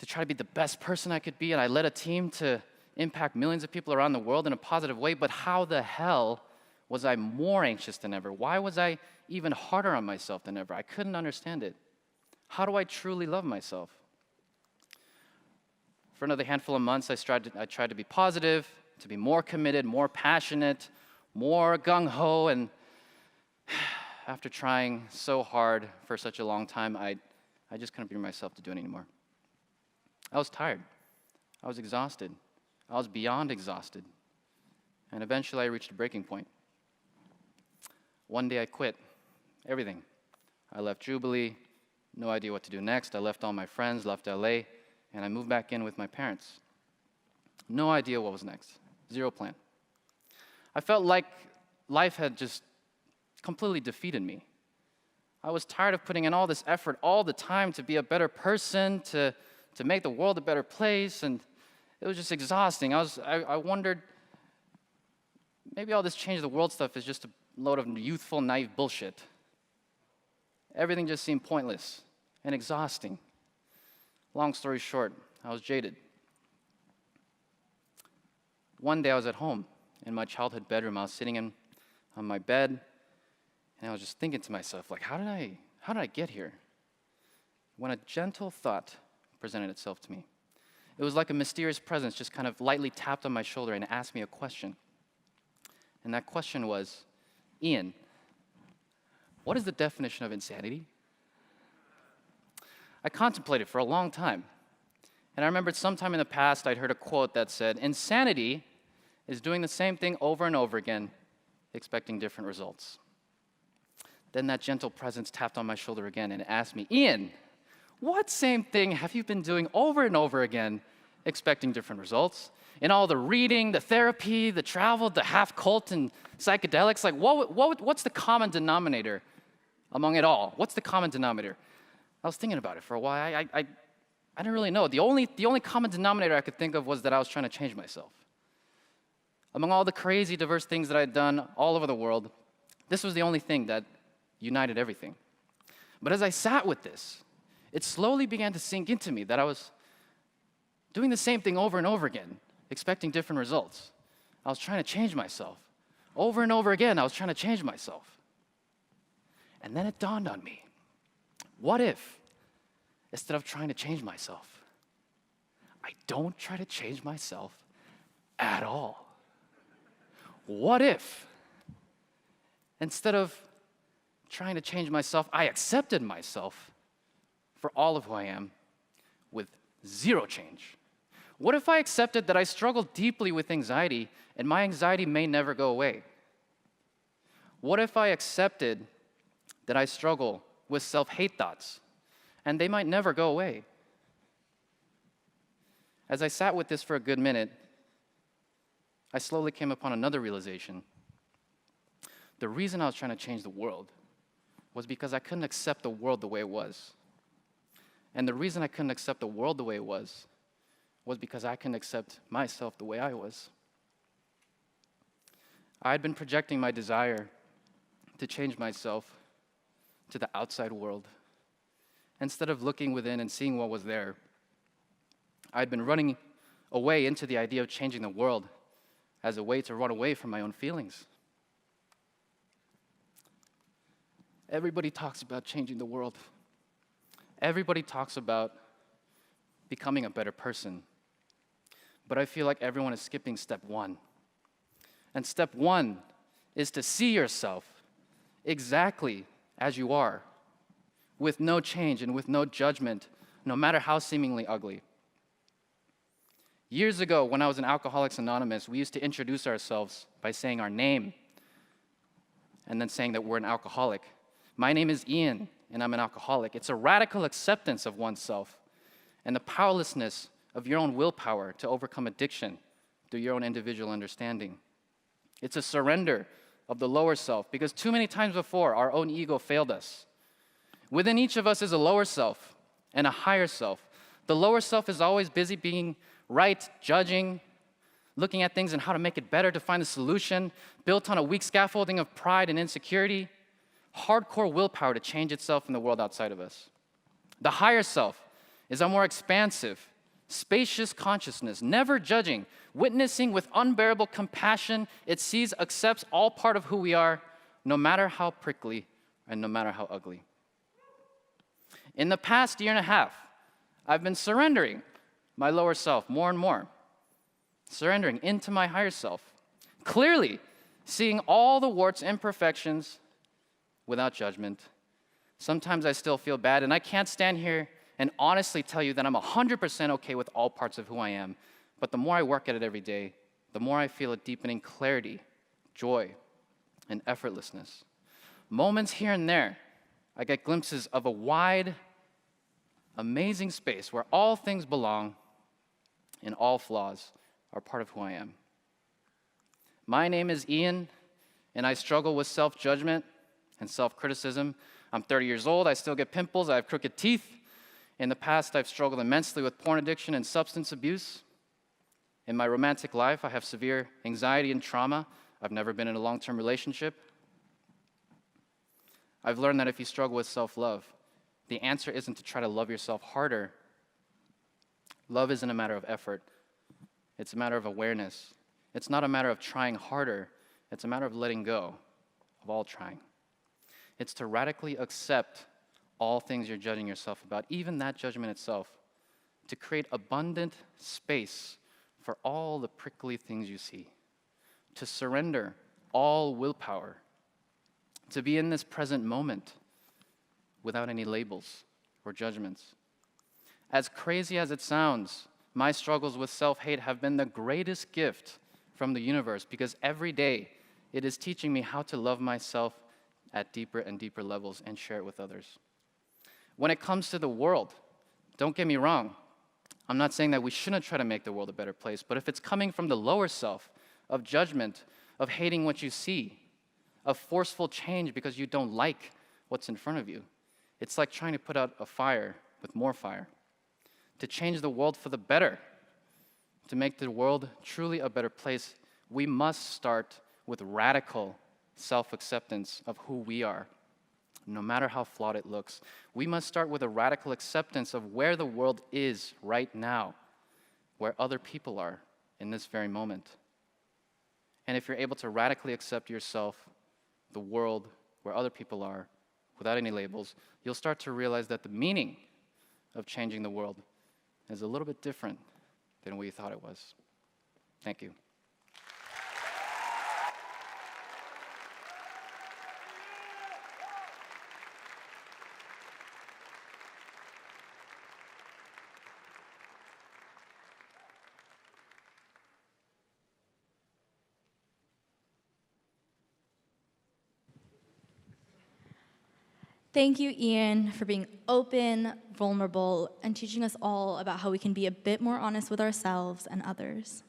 to try to be the best person I could be, and I led a team to impact millions of people around the world in a positive way, but how the hell was I more anxious than ever? Why was I even harder on myself than ever? I couldn't understand it. How do I truly love myself? For another handful of months, I tried to be positive, to be more committed, more passionate, more gung-ho, and after trying so hard for such a long time, I just couldn't bring myself to do it anymore. I was tired. I was exhausted. I was beyond exhausted. And eventually I reached a breaking point. One day I quit everything. I left Jubilee, no idea what to do next. I left all my friends, left LA, and I moved back in with my parents. No idea what was next. Zero plan. I felt like life had just completely defeated me. I was tired of putting in all this effort all the time to be a better person, to make the world a better place, and it was just exhausting. I wondered, maybe all this change the world stuff is just a load of youthful, naive bullshit. Everything just seemed pointless and exhausting. Long story short, I was jaded. One day I was at home in my childhood bedroom. I was sitting on my bed, and I was just thinking to myself, like, how did I get here? When a gentle thought presented itself to me. It was like a mysterious presence just kind of lightly tapped on my shoulder and asked me a question. And that question was, Ian, what is the definition of insanity? I contemplated for a long time. And I remembered sometime in the past I'd heard a quote that said, insanity is doing the same thing over and over again, expecting different results. Then that gentle presence tapped on my shoulder again and asked me, Ian, what same thing have you been doing over and over again, expecting different results? In all the reading, the therapy, the travel, the half cult and psychedelics, like what's the common denominator among it all? What's the common denominator? I was thinking about it for a while. I didn't really know. The only common denominator I could think of was that I was trying to change myself. Among all the crazy, diverse things that I had done all over the world, this was the only thing that united everything. But as I sat with this, it slowly began to sink into me that I was doing the same thing over and over again, expecting different results. I was trying to change myself. Over and over again, I was trying to change myself. And then it dawned on me, what if, instead of trying to change myself, I don't try to change myself at all? What if, instead of trying to change myself, I accepted myself for all of who I am with zero change? What if I accepted that I struggle deeply with anxiety and my anxiety may never go away? What if I accepted that I struggle with self-hate thoughts, and they might never go away? As I sat with this for a good minute, I slowly came upon another realization. The reason I was trying to change the world was because I couldn't accept the world the way it was. And the reason I couldn't accept the world the way it was because I couldn't accept myself the way I was. I had been projecting my desire to change myself to the outside world. Instead of looking within and seeing what was there, I'd been running away into the idea of changing the world as a way to run away from my own feelings. Everybody talks about changing the world. Everybody talks about becoming a better person. But I feel like everyone is skipping step one. And step one is to see yourself exactly as you are, with no change and with no judgment, no matter how seemingly ugly. Years ago, when I was in Alcoholics Anonymous, we used to introduce ourselves by saying our name and then saying that we're an alcoholic. My name is Ian, and I'm an alcoholic. It's a radical acceptance of oneself and the powerlessness of your own willpower to overcome addiction through your own individual understanding. It's a surrender of the lower self, because too many times before, our own ego failed us. Within each of us is a lower self and a higher self. The lower self is always busy being right, judging, looking at things and how to make it better, to find a solution, built on a weak scaffolding of pride and insecurity, hardcore willpower to change itself in the world outside of us. The higher self is a more expansive, spacious consciousness, never judging, witnessing with unbearable compassion. It sees, accepts all part of who we are, no matter how prickly and no matter how ugly. In the past year and a half, I've been surrendering my lower self more and more, surrendering into my higher self, clearly seeing all the warts and imperfections without judgment. Sometimes I still feel bad, and I can't stand here and honestly tell you that I'm 100% okay with all parts of who I am. But the more I work at it every day, the more I feel a deepening clarity, joy, and effortlessness. Moments here and there, I get glimpses of a wide, amazing space where all things belong and all flaws are part of who I am. My name is Ian, and I struggle with self-judgment and self-criticism. I'm 30 years old, I still get pimples, I have crooked teeth. In the past, I've struggled immensely with porn addiction and substance abuse. In my romantic life, I have severe anxiety and trauma. I've never been in a long-term relationship. I've learned that if you struggle with self-love, the answer isn't to try to love yourself harder. Love isn't a matter of effort. It's a matter of awareness. It's not a matter of trying harder. It's a matter of letting go of all trying. It's to radically accept all things you're judging yourself about, even that judgment itself, to create abundant space for all the prickly things you see, to surrender all willpower, to be in this present moment without any labels or judgments. As crazy as it sounds, my struggles with self-hate have been the greatest gift from the universe, because every day it is teaching me how to love myself at deeper and deeper levels and share it with others. When it comes to the world, don't get me wrong, I'm not saying that we shouldn't try to make the world a better place, but if it's coming from the lower self of judgment, of hating what you see, of forceful change because you don't like what's in front of you, it's like trying to put out a fire with more fire. To change the world for the better, to make the world truly a better place, we must start with radical self-acceptance of who we are, no matter how flawed it looks. We must start with a radical acceptance of where the world is right now, where other people are in this very moment. And if you're able to radically accept yourself, the world, where other people are, without any labels, you'll start to realize that the meaning of changing the world is a little bit different than we thought it was. Thank you. Thank you, Ian, for being open, vulnerable, and teaching us all about how we can be a bit more honest with ourselves and others.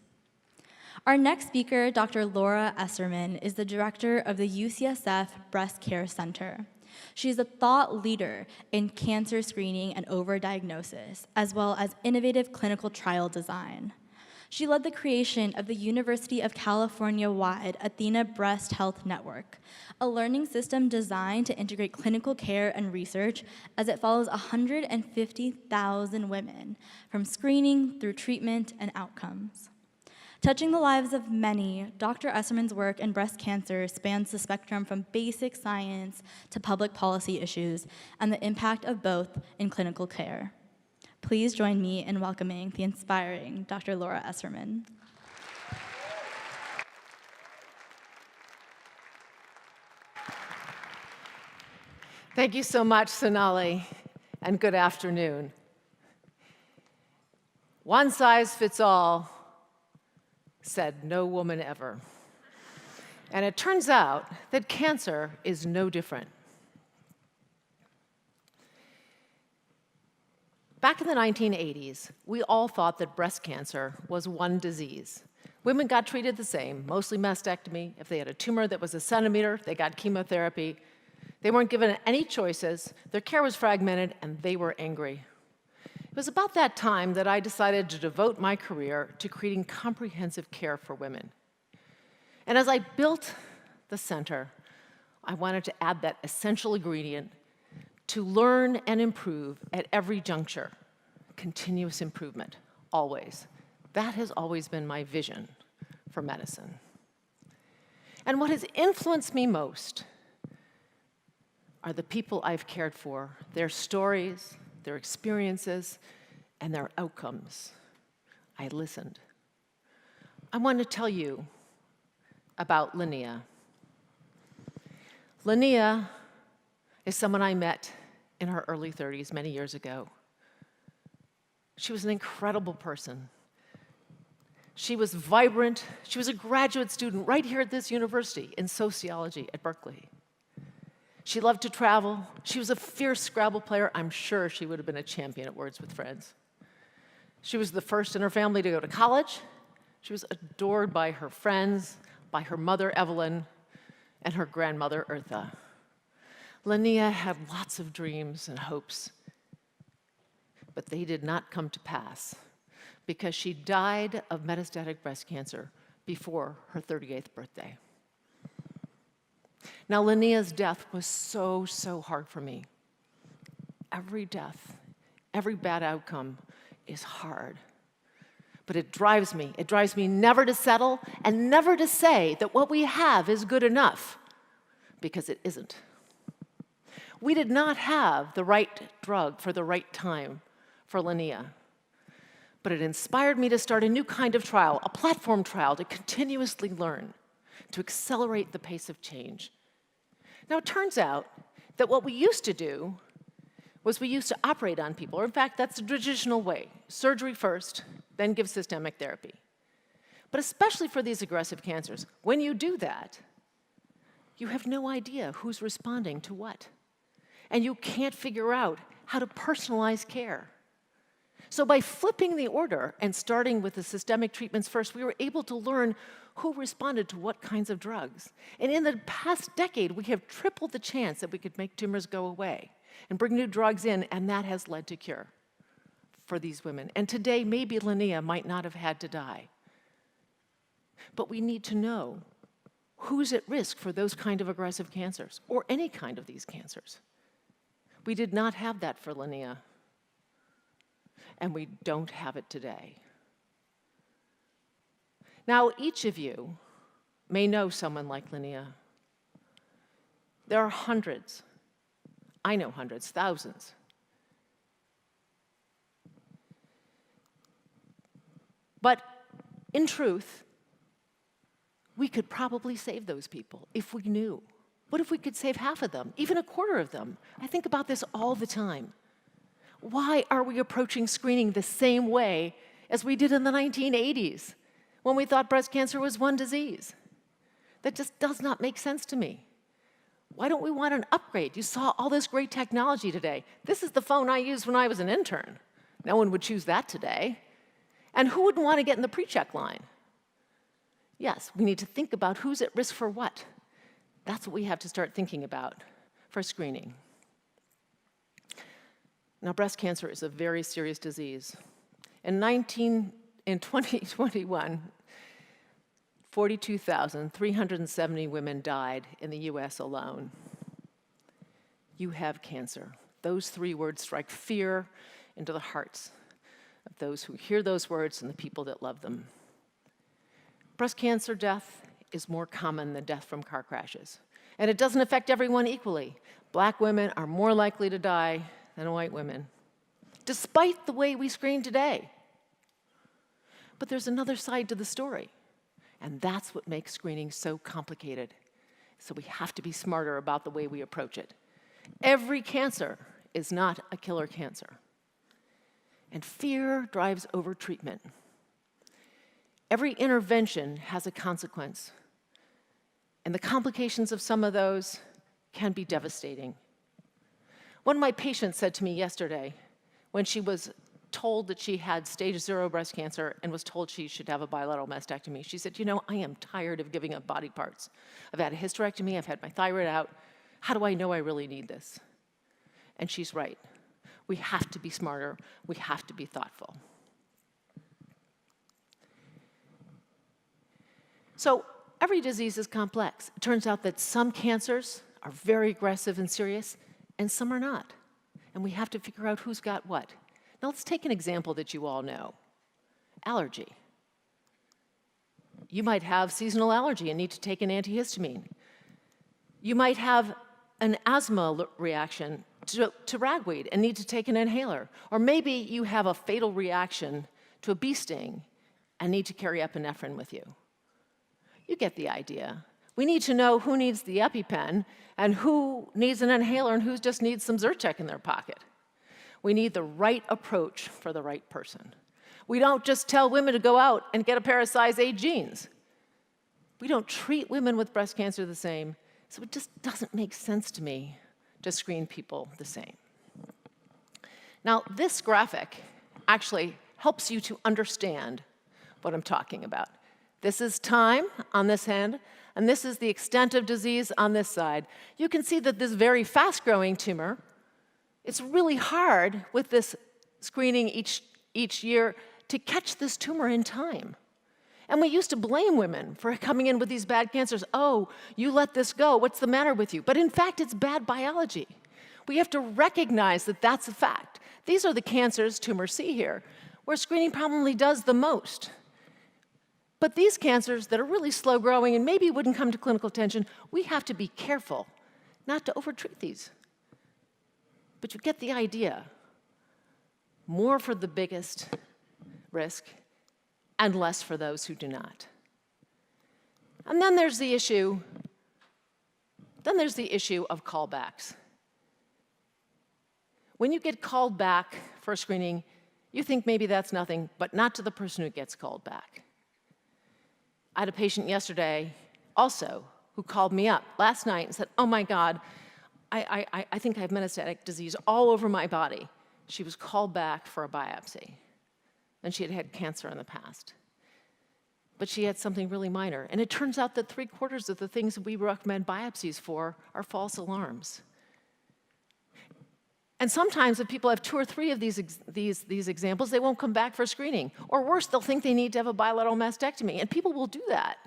Our next speaker, Dr. Laura Esserman, is the director of the UCSF Breast Care Center. She is a thought leader in cancer screening and overdiagnosis, as well as innovative clinical trial design. She led the creation of the University of California-wide Athena Breast Health Network, a learning system designed to integrate clinical care and research as it follows 150,000 women from screening through treatment and outcomes. Touching the lives of many, Dr. Esserman's work in breast cancer spans the spectrum from basic science to public policy issues and the impact of both in clinical care. Please join me in welcoming the inspiring Dr. Laura Esserman. Thank you so much, Sonali, and good afternoon. One size fits all, said no woman ever. And it turns out that cancer is no different. Back in the 1980s, we all thought that breast cancer was one disease. Women got treated the same, mostly mastectomy. If they had a tumor that was a centimeter, they got chemotherapy. They weren't given any choices, their care was fragmented, and they were angry. It was about that time that I decided to devote my career to creating comprehensive care for women. And as I built the center, I wanted to add that essential ingredient to learn and improve at every juncture. Continuous improvement, always. That has always been my vision for medicine. And what has influenced me most are the people I've cared for, their stories, their experiences, and their outcomes. I listened. I want to tell you about Linnea. Linnea is someone I met in her early 30s many years ago. She was an incredible person. She was vibrant. She was a graduate student right here at this university in sociology at Berkeley. She loved to travel. She was a fierce Scrabble player. I'm sure she would have been a champion at Words with Friends. She was the first in her family to go to college. She was adored by her friends, by her mother, Evelyn, and her grandmother, Eartha. Linnea had lots of dreams and hopes, but they did not come to pass because she died of metastatic breast cancer before her 38th birthday. Now, Linnea's death was so, so hard for me. Every death, every bad outcome is hard. But it drives me. It drives me never to settle and never to say that what we have is good enough, because it isn't. We did not have the right drug for the right time for Linnea. But it inspired me to start a new kind of trial, a platform trial to continuously learn, to accelerate the pace of change. Now, it turns out that what we used to do was we used to operate on people, or in fact, that's the traditional way. Surgery first, then give systemic therapy. But especially for these aggressive cancers, when you do that, you have no idea who's responding to what. And you can't figure out how to personalize care. So by flipping the order and starting with the systemic treatments first, we were able to learn who responded to what kinds of drugs. And in the past decade, we have tripled the chance that we could make tumors go away and bring new drugs in, and that has led to cure for these women. And today, maybe Linnea might not have had to die. But we need to know who's at risk for those kind of aggressive cancers, or any kind of these cancers. We did not have that for Linnea, and we don't have it today. Now, each of you may know someone like Linnea. There are hundreds. I know hundreds, thousands. But in truth, we could probably save those people if we knew. What if we could save half of them, even a quarter of them? I think about this all the time. Why are we approaching screening the same way as we did in the 1980s when we thought breast cancer was one disease? That just does not make sense to me. Why don't we want an upgrade? You saw all this great technology today. This is the phone I used when I was an intern. No one would choose that today. And who wouldn't want to get in the pre-check line? Yes, we need to think about who's at risk for what. That's what we have to start thinking about for screening. Now, breast cancer is a very serious disease. In 2021, 42,370 women died in the US alone. You have cancer. Those 3 words strike fear into the hearts of those who hear those words and the people that love them. Breast cancer death is more common than death from car crashes. And it doesn't affect everyone equally. Black women are more likely to die than white women, despite the way we screen today. But there's another side to the story, and that's what makes screening so complicated. So we have to be smarter about the way we approach it. Every cancer is not a killer cancer. And fear drives over-treatment. Every intervention has a consequence, and the complications of some of those can be devastating. One of my patients said to me yesterday, when she was told that she had stage 0 breast cancer and was told she should have a bilateral mastectomy, she said, you know, I am tired of giving up body parts. I've had a hysterectomy, I've had my thyroid out. How do I know I really need this? And she's right. We have to be smarter. We have to be thoughtful. So every disease is complex. It turns out that some cancers are very aggressive and serious, and some are not. And we have to figure out who's got what. Now let's take an example that you all know. Allergy. You might have seasonal allergy and need to take an antihistamine. You might have an asthma reaction to ragweed and need to take an inhaler. Or maybe you have a fatal reaction to a bee sting and need to carry epinephrine with you. You get the idea. We need to know who needs the EpiPen and who needs an inhaler and who just needs some Zyrtec in their pocket. We need the right approach for the right person. We don't just tell women to go out and get a pair of size 8 jeans. We don't treat women with breast cancer the same, so it just doesn't make sense to me to screen people the same. Now, this graphic actually helps you to understand what I'm talking about. This is time on this end, and this is the extent of disease on this side. You can see that this very fast-growing tumor, it's really hard with this screening each year to catch this tumor in time. And we used to blame women for coming in with these bad cancers. Oh, you let this go. What's the matter with you? But in fact, it's bad biology. We have to recognize that that's a fact. These are the cancers, tumor C here, where screening probably does the most. But these cancers that are really slow growing and maybe wouldn't come to clinical attention, we have to be careful not to overtreat these. But you get the idea. More for the biggest risk and less for those who do not. And then there's the issue of callbacks. When you get called back for a screening, you think maybe that's nothing, but not to the person who gets called back. I had a patient yesterday also who called me up last night and said, oh my God, I think I have metastatic disease all over my body. She was called back for a biopsy, and she had had cancer in the past. But she had something really minor. And it turns out that 3/4 of the things that we recommend biopsies for are false alarms. And sometimes if people have 2 or 3 of these examples, they won't come back for screening. Or worse, they'll think they need to have a bilateral mastectomy, and people will do that.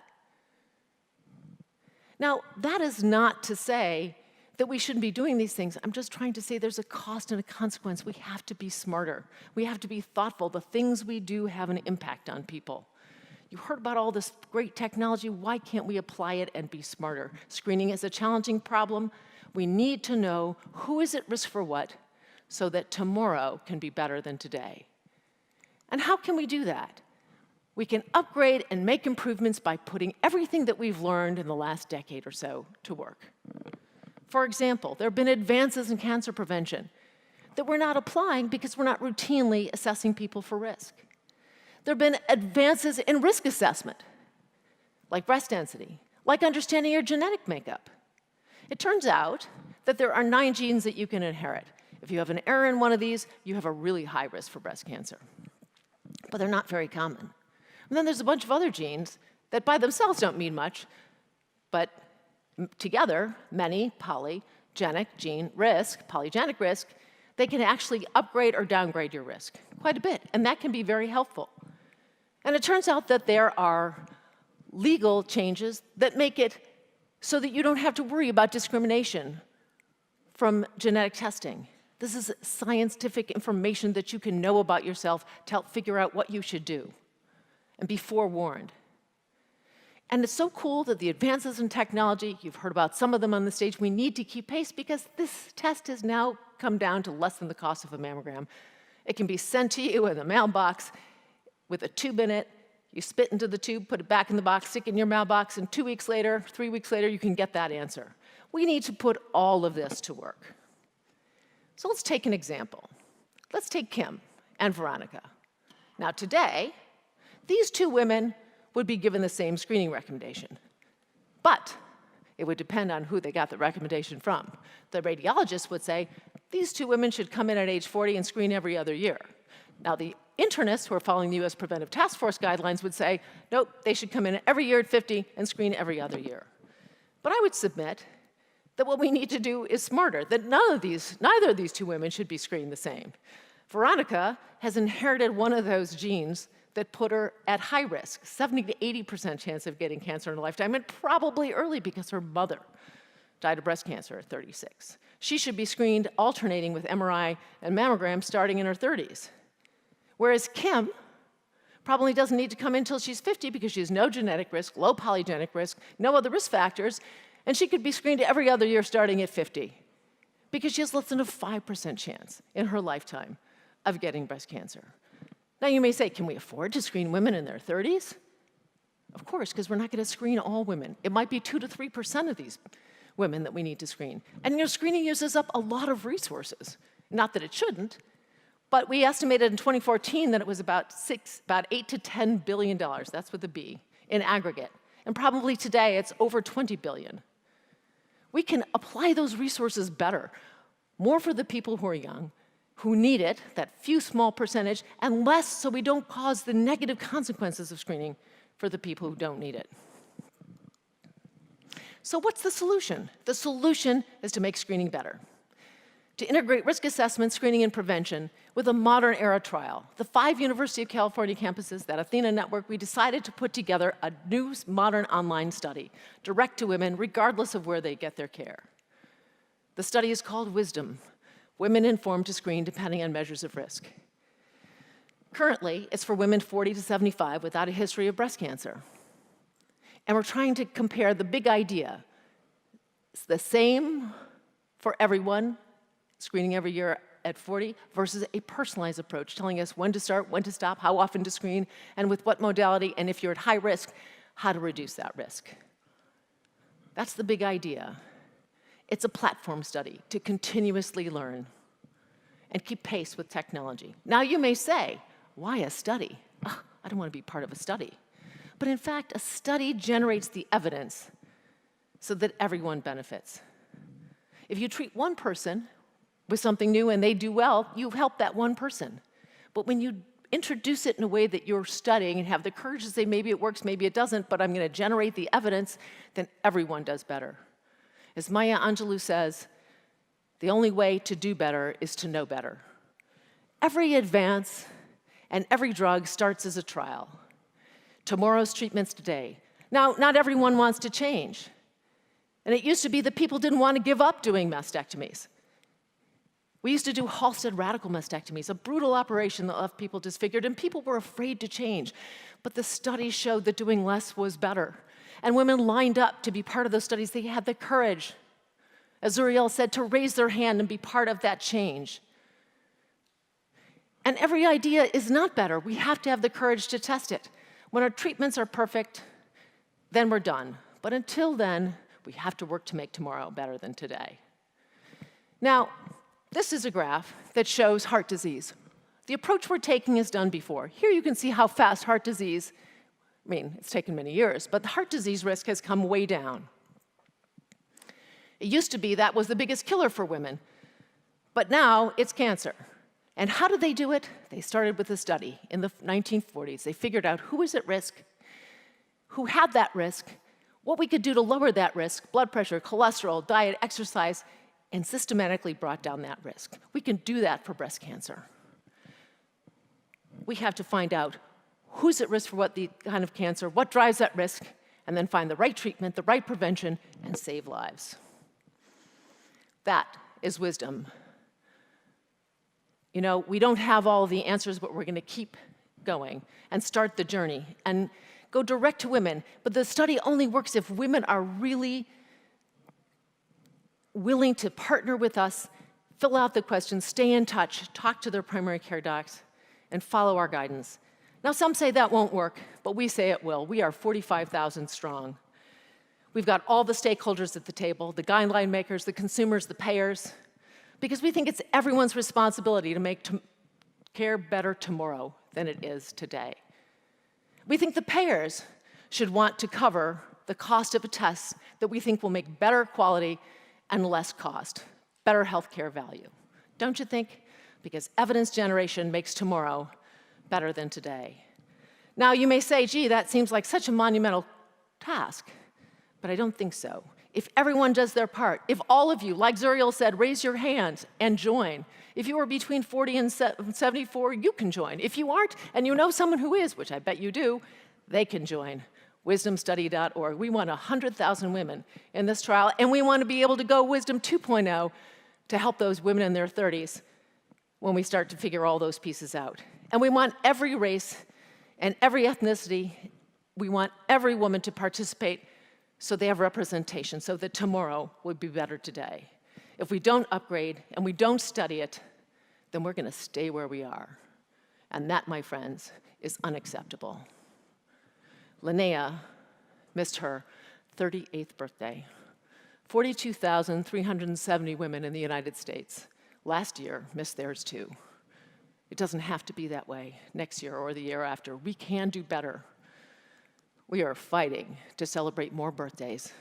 Now, that is not to say that we shouldn't be doing these things. I'm just trying to say there's a cost and a consequence. We have to be smarter. We have to be thoughtful. The things we do have an impact on people. You heard about all this great technology. Why can't we apply it and be smarter? Screening is a challenging problem. We need to know who is at risk for what so that tomorrow can be better than today. And how can we do that? We can upgrade and make improvements by putting everything that we've learned in the last decade or so to work. For example, there have been advances in cancer prevention that we're not applying because we're not routinely assessing people for risk. There have been advances in risk assessment, like breast density, like understanding your genetic makeup. It turns out that there are 9 genes that you can inherit. If you have an error in one of these, you have a really high risk for breast cancer. But they're not very common. And then there's a bunch of other genes that by themselves don't mean much, but together, many polygenic gene risk, polygenic risk, they can actually upgrade or downgrade your risk quite a bit, and that can be very helpful. And it turns out that there are legal changes that make it so that you don't have to worry about discrimination from genetic testing. This is scientific information that you can know about yourself to help figure out what you should do and be forewarned. And it's so cool that the advances in technology, you've heard about some of them on the stage, we need to keep pace because this test has now come down to less than the cost of a mammogram. It can be sent to you in the mailbox with a tube in it. You spit into the tube, put it back in the box, stick it in your mailbox, and 2 weeks later, 3 weeks later, you can get that answer. We need to put all of this to work. So let's take an example. Let's take Kim and Veronica. Now today, these 2 women would be given the same screening recommendation. But it would depend on who they got the recommendation from. The radiologist would say, these 2 women should come in at age 40 and screen every other year. Now the internists who are following the US Preventive Task Force guidelines would say, nope, they should come in every year at 50 and screen every other year. But I would submit that what we need to do is smarter, that neither of these 2 women should be screened the same. Veronica has inherited one of those genes that put her at high risk, 70 to 80% chance of getting cancer in her lifetime, and probably early because her mother died of breast cancer at 36. She should be screened alternating with MRI and mammogram starting in her 30s. Whereas Kim probably doesn't need to come in until she's 50 because she has no genetic risk, low polygenic risk, no other risk factors, and she could be screened every other year starting at 50 because she has less than a 5% chance in her lifetime of getting breast cancer. Now you may say, can we afford to screen women in their 30s? Of course, because we're not going to screen all women. It might be 2 to 3% of these women that we need to screen. And screening uses up a lot of resources. Not that it shouldn't, but we estimated in 2014 that it was about $8 to $10 billion, that's with a B, in aggregate. And probably today it's over 20 billion. We can apply those resources better, more for the people who are young, who need it, that few small percentage, and less so we don't cause the negative consequences of screening for the people who don't need it. So what's the solution? The solution is to make screening better. To integrate risk assessment, screening, and prevention with a modern era trial. The 5 University of California campuses, that Athena network, we decided to put together a new modern online study, direct to women, regardless of where they get their care. The study is called Wisdom, Women Informed to Screen Depending on Measures of Risk. Currently, it's for women 40 to 75 without a history of breast cancer. And we're trying to compare the big idea. It's the same for everyone, screening every year at 40, versus a personalized approach, telling us when to start, when to stop, how often to screen, and with what modality, and if you're at high risk, how to reduce that risk. That's the big idea. It's a platform study to continuously learn and keep pace with technology. Now you may say, why a study? Oh, I don't want to be part of a study. But in fact, a study generates the evidence so that everyone benefits. If you treat one person with something new and they do well, you help that one person. But when you introduce it in a way that you're studying and have the courage to say, maybe it works, maybe it doesn't, but I'm going to generate the evidence, then everyone does better. As Maya Angelou says, the only way to do better is to know better. Every advance and every drug starts as a trial. Tomorrow's treatments today. Now, not everyone wants to change. And it used to be that people didn't want to give up doing mastectomies. We used to do Halsted radical mastectomies, a brutal operation that left people disfigured, and people were afraid to change. But the studies showed that doing less was better. And women lined up to be part of those studies. They had the courage, as Uriel said, to raise their hand and be part of that change. And every idea is not better. We have to have the courage to test it. When our treatments are perfect, then we're done. But until then, we have to work to make tomorrow better than today. Now, this is a graph that shows heart disease. The approach we're taking is done before. Here you can see how fast heart disease, it's taken many years, but the heart disease risk has come way down. It used to be that was the biggest killer for women, but now it's cancer. And how did they do it? They started with a study in the 1940s. They figured out who was at risk, who had that risk, what we could do to lower that risk, blood pressure, cholesterol, diet, exercise, and systematically brought down that risk. We can do that for breast cancer. We have to find out who's at risk for what kind of cancer, what drives that risk, and then find the right treatment, the right prevention, and save lives. That is wisdom. You know, we don't have all the answers, but we're going to keep going and start the journey and go direct to women. But the study only works if women are really willing to partner with us, fill out the questions, stay in touch, talk to their primary care docs, and follow our guidance. Now, some say that won't work, but we say it will. We are 45,000 strong. We've got all the stakeholders at the table, the guideline makers, the consumers, the payers, because we think it's everyone's responsibility to make care better tomorrow than it is today. We think the payers should want to cover the cost of a test that we think will make better quality and less cost, better healthcare value. Don't you think? Because evidence generation makes tomorrow better than today. Now, you may say, gee, that seems like such a monumental task, but I don't think so. If everyone does their part, if all of you, like Zuriel said, raise your hands and join. If you are between 40 and 74, you can join. If you aren't, and you know someone who is, which I bet you do, they can join. Wisdomstudy.org. We want 100,000 women in this trial, and we want to be able to go Wisdom 2.0 to help those women in their 30s when we start to figure all those pieces out. And we want every race and every ethnicity, we want every woman to participate so they have representation, so that tomorrow would be better today. If we don't upgrade and we don't study it, then we're going to stay where we are. And that, my friends, is unacceptable. Linnea missed her 38th birthday. 42,370 women in the United States last year missed theirs too. It doesn't have to be that way next year or the year after. We can do better. We are fighting to celebrate more birthdays,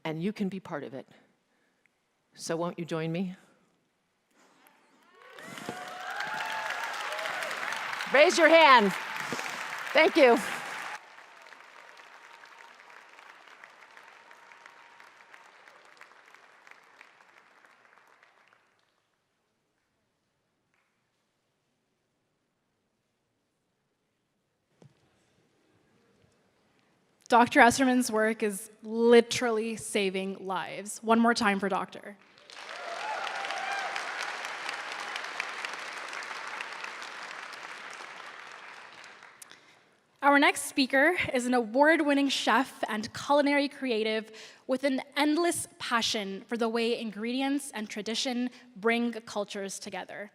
and you can be part of it. So won't you join me? Raise your hand. Thank you. Dr. Esserman's work is literally saving lives. One more time for Doctor. Our next speaker is an award-winning chef and culinary creative with an endless passion for the way ingredients and tradition bring cultures together.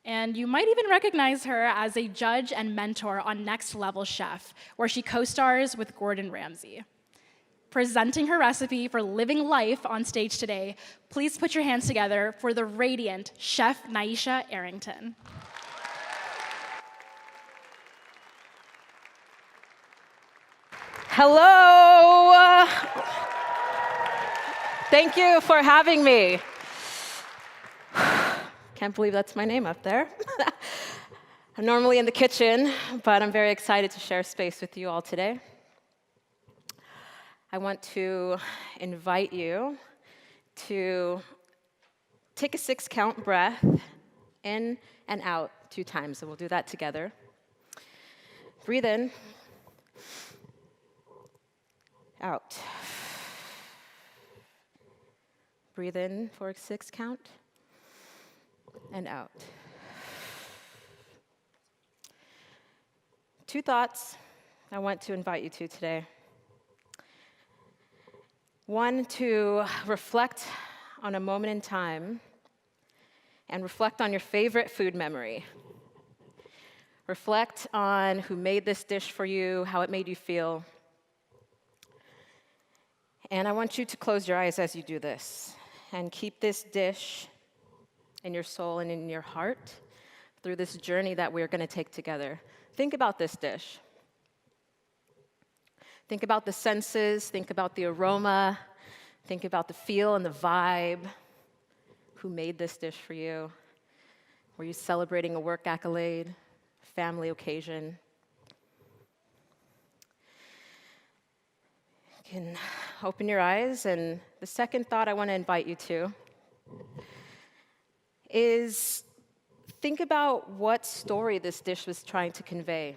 And you might even recognize her as a judge and mentor on Next Level Chef, where she co-stars with Gordon Ramsay. Presenting her recipe for living life on stage today, please put your hands together for the radiant Chef Naisha Arrington. Hello. Thank you for having me. Can't believe that's my name up there. I'm normally in the kitchen, but I'm very excited to share space with you all today. I want to invite you to take a 6-count breath in and out 2 times, and we'll do that together. Breathe in, out. Breathe in for a 6 count, and out. 2 thoughts I want to invite you to today. 1, to reflect on a moment in time and reflect on your favorite food memory. Reflect on who made this dish for you, how it made you feel. And I want you to close your eyes as you do this and keep this dish in your soul and in your heart through this journey that we're going to take together. Think about this dish. Think about the senses, think about the aroma, Think about the feel and the vibe. Who made this dish for you? Were you celebrating a work accolade, family occasion? You can open your eyes, and the second thought I want to invite you to is think about what story this dish was trying to convey.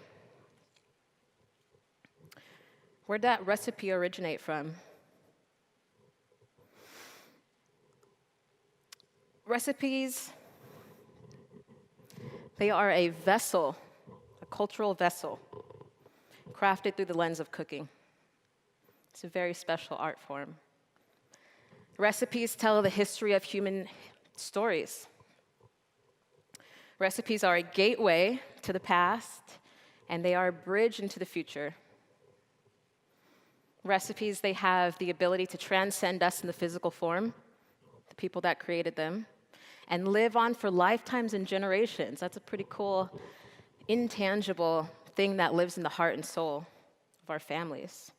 Where'd that recipe originate from? Recipes, they are a vessel, a cultural vessel, crafted through the lens of cooking. It's a very special art form. Recipes tell the history of human stories. Recipes are a gateway to the past, and they are a bridge into the future. Recipes, they have the ability to transcend us in the physical form, the people that created them, and live on for lifetimes and generations. That's a pretty cool, intangible thing that lives in the heart and soul of our families.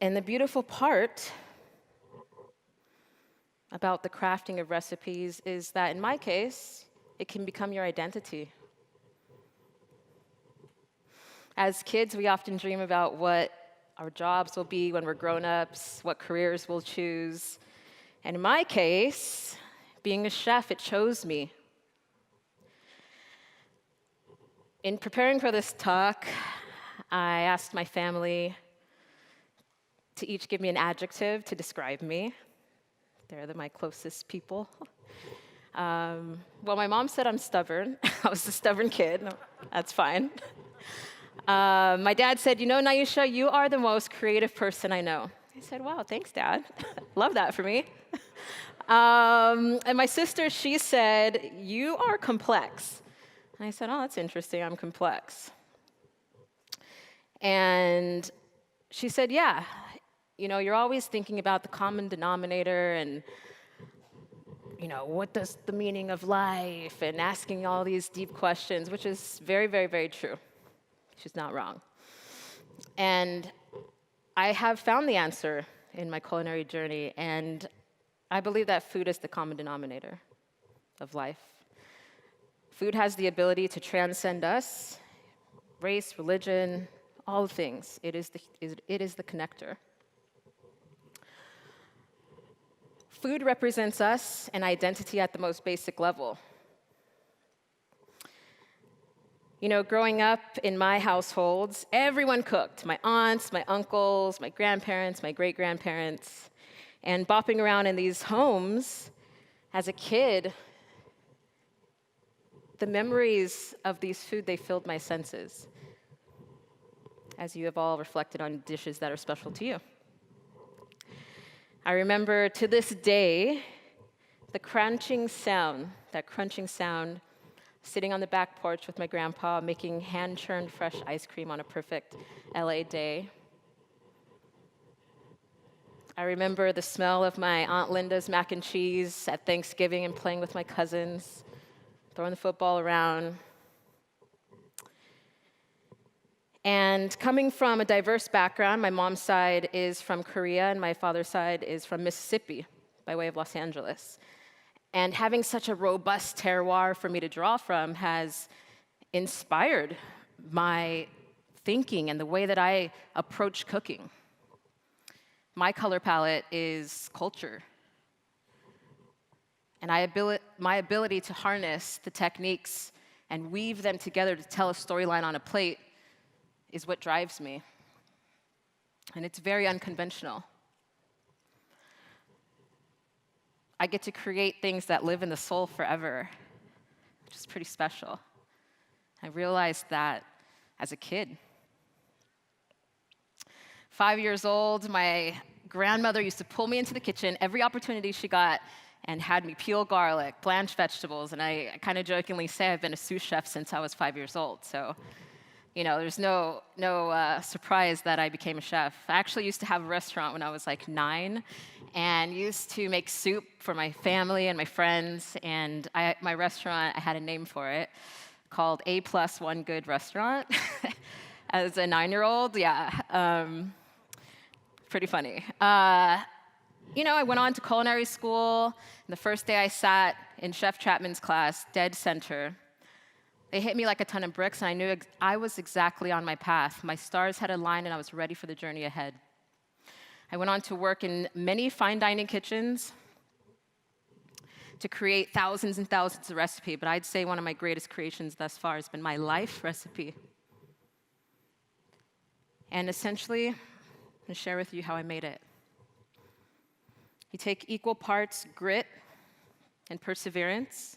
And the beautiful part about the crafting of recipes is that, in my case, it can become your identity. As kids, we often dream about what our jobs will be when we're grown-ups, what careers we'll choose. And in my case, being a chef, it chose me. In preparing for this talk, I asked my family to each give me an adjective to describe me. They're my closest people. Well, my mom said I'm stubborn. I was a stubborn kid. That's fine. My dad said, you know, Naisha, you are the most creative person I know. I said, wow, thanks, Dad. Love that for me. And my sister, she said, you are complex. And I said, oh, that's interesting, I'm complex. And she said, yeah, you know, you're always thinking about the common denominator and, you know, what does the meaning of life, and asking all these deep questions, which is very, very, very true. She's not wrong. And I have found the answer in my culinary journey, and I believe that food is the common denominator of life. Food has the ability to transcend us, race, religion, all things. It is the connector. Food represents us and identity at the most basic level. You know, growing up in my households, everyone cooked. My aunts, my uncles, my grandparents, my great-grandparents. And bopping around in these homes as a kid, the memories of these food, they filled my senses, as you have all reflected on dishes that are special to you. I remember to this day the crunching sound, sitting on the back porch with my grandpa making hand-churned fresh ice cream on a perfect LA day. I remember the smell of my Aunt Linda's mac and cheese at Thanksgiving and playing with my cousins, throwing the football around. And coming from a diverse background, my mom's side is from Korea and my father's side is from Mississippi, by way of Los Angeles. And having such a robust terroir for me to draw from has inspired my thinking and the way that I approach cooking. My color palette is culture. And my ability to harness the techniques and weave them together to tell a storyline on a plate is what drives me. And it's very unconventional. I get to create things that live in the soul forever, which is pretty special. I realized that as a kid. 5 years old, my grandmother used to pull me into the kitchen every opportunity she got and had me peel garlic, blanch vegetables, and I kind of jokingly say I've been a sous chef since I was 5 years old. So, you know, there's no surprise that I became a chef. I actually used to have a restaurant when I was like 9 and used to make soup for my family and my friends. And my restaurant, I had a name for it called A+1 Good Restaurant. As a 9-year-old, yeah. pretty funny. I went on to culinary school. And the first day I sat in Chef Chapman's class, dead center. They hit me like a ton of bricks, and I knew I was exactly on my path. My stars had aligned, and I was ready for the journey ahead. I went on to work in many fine dining kitchens to create thousands and thousands of recipes, but I'd say one of my greatest creations thus far has been my life recipe. And essentially, I'm going to share with you how I made it. You take equal parts grit and perseverance.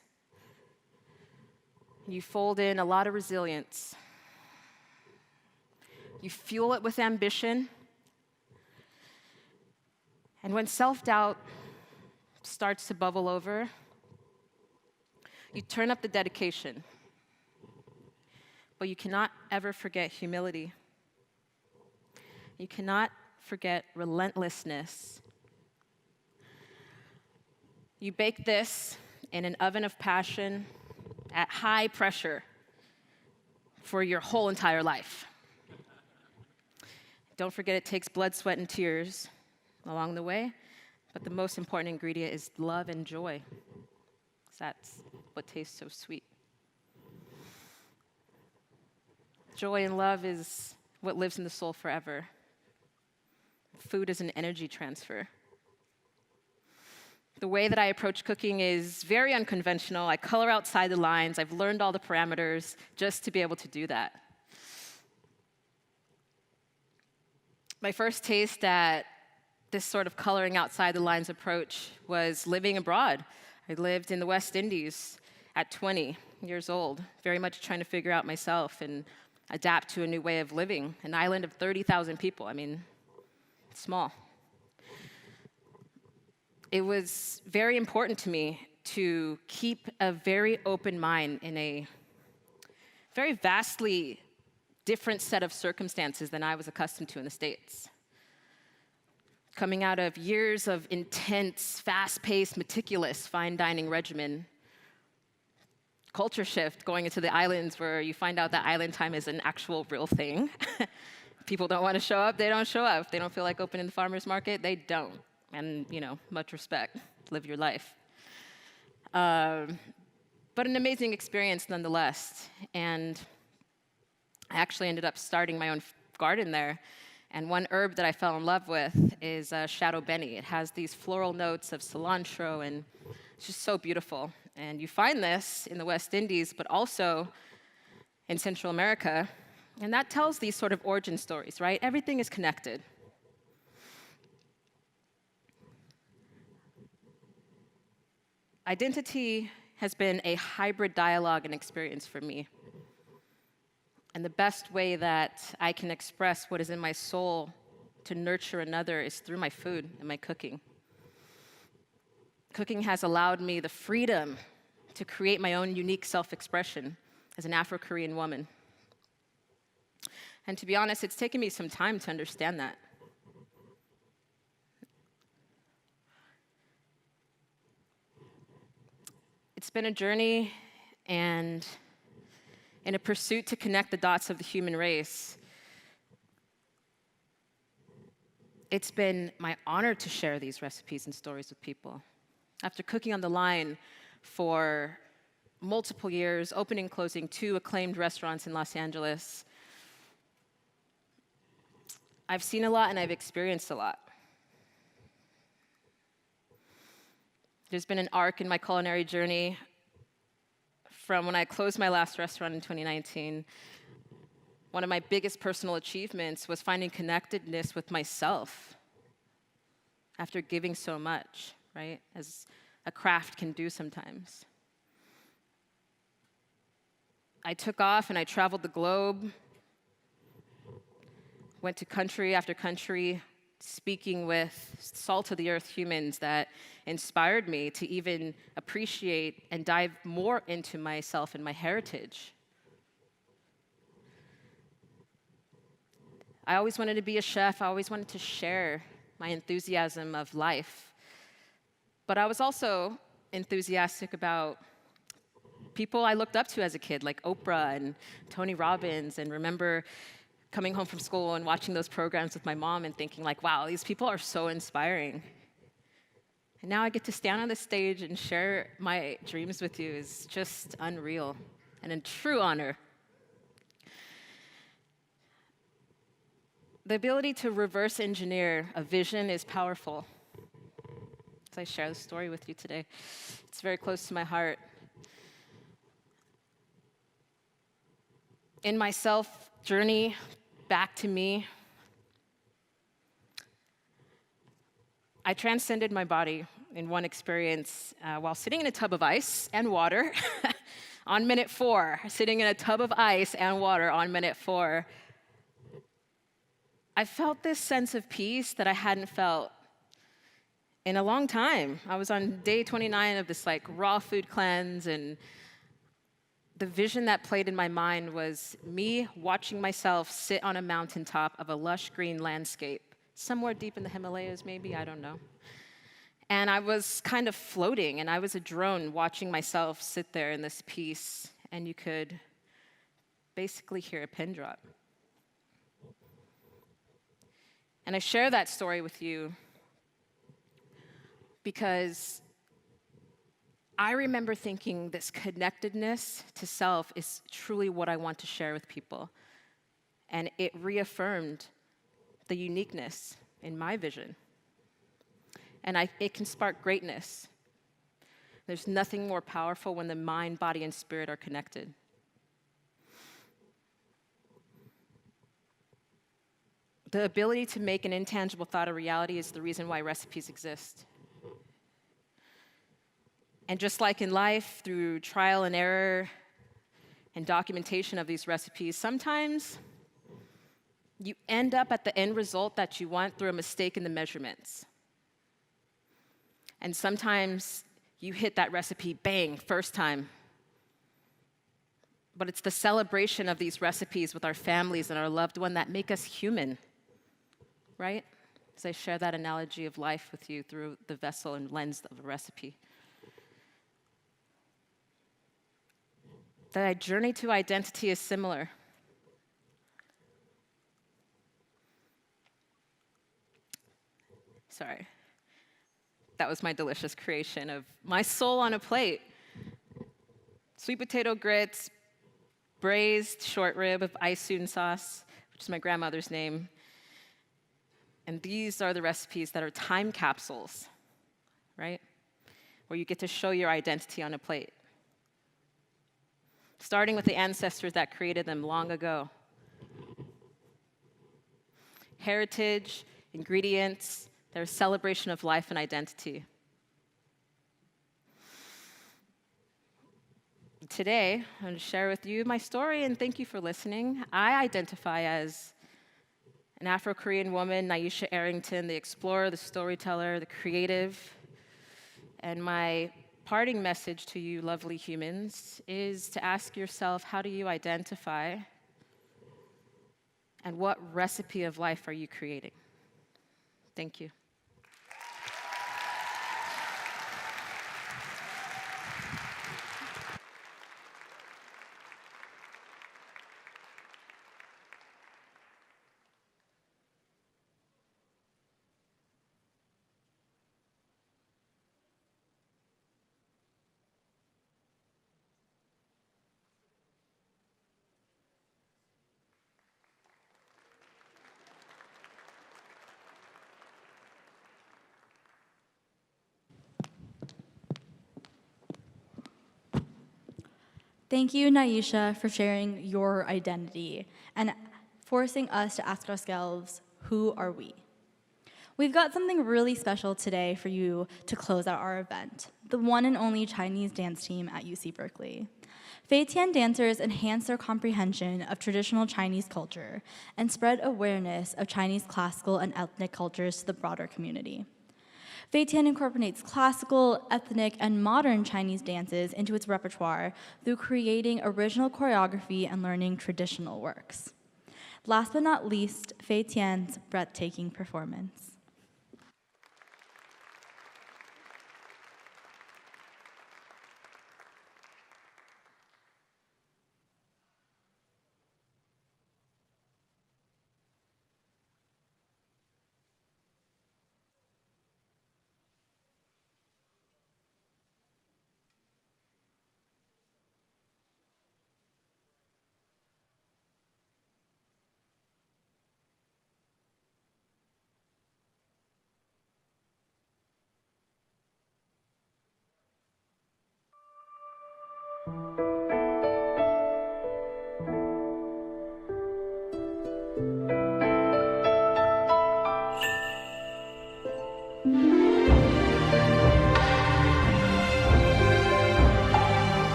You fold in a lot of resilience. You fuel it with ambition. And when self-doubt starts to bubble over, you turn up the dedication. But you cannot ever forget humility. You cannot forget relentlessness. You bake this in an oven of passion at high pressure for your whole entire life. Don't forget it takes blood, sweat, and tears along the way, but the most important ingredient is love and joy. 'Cause that's what tastes so sweet. Joy and love is what lives in the soul forever. Food is an energy transfer. The way that I approach cooking is very unconventional. I color outside the lines. I've learned all the parameters just to be able to do that. My first taste at this sort of coloring outside the lines approach was living abroad. I lived in the West Indies at 20 years old, very much trying to figure out myself and adapt to a new way of living. An island of 30,000 people. I mean, it's small. It was very important to me to keep a very open mind in a very vastly different set of circumstances than I was accustomed to in the States. Coming out of years of intense, fast-paced, meticulous fine dining regimen, culture shift going into the islands where you find out that island time is an actual real thing. People don't want to show up, they don't show up. If they don't feel like opening the farmer's market, they don't. And, much respect, live your life. But an amazing experience nonetheless. And I actually ended up starting my own garden there. And one herb that I fell in love with is shadow benny. It has these floral notes of cilantro, and it's just so beautiful. And you find this in the West Indies, but also in Central America. And that tells these sort of origin stories, right? Everything is connected. Identity has been a hybrid dialogue and experience for me. And the best way that I can express what is in my soul to nurture another is through my food and my cooking. Cooking has allowed me the freedom to create my own unique self-expression as an Afro-Korean woman. And to be honest, it's taken me some time to understand that. It's been a journey, and in a pursuit to connect the dots of the human race, it's been my honor to share these recipes and stories with people. After cooking on the line for multiple years, opening and closing 2 acclaimed restaurants in Los Angeles, I've seen a lot and I've experienced a lot. There's been an arc in my culinary journey from when I closed my last restaurant in 2019. One of my biggest personal achievements was finding connectedness with myself after giving so much, right? As a craft can do sometimes. I took off and I traveled the globe, went to country after country, speaking with salt-of-the-earth humans that inspired me to even appreciate and dive more into myself and my heritage. I always wanted to be a chef. I always wanted to share my enthusiasm of life. But I was also enthusiastic about people I looked up to as a kid, like Oprah and Tony Robbins, and remember coming home from school and watching those programs with my mom and thinking like, wow, these people are so inspiring. And now I get to stand on the stage and share my dreams with you is just unreal and a true honor. The ability to reverse engineer a vision is powerful. As I share the story with you today, it's very close to my heart. In my self journey back to me, I transcended my body in one experience while sitting in a tub of ice and water on minute 4. Sitting in a tub of ice and water on minute 4. I felt this sense of peace that I hadn't felt in a long time. I was on day 29 of this like raw food cleanse, and the vision that played in my mind was me watching myself sit on a mountaintop of a lush green landscape, somewhere deep in the Himalayas maybe, I don't know. And I was kind of floating, and I was a drone watching myself sit there in this peace, and you could basically hear a pin drop. And I share that story with you because I remember thinking this connectedness to self is truly what I want to share with people. And it reaffirmed the uniqueness in my vision. And it can spark greatness. There's nothing more powerful when the mind, body, and spirit are connected. The ability to make an intangible thought a reality is the reason why recipes exist. And just like in life, through trial and error and documentation of these recipes, sometimes you end up at the end result that you want through a mistake in the measurements. And sometimes you hit that recipe, bang, first time. But it's the celebration of these recipes with our families and our loved one that make us human. Right? As I share that analogy of life with you through the vessel and lens of a recipe. The journey to identity is similar. Sorry. That was my delicious creation of my soul on a plate. Sweet potato grits, braised short rib of Aisun sauce, which is my grandmother's name. And these are the recipes that are time capsules, right? Where you get to show your identity on a plate. Starting with the ancestors that created them long ago. Heritage, ingredients, they're a celebration of life and identity. Today, I'm going to share with you my story, and thank you for listening. I identify as an Afro-Korean woman, Naisha Arrington, the explorer, the storyteller, the creative. And my parting message to you, lovely humans, is to ask yourself, how do you identify? And what recipe of life are you creating? Thank you. Thank you, Naisha, for sharing your identity and forcing us to ask ourselves, who are we? We've got something really special today for you to close out our event, the one and only Chinese dance team at UC Berkeley. Fei Tian dancers enhance their comprehension of traditional Chinese culture and spread awareness of Chinese classical and ethnic cultures to the broader community. Fei Tian incorporates classical, ethnic, and modern Chinese dances into its repertoire through creating original choreography and learning traditional works. Last but not least, Fei Tian's breathtaking performance.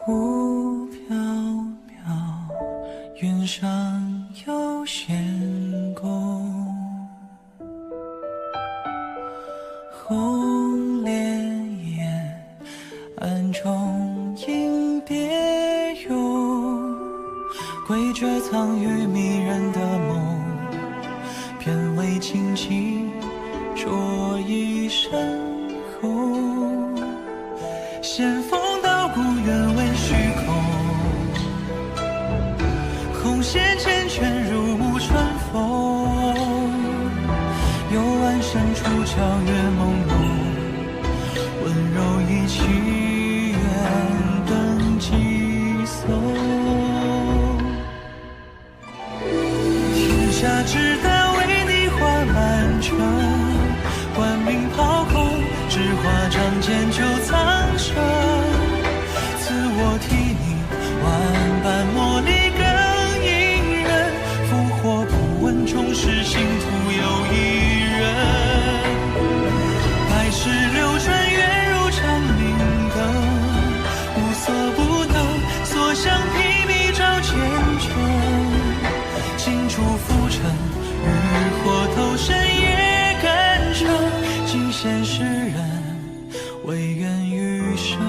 雾飘飘，云上有仙宫，红莲叶暗中映别涌，归绝藏于迷人的梦，片尾轻轻着一身红，先锋道古原为虚空，红线缱绻入目春风，幽暗深处皎月朦胧，温柔一曲远灯寄送，天下之大为你画满城，冠名抛空，纸花仗剑就苍生，赐我替你万般磨砺更隐忍，复活不问终是信徒有一人，百世流转月如长明灯，无所不能，所向披靡照前程，尽处浮沉，浴火投身也甘诚，尽现世人唯愿余生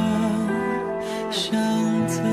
相赠。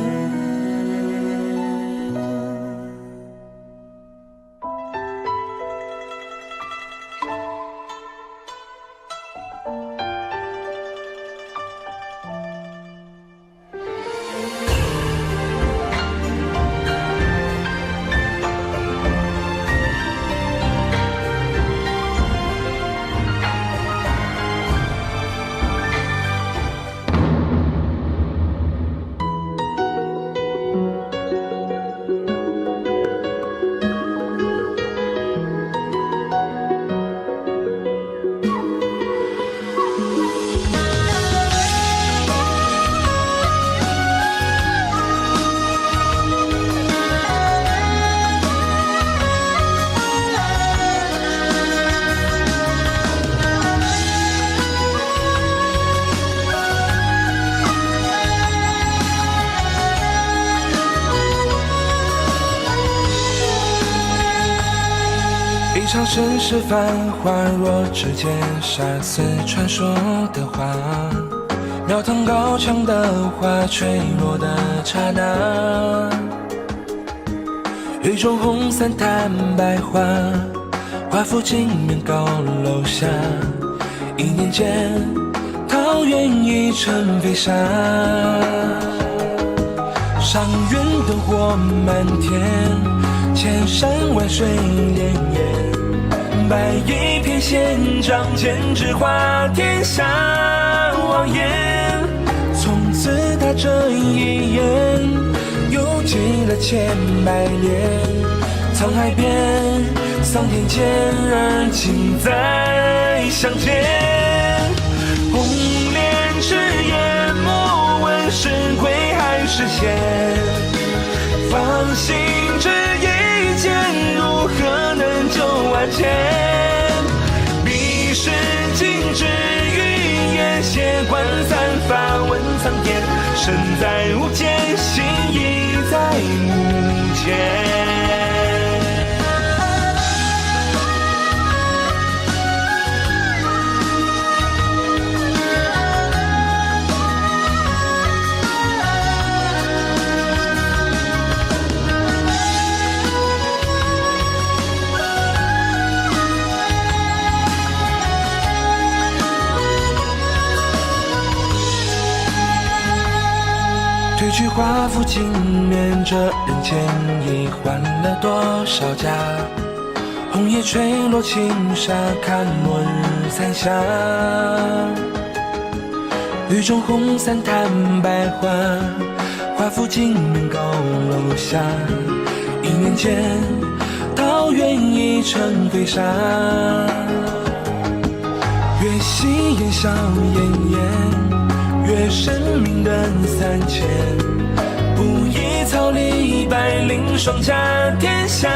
一场盛世繁华，若只见杀死传说的花，庙堂高墙的花，坠落的刹那，雨中红伞探白花，华府镜面高楼下，一念间桃源已成飞沙，上元灯火满天，千山万水连绵，白衣翩跹，仗剑指华天下望眼，从此他这一眼又记了千百年，沧海边桑田间，而今再相见，红莲之眼，莫问是鬼还是仙，芳心之一剑，如何能救万千？彼时尽止于眼，血管散发问苍天，身在无间，心已在无间。褪去华服镜面，这人间已换了多少家？红叶垂落青纱，看落日残霞。雨中红伞探白花，华府镜面高楼下。一念间，桃源一程飞沙，越吸烟硝烟烟，越生命的3000，不以草履百灵双甲，天下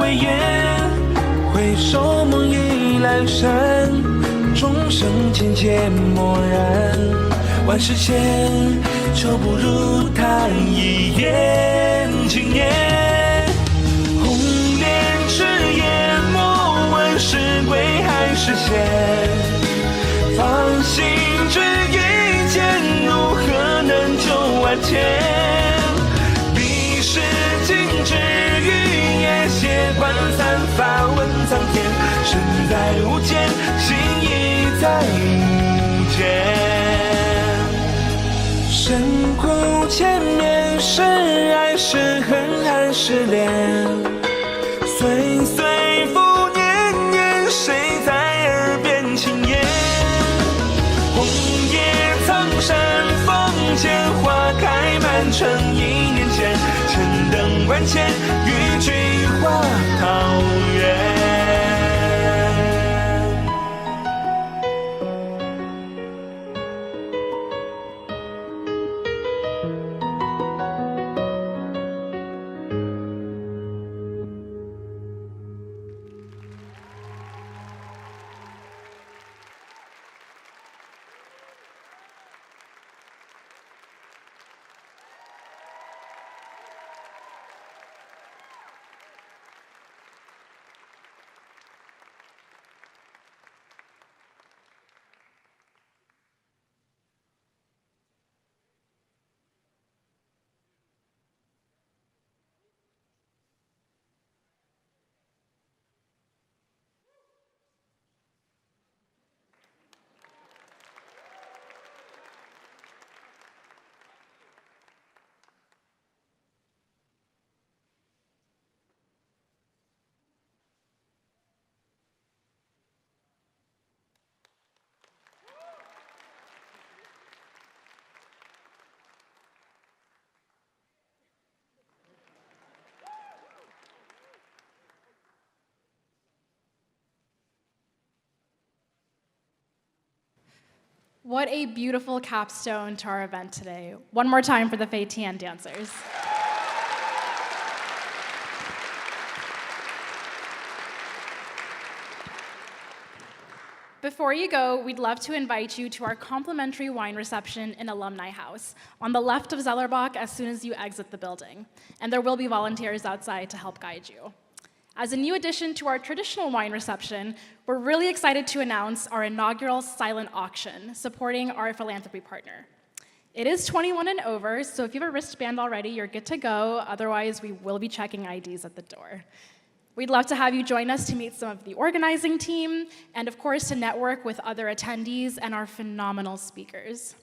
为业。回首梦已阑珊，众生渐渐漠然，万世间就不如他一眼惊艳。红莲赤焰，莫问是鬼还是仙，放心只一剑，如何能救万千？历史尽止于夜，血观散发问苍天，身在无间，心已在无间。深苦前面，是爱是恨还是恋？岁岁复年年，谁在耳边轻言？红叶苍山，风间花开满城，1年前，千灯万千，与菊花桃源。What a beautiful capstone to our event today. One more time for the Fei Tian dancers. Before you go, we'd love to invite you to our complimentary wine reception in Alumni House, on the left of Zellerbach as soon as you exit the building. And there will be volunteers outside to help guide you. As a new addition to our traditional wine reception, we're really excited to announce our inaugural silent auction, supporting our philanthropy partner. It is 21 and over, so if you have a wristband already, you're good to go. Otherwise, we will be checking IDs at the door. We'd love to have you join us to meet some of the organizing team, and of course, to network with other attendees and our phenomenal speakers.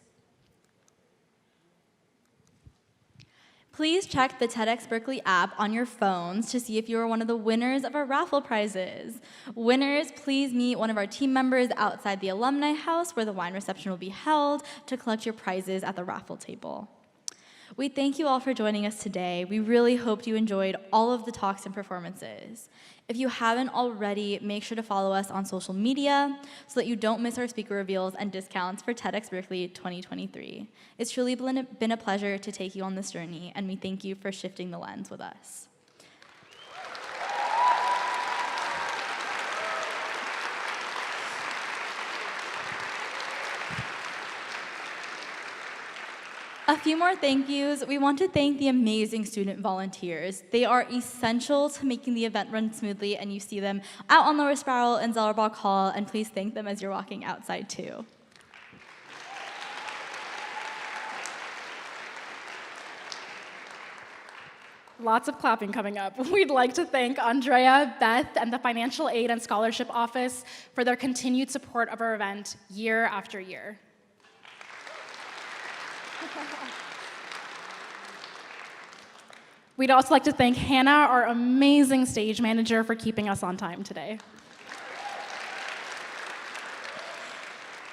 Please check the TEDxBerkeley app on your phones to see if you are one of the winners of our raffle prizes. Winners, please meet one of our team members outside the Alumni House where the wine reception will be held to collect your prizes at the raffle table. We thank you all for joining us today. We really hope you enjoyed all of the talks and performances. If you haven't already, make sure to follow us on social media so that you don't miss our speaker reveals and discounts for TEDxBerkeley 2023. It's truly been a pleasure to take you on this journey, and we thank you for shifting the lens with us. A few more thank yous. We want to thank the amazing student volunteers. They are essential to making the event run smoothly, and you see them out on Lower Spiral and Zellerbach Hall, and please thank them as you're walking outside too. Lots of clapping coming up. We'd like to thank Andrea, Beth, and the Financial Aid and Scholarship Office for their continued support of our event year after year. We'd also like to thank Hannah, our amazing stage manager, for keeping us on time today.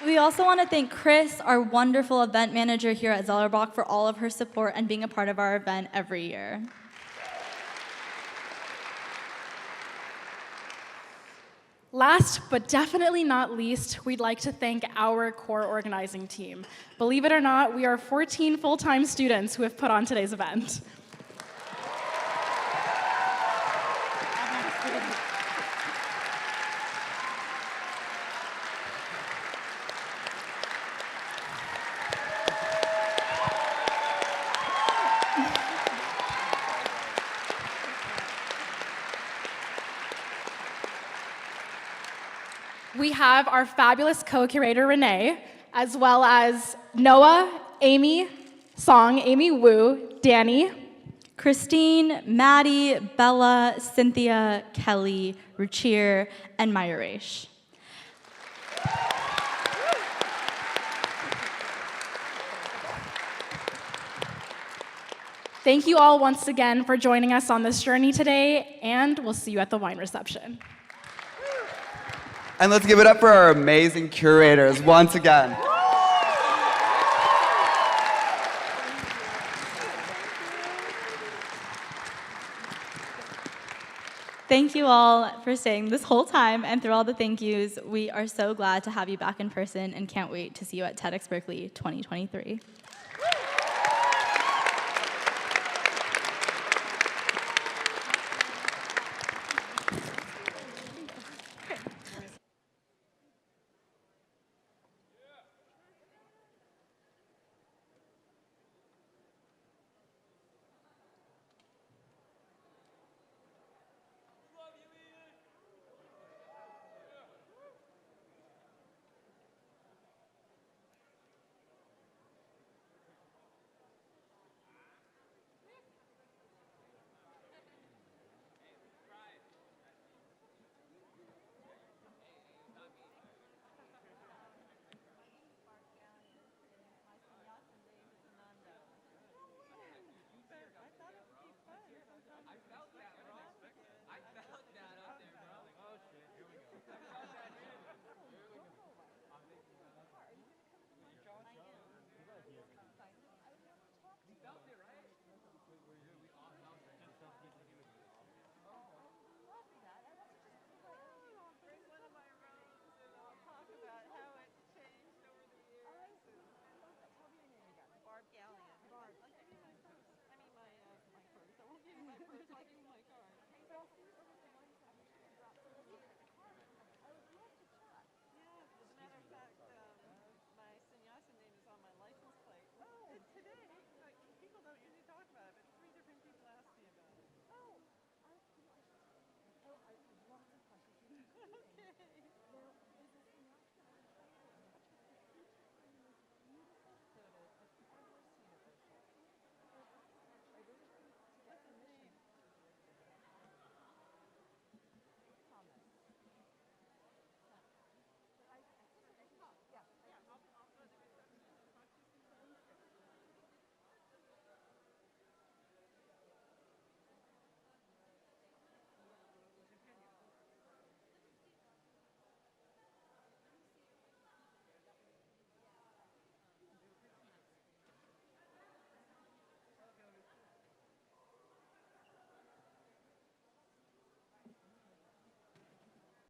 We also want to thank Chris, our wonderful event manager here at Zellerbach, for all of her support and being a part of our event every year. Last but definitely not least, we'd like to thank our core organizing team. Believe it or not, we are 14 full-time students who have put on today's event. We have our fabulous co-curator, Renee, as well as Noah, Amy, Song, Amy Wu, Danny, Christine, Maddie, Bella, Cynthia, Kelly, Ruchir, and Maya Raish. Thank you all once again for joining us on this journey today, and we'll see you at the wine reception. And let's give it up for our amazing curators once again. Thank you all for staying this whole time and through all the thank yous. We are so glad to have you back in person and can't wait to see you at TEDxBerkeley 2023.